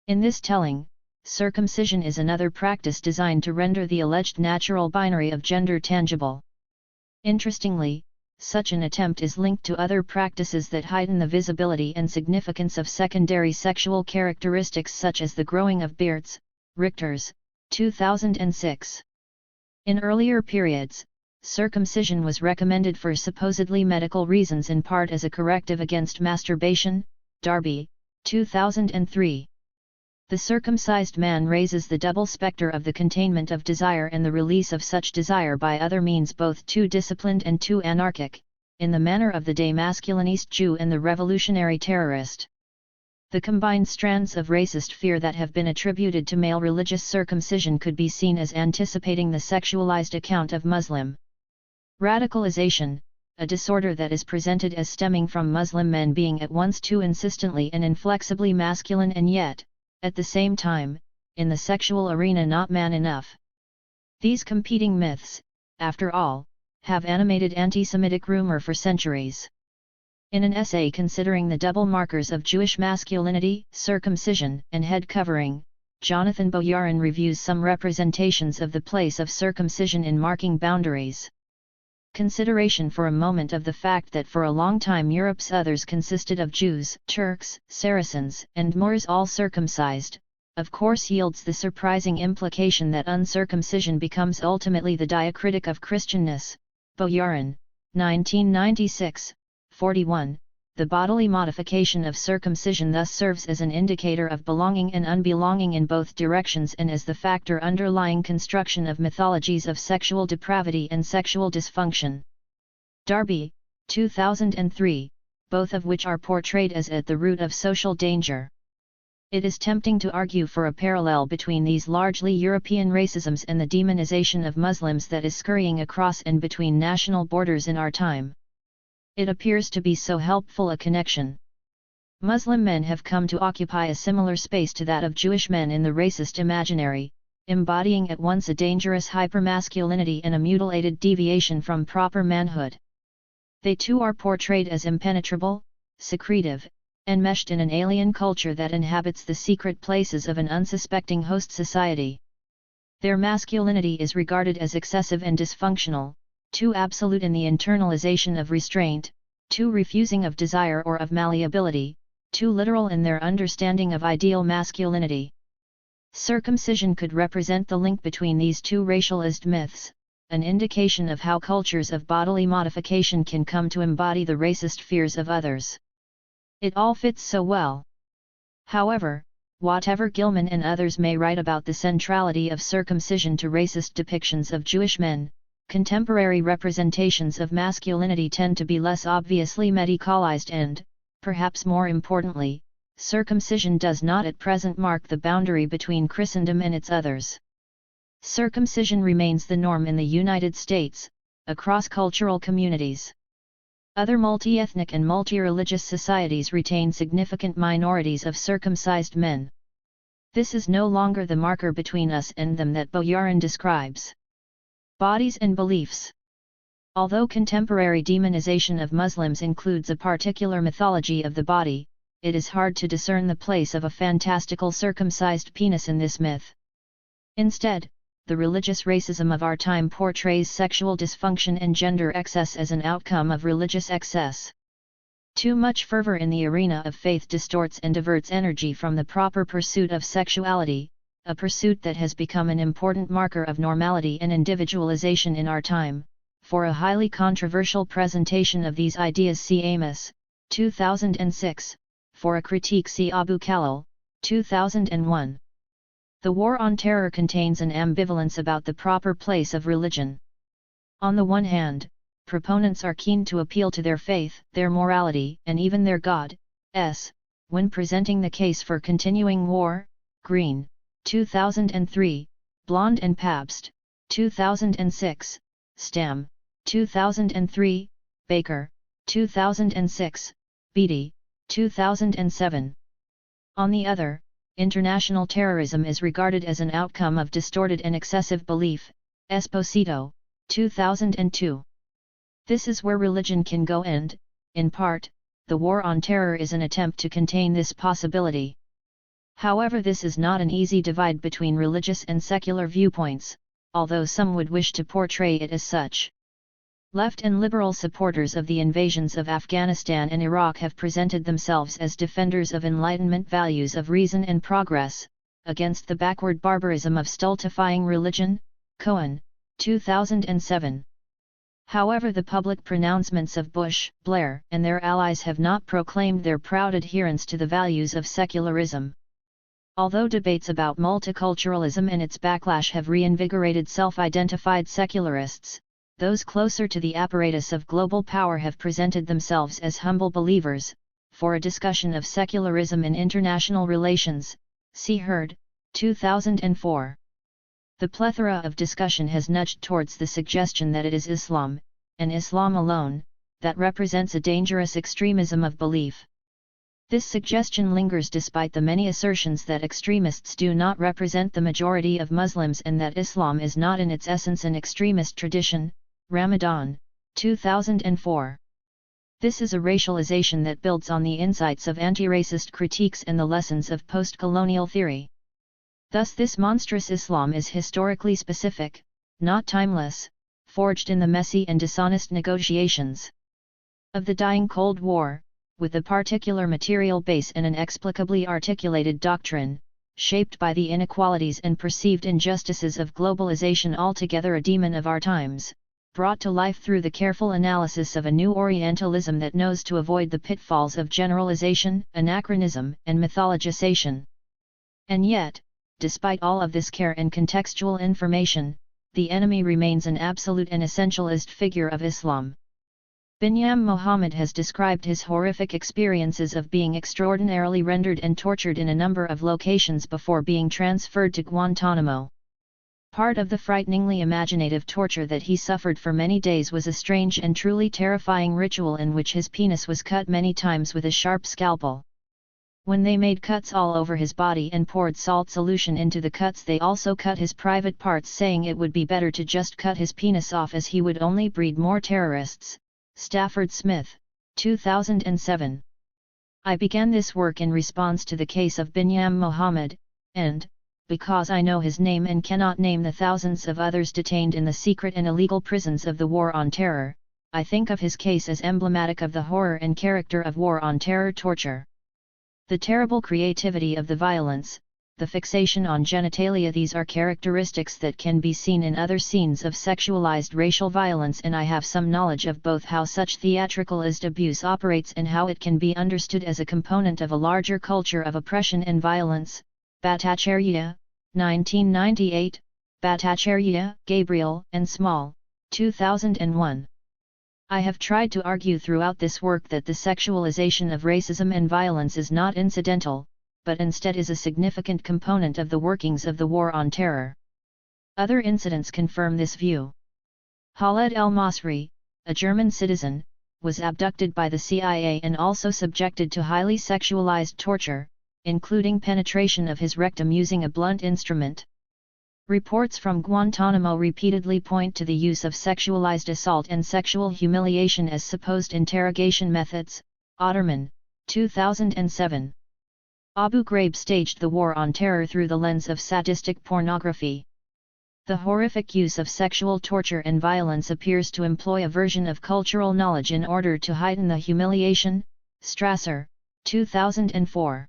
Speaker 1: In this telling, circumcision is another practice designed to render the alleged natural binary of gender tangible. Interestingly, such an attempt is linked to other practices that heighten the visibility and significance of secondary sexual characteristics such as the growing of beards. Richters, 2006. In earlier periods, circumcision was recommended for supposedly medical reasons, in part as a corrective against masturbation. Darby, 2003. The circumcised man raises the double specter of the containment of desire and the release of such desire by other means, both too disciplined and too anarchic, in the manner of the demasculinist Jew and the revolutionary terrorist. The combined strands of racist fear that have been attributed to male religious circumcision could be seen as anticipating the sexualized account of Muslim radicalization, a disorder that is presented as stemming from Muslim men being at once too insistently and inflexibly masculine and yet, at the same time, in the sexual arena not man enough. These competing myths, after all, have animated anti-Semitic rumor for centuries. In an essay considering the double markers of Jewish masculinity, circumcision, and head covering, Jonathan Boyarin reviews some representations of the place of circumcision in marking boundaries. Consideration for a moment of the fact that for a long time Europe's others consisted of Jews, Turks, Saracens, and Moors all circumcised, of course yields the surprising implication that uncircumcision becomes ultimately the diacritic of Christianness. Boyarin, 1996, 41. The bodily modification of circumcision thus serves as an indicator of belonging and unbelonging in both directions, and as the factor underlying construction of mythologies of sexual depravity and sexual dysfunction. Darby, 2003, both of which are portrayed as at the root of social danger. It is tempting to argue for a parallel between these largely European racisms and the demonization of Muslims that is scurrying across and between national borders in our time. It appears to be so helpful a connection. Muslim men have come to occupy a similar space to that of Jewish men in the racist imaginary, embodying at once a dangerous hypermasculinity and a mutilated deviation from proper manhood. They too are portrayed as impenetrable, secretive, enmeshed in an alien culture that inhabits the secret places of an unsuspecting host society. Their masculinity is regarded as excessive and dysfunctional, too absolute in the internalization of restraint, too refusing of desire or of malleability, too literal in their understanding of ideal masculinity. Circumcision could represent the link between these two racialized myths, an indication of how cultures of bodily modification can come to embody the racist fears of others. It all fits so well. However, whatever Gilman and others may write about the centrality of circumcision to racist depictions of Jewish men, contemporary representations of masculinity tend to be less obviously medicalized and, perhaps more importantly, circumcision does not at present mark the boundary between Christendom and its others. Circumcision remains the norm in the United States, across cultural communities. Other multi-ethnic and multi-religious societies retain significant minorities of circumcised men. This is no longer the marker between us and them that Boyarin describes. Bodies and beliefs. Although contemporary demonization of Muslims includes a particular mythology of the body, it is hard to discern the place of a fantastical circumcised penis in this myth. Instead, the religious racism of our time portrays sexual dysfunction and gender excess as an outcome of religious excess. Too much fervor in the arena of faith distorts and diverts energy from the proper pursuit of sexuality, a pursuit that has become an important marker of normality and individualization in our time. For a highly controversial presentation of these ideas see Amos, 2006, for a critique see Abu Khalil, 2001. The War on Terror contains an ambivalence about the proper place of religion. On the one hand, proponents are keen to appeal to their faith, their morality, and even their God, when presenting the case for continuing war. Green, 2003, Blonde and Pabst, 2006, Stam, 2003, Baker, 2006, Beatty, 2007. On the other, international terrorism is regarded as an outcome of distorted and excessive belief. Esposito, 2002. This is where religion can go and, in part, the War on Terror is an attempt to contain this possibility. However, this is not an easy divide between religious and secular viewpoints, although some would wish to portray it as such. Left and liberal supporters of the invasions of Afghanistan and Iraq have presented themselves as defenders of Enlightenment values of reason and progress, against the backward barbarism of stultifying religion. Cohen, 2007. However, the public pronouncements of Bush, Blair, and their allies have not proclaimed their proud adherence to the values of secularism. Although debates about multiculturalism and its backlash have reinvigorated self-identified secularists, those closer to the apparatus of global power have presented themselves as humble believers. For a discussion of secularism in international relations, see Hurd, 2004. The plethora of discussion has nudged towards the suggestion that it is Islam, and Islam alone, that represents a dangerous extremism of belief. This suggestion lingers despite the many assertions that extremists do not represent the majority of Muslims and that Islam is not in its essence an extremist tradition. Ramadan, 2004. This is a racialization that builds on the insights of anti-racist critiques and the lessons of post-colonial theory. Thus this monstrous Islam is historically specific, not timeless, forged in the messy and dishonest negotiations of the dying Cold War, with a particular material base and an explicably articulated doctrine, shaped by the inequalities and perceived injustices of globalization, altogether a demon of our times, brought to life through the careful analysis of a new Orientalism that knows to avoid the pitfalls of generalization, anachronism, and mythologization. And yet, despite all of this care and contextual information, the enemy remains an absolute and essentialist figure of Islam. Binyam Mohammed has described his horrific experiences of being extraordinarily rendered and tortured in a number of locations before being transferred to Guantanamo. Part of the frighteningly imaginative torture that he suffered for many days was a strange and truly terrifying ritual in which his penis was cut many times with a sharp scalpel. When they made cuts all over his body and poured salt solution into the cuts, they also cut his private parts, saying it would be better to just cut his penis off as he would only breed more terrorists. Stafford Smith, 2007. I began this work in response to the case of Binyam Mohammed, and, because I know his name and cannot name the thousands of others detained in the secret and illegal prisons of the War on Terror, I think of his case as emblematic of the horror and character of War on Terror torture. The terrible creativity of the violence, the fixation on genitalia, these are characteristics that can be seen in other scenes of sexualized racial violence, and I have some knowledge of both how such theatricalized abuse operates and how it can be understood as a component of a larger culture of oppression and violence. Bhattacharyy, 1998, Bhattacharyy, Gabriel and Small, 2001. I have tried to argue throughout this work that the sexualization of racism and violence is not incidental, but instead is a significant component of the workings of the War on Terror. Other incidents confirm this view. Khaled el-Masri, a German citizen, was abducted by the CIA and also subjected to highly sexualized torture, including penetration of his rectum using a blunt instrument. Reports from Guantanamo repeatedly point to the use of sexualized assault and sexual humiliation as supposed interrogation methods. Otterman, 2007. Abu Ghraib staged the war on terror through the lens of sadistic pornography. The horrific use of sexual torture and violence appears to employ a version of cultural knowledge in order to heighten the humiliation. Strasser, 2004.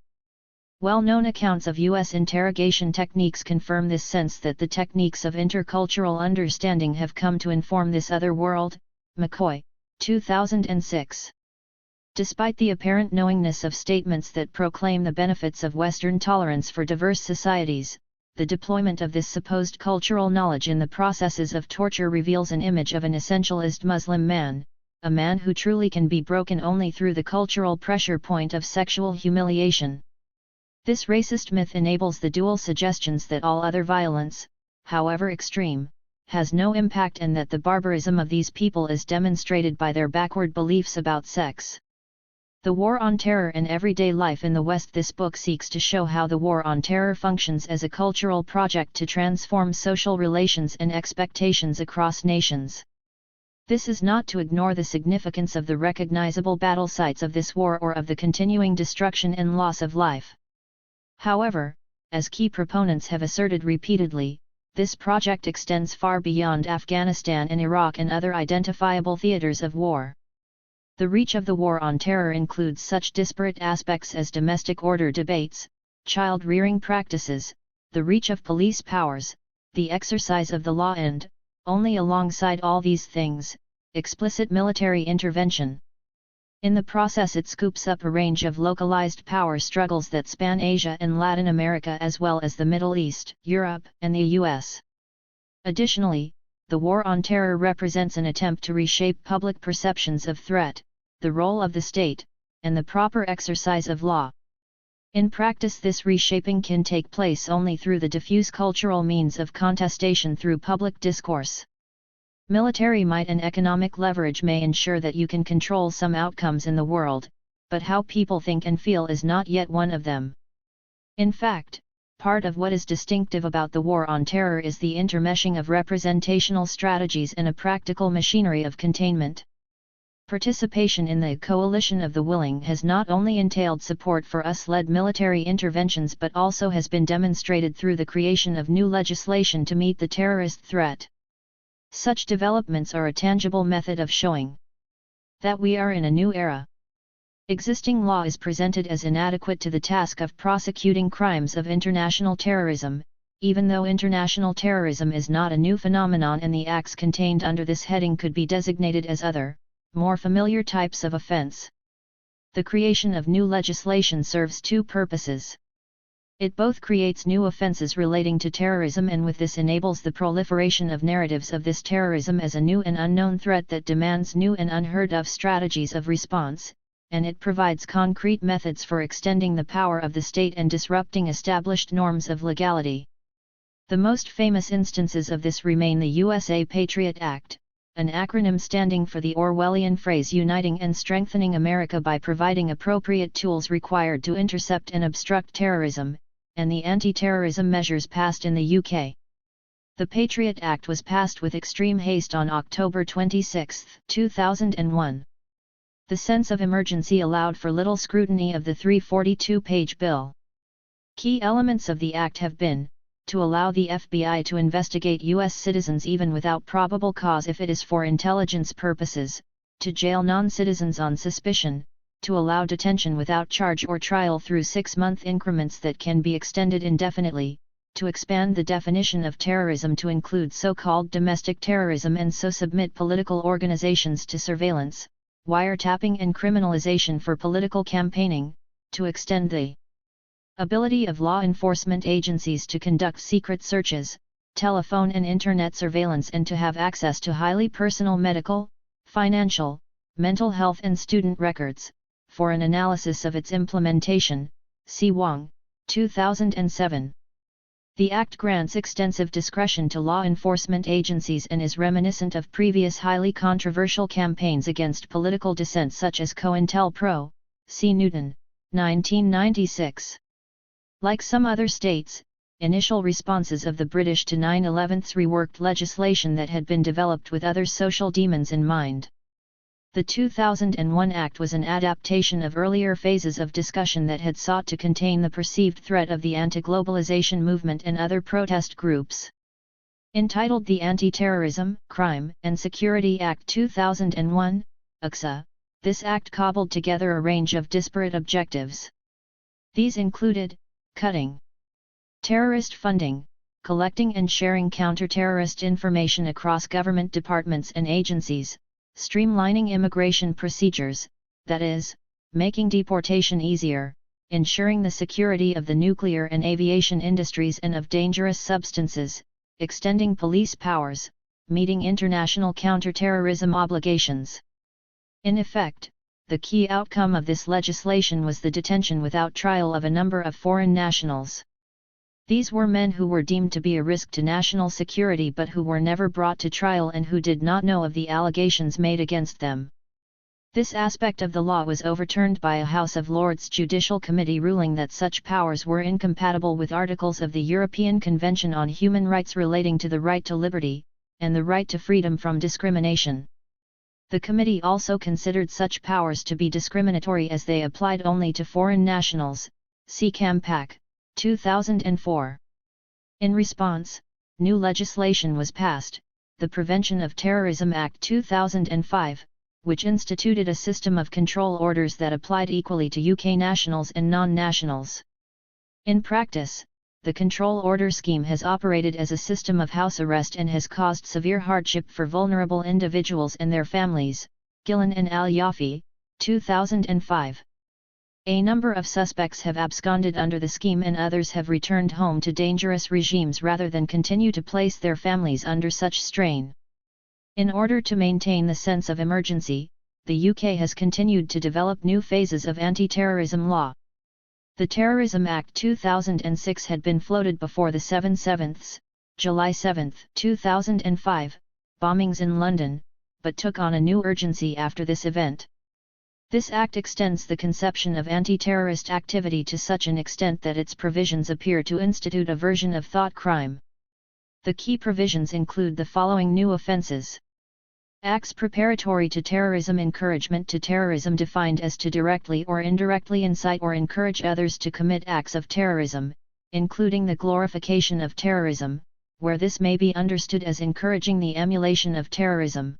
Speaker 1: Well-known accounts of U.S. interrogation techniques confirm this sense that the techniques of intercultural understanding have come to inform this other world. McCoy, 2006. Despite the apparent knowingness of statements that proclaim the benefits of Western tolerance for diverse societies, the deployment of this supposed cultural knowledge in the processes of torture reveals an image of an essentialist Muslim man, a man who truly can be broken only through the cultural pressure point of sexual humiliation. This racist myth enables the dual suggestions that all other violence, however extreme, has no impact and that the barbarism of these people is demonstrated by their backward beliefs about sex. The War on Terror and Everyday Life in the West. This book seeks to show how the War on Terror functions as a cultural project to transform social relations and expectations across nations. This is not to ignore the significance of the recognizable battle sites of this war or of the continuing destruction and loss of life. However, as key proponents have asserted repeatedly, this project extends far beyond Afghanistan and Iraq and other identifiable theaters of war. The reach of the War on Terror includes such disparate aspects as domestic order debates, child-rearing practices, the reach of police powers, the exercise of the law and, only alongside all these things, explicit military intervention. In the process it scoops up a range of localized power struggles that span Asia and Latin America as well as the Middle East, Europe, and the US. Additionally, the War on Terror represents an attempt to reshape public perceptions of threat, the role of the state, and the proper exercise of law. In practice, this reshaping can take place only through the diffuse cultural means of contestation through public discourse. Military might and economic leverage may ensure that you can control some outcomes in the world, but how people think and feel is not yet one of them. In fact, part of what is distinctive about the War on Terror is the intermeshing of representational strategies and a practical machinery of containment. Participation in the coalition of the willing has not only entailed support for US-led military interventions but also has been demonstrated through the creation of new legislation to meet the terrorist threat. Such developments are a tangible method of showing that we are in a new era. Existing law is presented as inadequate to the task of prosecuting crimes of international terrorism, even though international terrorism is not a new phenomenon and the acts contained under this heading could be designated as other, more familiar types of offense. The creation of new legislation serves two purposes. It both creates new offenses relating to terrorism and with this enables the proliferation of narratives of this terrorism as a new and unknown threat that demands new and unheard of strategies of response, and it provides concrete methods for extending the power of the state and disrupting established norms of legality. The most famous instances of this remain the USA Patriot Act, an acronym standing for the Orwellian phrase uniting and strengthening America by providing appropriate tools required to intercept and obstruct terrorism, and the anti-terrorism measures passed in the UK. The Patriot Act was passed with extreme haste on October 26, 2001. The sense of emergency allowed for little scrutiny of the 342-page bill. Key elements of the Act have been, to allow the FBI to investigate U.S. citizens even without probable cause if it is for intelligence purposes, to jail non-citizens on suspicion, to allow detention without charge or trial through 6-month increments that can be extended indefinitely, to expand the definition of terrorism to include so-called domestic terrorism and so submit political organizations to surveillance, wiretapping and criminalization for political campaigning, to extend the ability of law enforcement agencies to conduct secret searches, telephone and internet surveillance and to have access to highly personal medical, financial, mental health and student records. For an analysis of its implementation, see Wong, 2007. The Act grants extensive discretion to law enforcement agencies and is reminiscent of previous highly controversial campaigns against political dissent such as COINTELPRO, C. Newton, 1996. Like some other states, initial responses of the British to 9/11 reworked legislation that had been developed with other social demons in mind. The 2001 Act was an adaptation of earlier phases of discussion that had sought to contain the perceived threat of the anti-globalization movement and other protest groups. Entitled the Anti-Terrorism, Crime and Security Act 2001, ACSA, this act cobbled together a range of disparate objectives. These included, cutting terrorist funding, collecting and sharing counter-terrorist information across government departments and agencies, streamlining immigration procedures, that is, making deportation easier, ensuring the security of the nuclear and aviation industries and of dangerous substances, extending police powers, meeting international counterterrorism obligations. In effect, the key outcome of this legislation was the detention without trial of a number of foreign nationals. These were men who were deemed to be a risk to national security but who were never brought to trial and who did not know of the allegations made against them. This aspect of the law was overturned by a House of Lords Judicial Committee ruling that such powers were incompatible with articles of the European Convention on Human Rights relating to the right to liberty, and the right to freedom from discrimination. The committee also considered such powers to be discriminatory as they applied only to foreign nationals, see Campak, 2004. In response, new legislation was passed, the Prevention of Terrorism Act 2005, which instituted a system of control orders that applied equally to UK nationals and non-nationals. In practice, the control order scheme has operated as a system of house arrest and has caused severe hardship for vulnerable individuals and their families, Gillen and Al-Yafi, 2005. A number of suspects have absconded under the scheme and others have returned home to dangerous regimes rather than continue to place their families under such strain. In order to maintain the sense of emergency, the UK has continued to develop new phases of anti-terrorism law. The Terrorism Act 2006 had been floated before the 7/7, July 7, 2005, bombings in London, but took on a new urgency after this event. This act extends the conception of anti-terrorist activity to such an extent that its provisions appear to institute a version of thought crime. The key provisions include the following new offences. Acts preparatory to terrorism, encouragement to terrorism defined as to directly or indirectly incite or encourage others to commit acts of terrorism, including the glorification of terrorism, where this may be understood as encouraging the emulation of terrorism.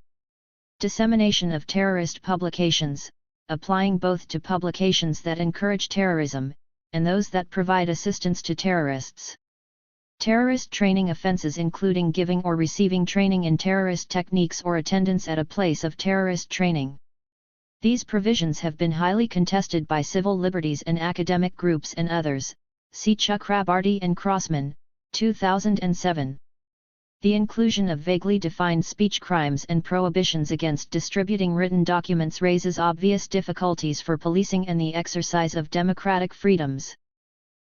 Speaker 1: Dissemination of terrorist publications, applying both to publications that encourage terrorism, and those that provide assistance to terrorists. Terrorist training offences including giving or receiving training in terrorist techniques or attendance at a place of terrorist training. These provisions have been highly contested by civil liberties and academic groups and others, see Chakrabarty and Crossman, 2007. The inclusion of vaguely defined speech crimes and prohibitions against distributing written documents raises obvious difficulties for policing and the exercise of democratic freedoms.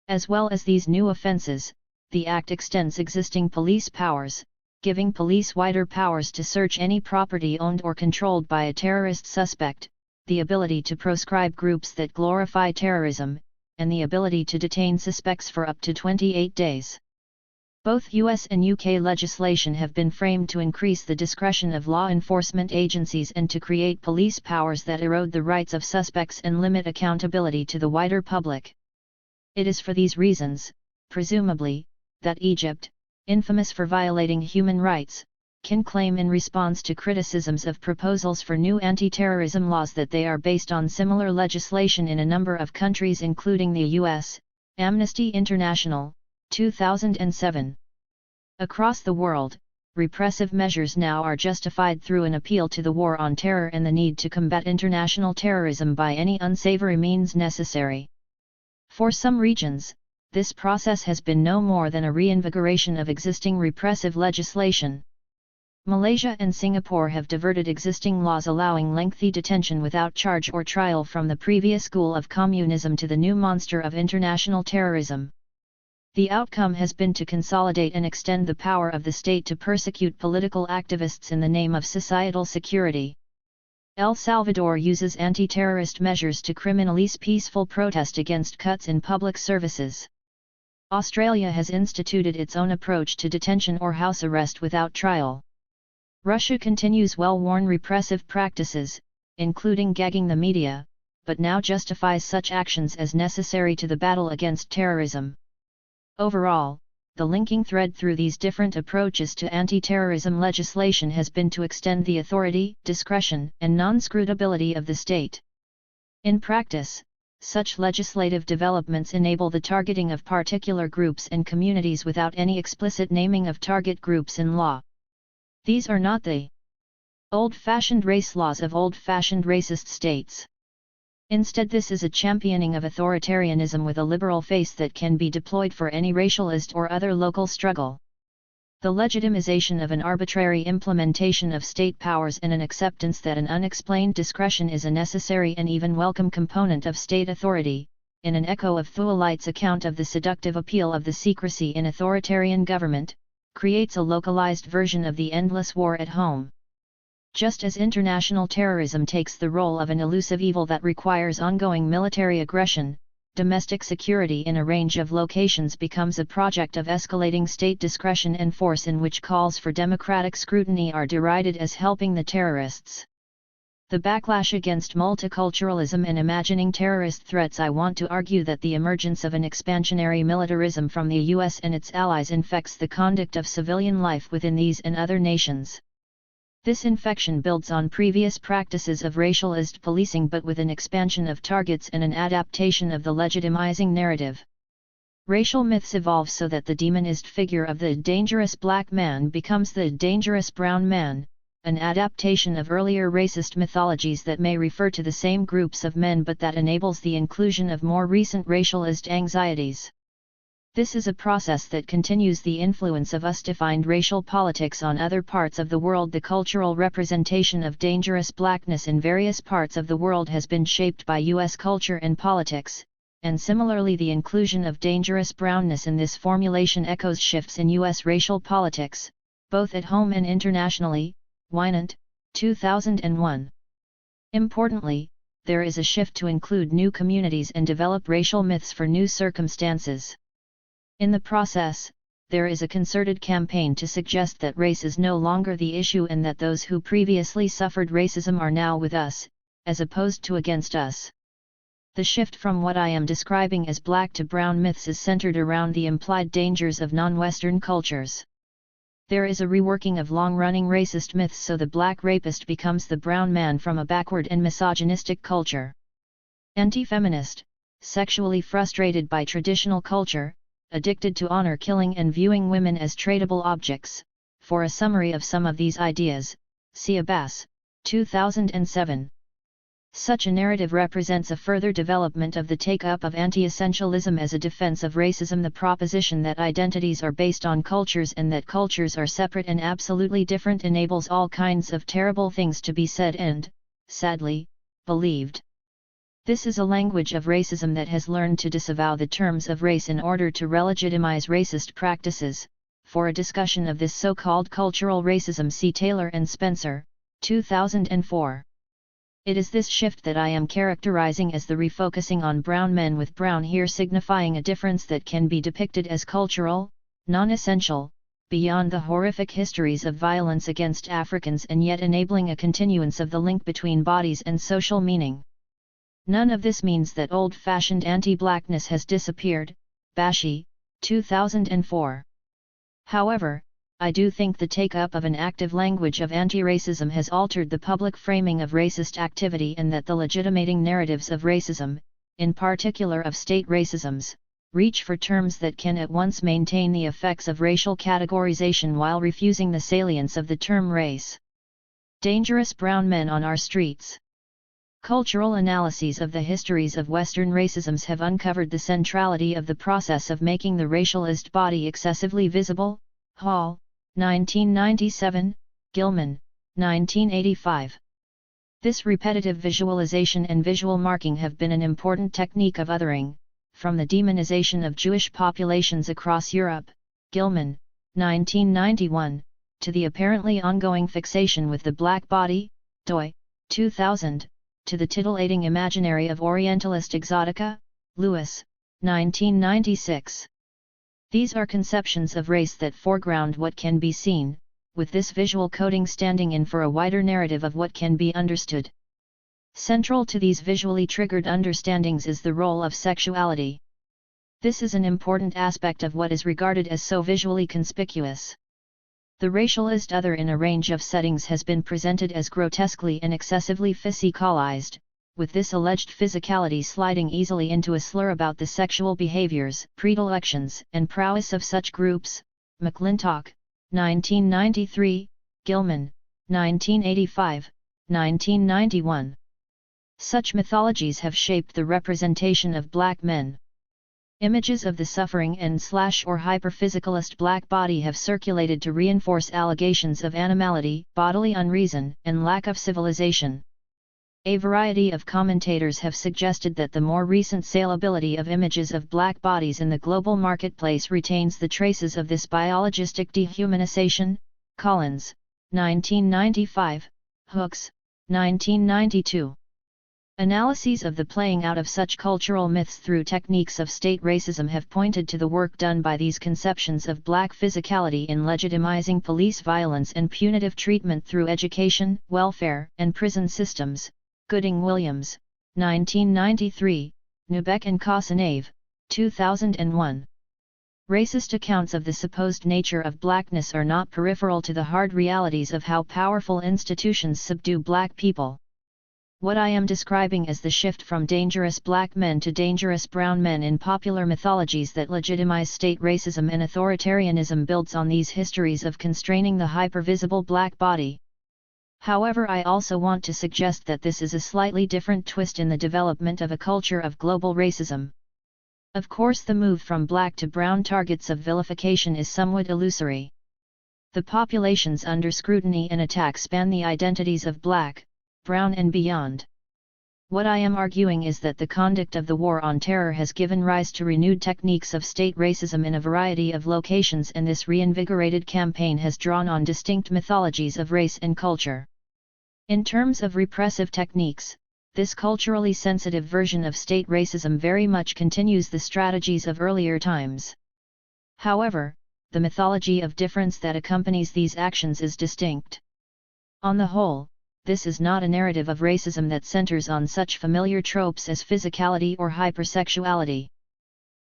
Speaker 1: As well as these new offences, the Act extends existing police powers, giving police wider powers to search any property owned or controlled by a terrorist suspect, the ability to proscribe groups that glorify terrorism, and the ability to detain suspects for up to 28 days. Both US and UK legislation have been framed to increase the discretion of law enforcement agencies and to create police powers that erode the rights of suspects and limit accountability to the wider public. It is for these reasons, presumably, that Egypt, infamous for violating human rights, can claim in response to criticisms of proposals for new anti-terrorism laws that they are based on similar legislation in a number of countries including the US, Amnesty International, 2007. Across the world, repressive measures now are justified through an appeal to the war on terror and the need to combat international terrorism by any unsavory means necessary. For some regions, this process has been no more than a reinvigoration of existing repressive legislation. Malaysia and Singapore have diverted existing laws allowing lengthy detention without charge or trial from the previous school of communism to the new monster of international terrorism. The outcome has been to consolidate and extend the power of the state to persecute political activists in the name of societal security. El Salvador uses anti-terrorist measures to criminalize peaceful protest against cuts in public services. Australia has instituted its own approach to detention or house arrest without trial. Russia continues well-worn repressive practices, including gagging the media, but now justifies such actions as necessary to the battle against terrorism. Overall, the linking thread through these different approaches to anti-terrorism legislation has been to extend the authority, discretion, and non-scrutability of the state. In practice, such legislative developments enable the targeting of particular groups and communities without any explicit naming of target groups in law. These are not the old-fashioned race laws of old-fashioned racist states. Instead, this is a championing of authoritarianism with a liberal face that can be deployed for any racialist or other local struggle. The legitimization of an arbitrary implementation of state powers and an acceptance that an unexplained discretion is a necessary and even welcome component of state authority, in an echo of Thuelite's account of the seductive appeal of the secrecy in authoritarian government, creates a localized version of the endless war at home. Just as international terrorism takes the role of an elusive evil that requires ongoing military aggression, domestic security in a range of locations becomes a project of escalating state discretion and force in which calls for democratic scrutiny are derided as helping the terrorists. The backlash against multiculturalism and imagining terrorist threats. I want to argue that the emergence of an expansionary militarism from the US and its allies infects the conduct of civilian life within these and other nations. This infection builds on previous practices of racialist policing but with an expansion of targets and an adaptation of the legitimizing narrative. Racial myths evolve so that the demonized figure of the dangerous black man becomes the dangerous brown man, an adaptation of earlier racist mythologies that may refer to the same groups of men but that enables the inclusion of more recent racialist anxieties. This is a process that continues the influence of us-defined racial politics on other parts of the world. The cultural representation of dangerous blackness in various parts of the world has been shaped by US culture and politics, and similarly the inclusion of dangerous brownness in this formulation echoes shifts in US racial politics, both at home and internationally. Winant, 2001. Importantly, there is a shift to include new communities and develop racial myths for new circumstances. In the process, there is a concerted campaign to suggest that race is no longer the issue and that those who previously suffered racism are now with us, as opposed to against us. The shift from what I am describing as black to brown myths is centered around the implied dangers of non-Western cultures. There is a reworking of long-running racist myths so the black rapist becomes the brown man from a backward and misogynistic culture. Anti-feminist, sexually frustrated by traditional culture, addicted to honor killing and viewing women as tradable objects. For a summary of some of these ideas, see Abbas, 2007. Such a narrative represents a further development of the take-up of anti-essentialism as a defense of racism, the proposition that identities are based on cultures and that cultures are separate and absolutely different enables all kinds of terrible things to be said and, sadly, believed. This is a language of racism that has learned to disavow the terms of race in order to relegitimize racist practices. For a discussion of this so-called cultural racism, see Taylor and Spencer, 2004. It is this shift that I am characterizing as the refocusing on brown men, with brown here signifying a difference that can be depicted as cultural, non-essential, beyond the horrific histories of violence against Africans, and yet enabling a continuance of the link between bodies and social meaning. None of this means that old-fashioned anti-blackness has disappeared. Bashi, 2004. However, I do think the take-up of an active language of anti-racism has altered the public framing of racist activity, and that the legitimating narratives of racism, in particular of state racisms, reach for terms that can at once maintain the effects of racial categorization while refusing the salience of the term race. Dangerous brown men on our streets. Cultural analyses of the histories of Western racisms have uncovered the centrality of the process of making the racialist body excessively visible. Hall, 1997, Gilman, 1985. This repetitive visualization and visual marking have been an important technique of othering, from the demonization of Jewish populations across Europe, Gilman, 1991, to the apparently ongoing fixation with the black body, Doi, 2000, to the titillating imaginary of Orientalist exotica, Lewis, 1996. These are conceptions of race that foreground what can be seen, with this visual coding standing in for a wider narrative of what can be understood. Central to these visually triggered understandings is the role of sexuality. This is an important aspect of what is regarded as so visually conspicuous. The racialized other in a range of settings has been presented as grotesquely and excessively physicalized, with this alleged physicality sliding easily into a slur about the sexual behaviors, predilections, and prowess of such groups. McClintock, 1993, Gilman, 1985, 1991. Such mythologies have shaped the representation of black men. Images of the suffering and/or hyperphysicalist black body have circulated to reinforce allegations of animality, bodily unreason, and lack of civilization. A variety of commentators have suggested that the more recent saleability of images of black bodies in the global marketplace retains the traces of this biologistic dehumanization. Collins, 1995, Hooks, 1992. Analyses of the playing out of such cultural myths through techniques of state racism have pointed to the work done by these conceptions of black physicality in legitimizing police violence and punitive treatment through education, welfare, and prison systems. Gooding-Williams, 1993, Neubeck and Kosanave, 2001. Racist accounts of the supposed nature of blackness are not peripheral to the hard realities of how powerful institutions subdue black people. What I am describing as the shift from dangerous black men to dangerous brown men in popular mythologies that legitimize state racism and authoritarianism builds on these histories of constraining the hypervisible black body. However, I also want to suggest that this is a slightly different twist in the development of a culture of global racism. Of course, the move from black to brown targets of vilification is somewhat illusory. The populations under scrutiny and attack span the identities of black, brown and beyond. What I am arguing is that the conduct of the war on terror has given rise to renewed techniques of state racism in a variety of locations, and this reinvigorated campaign has drawn on distinct mythologies of race and culture. In terms of repressive techniques, this culturally sensitive version of state racism very much continues the strategies of earlier times. However, the mythology of difference that accompanies these actions is distinct. On the whole, this is not a narrative of racism that centers on such familiar tropes as physicality or hypersexuality.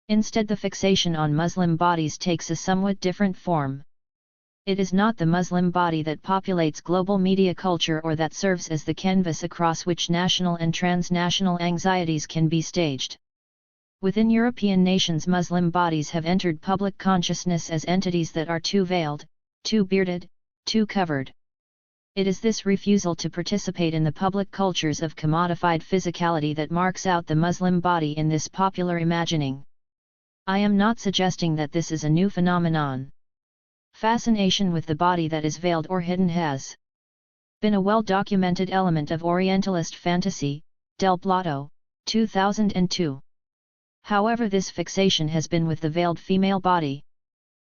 Speaker 1: Instead, the fixation on Muslim bodies takes a somewhat different form. It is not the Muslim body that populates global media culture or that serves as the canvas across which national and transnational anxieties can be staged. Within European nations, Muslim bodies have entered public consciousness as entities that are too veiled, too bearded, too covered. It is this refusal to participate in the public cultures of commodified physicality that marks out the Muslim body in this popular imagining. I am not suggesting that this is a new phenomenon. Fascination with the body that is veiled or hidden has been a well-documented element of Orientalist fantasy. Del Blotto, 2002. However, this fixation has been with the veiled female body.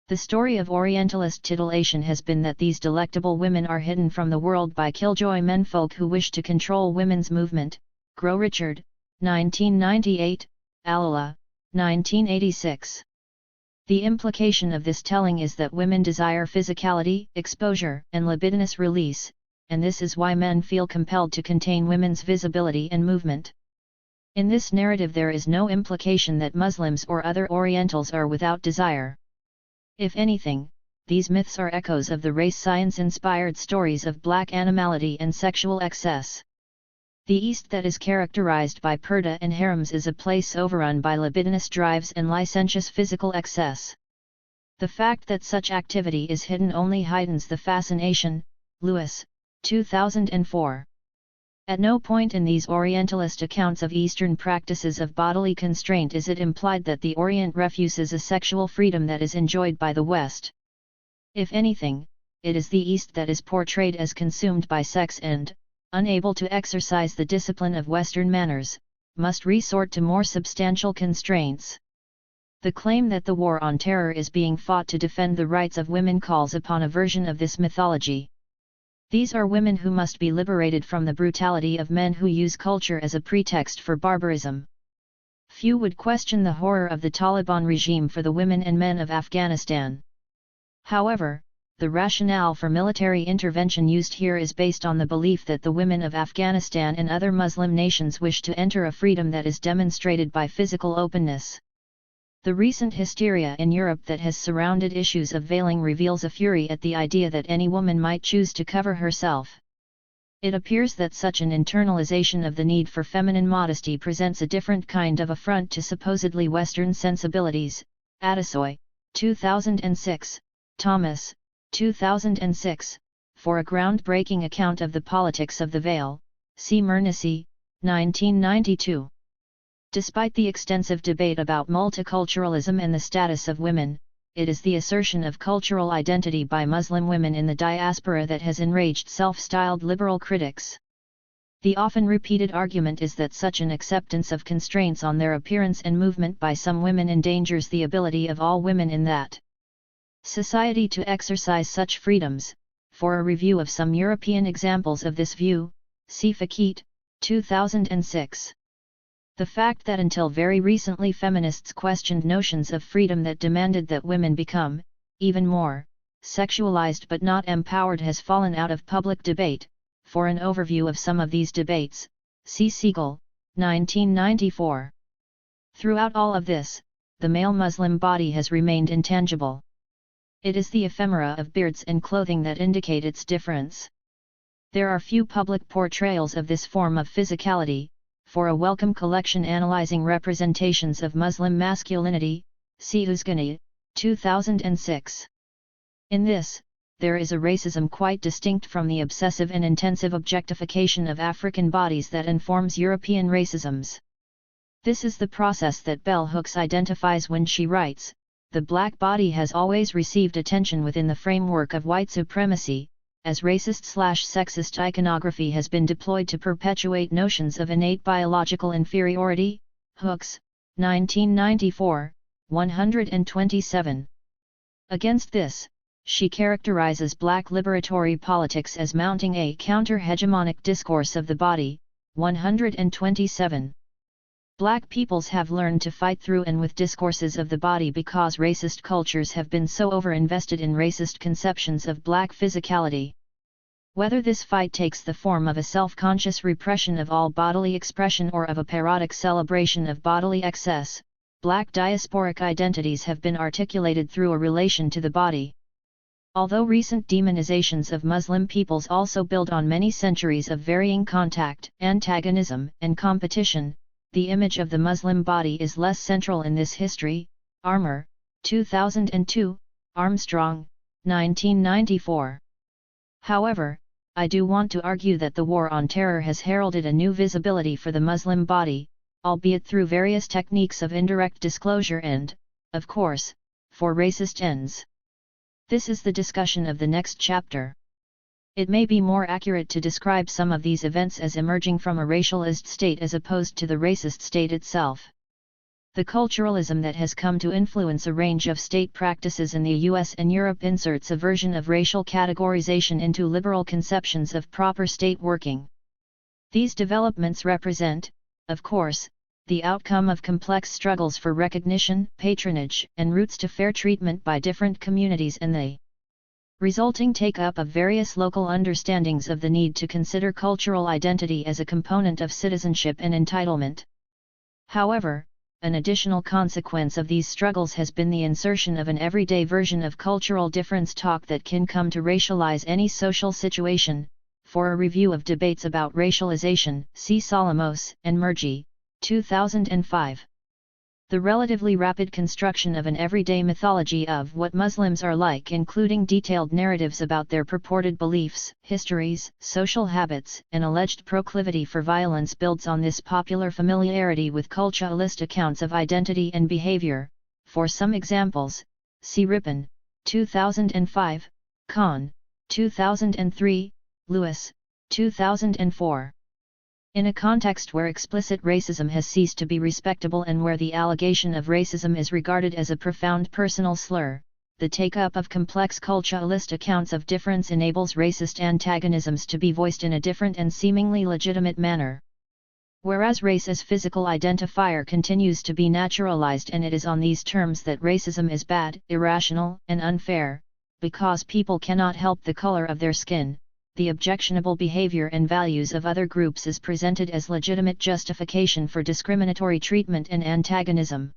Speaker 1: The story of Orientalist titillation has been that these delectable women are hidden from the world by killjoy menfolk who wish to control women's movement. Grow Richard, 1998, Alala, 1986. The implication of this telling is that women desire physicality, exposure, and libidinous release, and this is why men feel compelled to contain women's visibility and movement. In this narrative, there is no implication that Muslims or other Orientals are without desire. If anything, these myths are echoes of the race science-inspired stories of black animality and sexual excess. The East that is characterized by purdah and harems is a place overrun by libidinous drives and licentious physical excess. The fact that such activity is hidden only heightens the fascination. Lewis, 2004. At no point in these Orientalist accounts of Eastern practices of bodily constraint is it implied that the Orient refuses a sexual freedom that is enjoyed by the West. If anything, it is the East that is portrayed as consumed by sex and unable to exercise the discipline of Western manners. must resort to more substantial constraints. The claim that the war on terror is being fought to defend the rights of women calls upon a version of this mythology. These are women who must be liberated from the brutality of men who use culture as a pretext for barbarism. Few would question the horror of the Taliban regime for the women and men of Afghanistan. However, the rationale for military intervention used here is based on the belief that the women of Afghanistan and other Muslim nations wish to enter a freedom that is demonstrated by physical openness. The recent hysteria in Europe that has surrounded issues of veiling reveals a fury at the idea that any woman might choose to cover herself. It appears that such an internalization of the need for feminine modesty presents a different kind of affront to supposedly Western sensibilities. Atasoy, 2006, Thomas, 2006, for a groundbreaking account of the politics of the veil, see Mernisi, 1992. Despite the extensive debate about multiculturalism and the status of women, it is the assertion of cultural identity by Muslim women in the diaspora that has enraged self-styled liberal critics. The often repeated argument is that such an acceptance of constraints on their appearance and movement by some women endangers the ability of all women in that society to exercise such freedoms. For a review of some European examples of this view, see Fakit, 2006. The fact that until very recently feminists questioned notions of freedom that demanded that women become, even more, sexualized but not empowered has fallen out of public debate. For an overview of some of these debates, see Siegel, 1994. Throughout all of this, the male Muslim body has remained intangible. It is the ephemera of beards and clothing that indicate its difference. There are few public portrayals of this form of physicality. For a welcome collection analyzing representations of Muslim masculinity, see Uzgani, 2006. In this, there is a racism quite distinct from the obsessive and intensive objectification of African bodies that informs European racisms. This is the process that Bell Hooks identifies when she writes, "The black body has always received attention within the framework of white supremacy, as racist/sexist iconography has been deployed to perpetuate notions of innate biological inferiority." Hooks, 1994, 127. Against this, she characterizes black liberatory politics as mounting a counter-hegemonic discourse of the body. 127. Black peoples have learned to fight through and with discourses of the body because racist cultures have been so over-invested in racist conceptions of black physicality. Whether this fight takes the form of a self-conscious repression of all bodily expression or of a parodic celebration of bodily excess, black diasporic identities have been articulated through a relation to the body. Although recent demonizations of Muslim peoples also build on many centuries of varying contact, antagonism, and competition, the image of the Muslim body is less central in this history. Armour, 2002, Armstrong, 1994. However, I do want to argue that the war on terror has heralded a new visibility for the Muslim body, albeit through various techniques of indirect disclosure and, of course, for racist ends. This is the discussion of the next chapter. It may be more accurate to describe some of these events as emerging from a racialized state as opposed to the racist state itself. The culturalism that has come to influence a range of state practices in the US and Europe inserts a version of racial categorization into liberal conceptions of proper state working. These developments represent, of course, the outcome of complex struggles for recognition, patronage, and routes to fair treatment by different communities and the resulting take-up of various local understandings of the need to consider cultural identity as a component of citizenship and entitlement. However, an additional consequence of these struggles has been the insertion of an everyday version of cultural difference talk that can come to racialize any social situation. For a review of debates about racialization, see Solomos and Murgy, 2005. The relatively rapid construction of an everyday mythology of what Muslims are like, including detailed narratives about their purported beliefs, histories, social habits, and alleged proclivity for violence, builds on this popular familiarity with culturalist accounts of identity and behavior. For some examples, see Rippon, 2005, Kahn, 2003, Lewis, 2004. In a context where explicit racism has ceased to be respectable and where the allegation of racism is regarded as a profound personal slur, the take-up of complex culturalist accounts of difference enables racist antagonisms to be voiced in a different and seemingly legitimate manner. Whereas race as physical identifier continues to be naturalized, and it is on these terms that racism is bad, irrational, and unfair, because people cannot help the color of their skin, the objectionable behavior and values of other groups is presented as legitimate justification for discriminatory treatment and antagonism.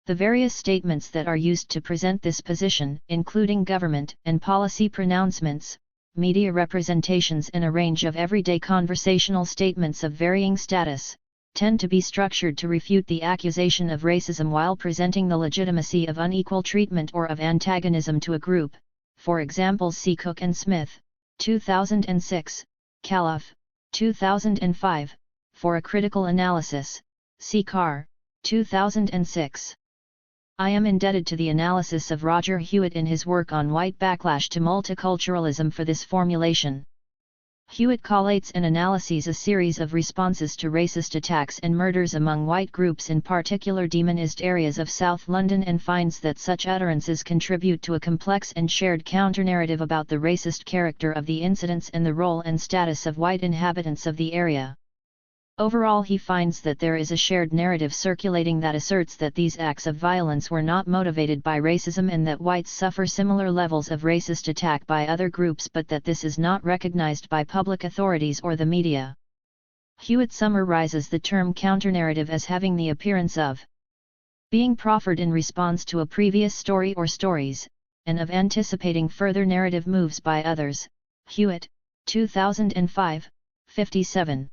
Speaker 1: The various statements that are used to present this position, including government and policy pronouncements, media representations and a range of everyday conversational statements of varying status, tend to be structured to refute the accusation of racism while presenting the legitimacy of unequal treatment or of antagonism to a group. For example, see Cook and Smith, 2006, Calouf, 2005, for a critical analysis, see Carr, 2006. I am indebted to the analysis of Roger Hewitt in his work on white backlash to multiculturalism for this formulation. Hewitt collates and analyses a series of responses to racist attacks and murders among white groups, in particular demonized areas of South London, and finds that such utterances contribute to a complex and shared counter-narrative about the racist character of the incidents and the role and status of white inhabitants of the area. Overall, he finds that there is a shared narrative circulating that asserts that these acts of violence were not motivated by racism and that whites suffer similar levels of racist attack by other groups, but that this is not recognized by public authorities or the media. Hewitt summarizes the term counternarrative as having the appearance of being proffered in response to a previous story or stories, and of anticipating further narrative moves by others. Hewitt, 2005, 57.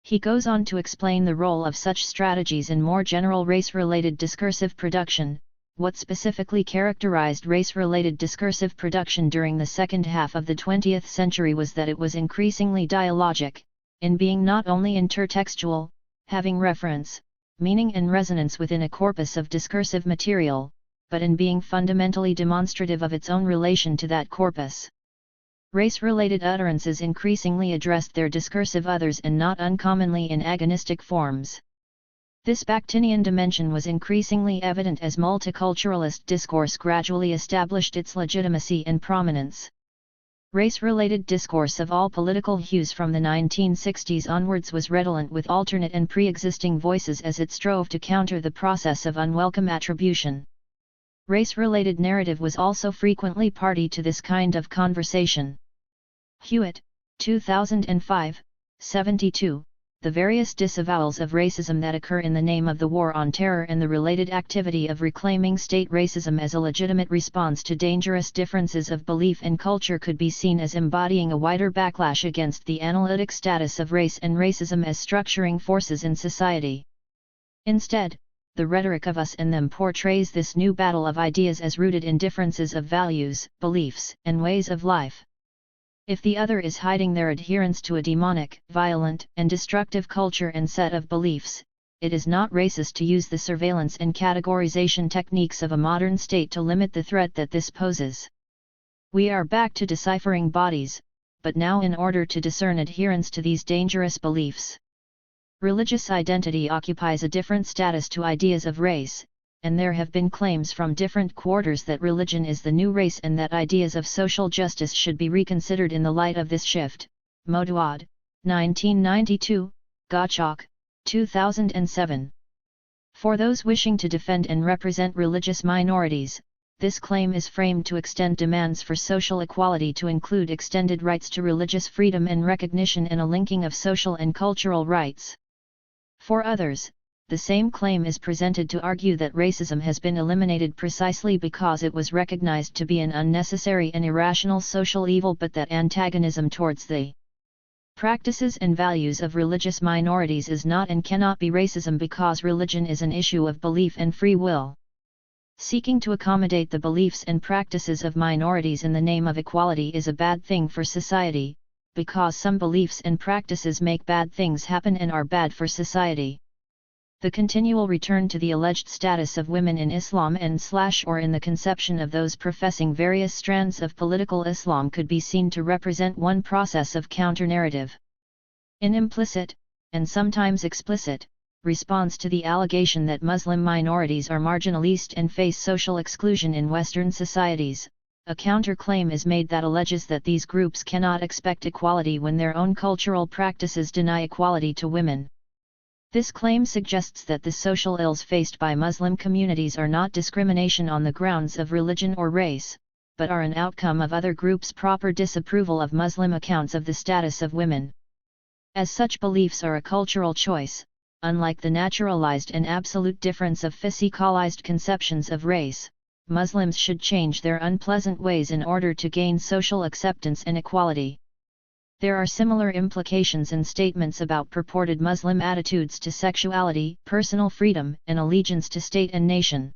Speaker 1: He goes on to explain the role of such strategies in more general race-related discursive production. What specifically characterized race-related discursive production during the second half of the 20th century was that it was increasingly dialogic, in being not only intertextual, having reference, meaning and resonance within a corpus of discursive material, but in being fundamentally demonstrative of its own relation to that corpus. Race-related utterances increasingly addressed their discursive others, and not uncommonly in agonistic forms. This Bakhtinian dimension was increasingly evident as multiculturalist discourse gradually established its legitimacy and prominence. Race-related discourse of all political hues from the 1960s onwards was redolent with alternate and pre-existing voices as it strove to counter the process of unwelcome attribution. Race-related narrative was also frequently party to this kind of conversation. Hewitt, 2005, 72. The various disavowals of racism that occur in the name of the War on Terror and the related activity of reclaiming state racism as a legitimate response to dangerous differences of belief and culture could be seen as embodying a wider backlash against the analytic status of race and racism as structuring forces in society. Instead, the rhetoric of us and them portrays this new battle of ideas as rooted in differences of values, beliefs, and ways of life. If the other is hiding their adherence to a demonic, violent, and destructive culture and set of beliefs, it is not racist to use the surveillance and categorization techniques of a modern state to limit the threat that this poses. We are back to deciphering bodies, but now in order to discern adherence to these dangerous beliefs. Religious identity occupies a different status to ideas of race, and there have been claims from different quarters that religion is the new race and that ideas of social justice should be reconsidered in the light of this shift. Moduad, 1992, Gottschalk, 2007. For those wishing to defend and represent religious minorities, this claim is framed to extend demands for social equality to include extended rights to religious freedom and recognition and a linking of social and cultural rights. For others, the same claim is presented to argue that racism has been eliminated precisely because it was recognized to be an unnecessary and irrational social evil, but that antagonism towards the practices and values of religious minorities is not and cannot be racism because religion is an issue of belief and free will. Seeking to accommodate the beliefs and practices of minorities in the name of equality is a bad thing for society, because some beliefs and practices make bad things happen and are bad for society. The continual return to the alleged status of women in Islam and/or in the conception of those professing various strands of political Islam could be seen to represent one process of counter-narrative. In implicit, and sometimes explicit, response to the allegation that Muslim minorities are marginalized and face social exclusion in Western societies. A counterclaim is made that alleges that these groups cannot expect equality when their own cultural practices deny equality to women. This claim suggests that the social ills faced by Muslim communities are not discrimination on the grounds of religion or race, but are an outcome of other groups' proper disapproval of Muslim accounts of the status of women. As such beliefs are a cultural choice, unlike the naturalized and absolute difference of physicalized conceptions of race, Muslims should change their unpleasant ways in order to gain social acceptance and equality. There are similar implications in statements about purported Muslim attitudes to sexuality, personal freedom, and allegiance to state and nation.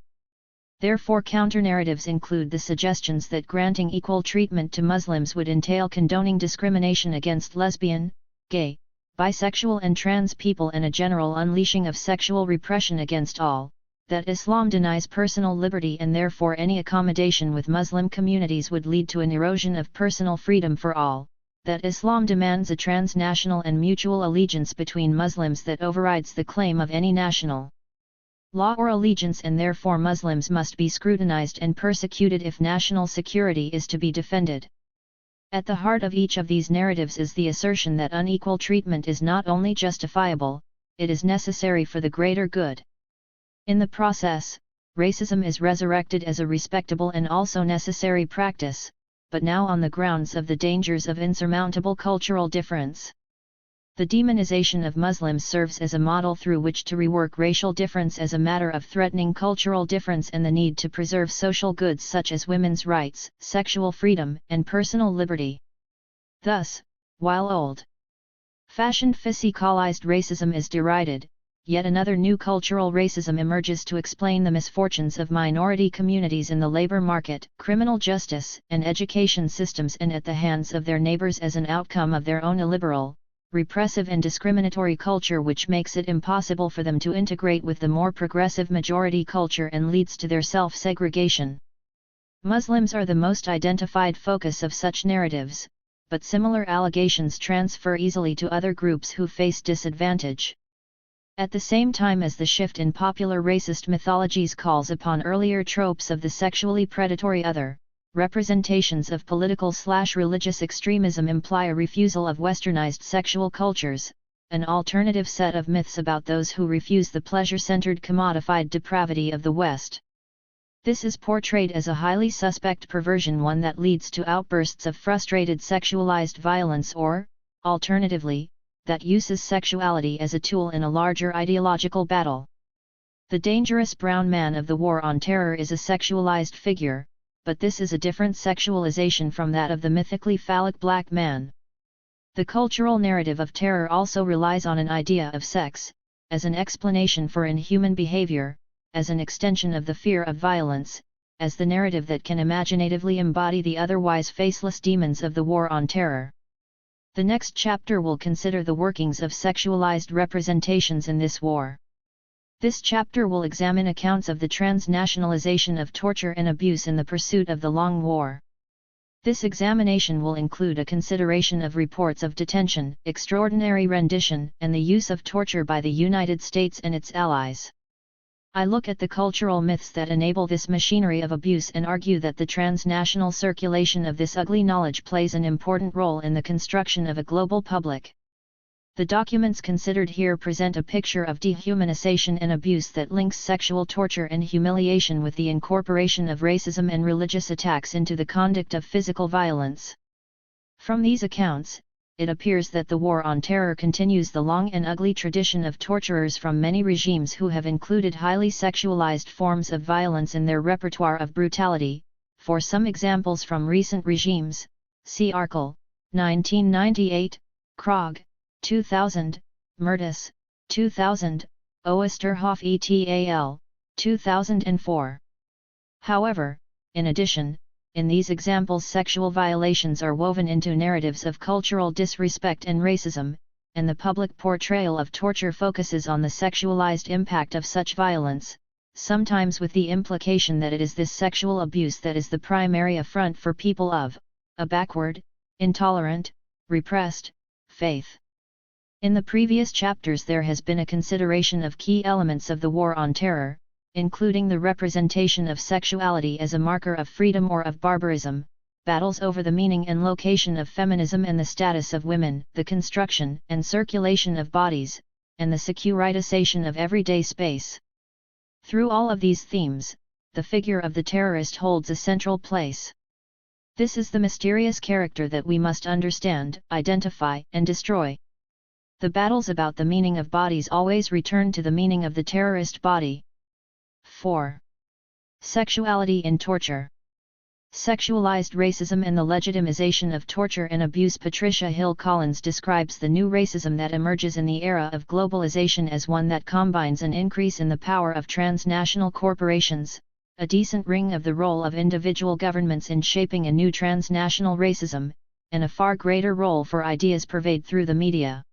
Speaker 1: Therefore, counter-narratives include the suggestions that granting equal treatment to Muslims would entail condoning discrimination against lesbian, gay, bisexual and trans people and a general unleashing of sexual repression against all, that Islam denies personal liberty and therefore any accommodation with Muslim communities would lead to an erosion of personal freedom for all, that Islam demands a transnational and mutual allegiance between Muslims that overrides the claim of any national law or allegiance, and therefore Muslims must be scrutinized and persecuted if national security is to be defended. At the heart of each of these narratives is the assertion that unequal treatment is not only justifiable, it is necessary for the greater good. In the process, racism is resurrected as a respectable and also necessary practice, but now on the grounds of the dangers of insurmountable cultural difference. The demonization of Muslims serves as a model through which to rework racial difference as a matter of threatening cultural difference and the need to preserve social goods such as women's rights, sexual freedom, and personal liberty. Thus, while old-fashioned physicalized racism is derided, yet another new cultural racism emerges to explain the misfortunes of minority communities in the labor market, criminal justice, and education systems and at the hands of their neighbors as an outcome of their own illiberal, repressive and discriminatory culture, which makes it impossible for them to integrate with the more progressive majority culture and leads to their self-segregation. Muslims are the most identified focus of such narratives, but similar allegations transfer easily to other groups who face disadvantage. At the same time as the shift in popular racist mythologies calls upon earlier tropes of the sexually predatory other, representations of political/religious extremism imply a refusal of westernized sexual cultures, an alternative set of myths about those who refuse the pleasure-centered commodified depravity of the West. This is portrayed as a highly suspect perversion, one that leads to outbursts of frustrated sexualized violence or, alternatively, that uses sexuality as a tool in a larger ideological battle. The dangerous brown man of the War on Terror is a sexualized figure, but this is a different sexualization from that of the mythically phallic black man. The cultural narrative of terror also relies on an idea of sex, as an explanation for inhuman behavior, as an extension of the fear of violence, as the narrative that can imaginatively embody the otherwise faceless demons of the War on Terror. The next chapter will consider the workings of sexualized representations in this war. This chapter will examine accounts of the transnationalization of torture and abuse in the pursuit of the Long War. This examination will include a consideration of reports of detention, extraordinary rendition, and the use of torture by the United States and its allies. I look at the cultural myths that enable this machinery of abuse and argue that the transnational circulation of this ugly knowledge plays an important role in the construction of a global public. The documents considered here present a picture of dehumanization and abuse that links sexual torture and humiliation with the incorporation of racism and religious attacks into the conduct of physical violence. From these accounts, it appears that the War on Terror continues the long and ugly tradition of torturers from many regimes who have included highly sexualized forms of violence in their repertoire of brutality. For some examples from recent regimes, see Arkel, 1998, Krog, 2000, Mertes, 2000, Oesterhoff et al., 2004. However, in addition, in these examples sexual violations are woven into narratives of cultural disrespect and racism, and the public portrayal of torture focuses on the sexualized impact of such violence, sometimes with the implication that it is this sexual abuse that is the primary affront for people of a backward, intolerant, repressed faith. In the previous chapters there has been a consideration of key elements of the War on Terror, including the representation of sexuality as a marker of freedom or of barbarism, battles over the meaning and location of feminism and the status of women, the construction and circulation of bodies, and the securitization of everyday space. Through all of these themes, the figure of the terrorist holds a central place. This is the mysterious character that we must understand, identify, and destroy. The battles about the meaning of bodies always return to the meaning of the terrorist body. 4. Sexuality in torture. Sexualized racism and the legitimization of torture and abuse. Patricia Hill Collins describes the new racism that emerges in the era of globalization as one that combines an increase in the power of transnational corporations, a decent ring of the role of individual governments in shaping a new transnational racism, and a far greater role for ideas purveyed through the media.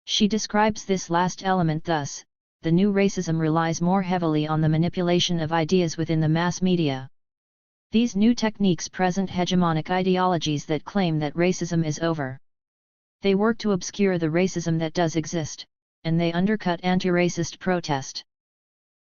Speaker 1: She describes this last element thus: the new racism relies more heavily on the manipulation of ideas within the mass media. These new techniques present hegemonic ideologies that claim that racism is over. They work to obscure the racism that does exist, and they undercut anti-racist protest.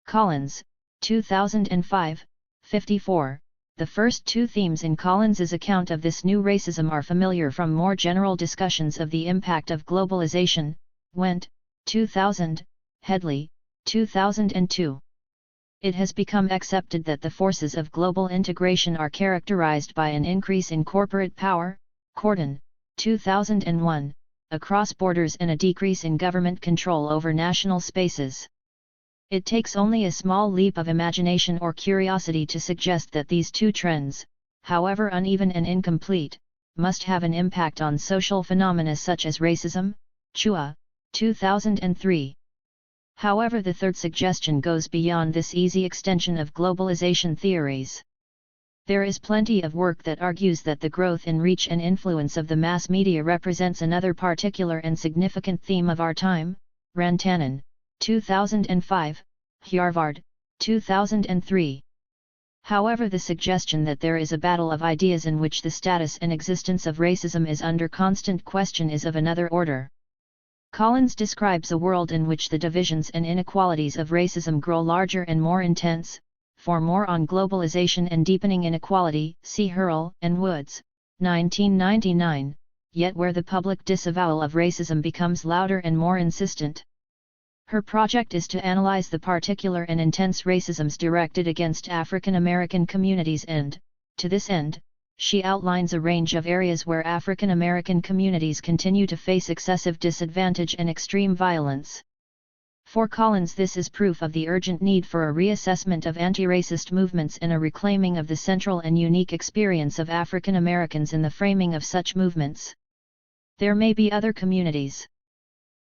Speaker 1: Collins, 2005, 54. The first two themes in Collins's account of this new racism are familiar from more general discussions of the impact of globalization. Wendt, 2000, Headley, 2002. It has become accepted that the forces of global integration are characterized by an increase in corporate power, Corden, 2001, across borders and a decrease in government control over national spaces. It takes only a small leap of imagination or curiosity to suggest that these two trends, however uneven and incomplete, must have an impact on social phenomena such as racism. Chua, 2003. However, the third suggestion goes beyond this easy extension of globalization theories. There is plenty of work that argues that the growth in reach and influence of the mass media represents another particular and significant theme of our time. Rantanen, 2005, Harvard, 2003. However, the suggestion that there is a battle of ideas in which the status and existence of racism is under constant question is of another order. Collins describes a world in which the divisions and inequalities of racism grow larger and more intense. For more on globalization and deepening inequality, see Hurrell and Woods, 1999, yet where the public disavowal of racism becomes louder and more insistent. Her project is to analyze the particular and intense racisms directed against African American communities and, to this end, she outlines a range of areas where African American communities continue to face excessive disadvantage and extreme violence. For Collins, this is proof of the urgent need for a reassessment of anti-racist movements and a reclaiming of the central and unique experience of African Americans in the framing of such movements. There may be other communities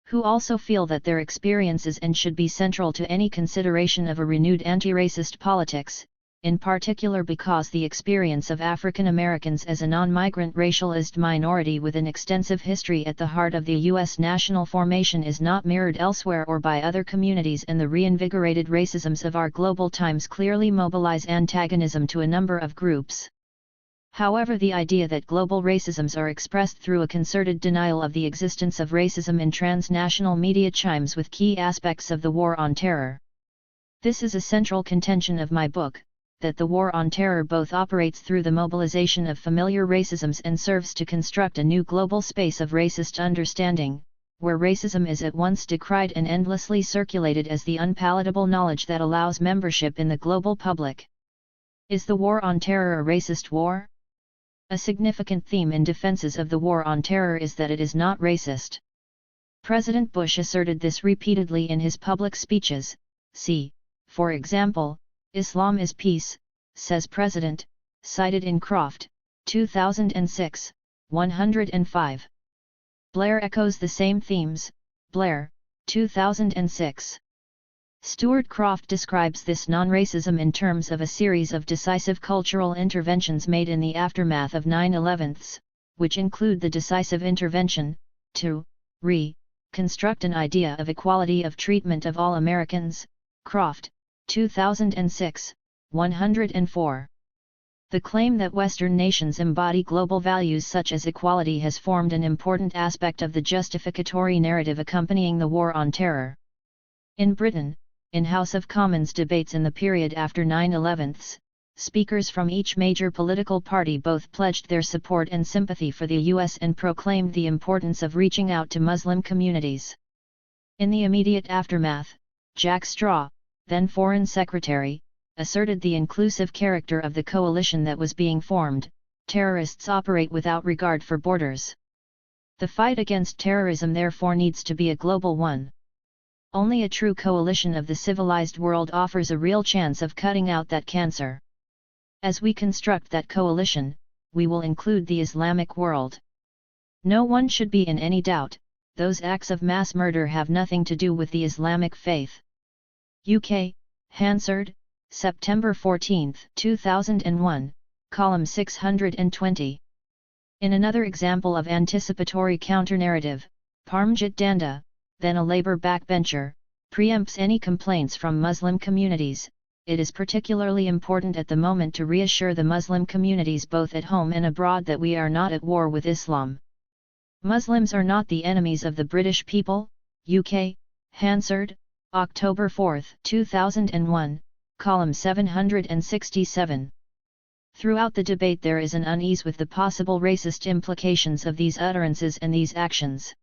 Speaker 1: who also feel that their experiences and should be central to any consideration of a renewed anti-racist politics, in particular because the experience of African Americans as a non-migrant racialized minority with an extensive history at the heart of the U.S. national formation is not mirrored elsewhere or by other communities, and the reinvigorated racisms of our global times clearly mobilize antagonism to a number of groups. However, the idea that global racisms are expressed through a concerted denial of the existence of racism in transnational media chimes with key aspects of the War on Terror. This is a central contention of my book, that the War on Terror both operates through the mobilization of familiar racisms and serves to construct a new global space of racist understanding, where racism is at once decried and endlessly circulated as the unpalatable knowledge that allows membership in the global public. Is the War on Terror a racist war? A significant theme in defenses of the War on Terror is that it is not racist. President Bush asserted this repeatedly in his public speeches. See, for example, "Islam is peace," says President, cited in Croft, 2006, 105. Blair echoes the same themes, Blair, 2006. Stuart Croft describes this non-racism in terms of a series of decisive cultural interventions made in the aftermath of 9/11, which include the decisive intervention to reconstruct an idea of equality of treatment of all Americans, Croft, 2006, 104. The claim that Western nations embody global values such as equality has formed an important aspect of the justificatory narrative accompanying the War on Terror. In Britain, in House of Commons debates in the period after 9/11, speakers from each major political party both pledged their support and sympathy for the US and proclaimed the importance of reaching out to Muslim communities. In the immediate aftermath, Jack Straw, then Foreign Secretary, asserted the inclusive character of the coalition that was being formed. Terrorists operate without regard for borders. The fight against terrorism therefore needs to be a global one. Only a true coalition of the civilized world offers a real chance of cutting out that cancer. As we construct that coalition, we will include the Islamic world. No one should be in any doubt, those acts of mass murder have nothing to do with the Islamic faith. UK, Hansard, September 14, 2001, column 620. In another example of anticipatory counter-narrative, Parmjit Danda, then a Labour backbencher, preempts any complaints from Muslim communities. It is particularly important at the moment to reassure the Muslim communities both at home and abroad that we are not at war with Islam. Muslims are not the enemies of the British people. UK, Hansard, October 4, 2001, column 767. Throughout the debate there is an unease with the possible racist implications of these utterances and these actions.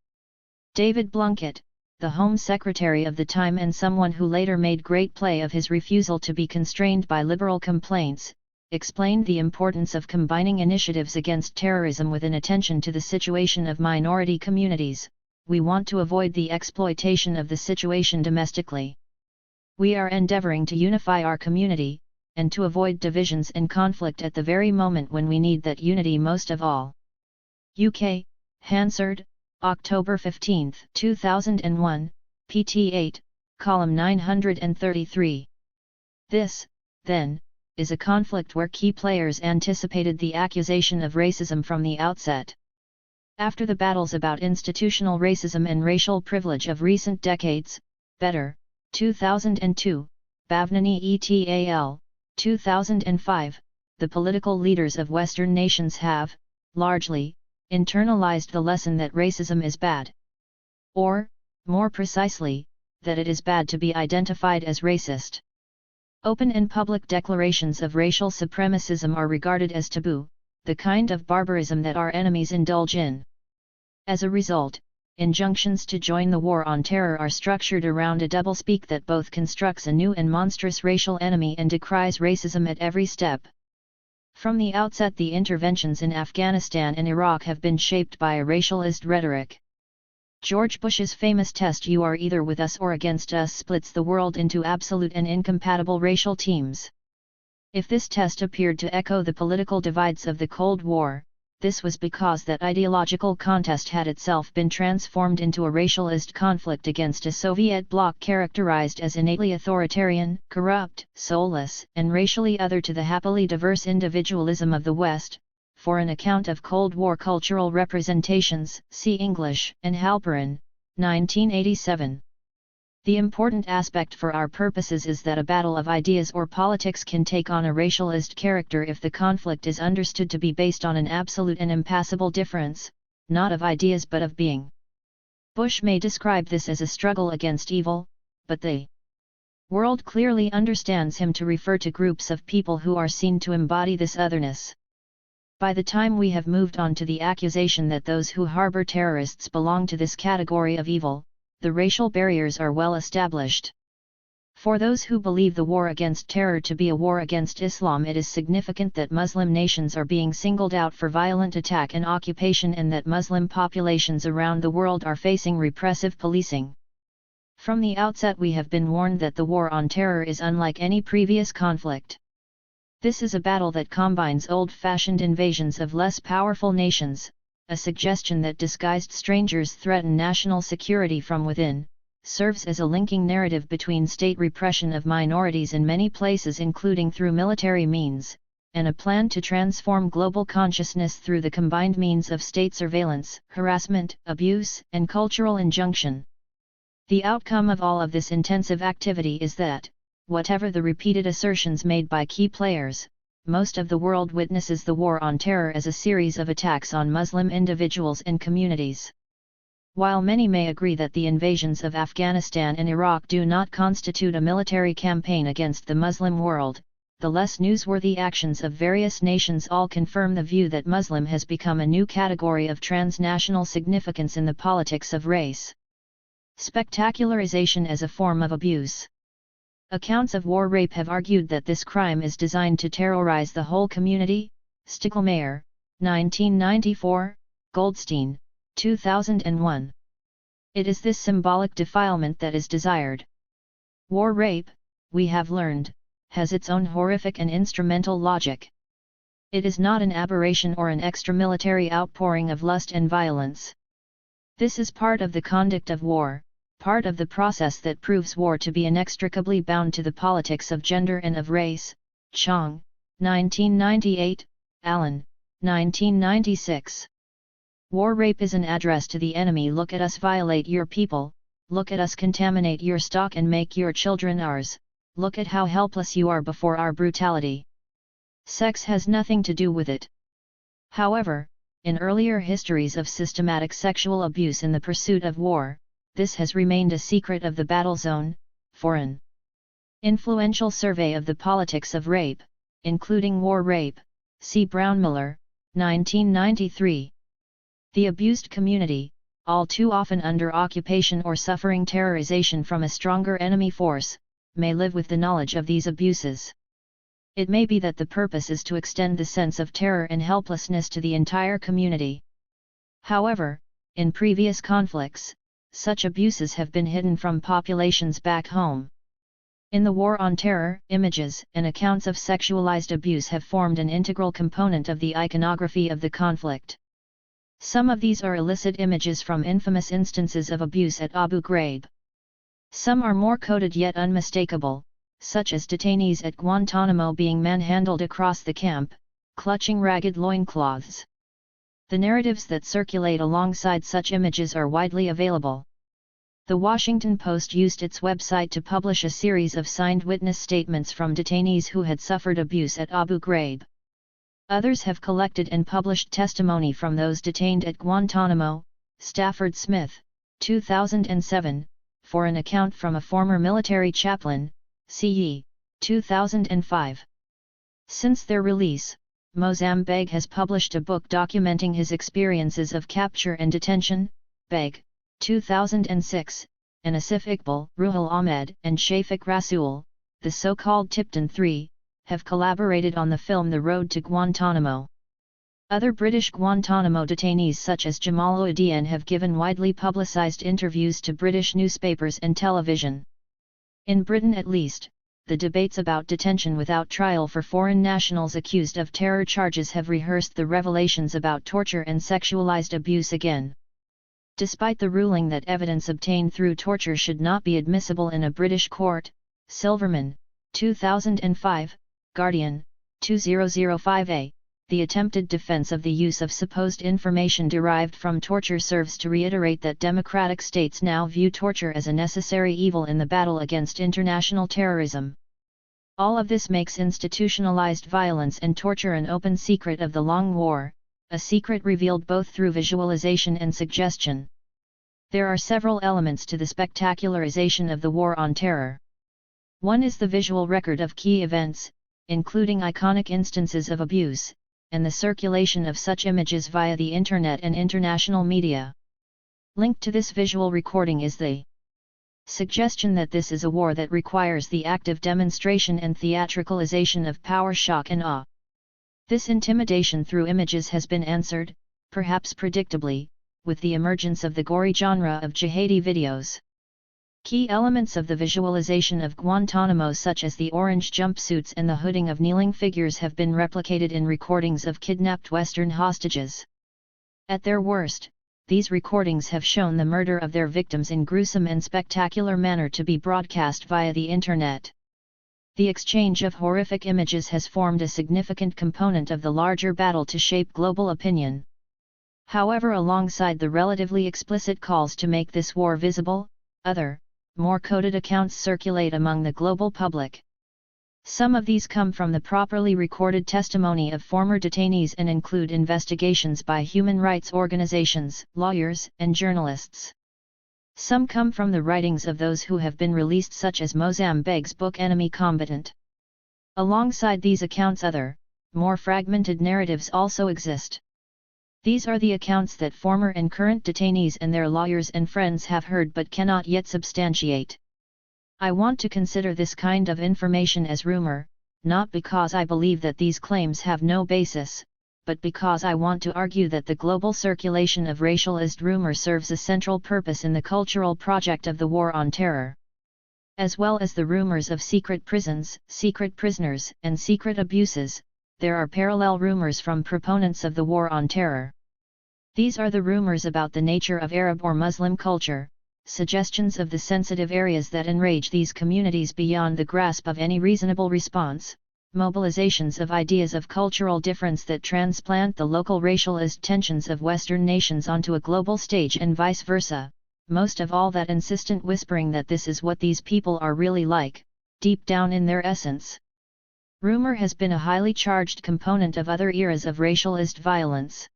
Speaker 1: David Blunkett, the Home Secretary of the time and someone who later made great play of his refusal to be constrained by liberal complaints, explained the importance of combining initiatives against terrorism with an attention to the situation of minority communities. We want to avoid the exploitation of the situation domestically. We are endeavoring to unify our community, and to avoid divisions and conflict at the very moment when we need that unity most of all. UK, Hansard, October 15, 2001, pt 8, column 933. This, then, is a conflict where key players anticipated the accusation of racism from the outset. After the battles about institutional racism and racial privilege of recent decades, Better, 2002, Bhavnani et al., 2005, the political leaders of Western nations have, largely, internalized the lesson that racism is bad. Or, more precisely, that it is bad to be identified as racist. Open and public declarations of racial supremacism are regarded as taboo, the kind of barbarism that our enemies indulge in. As a result, injunctions to join the war on terror are structured around a doublespeak that both constructs a new and monstrous racial enemy and decries racism at every step. From the outset, the interventions in Afghanistan and Iraq have been shaped by a racialist rhetoric. George Bush's famous test "you are either with us or against us" splits the world into absolute and incompatible racial teams. If this test appeared to echo the political divides of the Cold War, this was because that ideological contest had itself been transformed into a racialist conflict against a Soviet bloc characterized as innately authoritarian, corrupt, soulless, and racially other to the happily diverse individualism of the West. For an account of Cold War cultural representations, see English and Halperin, 1987. The important aspect for our purposes is that a battle of ideas or politics can take on a racialist character if the conflict is understood to be based on an absolute and impassable difference, not of ideas but of being. Bush may describe this as a struggle against evil, but the world clearly understands him to refer to groups of people who are seen to embody this otherness. By the time we have moved on to the accusation that those who harbor terrorists belong to this category of evil, the racial barriers are well established. For those who believe the war against terror to be a war against Islam, it is significant that Muslim nations are being singled out for violent attack and occupation, and that Muslim populations around the world are facing repressive policing. From the outset we have been warned that the war on terror is unlike any previous conflict. This is a battle that combines old-fashioned invasions of less powerful nations, a suggestion that disguised strangers threaten national security from within, serves as a linking narrative between state repression of minorities in many places including through military means, and a plan to transform global consciousness through the combined means of state surveillance, harassment, abuse, and cultural injunction. The outcome of all of this intensive activity is that, whatever the repeated assertions made by key players, most of the world witnesses the War on Terror as a series of attacks on Muslim individuals and communities. While many may agree that the invasions of Afghanistan and Iraq do not constitute a military campaign against the Muslim world, the less newsworthy actions of various nations all confirm the view that Muslim has become a new category of transnational significance in the politics of race. Spectacularization as a form of abuse. Accounts of war rape have argued that this crime is designed to terrorize the whole community. Stickelmayer, 1994, Goldstein, 2001. It is this symbolic defilement that is desired. War rape, we have learned, has its own horrific and instrumental logic. It is not an aberration or an extra-military outpouring of lust and violence. This is part of the conduct of war, part of the process that proves war to be inextricably bound to the politics of gender and of race. Chong, 1998, Allen, 1996. War rape is an address to the enemy. Look at us violate your people, look at us contaminate your stock and make your children ours, look at how helpless you are before our brutality. Sex has nothing to do with it. However, in earlier histories of systematic sexual abuse in the pursuit of war, this has remained a secret of the battle zone. For an influential survey of the politics of rape, including war rape, see Brownmiller, 1993. The abused community, all too often under occupation or suffering terrorization from a stronger enemy force, may live with the knowledge of these abuses. It may be that the purpose is to extend the sense of terror and helplessness to the entire community. However, in previous conflicts, such abuses have been hidden from populations back home. In the War on Terror, images and accounts of sexualized abuse have formed an integral component of the iconography of the conflict. Some of these are illicit images from infamous instances of abuse at Abu Ghraib. Some are more coded yet unmistakable, such as detainees at Guantanamo being manhandled across the camp, clutching ragged loincloths. The narratives that circulate alongside such images are widely available. The Washington Post used its website to publish a series of signed witness statements from detainees who had suffered abuse at Abu Ghraib. Others have collected and published testimony from those detained at Guantanamo. Stafford Smith, 2007, for an account from a former military chaplain, CE, 2005. Since their release, Mosam Beg has published a book documenting his experiences of capture and detention. Beg, 2006, and Asif Iqbal, Ruhul Ahmed, and Shafiq Rasool, the so-called Tipton Three, have collaborated on the film The Road to Guantanamo. Other British Guantanamo detainees such as Jamal Uddin have given widely publicised interviews to British newspapers and television. In Britain at least, the debates about detention without trial for foreign nationals accused of terror charges have rehearsed the revelations about torture and sexualized abuse again. Despite the ruling that evidence obtained through torture should not be admissible in a British court, Silverman, 2005, Guardian, 2005a, the attempted defense of the use of supposed information derived from torture serves to reiterate that democratic states now view torture as a necessary evil in the battle against international terrorism. All of this makes institutionalized violence and torture an open secret of the long war, a secret revealed both through visualization and suggestion. There are several elements to the spectacularization of the War on Terror. One is the visual record of key events, including iconic instances of abuse, and the circulation of such images via the Internet and international media. Linked to this visual recording is the suggestion that this is a war that requires the active demonstration and theatricalization of power, shock and awe. This intimidation through images has been answered, perhaps predictably, with the emergence of the gory genre of jihadi videos. Key elements of the visualization of Guantanamo such as the orange jumpsuits and the hooding of kneeling figures have been replicated in recordings of kidnapped Western hostages. At their worst, these recordings have shown the murder of their victims in gruesome and spectacular manner to be broadcast via the Internet. The exchange of horrific images has formed a significant component of the larger battle to shape global opinion. However, alongside the relatively explicit calls to make this war visible, other, more coded accounts circulate among the global public. Some of these come from the properly recorded testimony of former detainees and include investigations by human rights organizations, lawyers, and journalists. Some come from the writings of those who have been released, such as Mozam Beg's book Enemy Combatant. Alongside these accounts, other, more fragmented narratives also exist. These are the accounts that former and current detainees and their lawyers and friends have heard but cannot yet substantiate. I want to consider this kind of information as rumor, not because I believe that these claims have no basis, but because I want to argue that the global circulation of racialist rumor serves a central purpose in the cultural project of the War on Terror. As well as the rumors of secret prisons, secret prisoners, and secret abuses, there are parallel rumors from proponents of the War on Terror. These are the rumors about the nature of Arab or Muslim culture, suggestions of the sensitive areas that enrage these communities beyond the grasp of any reasonable response, mobilizations of ideas of cultural difference that transplant the local racialist tensions of Western nations onto a global stage and vice versa, most of all that insistent whispering that this is what these people are really like, deep down in their essence. Rumor has been a highly charged component of other eras of racialist violence.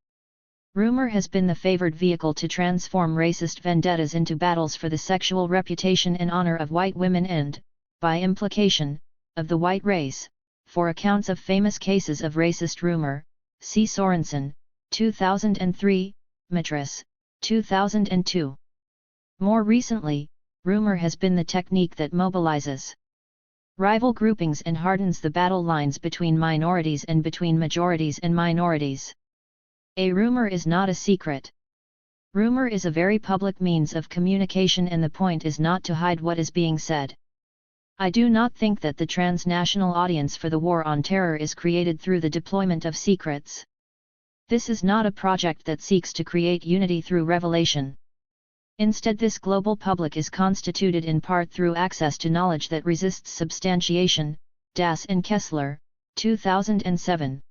Speaker 1: Rumor has been the favored vehicle to transform racist vendettas into battles for the sexual reputation and honor of white women and, by implication, of the white race. For accounts of famous cases of racist rumor, see Sorensen, 2003, Matras, 2002. More recently, rumor has been the technique that mobilizes rival groupings and hardens the battle lines between minorities and between majorities and minorities. A rumor is not a secret. Rumor is a very public means of communication, and the point is not to hide what is being said. I do not think that the transnational audience for the War on Terror is created through the deployment of secrets. This is not a project that seeks to create unity through revelation. Instead, this global public is constituted in part through access to knowledge that resists substantiation. Das and Kessler, 2007.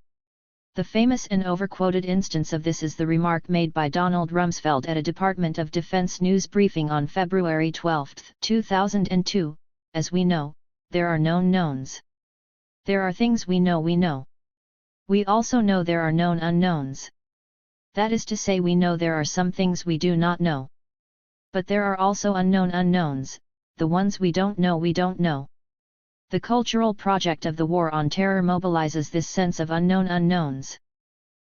Speaker 1: The famous and overquoted instance of this is the remark made by Donald Rumsfeld at a Department of Defense news briefing on February 12, 2002, "As we know, there are known knowns. There are things we know we know. We also know there are known unknowns. That is to say, we know there are some things we do not know. But there are also unknown unknowns, the ones we don't know we don't know." The cultural project of the War on Terror mobilizes this sense of unknown unknowns.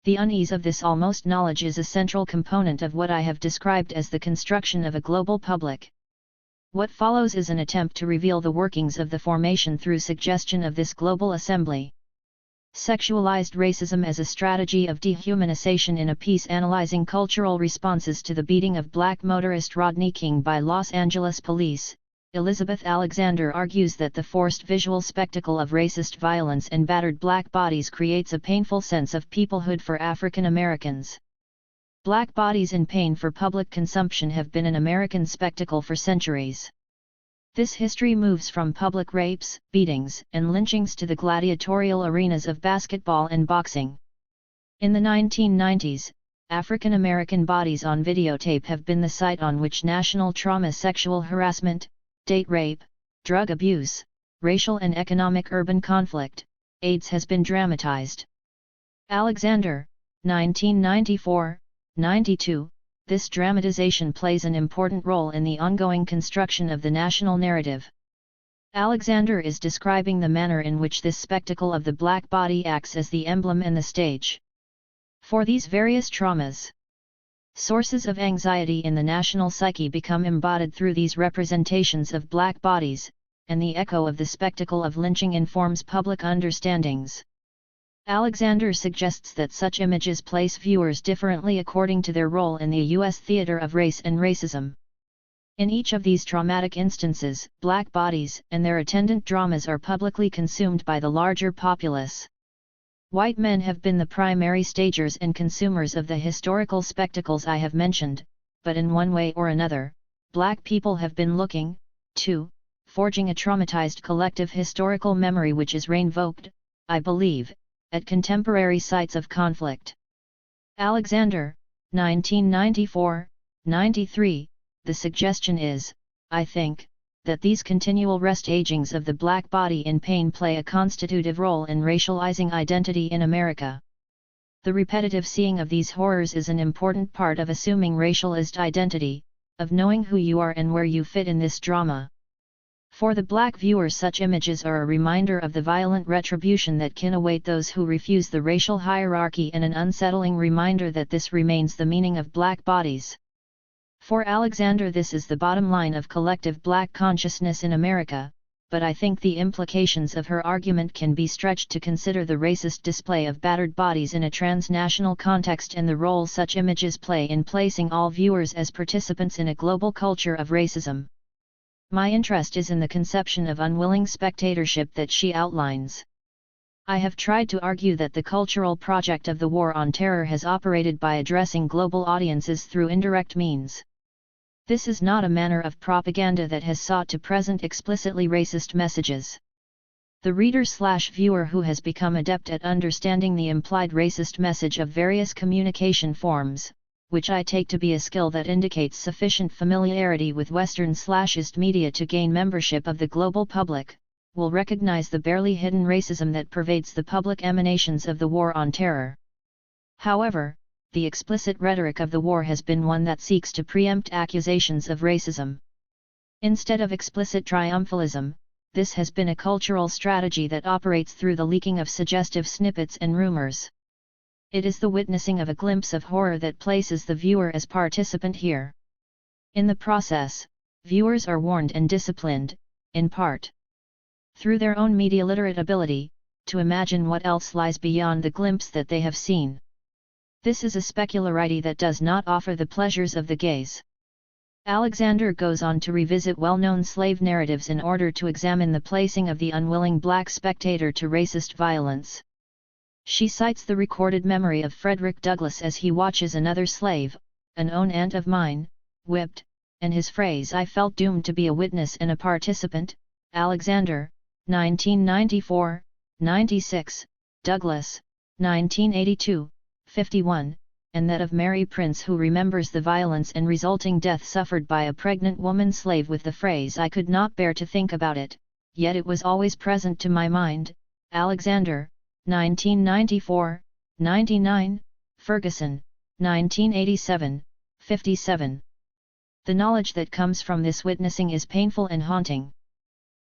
Speaker 1: The unease of this almost knowledge is a central component of what I have described as the construction of a global public. What follows is an attempt to reveal the workings of the formation through suggestion of this global assembly. Sexualized racism as a strategy of dehumanization in a piece analyzing cultural responses to the beating of black motorist Rodney King by Los Angeles police, Elizabeth Alexander argues that the forced visual spectacle of racist violence and battered black bodies creates a painful sense of peoplehood for African Americans. Black bodies in pain for public consumption have been an American spectacle for centuries. This history moves from public rapes, beatings, and lynchings to the gladiatorial arenas of basketball and boxing. In the 1990s, African American bodies on videotape have been the site on which national trauma, sexual harassment, date rape, drug abuse, racial and economic urban conflict, AIDS has been dramatized. Alexander, 1994-92, this dramatization plays an important role in the ongoing construction of the national narrative. Alexander is describing the manner in which this spectacle of the black body acts as the emblem and the stage for these various traumas. Sources of anxiety in the national psyche become embodied through these representations of black bodies, and the echo of the spectacle of lynching informs public understandings. Alexander suggests that such images place viewers differently according to their role in the U.S. theater of race and racism. In each of these traumatic instances, black bodies and their attendant dramas are publicly consumed by the larger populace. White men have been the primary stagers and consumers of the historical spectacles I have mentioned, but in one way or another, black people have been looking, too, forging a traumatized collective historical memory which is reinvoked, I believe, at contemporary sites of conflict. Alexander, 1994-93, the suggestion is, I think, that these continual restagings of the black body in pain play a constitutive role in racializing identity in America. The repetitive seeing of these horrors is an important part of assuming racialized identity, of knowing who you are and where you fit in this drama. For the black viewer, such images are a reminder of the violent retribution that can await those who refuse the racial hierarchy, and an unsettling reminder that this remains the meaning of black bodies. For Alexander, this is the bottom line of collective black consciousness in America, but I think the implications of her argument can be stretched to consider the racist display of battered bodies in a transnational context and the role such images play in placing all viewers as participants in a global culture of racism. My interest is in the conception of unwilling spectatorship that she outlines. I have tried to argue that the cultural project of the War on Terror has operated by addressing global audiences through indirect means. This is not a manner of propaganda that has sought to present explicitly racist messages. The reader/viewer who has become adept at understanding the implied racist message of various communication forms, which I take to be a skill that indicates sufficient familiarity with Western/ist media to gain membership of the global public, will recognize the barely hidden racism that pervades the public emanations of the War on Terror. However, the explicit rhetoric of the war has been one that seeks to preempt accusations of racism. Instead of explicit triumphalism, this has been a cultural strategy that operates through the leaking of suggestive snippets and rumors. It is the witnessing of a glimpse of horror that places the viewer as participant here. In the process, viewers are warned and disciplined, in part, through their own media-literate ability, to imagine what else lies beyond the glimpse that they have seen. This is a specularity that does not offer the pleasures of the gaze. Alexander goes on to revisit well-known slave narratives in order to examine the placing of the unwilling black spectator to racist violence. She cites the recorded memory of Frederick Douglass as he watches another slave, an own aunt of mine, whipped, and his phrase, "I felt doomed to be a witness and a participant." Alexander, 1994, 96, Douglass, 1982, 51, and that of Mary Prince, who remembers the violence and resulting death suffered by a pregnant woman slave with the phrase, "I could not bear to think about it, yet it was always present to my mind." Alexander, 1994, 99, Ferguson, 1987, 57. The knowledge that comes from this witnessing is painful and haunting.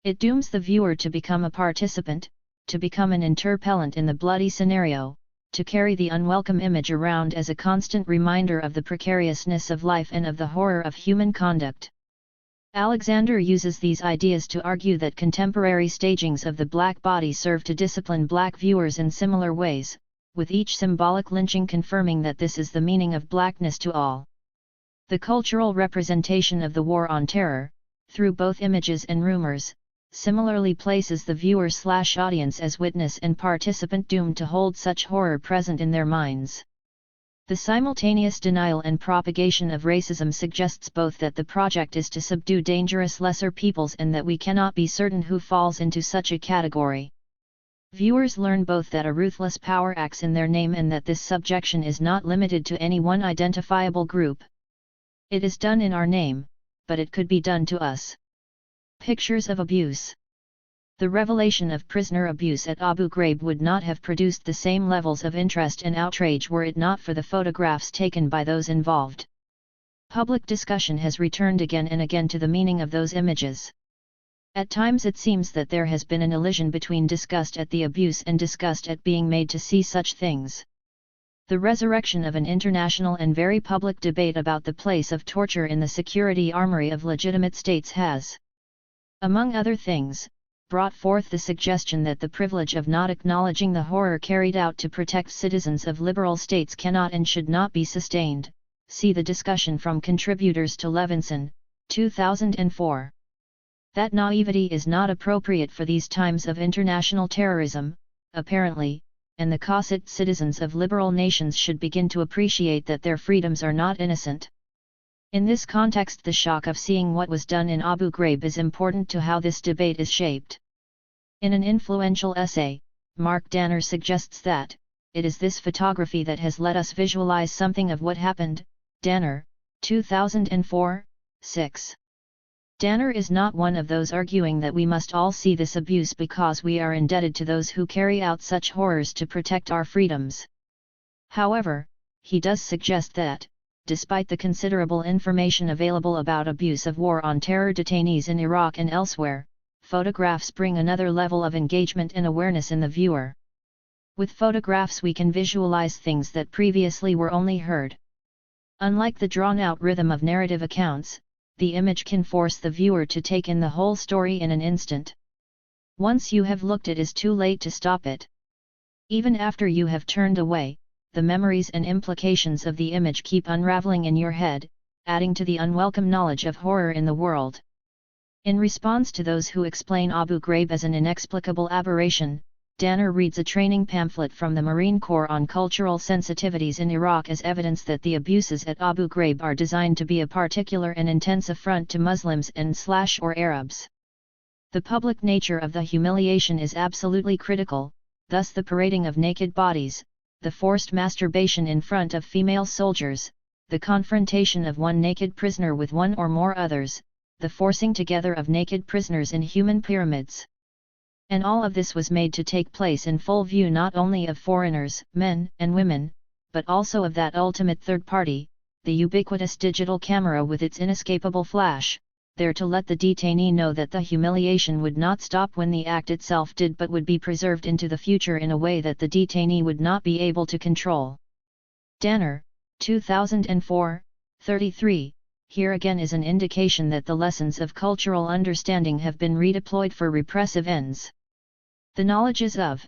Speaker 1: It dooms the viewer to become a participant, to become an interpellant in the bloody scenario, to carry the unwelcome image around as a constant reminder of the precariousness of life and of the horror of human conduct. Alexander uses these ideas to argue that contemporary stagings of the black body serve to discipline black viewers in similar ways, with each symbolic lynching confirming that this is the meaning of blackness to all. The cultural representation of the War on Terror, through both images and rumors, similarly places the viewer/audience as witness and participant, doomed to hold such horror present in their minds. The simultaneous denial and propagation of racism suggests both that the project is to subdue dangerous lesser peoples and that we cannot be certain who falls into such a category. Viewers learn both that a ruthless power acts in their name and that this subjection is not limited to any one identifiable group. It is done in our name, but it could be done to us. Pictures of abuse. The revelation of prisoner abuse at Abu Ghraib would not have produced the same levels of interest and outrage were it not for the photographs taken by those involved. Public discussion has returned again and again to the meaning of those images. At times it seems that there has been an elision between disgust at the abuse and disgust at being made to see such things. The resurrection of an international and very public debate about the place of torture in the security armory of legitimate states has, among other things, brought forth the suggestion that the privilege of not acknowledging the horror carried out to protect citizens of liberal states cannot and should not be sustained. See the discussion from contributors to Levinson, 2004. That naivety is not appropriate for these times of international terrorism, apparently, and the Cossack citizens of liberal nations should begin to appreciate that their freedoms are not innocent. In this context, the shock of seeing what was done in Abu Ghraib is important to how this debate is shaped. In an influential essay, Mark Danner suggests that, it is this photography that has let us visualize something of what happened. Danner, 2004, 6. Danner is not one of those arguing that we must all see this abuse because we are indebted to those who carry out such horrors to protect our freedoms. However, he does suggest that, despite the considerable information available about abuse of war on terror detainees in Iraq and elsewhere, photographs bring another level of engagement and awareness in the viewer. With photographs we can visualize things that previously were only heard. Unlike the drawn-out rhythm of narrative accounts, the image can force the viewer to take in the whole story in an instant. Once you have looked, it is too late to stop it. Even after you have turned away, the memories and implications of the image keep unraveling in your head, adding to the unwelcome knowledge of horror in the world. In response to those who explain Abu Ghraib as an inexplicable aberration, Danner reads a training pamphlet from the Marine Corps on cultural sensitivities in Iraq as evidence that the abuses at Abu Ghraib are designed to be a particular and intense affront to Muslims and/or Arabs. The public nature of the humiliation is absolutely critical, thus the parading of naked bodies, the forced masturbation in front of female soldiers, the confrontation of one naked prisoner with one or more others, the forcing together of naked prisoners in human pyramids. And all of this was made to take place in full view not only of foreigners, men and women, but also of that ultimate third party, the ubiquitous digital camera with its inescapable flash, there to let the detainee know that the humiliation would not stop when the act itself did but would be preserved into the future in a way that the detainee would not be able to control. Danner, 2004, 33, here again is an indication that the lessons of cultural understanding have been redeployed for repressive ends. The knowledges of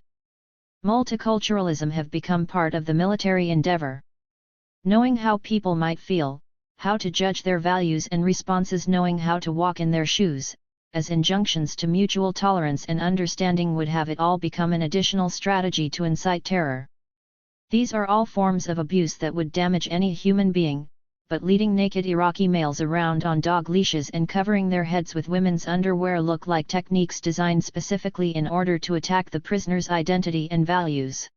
Speaker 1: multiculturalism have become part of the military endeavor. Knowing how people might feel, how to judge their values and responses, knowing how to walk in their shoes, as injunctions to mutual tolerance and understanding would have it all become an additional strategy to incite terror. These are all forms of abuse that would damage any human being, but leading naked Iraqi males around on dog leashes and covering their heads with women's underwear look like techniques designed specifically in order to attack the prisoner's identity and values.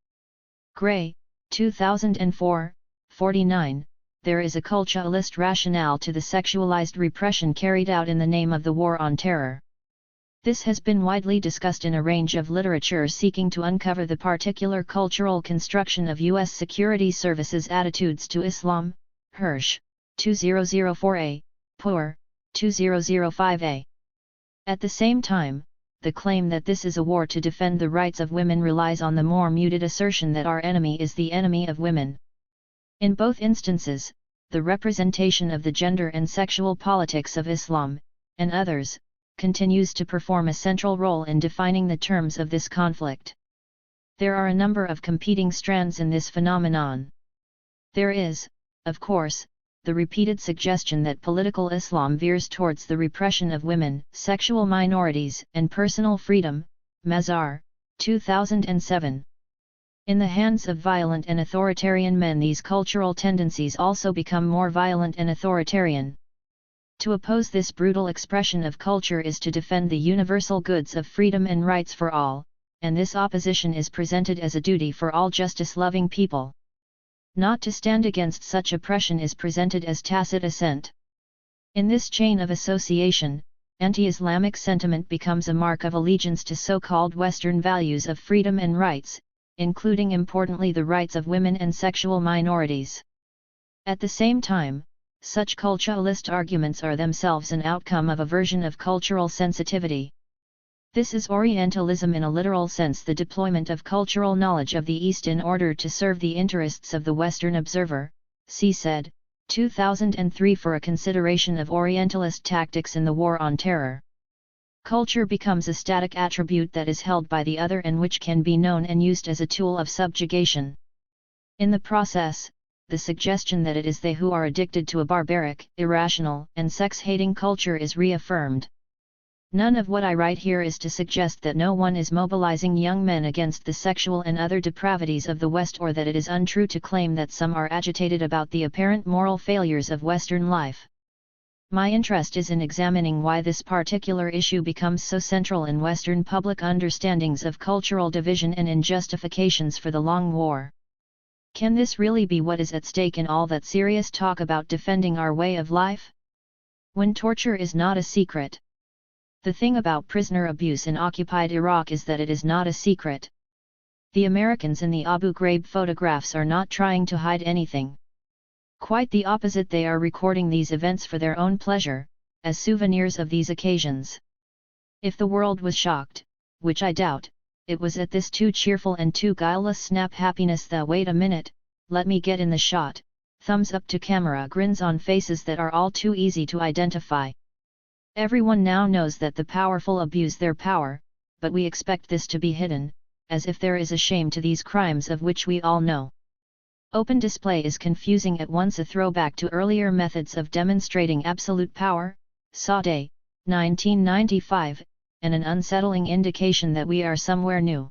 Speaker 1: Gray, 2004, 49. There is a culturalist rationale to the sexualized repression carried out in the name of the war on terror. This has been widely discussed in a range of literature seeking to uncover the particular cultural construction of U.S. security services' attitudes to Islam. Hirsch, 2004a, Poor, 2005a. At the same time, the claim that this is a war to defend the rights of women relies on the more muted assertion that our enemy is the enemy of women. In both instances, the representation of the gender and sexual politics of Islam, and others, continues to perform a central role in defining the terms of this conflict. There are a number of competing strands in this phenomenon. There is, of course, the repeated suggestion that political Islam veers towards the repression of women, sexual minorities, and personal freedom. Mazar, 2007. In the hands of violent and authoritarian men, these cultural tendencies also become more violent and authoritarian. To oppose this brutal expression of culture is to defend the universal goods of freedom and rights for all, and this opposition is presented as a duty for all justice-loving people. Not to stand against such oppression is presented as tacit assent. In this chain of association, anti-Islamic sentiment becomes a mark of allegiance to so-called Western values of freedom and rights, including importantly the rights of women and sexual minorities. At the same time, such culturalist arguments are themselves an outcome of a version of cultural sensitivity. This is Orientalism in a literal sense, the deployment of cultural knowledge of the East in order to serve the interests of the Western observer, see said, 2003 for a consideration of Orientalist tactics in the war on terror. Culture becomes a static attribute that is held by the other and which can be known and used as a tool of subjugation. In the process, the suggestion that it is they who are addicted to a barbaric, irrational, and sex-hating culture is reaffirmed. None of what I write here is to suggest that no one is mobilizing young men against the sexual and other depravities of the West, or that it is untrue to claim that some are agitated about the apparent moral failures of Western life. My interest is in examining why this particular issue becomes so central in Western public understandings of cultural division and in justifications for the long war. Can this really be what is at stake in all that serious talk about defending our way of life? When torture is not a secret. The thing about prisoner abuse in occupied Iraq is that it is not a secret. The Americans in the Abu Ghraib photographs are not trying to hide anything. Quite the opposite, they are recording these events for their own pleasure, as souvenirs of these occasions. If the world was shocked, which I doubt, it was at this too cheerful and too guileless snap happiness that wait a minute, let me get in the shot, thumbs up to camera grins on faces that are all too easy to identify. Everyone now knows that the powerful abuse their power, but we expect this to be hidden, as if there is a shame to these crimes of which we all know. Open display is confusing, at once a throwback to earlier methods of demonstrating absolute power, Sade, 1995, and an unsettling indication that we are somewhere new.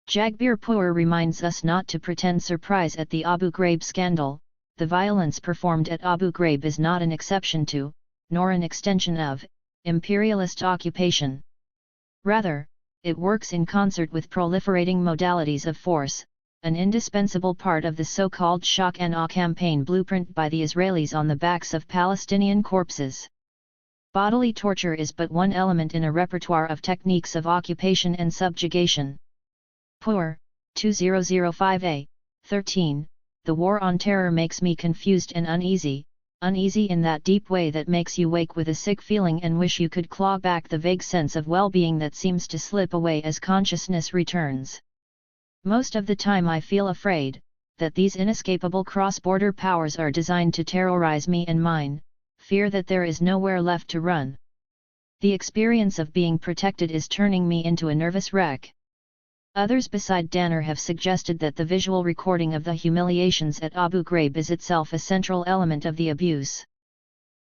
Speaker 1: Jagbir Puar reminds us not to pretend surprise at the Abu Ghraib scandal. The violence performed at Abu Ghraib is not an exception to, nor an extension of, imperialist occupation. Rather, it works in concert with proliferating modalities of force, an indispensable part of the so-called shock and awe campaign blueprint by the Israelis on the backs of Palestinian corpses. Bodily torture is but one element in a repertoire of techniques of occupation and subjugation. Puar, 2005a, 13. The war on terror makes me confused and uneasy in that deep way that makes you wake with a sick feeling and wish you could claw back the vague sense of well-being that seems to slip away as consciousness returns. Most of the time I feel afraid, that these inescapable cross-border powers are designed to terrorize me and mine, fear that there is nowhere left to run. The experience of being protected is turning me into a nervous wreck. Others beside Danner have suggested that the visual recording of the humiliations at Abu Ghraib is itself a central element of the abuse.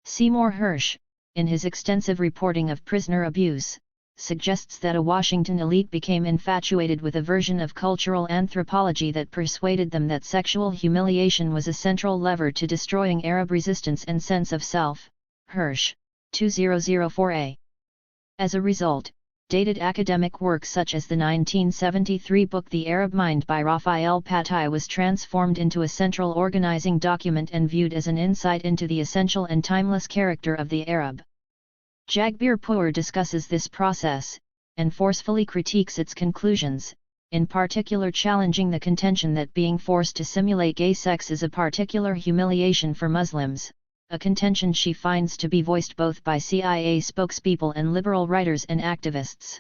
Speaker 1: Seymour Hersh, in his extensive reporting of prisoner abuse, suggests that a Washington elite became infatuated with a version of cultural anthropology that persuaded them that sexual humiliation was a central lever to destroying Arab resistance and sense of self. Hersh, 2004a. As a result, dated academic work such as the 1973 book The Arab Mind by Raphael Patai was transformed into a central organizing document and viewed as an insight into the essential and timeless character of the Arab. Jagbir Puar discusses this process, and forcefully critiques its conclusions, in particular challenging the contention that being forced to simulate gay sex is a particular humiliation for Muslims, a contention she finds to be voiced both by CIA spokespeople and liberal writers and activists.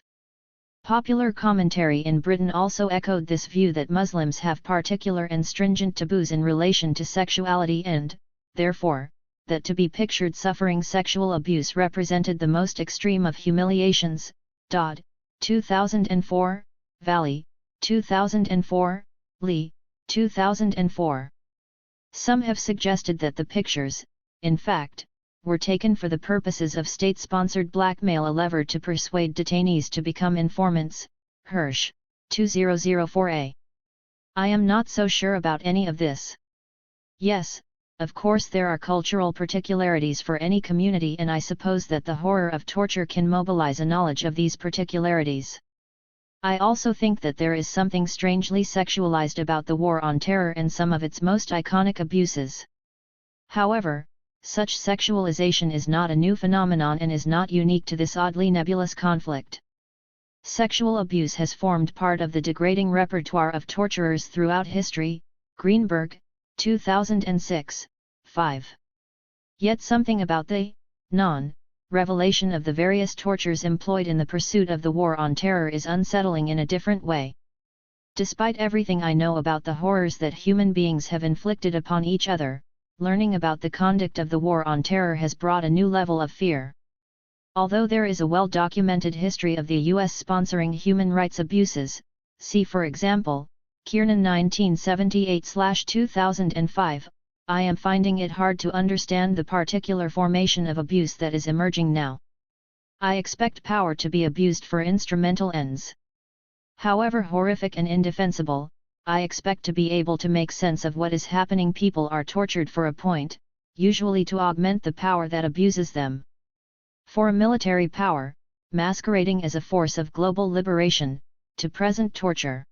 Speaker 1: Popular commentary in Britain also echoed this view that Muslims have particular and stringent taboos in relation to sexuality and, therefore, that to be pictured suffering sexual abuse represented the most extreme of humiliations. Dodd, 2004, Valley, 2004, Lee, 2004. Some have suggested that the pictures, in fact, were taken for the purposes of state-sponsored blackmail, a lever to persuade detainees to become informants. Hersh, 2004a. I am not so sure about any of this. Yes, of course there are cultural particularities for any community, and I suppose that the horror of torture can mobilize a knowledge of these particularities. I also think that there is something strangely sexualized about the war on terror and some of its most iconic abuses. However, such sexualization is not a new phenomenon and is not unique to this oddly nebulous conflict. Sexual abuse has formed part of the degrading repertoire of torturers throughout history. Greenberg, 2006, 5. Yet something about the revelation of the various tortures employed in the pursuit of the war on terror is unsettling in a different way. Despite everything I know about the horrors that human beings have inflicted upon each other, learning about the conduct of the war on terror has brought a new level of fear. Although there is a well-documented history of the U.S. sponsoring human rights abuses, see for example, Kiernan 1978/2005, I am finding it hard to understand the particular formation of abuse that is emerging now. I expect power to be abused for instrumental ends. However horrific and indefensible, I expect to be able to make sense of what is happening. People are tortured for a point, usually to augment the power that abuses them. For a military power, masquerading as a force of global liberation, to present torture.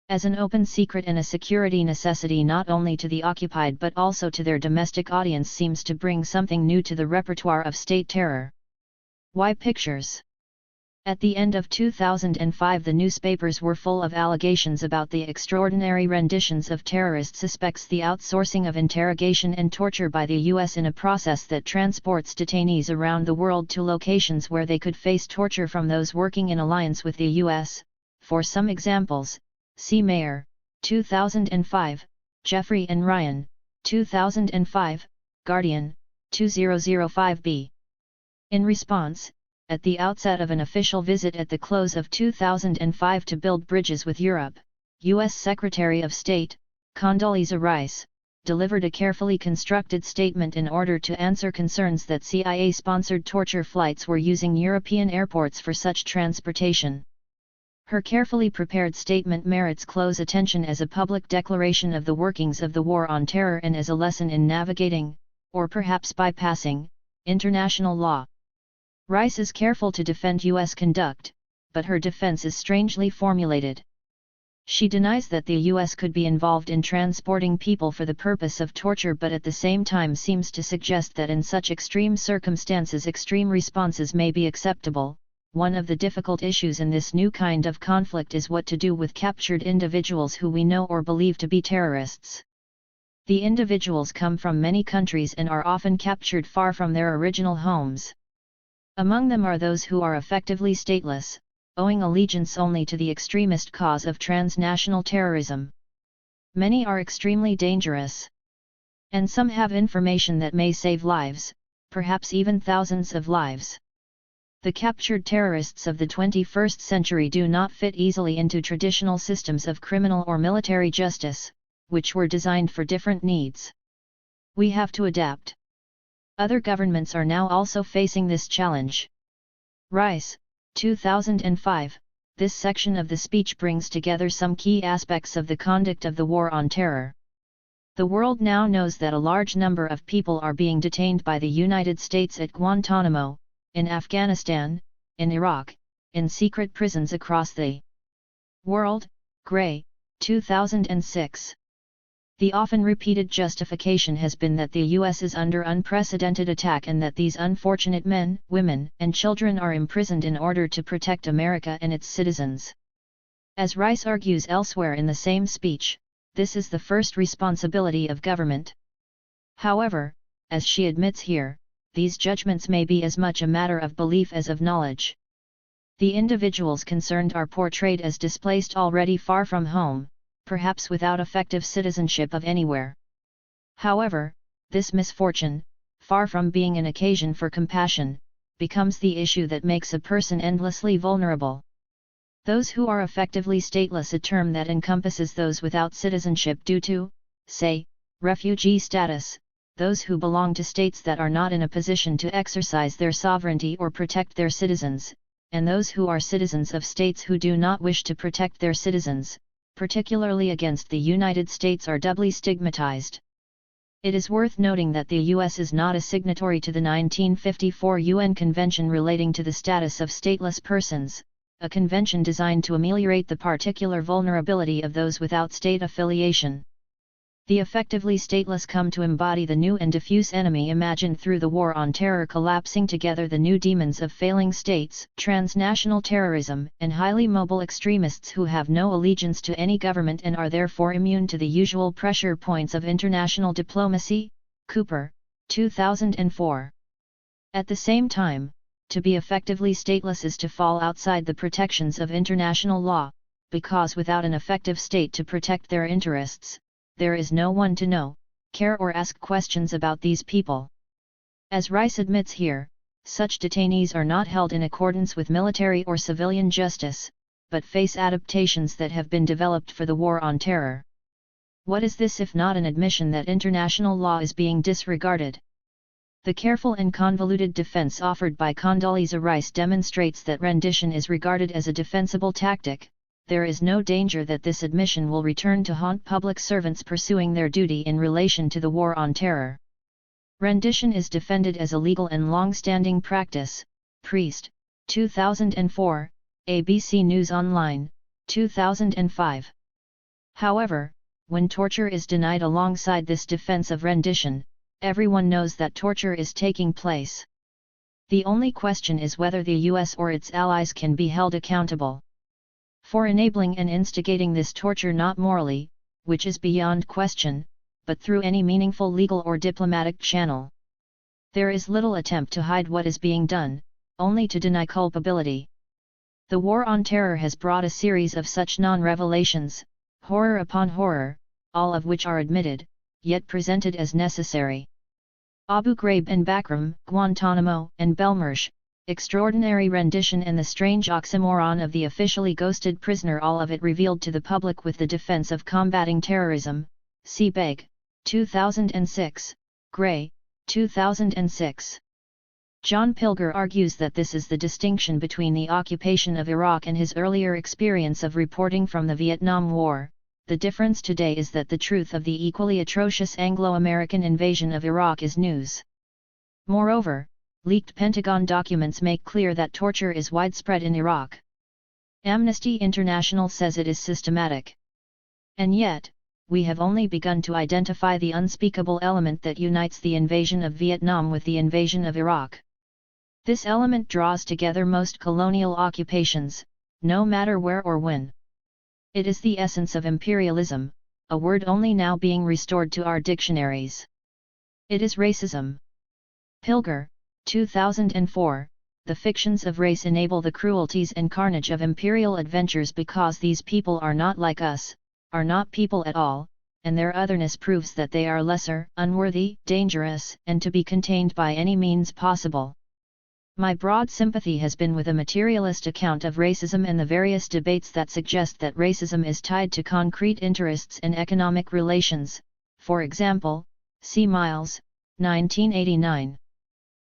Speaker 1: as an open secret and a security necessity not only to the occupied but also to their domestic audience, seems to bring something new to the repertoire of state terror. Why pictures? At the end of 2005, the newspapers were full of allegations about the extraordinary renditions of terrorist suspects, the outsourcing of interrogation and torture by the US in a process that transports detainees around the world to locations where they could face torture from those working in alliance with the US. For some examples, see Mayer, 2005, Jeffrey and Ryan, 2005, Guardian, 2005b. In response, at the outset of an official visit at the close of 2005 to build bridges with Europe, U.S. Secretary of State, Condoleezza Rice, delivered a carefully constructed statement in order to answer concerns that CIA-sponsored torture flights were using European airports for such transportation. Her carefully prepared statement merits close attention as a public declaration of the workings of the War on Terror and as a lesson in navigating, or perhaps bypassing, international law. Rice is careful to defend U.S. conduct, but her defense is strangely formulated. She denies that the U.S. could be involved in transporting people for the purpose of torture, but at the same time seems to suggest that in such extreme circumstances extreme responses may be acceptable. One of the difficult issues in this new kind of conflict is what to do with captured individuals who we know or believe to be terrorists. The individuals come from many countries and are often captured far from their original homes. Among them are those who are effectively stateless, owing allegiance only to the extremist cause of transnational terrorism. Many are extremely dangerous. And some have information that may save lives, perhaps even thousands of lives. The captured terrorists of the 21st century do not fit easily into traditional systems of criminal or military justice, which were designed for different needs. We have to adapt. Other governments are now also facing this challenge. Rice, 2005. This section of the speech brings together some key aspects of the conduct of the War on Terror. The world now knows that a large number of people are being detained by the United States at Guantanamo, in Afghanistan, in Iraq, in secret prisons across the world. Gray, 2006. The often repeated justification has been that the U.S. is under unprecedented attack and that these unfortunate men, women, and children are imprisoned in order to protect America and its citizens. As Rice argues elsewhere in the same speech, this is the first responsibility of government. However, as she admits here, these judgments may be as much a matter of belief as of knowledge. The individuals concerned are portrayed as displaced already far from home, perhaps without effective citizenship of anywhere. However, this misfortune, far from being an occasion for compassion, becomes the issue that makes a person endlessly vulnerable. Those who are effectively stateless, a term that encompasses those without citizenship due to, say, refugee status, those who belong to states that are not in a position to exercise their sovereignty or protect their citizens, and those who are citizens of states who do not wish to protect their citizens, particularly against the United States, are doubly stigmatized. It is worth noting that the U.S. is not a signatory to the 1954 UN Convention relating to the status of stateless persons, a convention designed to ameliorate the particular vulnerability of those without state affiliation. The effectively stateless come to embody the new and diffuse enemy imagined through the War on Terror, collapsing together the new demons of failing states, transnational terrorism, and highly mobile extremists who have no allegiance to any government and are therefore immune to the usual pressure points of international diplomacy. Cooper, 2004. At the same time, to be effectively stateless is to fall outside the protections of international law, because without an effective state to protect their interests, there is no one to know, care or ask questions about these people. As Rice admits here, such detainees are not held in accordance with military or civilian justice, but face adaptations that have been developed for the War on Terror. What is this if not an admission that international law is being disregarded? The careful and convoluted defense offered by Condoleezza Rice demonstrates that rendition is regarded as a defensible tactic. There is no danger that this admission will return to haunt public servants pursuing their duty in relation to the War on Terror. Rendition is defended as a legal and long-standing practice. Priest, 2004, ABC News Online, 2005. However, when torture is denied alongside this defense of rendition, everyone knows that torture is taking place. The only question is whether the US or its allies can be held accountable for enabling and instigating this torture, not morally, which is beyond question, but through any meaningful legal or diplomatic channel. There is little attempt to hide what is being done, only to deny culpability. The War on Terror has brought a series of such non-revelations, horror upon horror, all of which are admitted, yet presented as necessary. Abu Ghraib and Bagram, Guantanamo and Belmarsh, extraordinary rendition and the strange oxymoron of the officially ghosted prisoner, all of it revealed to the public with the defense of combating terrorism. See Begg, 2006, Gray, 2006. John Pilger argues that this is the distinction between the occupation of Iraq and his earlier experience of reporting from the Vietnam War. The difference today is that the truth of the equally atrocious Anglo-American invasion of Iraq is news. Moreover, leaked Pentagon documents make clear that torture is widespread in Iraq. Amnesty International says it is systematic. And yet, we have only begun to identify the unspeakable element that unites the invasion of Vietnam with the invasion of Iraq. This element draws together most colonial occupations, no matter where or when. It is the essence of imperialism, a word only now being restored to our dictionaries. It is racism. Pilger, 2004, the fictions of race enable the cruelties and carnage of imperial adventures because these people are not like us, are not people at all, and their otherness proves that they are lesser, unworthy, dangerous, and to be contained by any means possible. My broad sympathy has been with a materialist account of racism and the various debates that suggest that racism is tied to concrete interests and economic relations, for example, see Miles, 1989.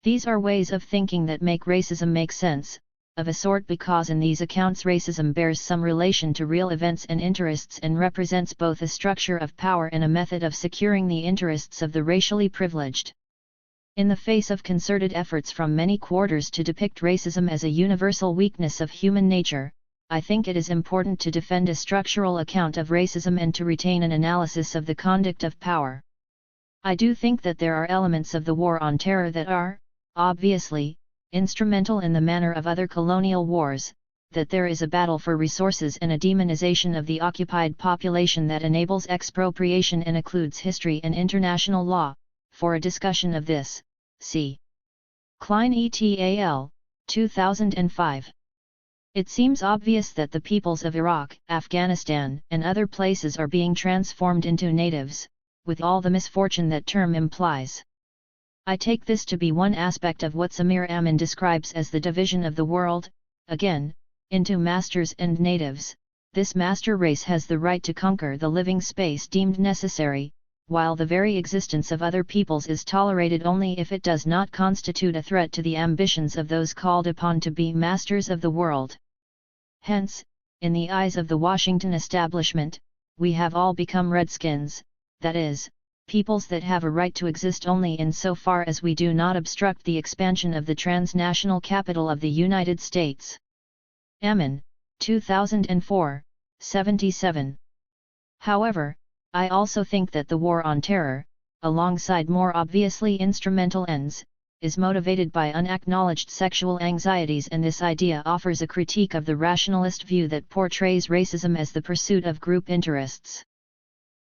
Speaker 1: These are ways of thinking that make racism make sense, of a sort, because in these accounts racism bears some relation to real events and interests and represents both a structure of power and a method of securing the interests of the racially privileged. In the face of concerted efforts from many quarters to depict racism as a universal weakness of human nature, I think it is important to defend a structural account of racism and to retain an analysis of the conduct of power. I do think that there are elements of the War on Terror that are, obviously, instrumental in the manner of other colonial wars, that there is a battle for resources and a demonization of the occupied population that enables expropriation and occludes history and international law. For a discussion of this, see Klein et al., 2005. It seems obvious that the peoples of Iraq, Afghanistan, and other places are being transformed into natives, with all the misfortune that term implies. I take this to be one aspect of what Samir Amin describes as the division of the world, again, into masters and natives. This master race has the right to conquer the living space deemed necessary, while the very existence of other peoples is tolerated only if it does not constitute a threat to the ambitions of those called upon to be masters of the world. Hence, in the eyes of the Washington establishment, we have all become redskins, that is, peoples that have a right to exist only insofar as we do not obstruct the expansion of the transnational capital of the United States. Amin, 2004, 77. However, I also think that the War on Terror, alongside more obviously instrumental ends, is motivated by unacknowledged sexual anxieties, and this idea offers a critique of the rationalist view that portrays racism as the pursuit of group interests.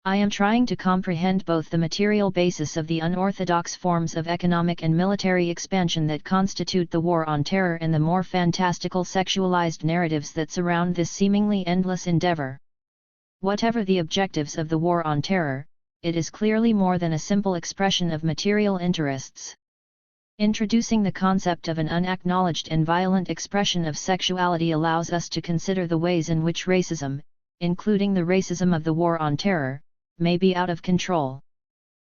Speaker 1: I am trying to comprehend both the material basis of the unorthodox forms of economic and military expansion that constitute the War on Terror and the more fantastical sexualized narratives that surround this seemingly endless endeavor. Whatever the objectives of the War on Terror, it is clearly more than a simple expression of material interests. Introducing the concept of an unacknowledged and violent expression of sexuality allows us to consider the ways in which racism, including the racism of the War on Terror, may be out of control.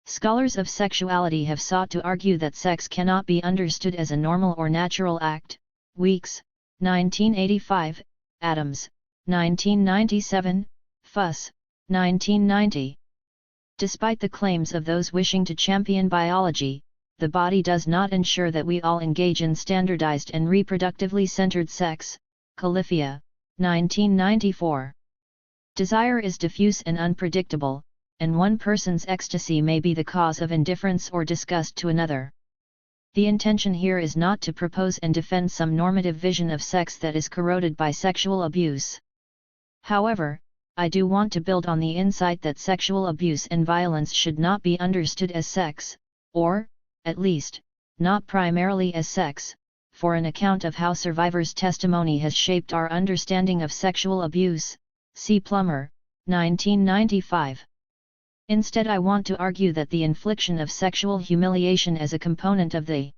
Speaker 1: Scholars of sexuality have sought to argue that sex cannot be understood as a normal or natural act. Weeks, 1985, Adams, 1997, Fuss, 1990. Despite the claims of those wishing to champion biology, the body does not ensure that we all engage in standardized and reproductively centered sex. Califia, 1994. Desire is diffuse and unpredictable, and one person's ecstasy may be the cause of indifference or disgust to another. The intention here is not to propose and defend some normative vision of sex that is corroded by sexual abuse. However, I do want to build on the insight that sexual abuse and violence should not be understood as sex, or, at least, not primarily as sex, for an account of how survivors' testimony has shaped our understanding of sexual abuse, see Plummer, 1995. Instead, I want to argue that the infliction of sexual humiliation as a component of the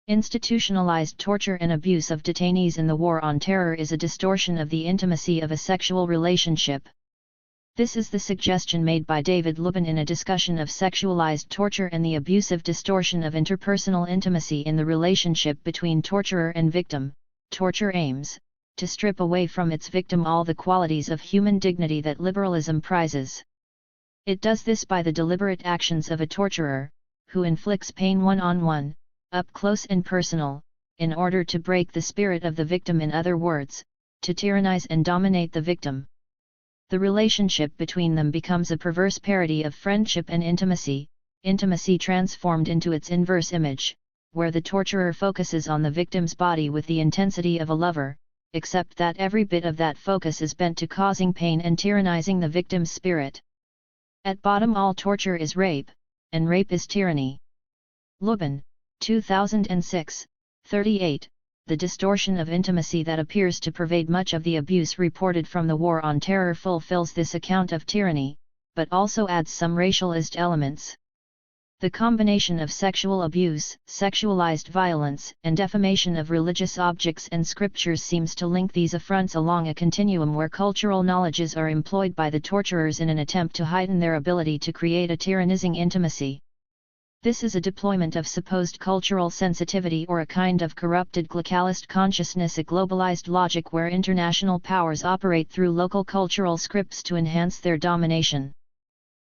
Speaker 1: institutionalized torture and abuse of detainees in the War on Terror is a distortion of the intimacy of a sexual relationship. This is the suggestion made by David Lubin in a discussion of sexualized torture and the abusive distortion of interpersonal intimacy in the relationship between torturer and victim. Torture aims to strip away from its victim all the qualities of human dignity that liberalism prizes. It does this by the deliberate actions of a torturer, who inflicts pain one-on-one, up close and personal, in order to break the spirit of the victim, in other words, to tyrannize and dominate the victim. The relationship between them becomes a perverse parody of friendship and intimacy, intimacy transformed into its inverse image, where the torturer focuses on the victim's body with the intensity of a lover, except that every bit of that focus is bent to causing pain and tyrannizing the victim's spirit. At bottom, all torture is rape, and rape is tyranny. Lubin, 2006, 38. The distortion of intimacy that appears to pervade much of the abuse reported from the War on Terror fulfills this account of tyranny, but also adds some racialized elements. The combination of sexual abuse, sexualized violence, and defamation of religious objects and scriptures seems to link these affronts along a continuum where cultural knowledges are employed by the torturers in an attempt to heighten their ability to create a tyrannizing intimacy. This is a deployment of supposed cultural sensitivity or a kind of corrupted globalist consciousness, a globalized logic where international powers operate through local cultural scripts to enhance their domination.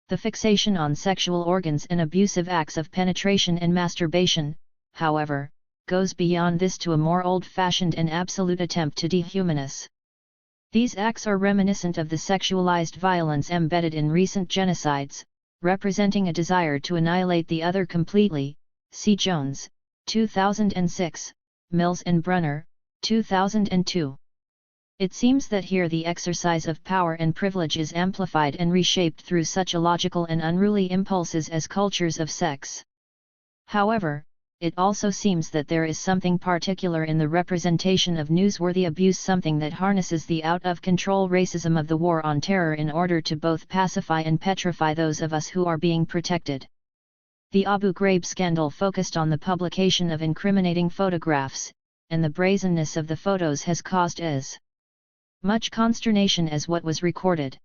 Speaker 1: The fixation on sexual organs and abusive acts of penetration and masturbation, however, goes beyond this to a more old-fashioned and absolute attempt to dehumanize. These acts are reminiscent of the sexualized violence embedded in recent genocides, representing a desire to annihilate the other completely. C. Jones, 2006, Mills and Brunner, 2002. It seems that here the exercise of power and privilege is amplified and reshaped through such illogical and unruly impulses as cultures of sex. However, it also seems that there is something particular in the representation of newsworthy abuse, something that harnesses the out-of-control racism of the War on Terror in order to both pacify and petrify those of us who are being protected. The Abu Ghraib scandal focused on the publication of incriminating photographs, and the brazenness of the photos has caused as much consternation as what was recorded.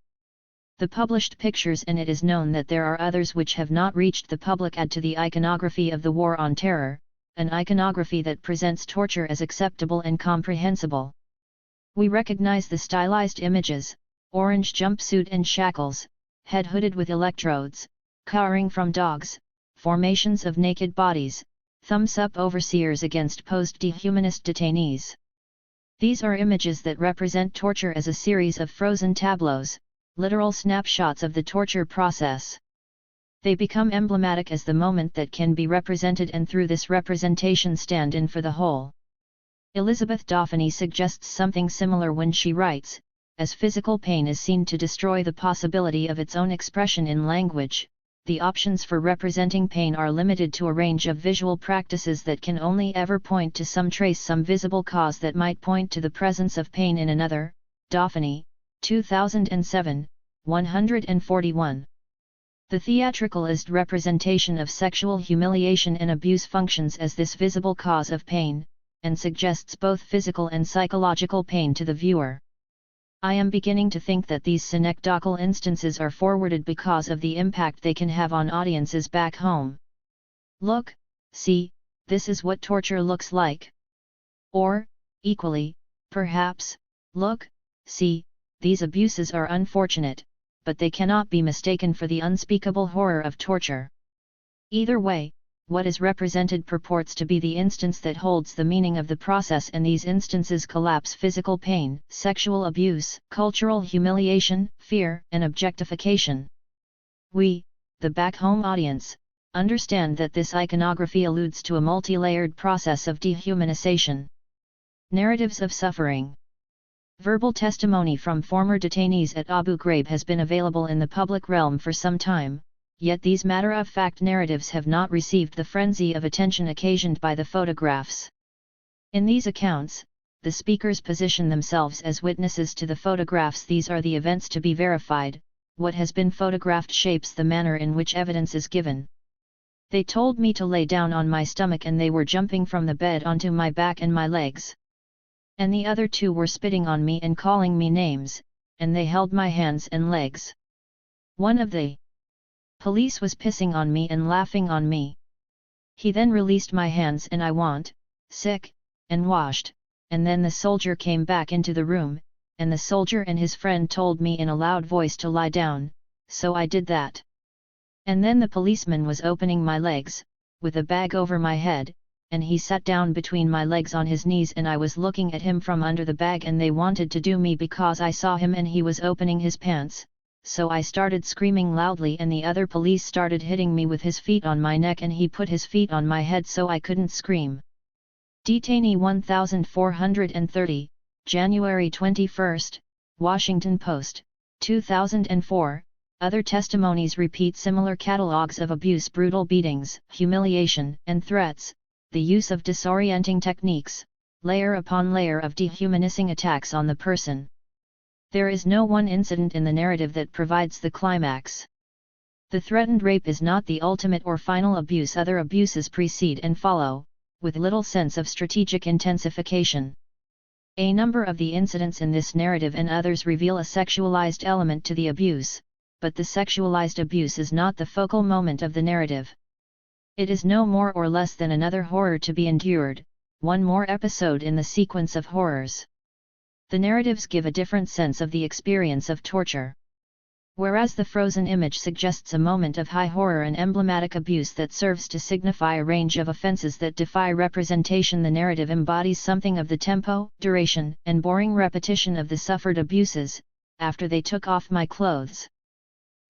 Speaker 1: The published pictures, and it is known that there are others which have not reached the public, add to the iconography of the War on Terror, an iconography that presents torture as acceptable and comprehensible. We recognize the stylized images: orange jumpsuit and shackles, head hooded with electrodes, cowering from dogs, formations of naked bodies, thumbs up overseers against post-dehumanist detainees. These are images that represent torture as a series of frozen tableaus, literal snapshots of the torture process. They become emblematic as the moment that can be represented, and through this representation stand in for the whole. Elizabeth Dauphiny suggests something similar when she writes, as physical pain is seen to destroy the possibility of its own expression in language, the options for representing pain are limited to a range of visual practices that can only ever point to some trace, some visible cause that might point to the presence of pain in another. Dauphiny, 2007, 141. The theatricalized representation of sexual humiliation and abuse functions as this visible cause of pain, and suggests both physical and psychological pain to the viewer. I am beginning to think that these synecdochal instances are forwarded because of the impact they can have on audiences back home. Look, see, this is what torture looks like. Or, equally, perhaps, look, see, these abuses are unfortunate, but they cannot be mistaken for the unspeakable horror of torture. Either way, what is represented purports to be the instance that holds the meaning of the process, and these instances collapse physical pain, sexual abuse, cultural humiliation, fear, and objectification. We, the back-home audience, understand that this iconography alludes to a multi-layered process of dehumanization. Narratives of suffering. Verbal testimony from former detainees at Abu Ghraib has been available in the public realm for some time, yet these matter-of-fact narratives have not received the frenzy of attention occasioned by the photographs. In these accounts, the speakers position themselves as witnesses to the photographs. These are the events to be verified. What has been photographed shapes the manner in which evidence is given. They told me to lay down on my stomach, and they were jumping from the bed onto my back and my legs. And the other two were spitting on me and calling me names, and they held my hands and legs. One of the police was pissing on me and laughing on me. He then released my hands and I went sick, and washed, and then the soldier came back into the room, and the soldier and his friend told me in a loud voice to lie down, so I did that. And then the policeman was opening my legs, with a bag over my head, and he sat down between my legs on his knees, and I was looking at him from under the bag, and they wanted to do me because I saw him and he was opening his pants, so I started screaming loudly, and the other police started hitting me with his feet on my neck, and he put his feet on my head so I couldn't scream. Detainee 1430, January 21, Washington Post, 2004. Other testimonies repeat similar catalogues of abuse: brutal beatings, humiliation, and threats, the use of disorienting techniques, layer upon layer of dehumanizing attacks on the person. There is no one incident in the narrative that provides the climax. The threatened rape is not the ultimate or final abuse. Other abuses precede and follow, with little sense of strategic intensification. A number of the incidents in this narrative and others reveal a sexualized element to the abuse, but the sexualized abuse is not the focal moment of the narrative. It is no more or less than another horror to be endured, one more episode in the sequence of horrors. The narratives give a different sense of the experience of torture. Whereas the frozen image suggests a moment of high horror and emblematic abuse that serves to signify a range of offenses that defy representation, the narrative embodies something of the tempo, duration, and boring repetition of the suffered abuses. After they took off my clothes,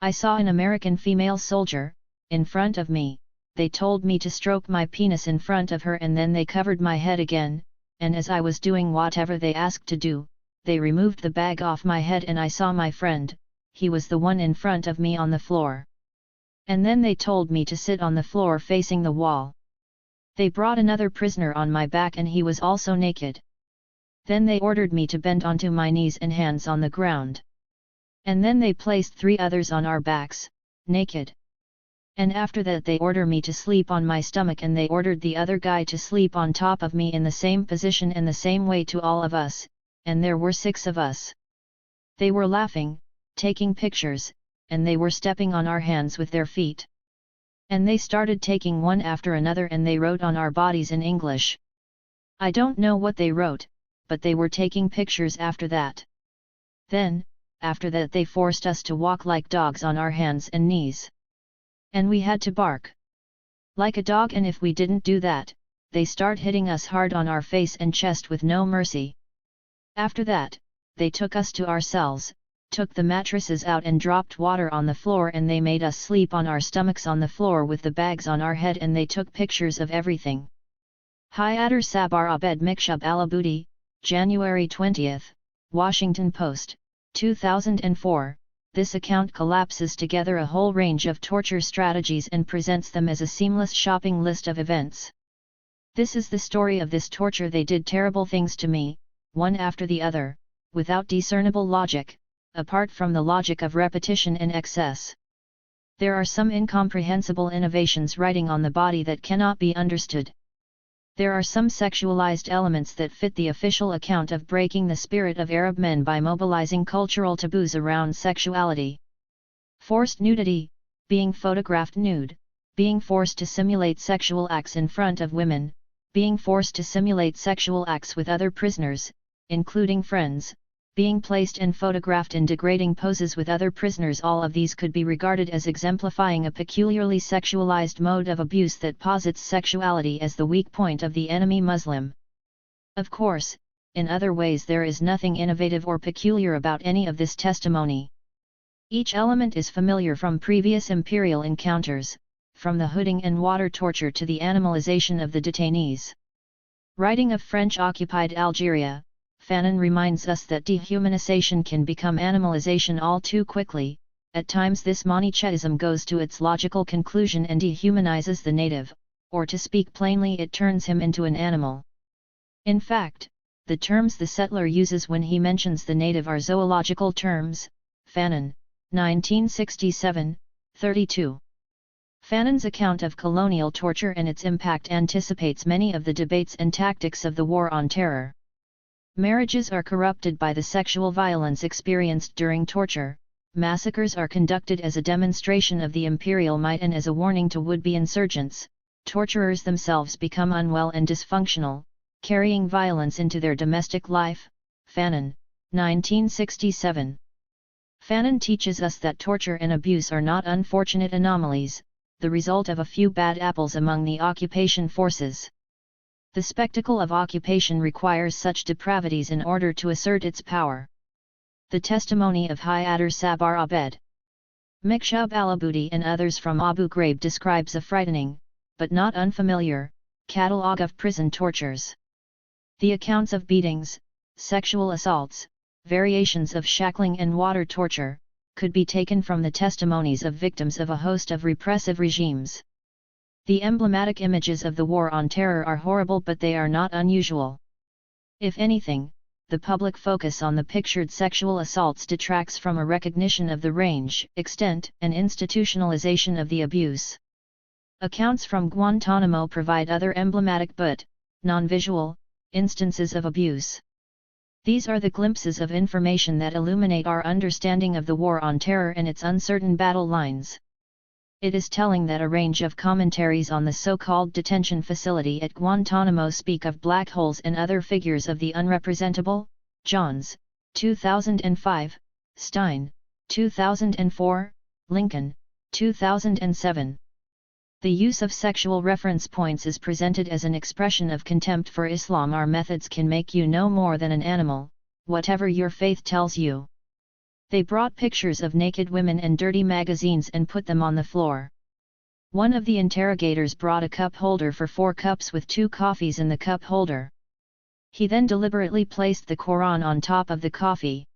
Speaker 1: I saw an American female soldier in front of me. They told me to stroke my penis in front of her, and then they covered my head again, and as I was doing whatever they asked to do, they removed the bag off my head, and I saw my friend, he was the one in front of me, on the floor. And then they told me to sit on the floor facing the wall. They brought another prisoner on my back, and he was also naked. Then they ordered me to bend onto my knees and hands on the ground. And then they placed 3 others on our backs, naked. And after that they ordered me to sleep on my stomach, and they ordered the other guy to sleep on top of me in the same position and the same way to all of us, and there were 6 of us. They were laughing, taking pictures, and they were stepping on our hands with their feet. And they started taking one after another, and they wrote on our bodies in English. I don't know what they wrote, but they were taking pictures after that. Then, after that they forced us to walk like dogs on our hands and knees. And we had to bark like a dog, and if we didn't do that, they start hitting us hard on our face and chest with no mercy. After that, they took us to our cells, took the mattresses out and dropped water on the floor, and they made us sleep on our stomachs on the floor with the bags on our head, and they took pictures of everything. Hayadar Sabar Abed Mikshub Alaboudi, January 20, Washington Post, 2004. This account collapses together a whole range of torture strategies and presents them as a seamless shopping list of events. This is the story of this torture. They did terrible things to me, one after the other, without discernible logic, apart from the logic of repetition and excess. There are some incomprehensible innovations writing on the body that cannot be understood. There are some sexualized elements that fit the official account of breaking the spirit of Arab men by mobilizing cultural taboos around sexuality. Forced nudity, being photographed nude, being forced to simulate sexual acts in front of women, being forced to simulate sexual acts with other prisoners, including friends, being placed and photographed in degrading poses with other prisoners. All of these could be regarded as exemplifying a peculiarly sexualized mode of abuse that posits sexuality as the weak point of the enemy Muslim. Of course, in other ways there is nothing innovative or peculiar about any of this testimony. Each element is familiar from previous imperial encounters, from the hooding and water torture to the animalization of the detainees. Writing of French-occupied Algeria, Fanon reminds us that dehumanization can become animalization all too quickly. At times this Manichaeism goes to its logical conclusion and dehumanizes the native, or to speak plainly, it turns him into an animal. In fact, the terms the settler uses when he mentions the native are zoological terms. Fanon, 1967, 32. Fanon's account of colonial torture and its impact anticipates many of the debates and tactics of the War on Terror. Marriages are corrupted by the sexual violence experienced during torture, massacres are conducted as a demonstration of the imperial might and as a warning to would-be insurgents, torturers themselves become unwell and dysfunctional, carrying violence into their domestic life. Fanon, 1967. Fanon teaches us that torture and abuse are not unfortunate anomalies, the result of a few bad apples among the occupation forces. The spectacle of occupation requires such depravities in order to assert its power. The testimony of Hayadar Sabbar Abed, Mikshub Alaboudi and others from Abu Ghraib describes a frightening, but not unfamiliar, catalogue of prison tortures. The accounts of beatings, sexual assaults, variations of shackling and water torture, could be taken from the testimonies of victims of a host of repressive regimes. The emblematic images of the War on Terror are horrible, but they are not unusual. If anything, the public focus on the pictured sexual assaults detracts from a recognition of the range, extent, and institutionalization of the abuse. Accounts from Guantanamo provide other emblematic but non-visual instances of abuse. These are the glimpses of information that illuminate our understanding of the War on Terror and its uncertain battle lines. It is telling that a range of commentaries on the so-called detention facility at Guantanamo speak of black holes and other figures of the unrepresentable. Johns, 2005, Stein, 2004, Lincoln, 2007. The use of sexual reference points is presented as an expression of contempt for Islam. Our methods can make you no more than an animal, whatever your faith tells you. They brought pictures of naked women and dirty magazines and put them on the floor. One of the interrogators brought a cup holder for 4 cups with 2 coffees in the cup holder. He then deliberately placed the Quran on top of the coffee.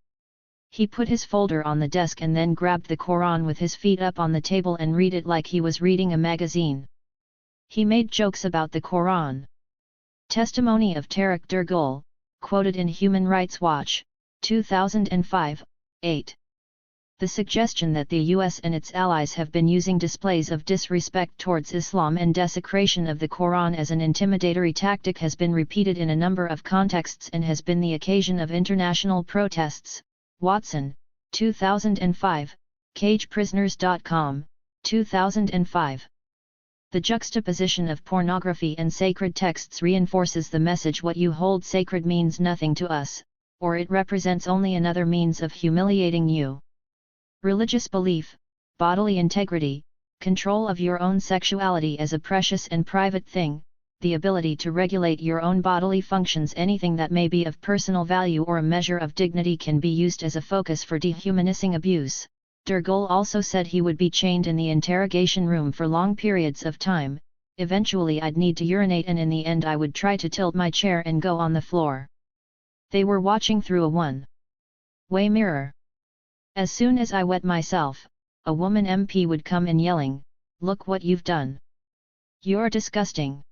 Speaker 1: He put his folder on the desk and then grabbed the Quran with his feet up on the table and read it like he was reading a magazine. He made jokes about the Quran. Testimony of Tariq Dergol, quoted in Human Rights Watch, 2005, 8. The suggestion that the US and its allies have been using displays of disrespect towards Islam and desecration of the Quran as an intimidatory tactic has been repeated in a number of contexts and has been the occasion of international protests. Watson, 2005, CagePrisoners.com, 2005. The juxtaposition of pornography and sacred texts reinforces the message what you hold sacred means nothing to us, or it represents only another means of humiliating you. Religious belief, bodily integrity, control of your own sexuality as a precious and private thing, the ability to regulate your own bodily functions, anything that may be of personal value or a measure of dignity can be used as a focus for dehumanizing abuse. Dergol also said he would be chained in the interrogation room for long periods of time, eventually I'd need to urinate and in the end I would try to tilt my chair and go on the floor. They were watching through a one-way mirror. As soon as I wet myself, a woman MP would come in yelling, "Look what you've done. You're disgusting."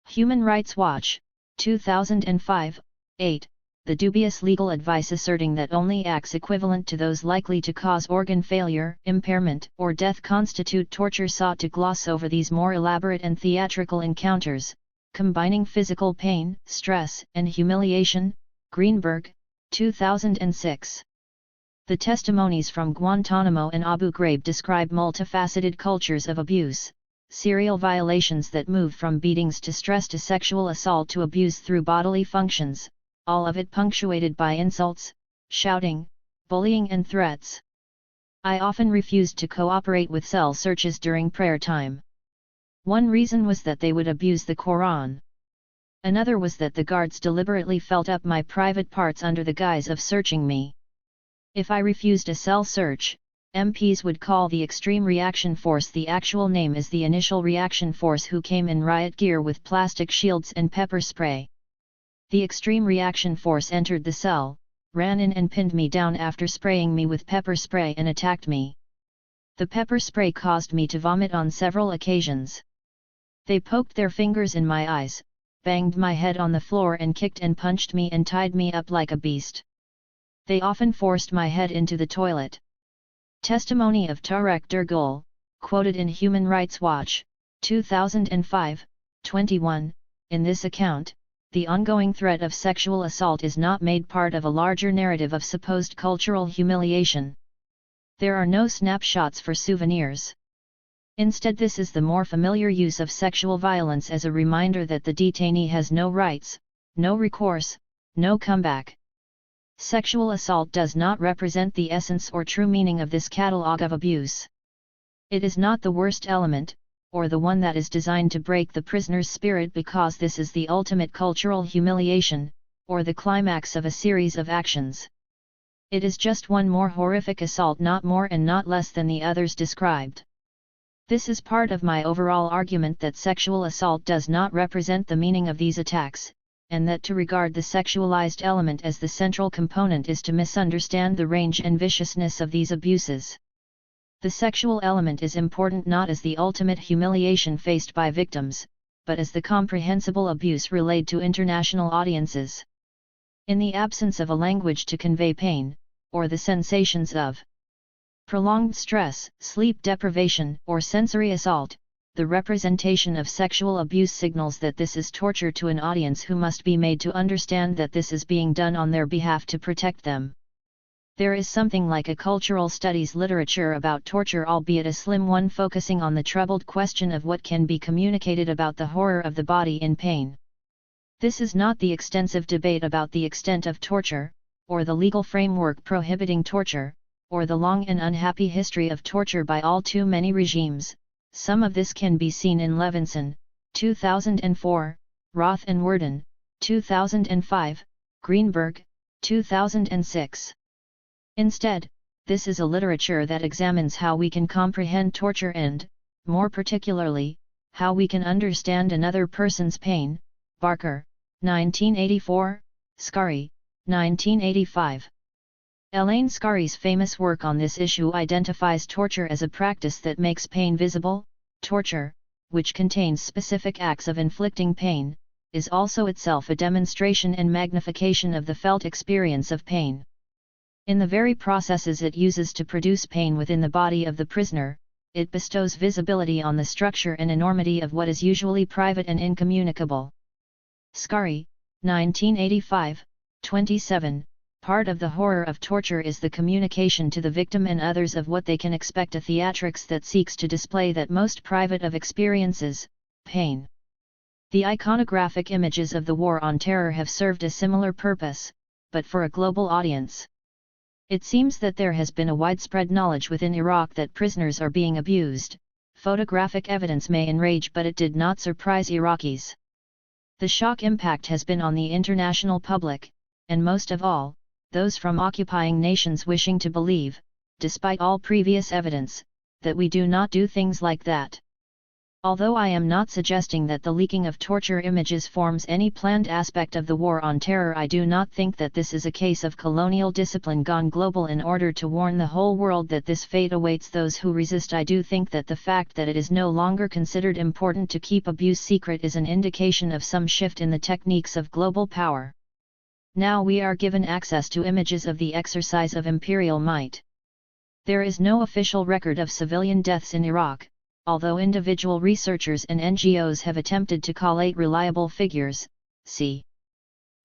Speaker 1: Human Rights Watch, 2005, 8. The dubious legal advice asserting that only acts equivalent to those likely to cause organ failure, impairment, or death constitute torture sought to gloss over these more elaborate and theatrical encounters, combining physical pain, stress, and humiliation. Greenberg, 2006. The testimonies from Guantanamo and Abu Ghraib describe multifaceted cultures of abuse, serial violations that move from beatings to stress to sexual assault to abuse through bodily functions, all of it punctuated by insults, shouting, bullying and threats. I often refused to cooperate with cell searches during prayer time. One reason was that they would abuse the Quran. Another was that the guards deliberately felt up my private parts under the guise of searching me. If I refused a cell search, MPs would call the Extreme Reaction Force. The actual name is the Initial Reaction Force, who came in riot gear with plastic shields and pepper spray. The Extreme Reaction Force entered the cell, ran in and pinned me down after spraying me with pepper spray and attacked me. The pepper spray caused me to vomit on several occasions. They poked their fingers in my eyes, banged my head on the floor and kicked and punched me and tied me up like a beast. They often forced my head into the toilet. Testimony of Tarek Dergul, quoted in Human Rights Watch, 2005, 21, in this account, the ongoing threat of sexual assault is not made part of a larger narrative of supposed cultural humiliation. There are no snapshots for souvenirs. Instead, this is the more familiar use of sexual violence as a reminder that the detainee has no rights, no recourse, no comeback. Sexual assault does not represent the essence or true meaning of this catalogue of abuse. It is not the worst element, or the one that is designed to break the prisoner's spirit because this is the ultimate cultural humiliation, or the climax of a series of actions. It is just one more horrific assault, not more and not less than the others described. This is part of my overall argument that sexual assault does not represent the meaning of these attacks, and that to regard the sexualized element as the central component is to misunderstand the range and viciousness of these abuses. The sexual element is important not as the ultimate humiliation faced by victims, but as the comprehensible abuse relayed to international audiences. In the absence of a language to convey pain, or the sensations of prolonged stress, sleep deprivation, or sensory assault, the representation of sexual abuse signals that this is torture to an audience who must be made to understand that this is being done on their behalf to protect them. There is something like a cultural studies literature about torture, albeit a slim one, focusing on the troubled question of what can be communicated about the horror of the body in pain. This is not the extensive debate about the extent of torture, or the legal framework prohibiting torture, or the long and unhappy history of torture by all too many regimes. Some of this can be seen in Levinson, 2004, Roth and Worden, 2005, Greenberg, 2006. Instead, this is a literature that examines how we can comprehend torture and, more particularly, how we can understand another person's pain. Barker, 1984, Scarry, 1985. Elaine Scarry's famous work on this issue identifies torture as a practice that makes pain visible. Torture, which contains specific acts of inflicting pain, is also itself a demonstration and magnification of the felt experience of pain. In the very processes it uses to produce pain within the body of the prisoner, it bestows visibility on the structure and enormity of what is usually private and incommunicable. Scarry, 1985, 27. Part of the horror of torture is the communication to the victim and others of what they can expect, a theatrics that seeks to display that most private of experiences, pain. The iconographic images of the War on Terror have served a similar purpose, but for a global audience. It seems that there has been a widespread knowledge within Iraq that prisoners are being abused. Photographic evidence may enrage, but it did not surprise Iraqis. The shock impact has been on the international public, and most of all, those from occupying nations wishing to believe, despite all previous evidence, that we do not do things like that. Although I am not suggesting that the leaking of torture images forms any planned aspect of the War on Terror, I do not think that this is a case of colonial discipline gone global in order to warn the whole world that this fate awaits those who resist. I do think that the fact that it is no longer considered important to keep abuse secret is an indication of some shift in the techniques of global power. Now we are given access to images of the exercise of imperial might. There is no official record of civilian deaths in Iraq, although individual researchers and NGOs have attempted to collate reliable figures. See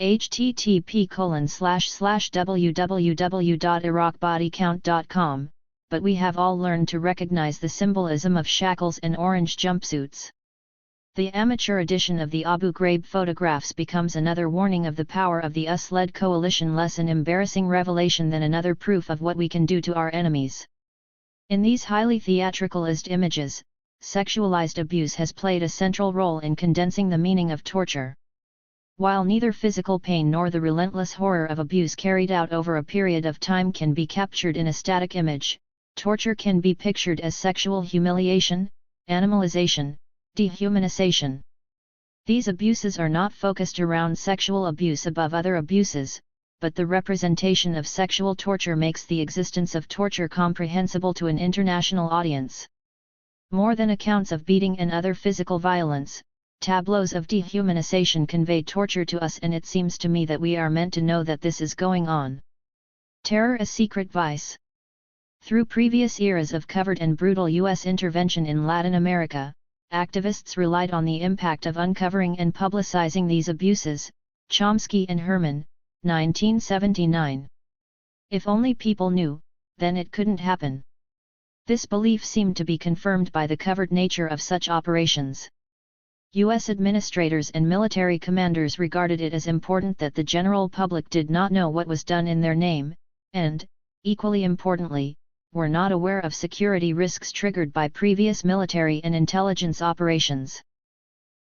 Speaker 1: http://www.iraqbodycount.com, but we have all learned to recognize the symbolism of shackles and orange jumpsuits. The amateur edition of the Abu Ghraib photographs becomes another warning of the power of the US-led coalition, less an embarrassing revelation than another proof of what we can do to our enemies. In these highly theatricalized images, sexualized abuse has played a central role in condensing the meaning of torture. While neither physical pain nor the relentless horror of abuse carried out over a period of time can be captured in a static image, torture can be pictured as sexual humiliation, animalization, dehumanization. These abuses are not focused around sexual abuse above other abuses, but the representation of sexual torture makes the existence of torture comprehensible to an international audience. More than accounts of beating and other physical violence, tableaus of dehumanization convey torture to us, and it seems to me that we are meant to know that this is going on. Terror, a secret vice. Through previous eras of covert and brutal U.S. intervention in Latin America, activists relied on the impact of uncovering and publicizing these abuses. Chomsky and Herman, 1979. If only people knew, then it couldn't happen. This belief seemed to be confirmed by the covert nature of such operations. U.S. administrators and military commanders regarded it as important that the general public did not know what was done in their name, and, equally importantly, were not aware of security risks triggered by previous military and intelligence operations.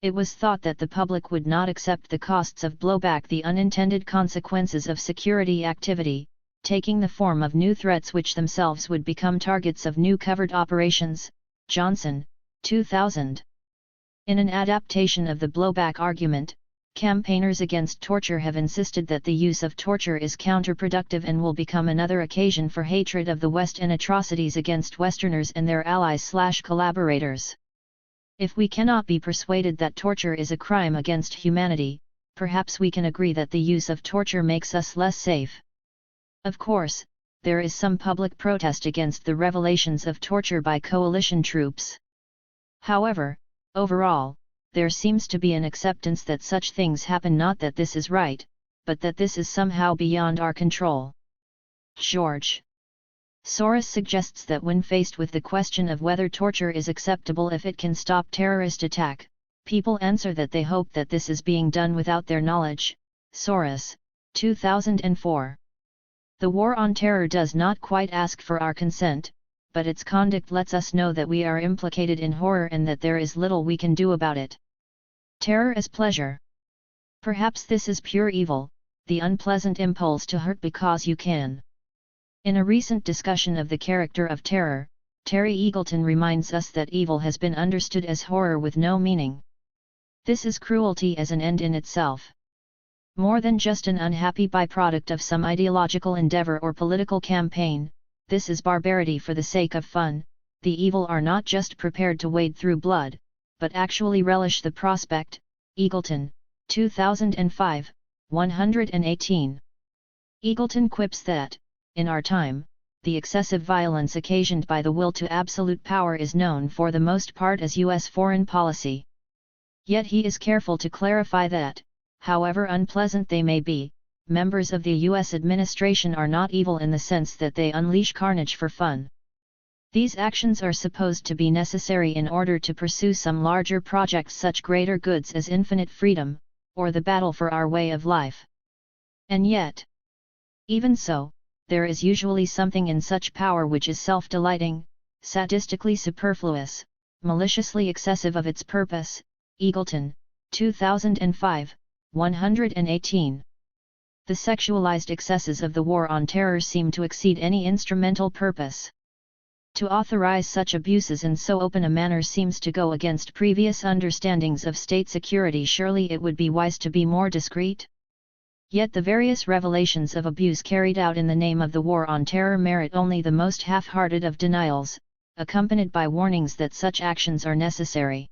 Speaker 1: It was thought that the public would not accept the costs of blowback, the unintended consequences of security activity, taking the form of new threats which themselves would become targets of new covert operations. Johnson, 2000. In an adaptation of the blowback argument, campaigners against torture have insisted that the use of torture is counterproductive and will become another occasion for hatred of the West and atrocities against Westerners and their allies/collaborators. If we cannot be persuaded that torture is a crime against humanity, perhaps we can agree that the use of torture makes us less safe. Of course, there is some public protest against the revelations of torture by coalition troops. However, overall, there seems to be an acceptance that such things happen, not that this is right, but that this is somehow beyond our control. George Soros suggests that when faced with the question of whether torture is acceptable if it can stop terrorist attack, people answer that they hope that this is being done without their knowledge. Soros, 2004. The war on terror does not quite ask for our consent, but its conduct lets us know that we are implicated in horror and that there is little we can do about it. Terror as pleasure. Perhaps this is pure evil, the unpleasant impulse to hurt because you can. In a recent discussion of the character of terror, Terry Eagleton reminds us that evil has been understood as horror with no meaning. This is cruelty as an end in itself. More than just an unhappy byproduct of some ideological endeavor or political campaign, this is barbarity for the sake of fun. The evil are not just prepared to wade through blood, but actually relish the prospect. Eagleton, 2005, 118. Eagleton quips that, in our time, the excessive violence occasioned by the will to absolute power is known for the most part as U.S. foreign policy. Yet he is careful to clarify that, however unpleasant they may be, members of the U.S. administration are not evil in the sense that they unleash carnage for fun. These actions are supposed to be necessary in order to pursue some larger projects, such greater goods as infinite freedom, or the battle for our way of life. And yet, even so, there is usually something in such power which is self-delighting, sadistically superfluous, maliciously excessive of its purpose. Eagleton, 2005, 118. The sexualized excesses of the war on terror seem to exceed any instrumental purpose. To authorize such abuses in so open a manner seems to go against previous understandings of state security. Surely it would be wise to be more discreet? Yet the various revelations of abuse carried out in the name of the war on terror merit only the most half-hearted of denials, accompanied by warnings that such actions are necessary.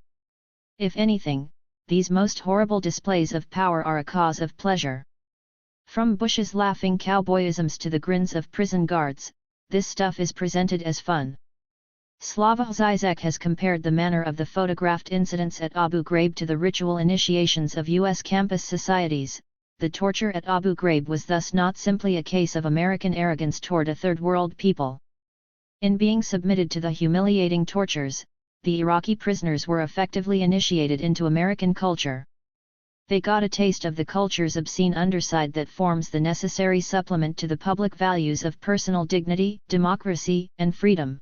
Speaker 1: If anything, these most horrible displays of power are a cause of pleasure. From Bush's laughing cowboyisms to the grins of prison guards, this stuff is presented as fun. Slavoj Zizek has compared the manner of the photographed incidents at Abu Ghraib to the ritual initiations of U.S. campus societies. The torture at Abu Ghraib was thus not simply a case of American arrogance toward a third world people. In being submitted to the humiliating tortures, the Iraqi prisoners were effectively initiated into American culture. They got a taste of the culture's obscene underside that forms the necessary supplement to the public values of personal dignity, democracy, and freedom.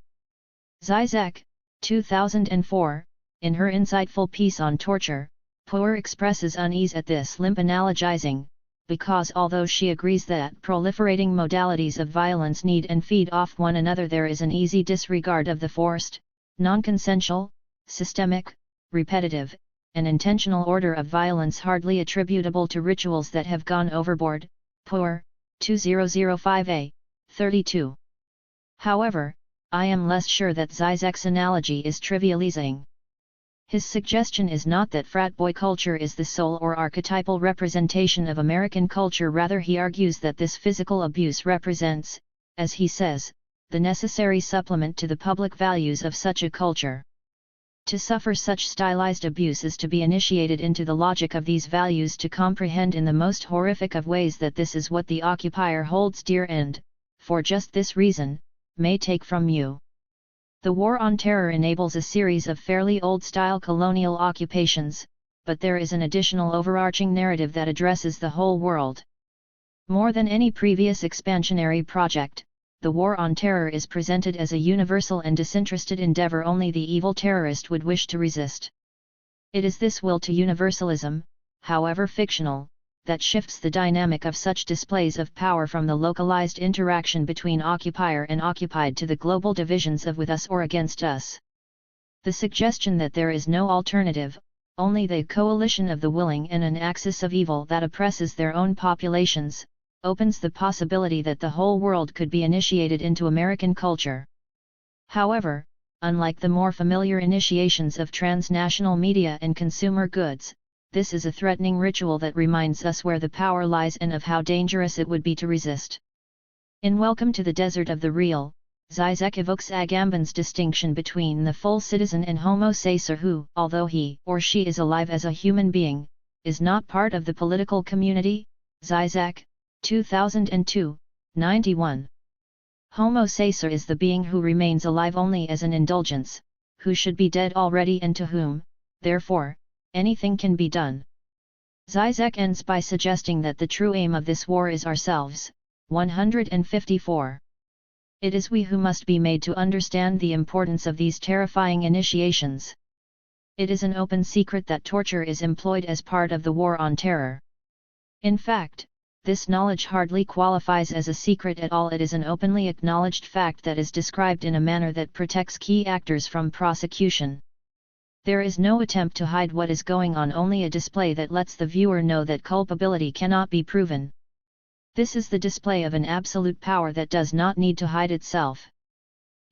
Speaker 1: Zizek, 2004, in her insightful piece on torture, Poor expresses unease at this limp analogizing, because although she agrees that proliferating modalities of violence need and feed off one another, there is an easy disregard of the forced, non-consensual, systemic, repetitive, and intentional order of violence hardly attributable to rituals that have gone overboard. Poor, 2005a, 32. However, I am less sure that Zizek's analogy is trivializing. His suggestion is not that frat boy culture is the sole or archetypal representation of American culture, rather he argues that this physical abuse represents, as he says, the necessary supplement to the public values of such a culture. To suffer such stylized abuse is to be initiated into the logic of these values, to comprehend in the most horrific of ways that this is what the occupier holds dear and, for just this reason, may take from you. The War on Terror enables a series of fairly old-style colonial occupations, but there is an additional overarching narrative that addresses the whole world. More than any previous expansionary project, the War on Terror is presented as a universal and disinterested endeavor only the evil terrorist would wish to resist. It is this will to universalism, however fictional, that shifts the dynamic of such displays of power from the localized interaction between occupier and occupied to the global divisions of with us or against us. The suggestion that there is no alternative, only the coalition of the willing and an axis of evil that oppresses their own populations, opens the possibility that the whole world could be initiated into American culture. However, unlike the more familiar initiations of transnational media and consumer goods, this is a threatening ritual that reminds us where the power lies and of how dangerous it would be to resist. In Welcome to the Desert of the Real, Zizek evokes Agamben's distinction between the full citizen and homo sacer who, although he or she is alive as a human being, is not part of the political community. Zizek, 2002, 91. Homo sacer is the being who remains alive only as an indulgence, who should be dead already and to whom, therefore, anything can be done. Zizek ends by suggesting that the true aim of this war is ourselves. 154. It is we who must be made to understand the importance of these terrifying initiations. It is an open secret that torture is employed as part of the War on Terror. In fact, this knowledge hardly qualifies as a secret at all. It is an openly acknowledged fact that is described in a manner that protects key actors from prosecution. There is no attempt to hide what is going on, only a display that lets the viewer know that culpability cannot be proven. This is the display of an absolute power that does not need to hide itself.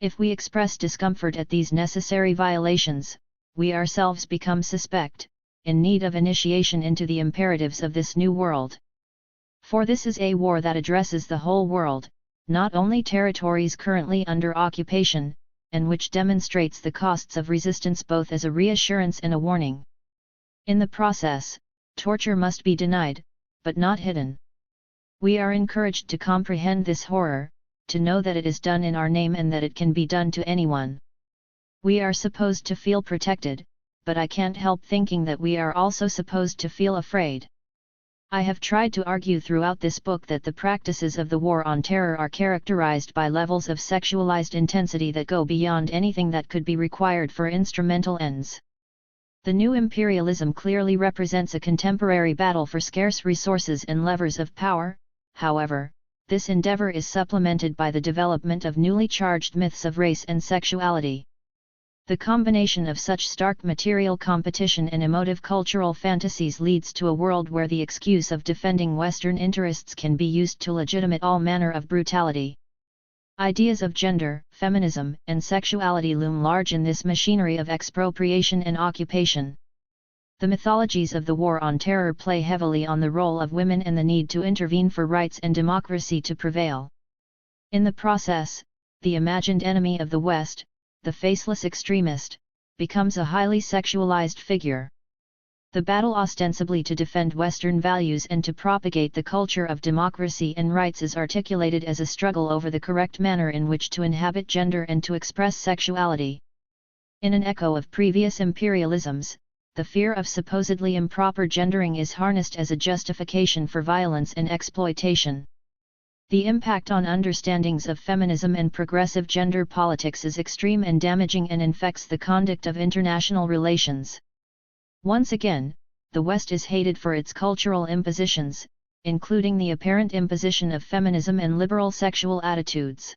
Speaker 1: If we express discomfort at these necessary violations, we ourselves become suspect, in need of initiation into the imperatives of this new world. For this is a war that addresses the whole world, not only territories currently under occupation, and which demonstrates the costs of resistance both as a reassurance and a warning. In the process, torture must be denied, but not hidden. We are encouraged to comprehend this horror, to know that it is done in our name and that it can be done to anyone. We are supposed to feel protected, but I can't help thinking that we are also supposed to feel afraid. I have tried to argue throughout this book that the practices of the War on Terror are characterized by levels of sexualized intensity that go beyond anything that could be required for instrumental ends. The new imperialism clearly represents a contemporary battle for scarce resources and levers of power. However, this endeavor is supplemented by the development of newly charged myths of race and sexuality. The combination of such stark material competition and emotive cultural fantasies leads to a world where the excuse of defending Western interests can be used to legitimate all manner of brutality. Ideas of gender, feminism, and sexuality loom large in this machinery of expropriation and occupation. The mythologies of the War on Terror play heavily on the role of women and the need to intervene for rights and democracy to prevail. In the process, the imagined enemy of the West, the faceless extremist, becomes a highly sexualized figure. The battle ostensibly to defend Western values and to propagate the culture of democracy and rights is articulated as a struggle over the correct manner in which to inhabit gender and to express sexuality. In an echo of previous imperialisms, the fear of supposedly improper gendering is harnessed as a justification for violence and exploitation. The impact on understandings of feminism and progressive gender politics is extreme and damaging and infects the conduct of international relations. Once again, the West is hated for its cultural impositions, including the apparent imposition of feminism and liberal sexual attitudes.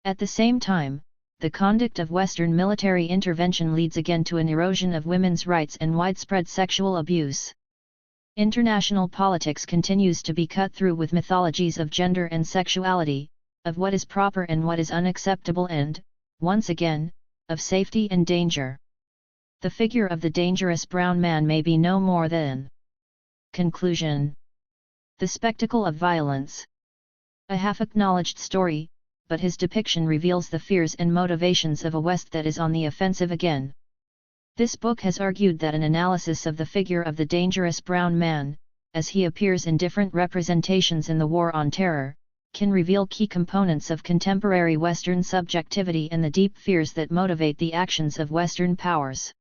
Speaker 1: At the same time, the conduct of Western military intervention leads again to an erosion of women's rights and widespread sexual abuse. International politics continues to be cut through with mythologies of gender and sexuality, of what is proper and what is unacceptable and, once again, of safety and danger. The figure of the dangerous brown man may be no more than conclusion. The spectacle of violence. A half-acknowledged story, but his depiction reveals the fears and motivations of a West that is on the offensive again. This book has argued that an analysis of the figure of the dangerous brown man, as he appears in different representations in the War on Terror, can reveal key components of contemporary Western subjectivity and the deep fears that motivate the actions of Western powers.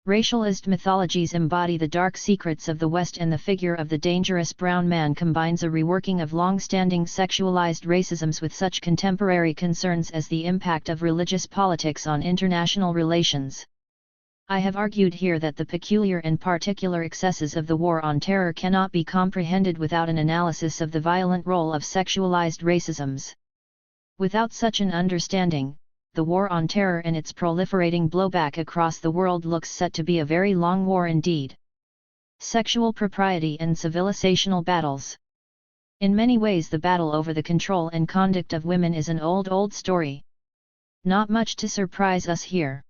Speaker 1: Racialist mythologies embody the dark secrets of the West, and the figure of the dangerous brown man combines a reworking of long-standing sexualized racisms with such contemporary concerns as the impact of religious politics on international relations. I have argued here that the peculiar and particular excesses of the War on Terror cannot be comprehended without an analysis of the violent role of sexualized racisms. Without such an understanding, the War on Terror and its proliferating blowback across the world looks set to be a very long war indeed. Sexual propriety and civilizational battles. In many ways, the battle over the control and conduct of women is an old story. Not much to surprise us here.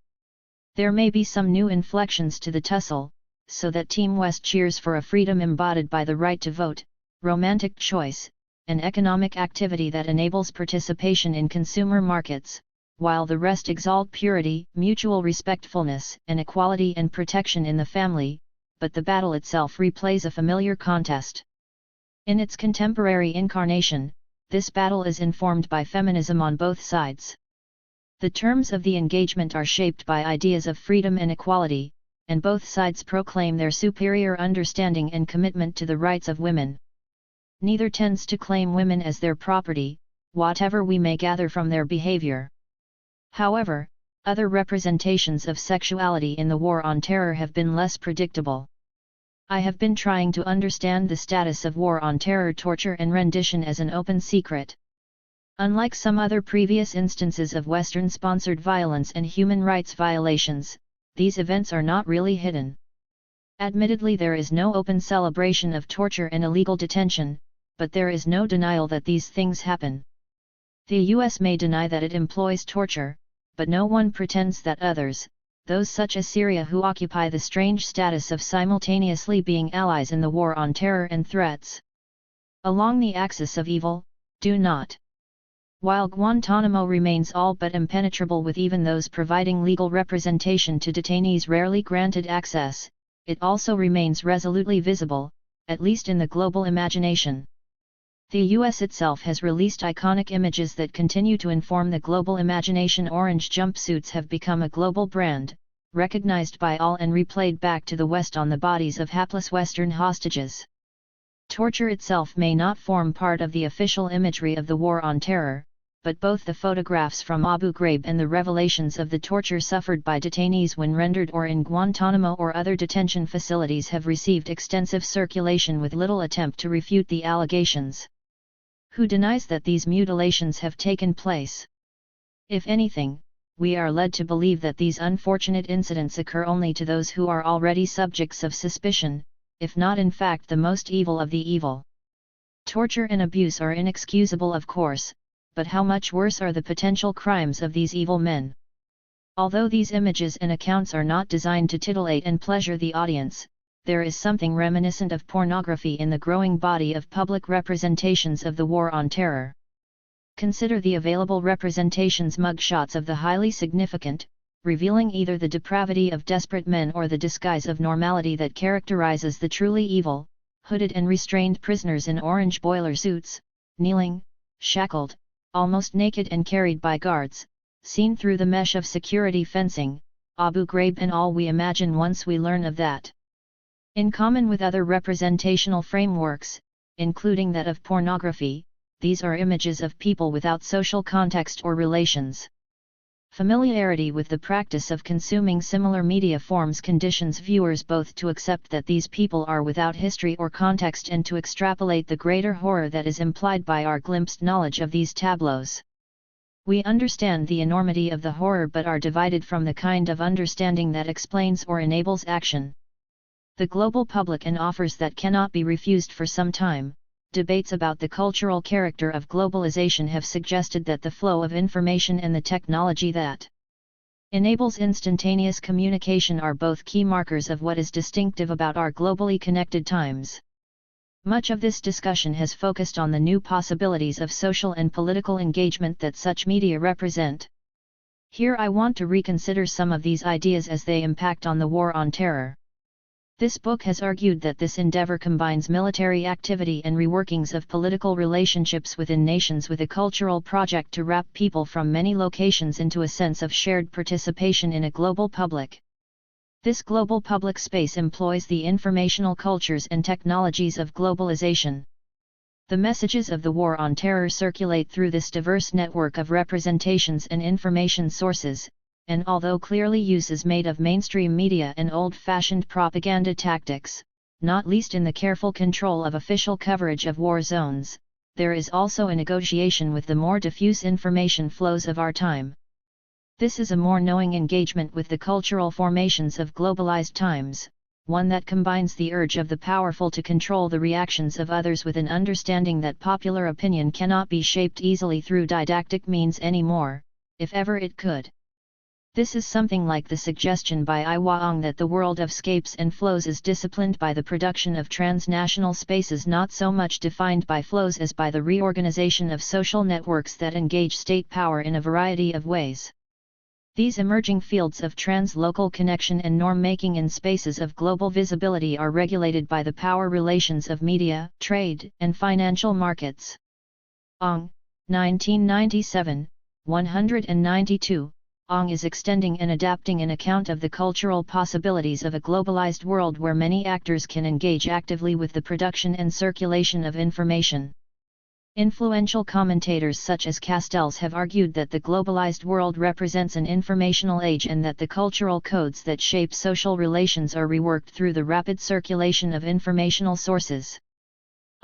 Speaker 1: There may be some new inflections to the tussle, so that Team West cheers for a freedom embodied by the right to vote, romantic choice, and economic activity that enables participation in consumer markets, while the rest exalt purity, mutual respectfulness, and equality and protection in the family, but the battle itself replays a familiar contest. In its contemporary incarnation, this battle is informed by feminism on both sides. The terms of the engagement are shaped by ideas of freedom and equality, and both sides proclaim their superior understanding and commitment to the rights of women. Neither tends to claim women as their property, whatever we may gather from their behavior. However, other representations of sexuality in the War on Terror have been less predictable. I have been trying to understand the status of War on Terror torture and rendition as an open secret. Unlike some other previous instances of Western-sponsored violence and human rights violations, these events are not really hidden. Admittedly, there is no open celebration of torture and illegal detention, but there is no denial that these things happen. The US may deny that it employs torture, but no one pretends that others, those such as Syria who occupy the strange status of simultaneously being allies in the War on Terror and threats along the axis of evil, do not. While Guantanamo remains all but impenetrable, with even those providing legal representation to detainees rarely granted access, it also remains resolutely visible, at least in the global imagination. The US itself has released iconic images that continue to inform the global imagination. Orange jumpsuits have become a global brand, recognized by all and replayed back to the West on the bodies of hapless Western hostages. Torture itself may not form part of the official imagery of the War on Terror, but both the photographs from Abu Ghraib and the revelations of the torture suffered by detainees when rendered or in Guantanamo or other detention facilities have received extensive circulation with little attempt to refute the allegations. Who denies that these mutilations have taken place? If anything, we are led to believe that these unfortunate incidents occur only to those who are already subjects of suspicion, if not in fact the most evil of the evil. Torture and abuse are inexcusable, of course, but how much worse are the potential crimes of these evil men? Although these images and accounts are not designed to titillate and pleasure the audience, there is something reminiscent of pornography in the growing body of public representations of the War on Terror. Consider the available representations: mugshots of the highly significant, revealing either the depravity of desperate men or the disguise of normality that characterizes the truly evil, hooded and restrained prisoners in orange boiler suits, kneeling, shackled, almost naked and carried by guards, seen through the mesh of security fencing, Abu Ghraib and all we imagine once we learn of that. In common with other representational frameworks, including that of pornography, these are images of people without social context or relations. Familiarity with the practice of consuming similar media forms conditions viewers both to accept that these people are without history or context and to extrapolate the greater horror that is implied by our glimpsed knowledge of these tableaus. We understand the enormity of the horror but are divided from the kind of understanding that explains or enables action. The global public and offers that cannot be refused for some time. Debates about the cultural character of globalization have suggested that the flow of information and the technology that enables instantaneous communication are both key markers of what is distinctive about our globally connected times. Much of this discussion has focused on the new possibilities of social and political engagement that such media represent. Here I want to reconsider some of these ideas as they impact on the war on terror. This book has argued that this endeavor combines military activity and reworkings of political relationships within nations with a cultural project to wrap people from many locations into a sense of shared participation in a global public. This global public space employs the informational cultures and technologies of globalization. The messages of the war on terror circulate through this diverse network of representations and information sources, and although clearly use is made of mainstream media and old-fashioned propaganda tactics, not least in the careful control of official coverage of war zones, there is also a negotiation with the more diffuse information flows of our time. This is a more knowing engagement with the cultural formations of globalized times, one that combines the urge of the powerful to control the reactions of others with an understanding that popular opinion cannot be shaped easily through didactic means anymore, if ever it could. This is something like the suggestion by Iwa Ong that the world of scapes and flows is disciplined by the production of transnational spaces not so much defined by flows as by the reorganization of social networks that engage state power in a variety of ways. These emerging fields of translocal connection and norm-making in spaces of global visibility are regulated by the power relations of media, trade, and financial markets. Ong, 1997, 192. Ong is extending and adapting an account of the cultural possibilities of a globalized world where many actors can engage actively with the production and circulation of information. Influential commentators such as Castells have argued that the globalized world represents an informational age and that the cultural codes that shape social relations are reworked through the rapid circulation of informational sources.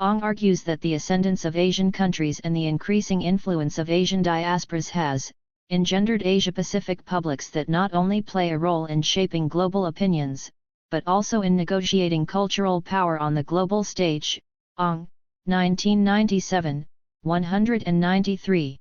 Speaker 1: Ong argues that the ascendance of Asian countries and the increasing influence of Asian diasporas has engendered Asia-Pacific publics that not only play a role in shaping global opinions, but also in negotiating cultural power on the global stage. Ong, 1997, 193.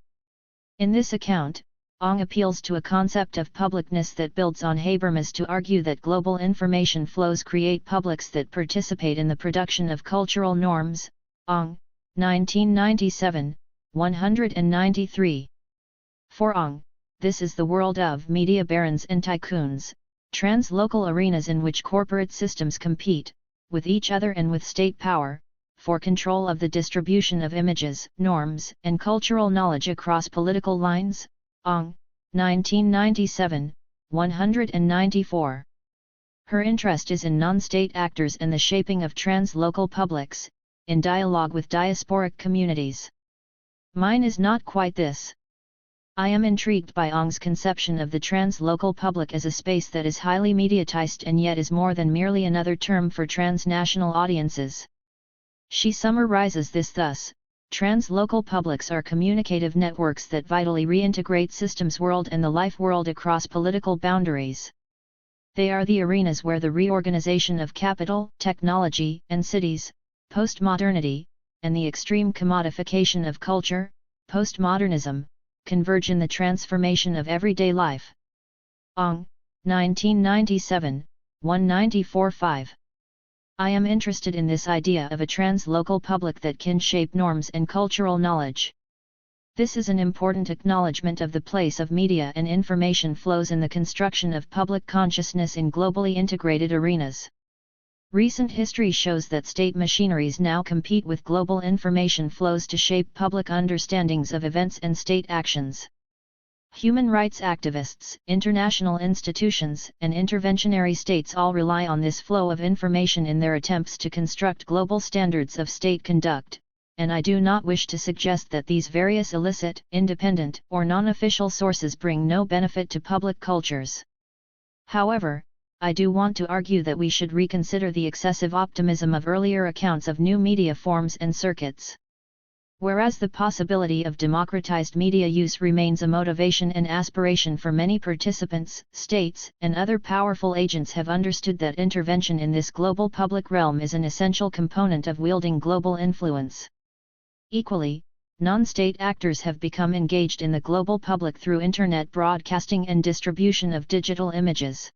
Speaker 1: In this account, Ong appeals to a concept of publicness that builds on Habermas to argue that global information flows create publics that participate in the production of cultural norms. Ong, 1997, 193. For Ong, this is the world of media barons and tycoons, translocal arenas in which corporate systems compete, with each other and with state power, for control of the distribution of images, norms, and cultural knowledge across political lines. Ong, 1997, 194. Her interest is in non-state actors and the shaping of translocal publics, in dialogue with diasporic communities. Mine is not quite this. I am intrigued by Ong's conception of the translocal public as a space that is highly mediatized and yet is more than merely another term for transnational audiences. She summarizes this thus: translocal publics are communicative networks that vitally reintegrate systems world and the life world across political boundaries. They are the arenas where the reorganization of capital, technology, and cities, postmodernity, and the extreme commodification of culture, postmodernism, converge in the transformation of everyday life. Ong, 1997, 194-5. I am interested in this idea of a translocal public that can shape norms and cultural knowledge. This is an important acknowledgement of the place of media and information flows in the construction of public consciousness in globally integrated arenas. Recent history shows that state machineries now compete with global information flows to shape public understandings of events and state actions. Human rights activists, international institutions, and interventionary states all rely on this flow of information in their attempts to construct global standards of state conduct, and I do not wish to suggest that these various illicit, independent, or non-official sources bring no benefit to public cultures. However, I do want to argue that we should reconsider the excessive optimism of earlier accounts of new media forms and circuits. Whereas the possibility of democratized media use remains a motivation and aspiration for many participants, states, and other powerful agents have understood that intervention in this global public realm is an essential component of wielding global influence. Equally, non-state actors have become engaged in the global public through Internet broadcasting and distribution of digital images.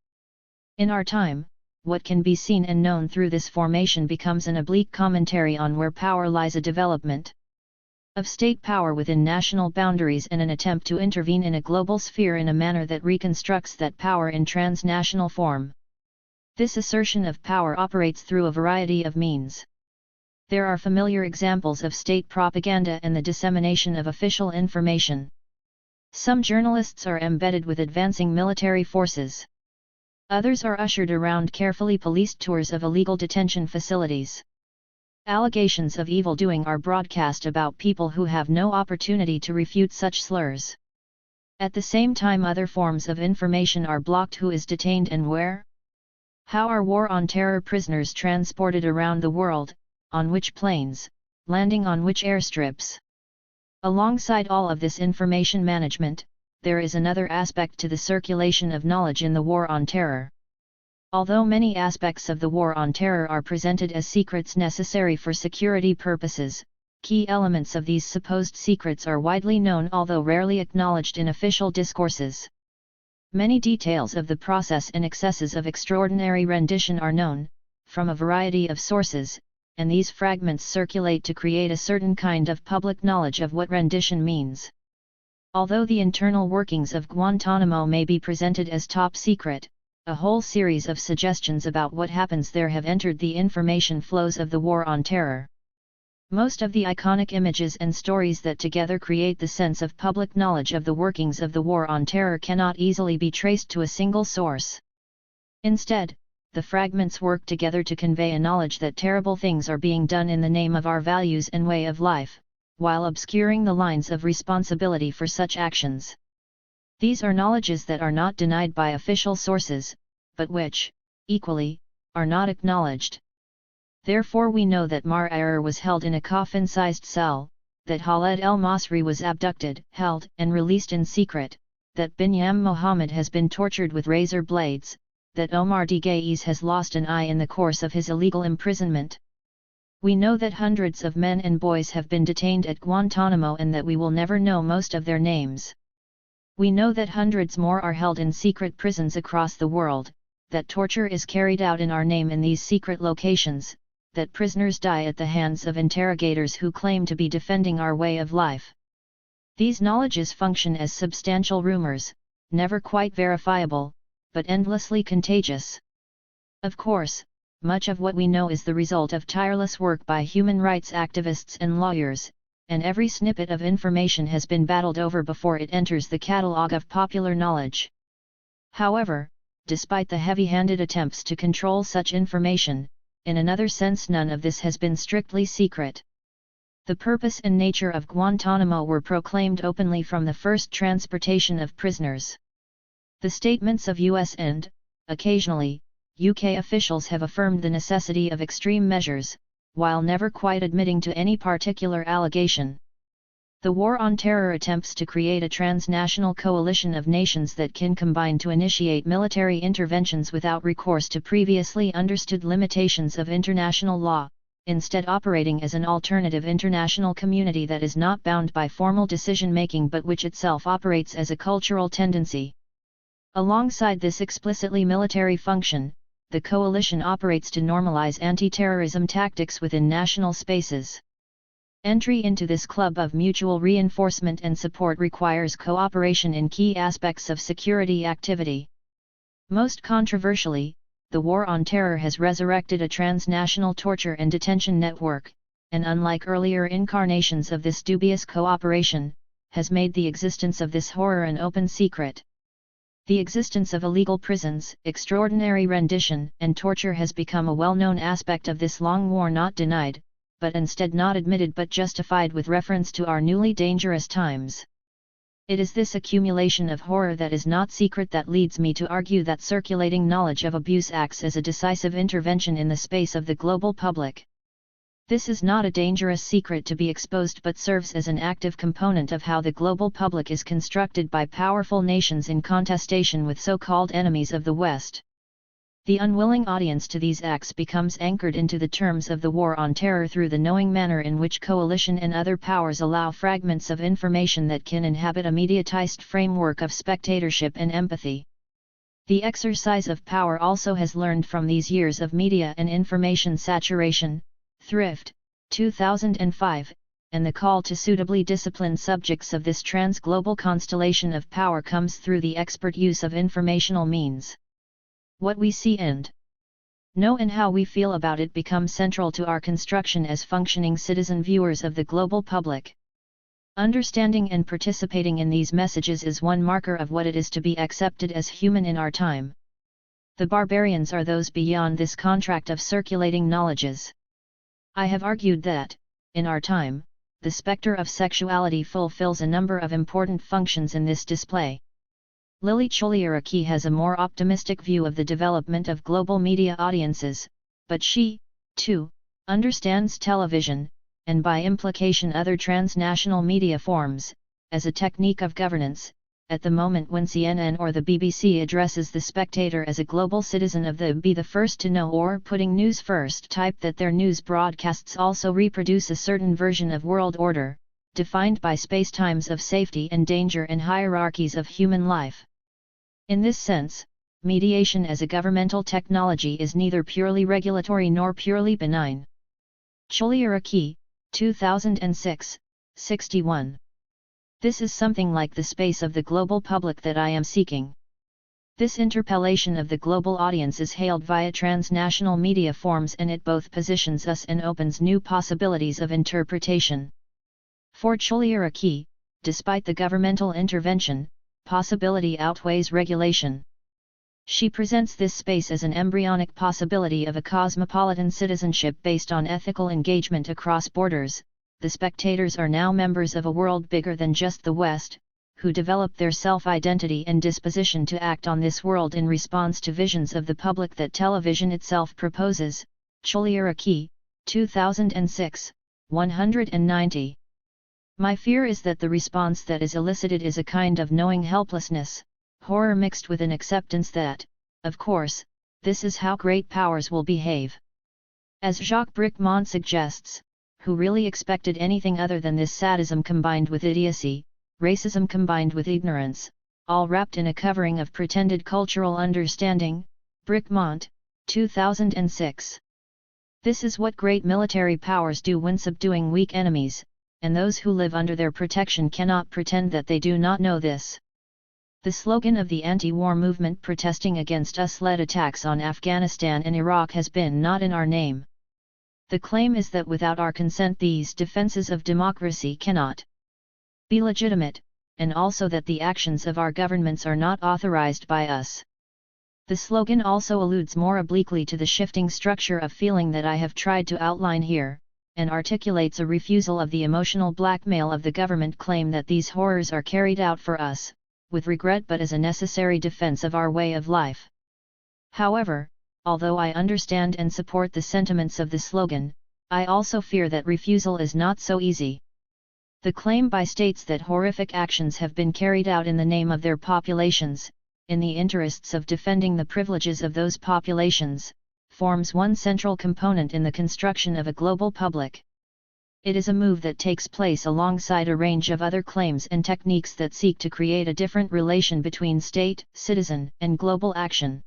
Speaker 1: In our time, what can be seen and known through this formation becomes an oblique commentary on where power lies, a development of state power within national boundaries and an attempt to intervene in a global sphere in a manner that reconstructs that power in transnational form. This assertion of power operates through a variety of means. There are familiar examples of state propaganda and the dissemination of official information. Some journalists are embedded with advancing military forces. Others are ushered around carefully policed tours of illegal detention facilities. Allegations of evildoing are broadcast about people who have no opportunity to refute such slurs. At the same time, other forms of information are blocked: who is detained and where. How are war on terror prisoners transported around the world, on which planes, landing on which airstrips. Alongside all of this information management, there is another aspect to the circulation of knowledge in the war on terror. Although many aspects of the war on terror are presented as secrets necessary for security purposes, key elements of these supposed secrets are widely known, although rarely acknowledged in official discourses. Many details of the process and excesses of extraordinary rendition are known, from a variety of sources, and these fragments circulate to create a certain kind of public knowledge of what rendition means. Although the internal workings of Guantanamo may be presented as top secret, a whole series of suggestions about what happens there have entered the information flows of the war on terror. Most of the iconic images and stories that together create the sense of public knowledge of the workings of the war on terror cannot easily be traced to a single source. Instead, the fragments work together to convey a knowledge that terrible things are being done in the name of our values and way of life, while obscuring the lines of responsibility for such actions. These are knowledges that are not denied by official sources, but which, equally, are not acknowledged. Therefore we know that Mar was held in a coffin-sized cell, that Khaled el-Masri was abducted, held, and released in secret, that Binyam Mohammed has been tortured with razor blades, that Omar Dghaiz has lost an eye in the course of his illegal imprisonment. We know that hundreds of men and boys have been detained at Guantanamo and that we will never know most of their names. We know that hundreds more are held in secret prisons across the world, that torture is carried out in our name in these secret locations, that prisoners die at the hands of interrogators who claim to be defending our way of life. These knowledges function as substantial rumors, never quite verifiable, but endlessly contagious. Of course, much of what we know is the result of tireless work by human rights activists and lawyers, and every snippet of information has been battled over before it enters the catalogue of popular knowledge. However, despite the heavy-handed attempts to control such information, in another sense none of this has been strictly secret. The purpose and nature of Guantanamo were proclaimed openly from the first transportation of prisoners. The statements of US and, occasionally, UK officials have affirmed the necessity of extreme measures, while never quite admitting to any particular allegation. The war on terror attempts to create a transnational coalition of nations that can combine to initiate military interventions without recourse to previously understood limitations of international law, instead operating as an alternative international community that is not bound by formal decision-making but which itself operates as a cultural tendency. Alongside this explicitly military function, the coalition operates to normalize anti-terrorism tactics within national spaces. Entry into this club of mutual reinforcement and support requires cooperation in key aspects of security activity. Most controversially, the war on terror has resurrected a transnational torture and detention network, and unlike earlier incarnations of this dubious cooperation, has made the existence of this horror an open secret. The existence of illegal prisons, extraordinary rendition, and torture has become a well-known aspect of this long war, not denied, but instead not admitted but justified with reference to our newly dangerous times. It is this accumulation of horror that is not secret that leads me to argue that circulating knowledge of abuse acts as a decisive intervention in the space of the global public. This is not a dangerous secret to be exposed but serves as an active component of how the global public is constructed by powerful nations in contestation with so-called enemies of the West. The unwilling audience to these acts becomes anchored into the terms of the war on terror through the knowing manner in which coalition and other powers allow fragments of information that can inhabit a mediatized framework of spectatorship and empathy. The exercise of power also has learned from these years of media and information saturation, thrift, 2005, and the call to suitably discipline subjects of this trans-global constellation of power comes through the expert use of informational means. What we see and know and how we feel about it become central to our construction as functioning citizen viewers of the global public. Understanding and participating in these messages is one marker of what it is to be accepted as human in our time. The barbarians are those beyond this contract of circulating knowledges. I have argued that, in our time, the specter of sexuality fulfills a number of important functions in this display. Lily Choliaraki has a more optimistic view of the development of global media audiences, but she, too, understands television, and by implication other transnational media forms, as a technique of governance. At the moment when CNN or the BBC addresses the spectator as a global citizen of the be the first to know or putting news first type, that their news broadcasts also reproduce a certain version of world order, defined by spacetimes of safety and danger and hierarchies of human life. In this sense, mediation as a governmental technology is neither purely regulatory nor purely benign. Choliaraki, 2006, 61. This is something like the space of the global public that I am seeking. This interpellation of the global audience is hailed via transnational media forms, and it both positions us and opens new possibilities of interpretation. For Choliaraki, despite the governmental intervention, possibility outweighs regulation. She presents this space as an embryonic possibility of a cosmopolitan citizenship based on ethical engagement across borders. The spectators are now members of a world bigger than just the West, who develop their self-identity and disposition to act on this world in response to visions of the public that television itself proposes. Choliaraki, 2006, 190. My fear is that the response that is elicited is a kind of knowing helplessness, horror mixed with an acceptance that, of course, this is how great powers will behave. As Jacques Bricmont suggests, who really expected anything other than this sadism combined with idiocy, racism combined with ignorance, all wrapped in a covering of pretended cultural understanding? Bricmont, 2006. This is what great military powers do when subduing weak enemies, and those who live under their protection cannot pretend that they do not know this. The slogan of the anti-war movement protesting against US-led attacks on Afghanistan and Iraq has been "not in our name." The claim is that without our consent these defenses of democracy cannot be legitimate, and also that the actions of our governments are not authorized by us. The slogan also alludes more obliquely to the shifting structure of feeling that I have tried to outline here, and articulates a refusal of the emotional blackmail of the government claim that these horrors are carried out for us, with regret but as a necessary defense of our way of life. However, although I understand and support the sentiments of the slogan, I also fear that refusal is not so easy. The claim by states that horrific actions have been carried out in the name of their populations, in the interests of defending the privileges of those populations, forms one central component in the construction of a global public. It is a move that takes place alongside a range of other claims and techniques that seek to create a different relation between state, citizen, and global action.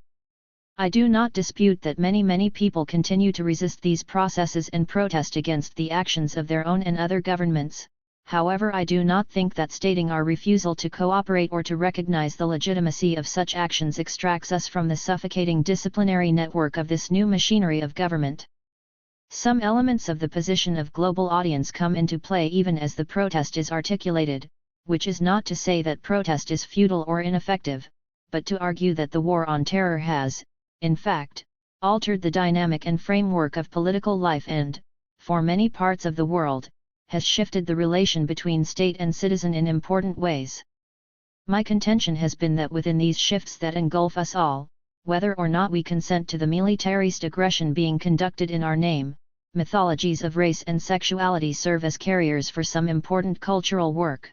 Speaker 1: I do not dispute that many people continue to resist these processes and protest against the actions of their own and other governments. However, I do not think that stating our refusal to cooperate or to recognize the legitimacy of such actions extracts us from the suffocating disciplinary network of this new machinery of government. Some elements of the position of global audience come into play even as the protest is articulated, which is not to say that protest is futile or ineffective, but to argue that the war on terror has, in fact, altered the dynamic and framework of political life and, for many parts of the world, has shifted the relation between state and citizen in important ways. My contention has been that within these shifts that engulf us all, whether or not we consent to the militarist aggression being conducted in our name, mythologies of race and sexuality serve as carriers for some important cultural work.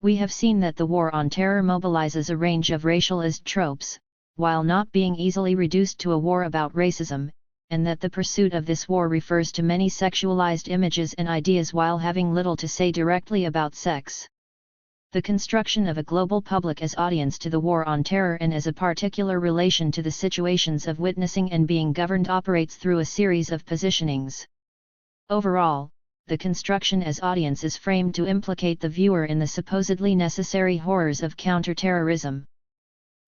Speaker 1: We have seen that the war on terror mobilizes a range of racialized tropes, while not being easily reduced to a war about racism, and that the pursuit of this war refers to many sexualized images and ideas while having little to say directly about sex. The construction of a global public as audience to the war on terror and as a particular relation to the situations of witnessing and being governed operates through a series of positionings. Overall, the construction as audience is framed to implicate the viewer in the supposedly necessary horrors of counterterrorism.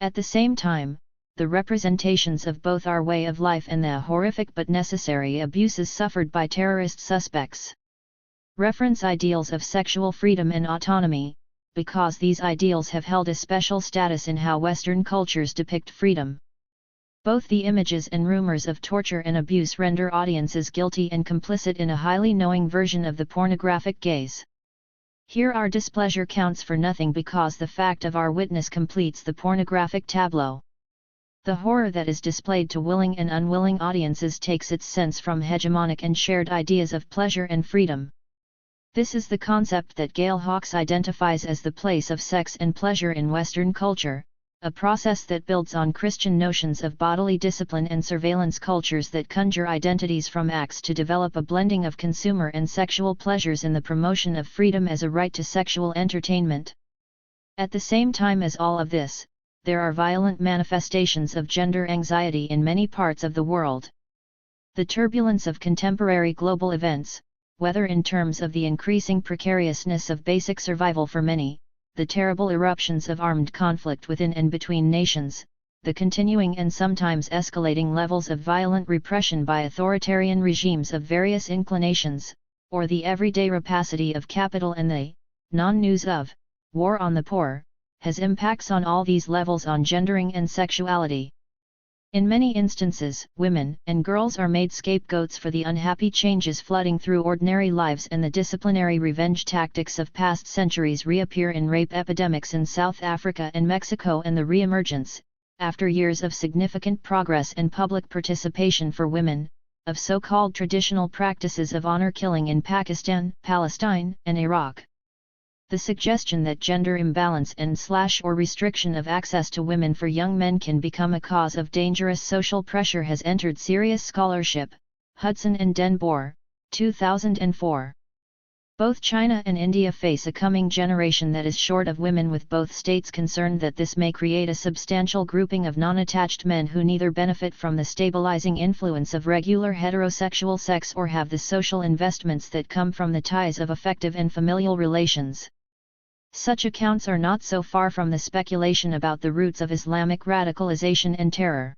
Speaker 1: At the same time, the representations of both our way of life and the horrific but necessary abuses suffered by terrorist suspects reference ideals of sexual freedom and autonomy, because these ideals have held a special status in how Western cultures depict freedom. Both the images and rumors of torture and abuse render audiences guilty and complicit in a highly knowing version of the pornographic gaze. Here our displeasure counts for nothing because the fact of our witness completes the pornographic tableau. The horror that is displayed to willing and unwilling audiences takes its sense from hegemonic and shared ideas of pleasure and freedom. This is the concept that Gail Hawkes identifies as the place of sex and pleasure in Western culture, a process that builds on Christian notions of bodily discipline and surveillance cultures that conjure identities from acts to develop a blending of consumer and sexual pleasures in the promotion of freedom as a right to sexual entertainment. At the same time as all of this, there are violent manifestations of gender anxiety in many parts of the world. The turbulence of contemporary global events, whether in terms of the increasing precariousness of basic survival for many, the terrible eruptions of armed conflict within and between nations, the continuing and sometimes escalating levels of violent repression by authoritarian regimes of various inclinations, or the everyday rapacity of capital and the non-news of war on the poor, has impacts on all these levels on gendering and sexuality. In many instances, women and girls are made scapegoats for the unhappy changes flooding through ordinary lives, and the disciplinary revenge tactics of past centuries reappear in rape epidemics in South Africa and Mexico, and the reemergence, after years of significant progress and public participation for women, of so-called traditional practices of honor killing in Pakistan, Palestine, and Iraq. The suggestion that gender imbalance and/or restriction of access to women for young men can become a cause of dangerous social pressure has entered serious scholarship. Hudson and Denboer, 2004. Both China and India face a coming generation that is short of women, with both states concerned that this may create a substantial grouping of non-attached men who neither benefit from the stabilizing influence of regular heterosexual sex or have the social investments that come from the ties of affective and familial relations. Such accounts are not so far from the speculation about the roots of Islamic radicalization and terror.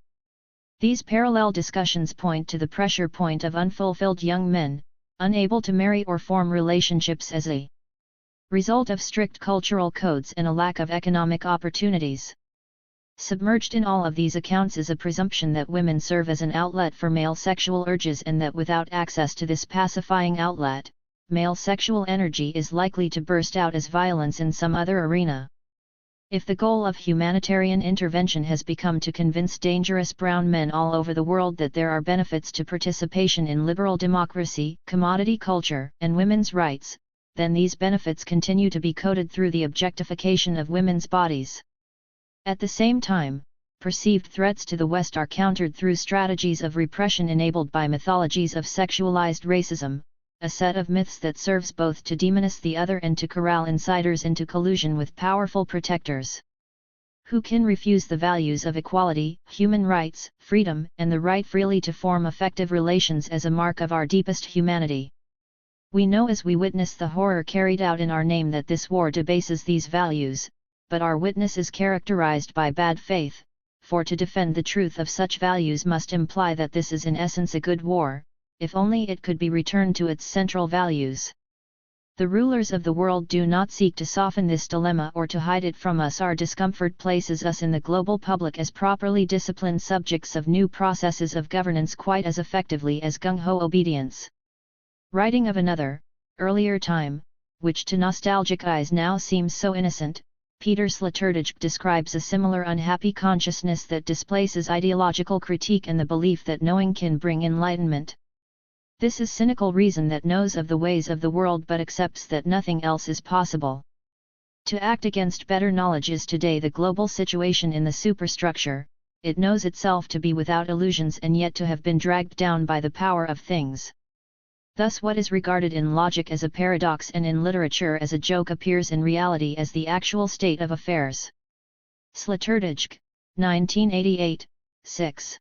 Speaker 1: These parallel discussions point to the pressure point of unfulfilled young men, unable to marry or form relationships as a result of strict cultural codes and a lack of economic opportunities. Submerged in all of these accounts is a presumption that women serve as an outlet for male sexual urges, and that without access to this pacifying outlet, male sexual energy is likely to burst out as violence in some other arena. If the goal of humanitarian intervention has become to convince dangerous brown men all over the world that there are benefits to participation in liberal democracy, commodity culture, and women's rights, then these benefits continue to be coded through the objectification of women's bodies. At the same time, perceived threats to the West are countered through strategies of repression enabled by mythologies of sexualized racism, a set of myths that serves both to demonize the other and to corral insiders into collusion with powerful protectors. Who can refuse the values of equality, human rights, freedom, and the right freely to form effective relations as a mark of our deepest humanity? We know as we witness the horror carried out in our name that this war debases these values, but our witness is characterized by bad faith, for to defend the truth of such values must imply that this is in essence a good war, if only it could be returned to its central values. The rulers of the world do not seek to soften this dilemma or to hide it from us. Our discomfort places us in the global public as properly disciplined subjects of new processes of governance quite as effectively as gung-ho obedience. Writing of another, earlier time, which to nostalgic eyes now seems so innocent, Peter Sloterdijk describes a similar unhappy consciousness that displaces ideological critique and the belief that knowing can bring enlightenment. This is cynical reason that knows of the ways of the world but accepts that nothing else is possible. To act against better knowledge is today the global situation in the superstructure. It knows itself to be without illusions and yet to have been dragged down by the power of things. Thus what is regarded in logic as a paradox and in literature as a joke appears in reality as the actual state of affairs. Sloterdijk, 1988, 6.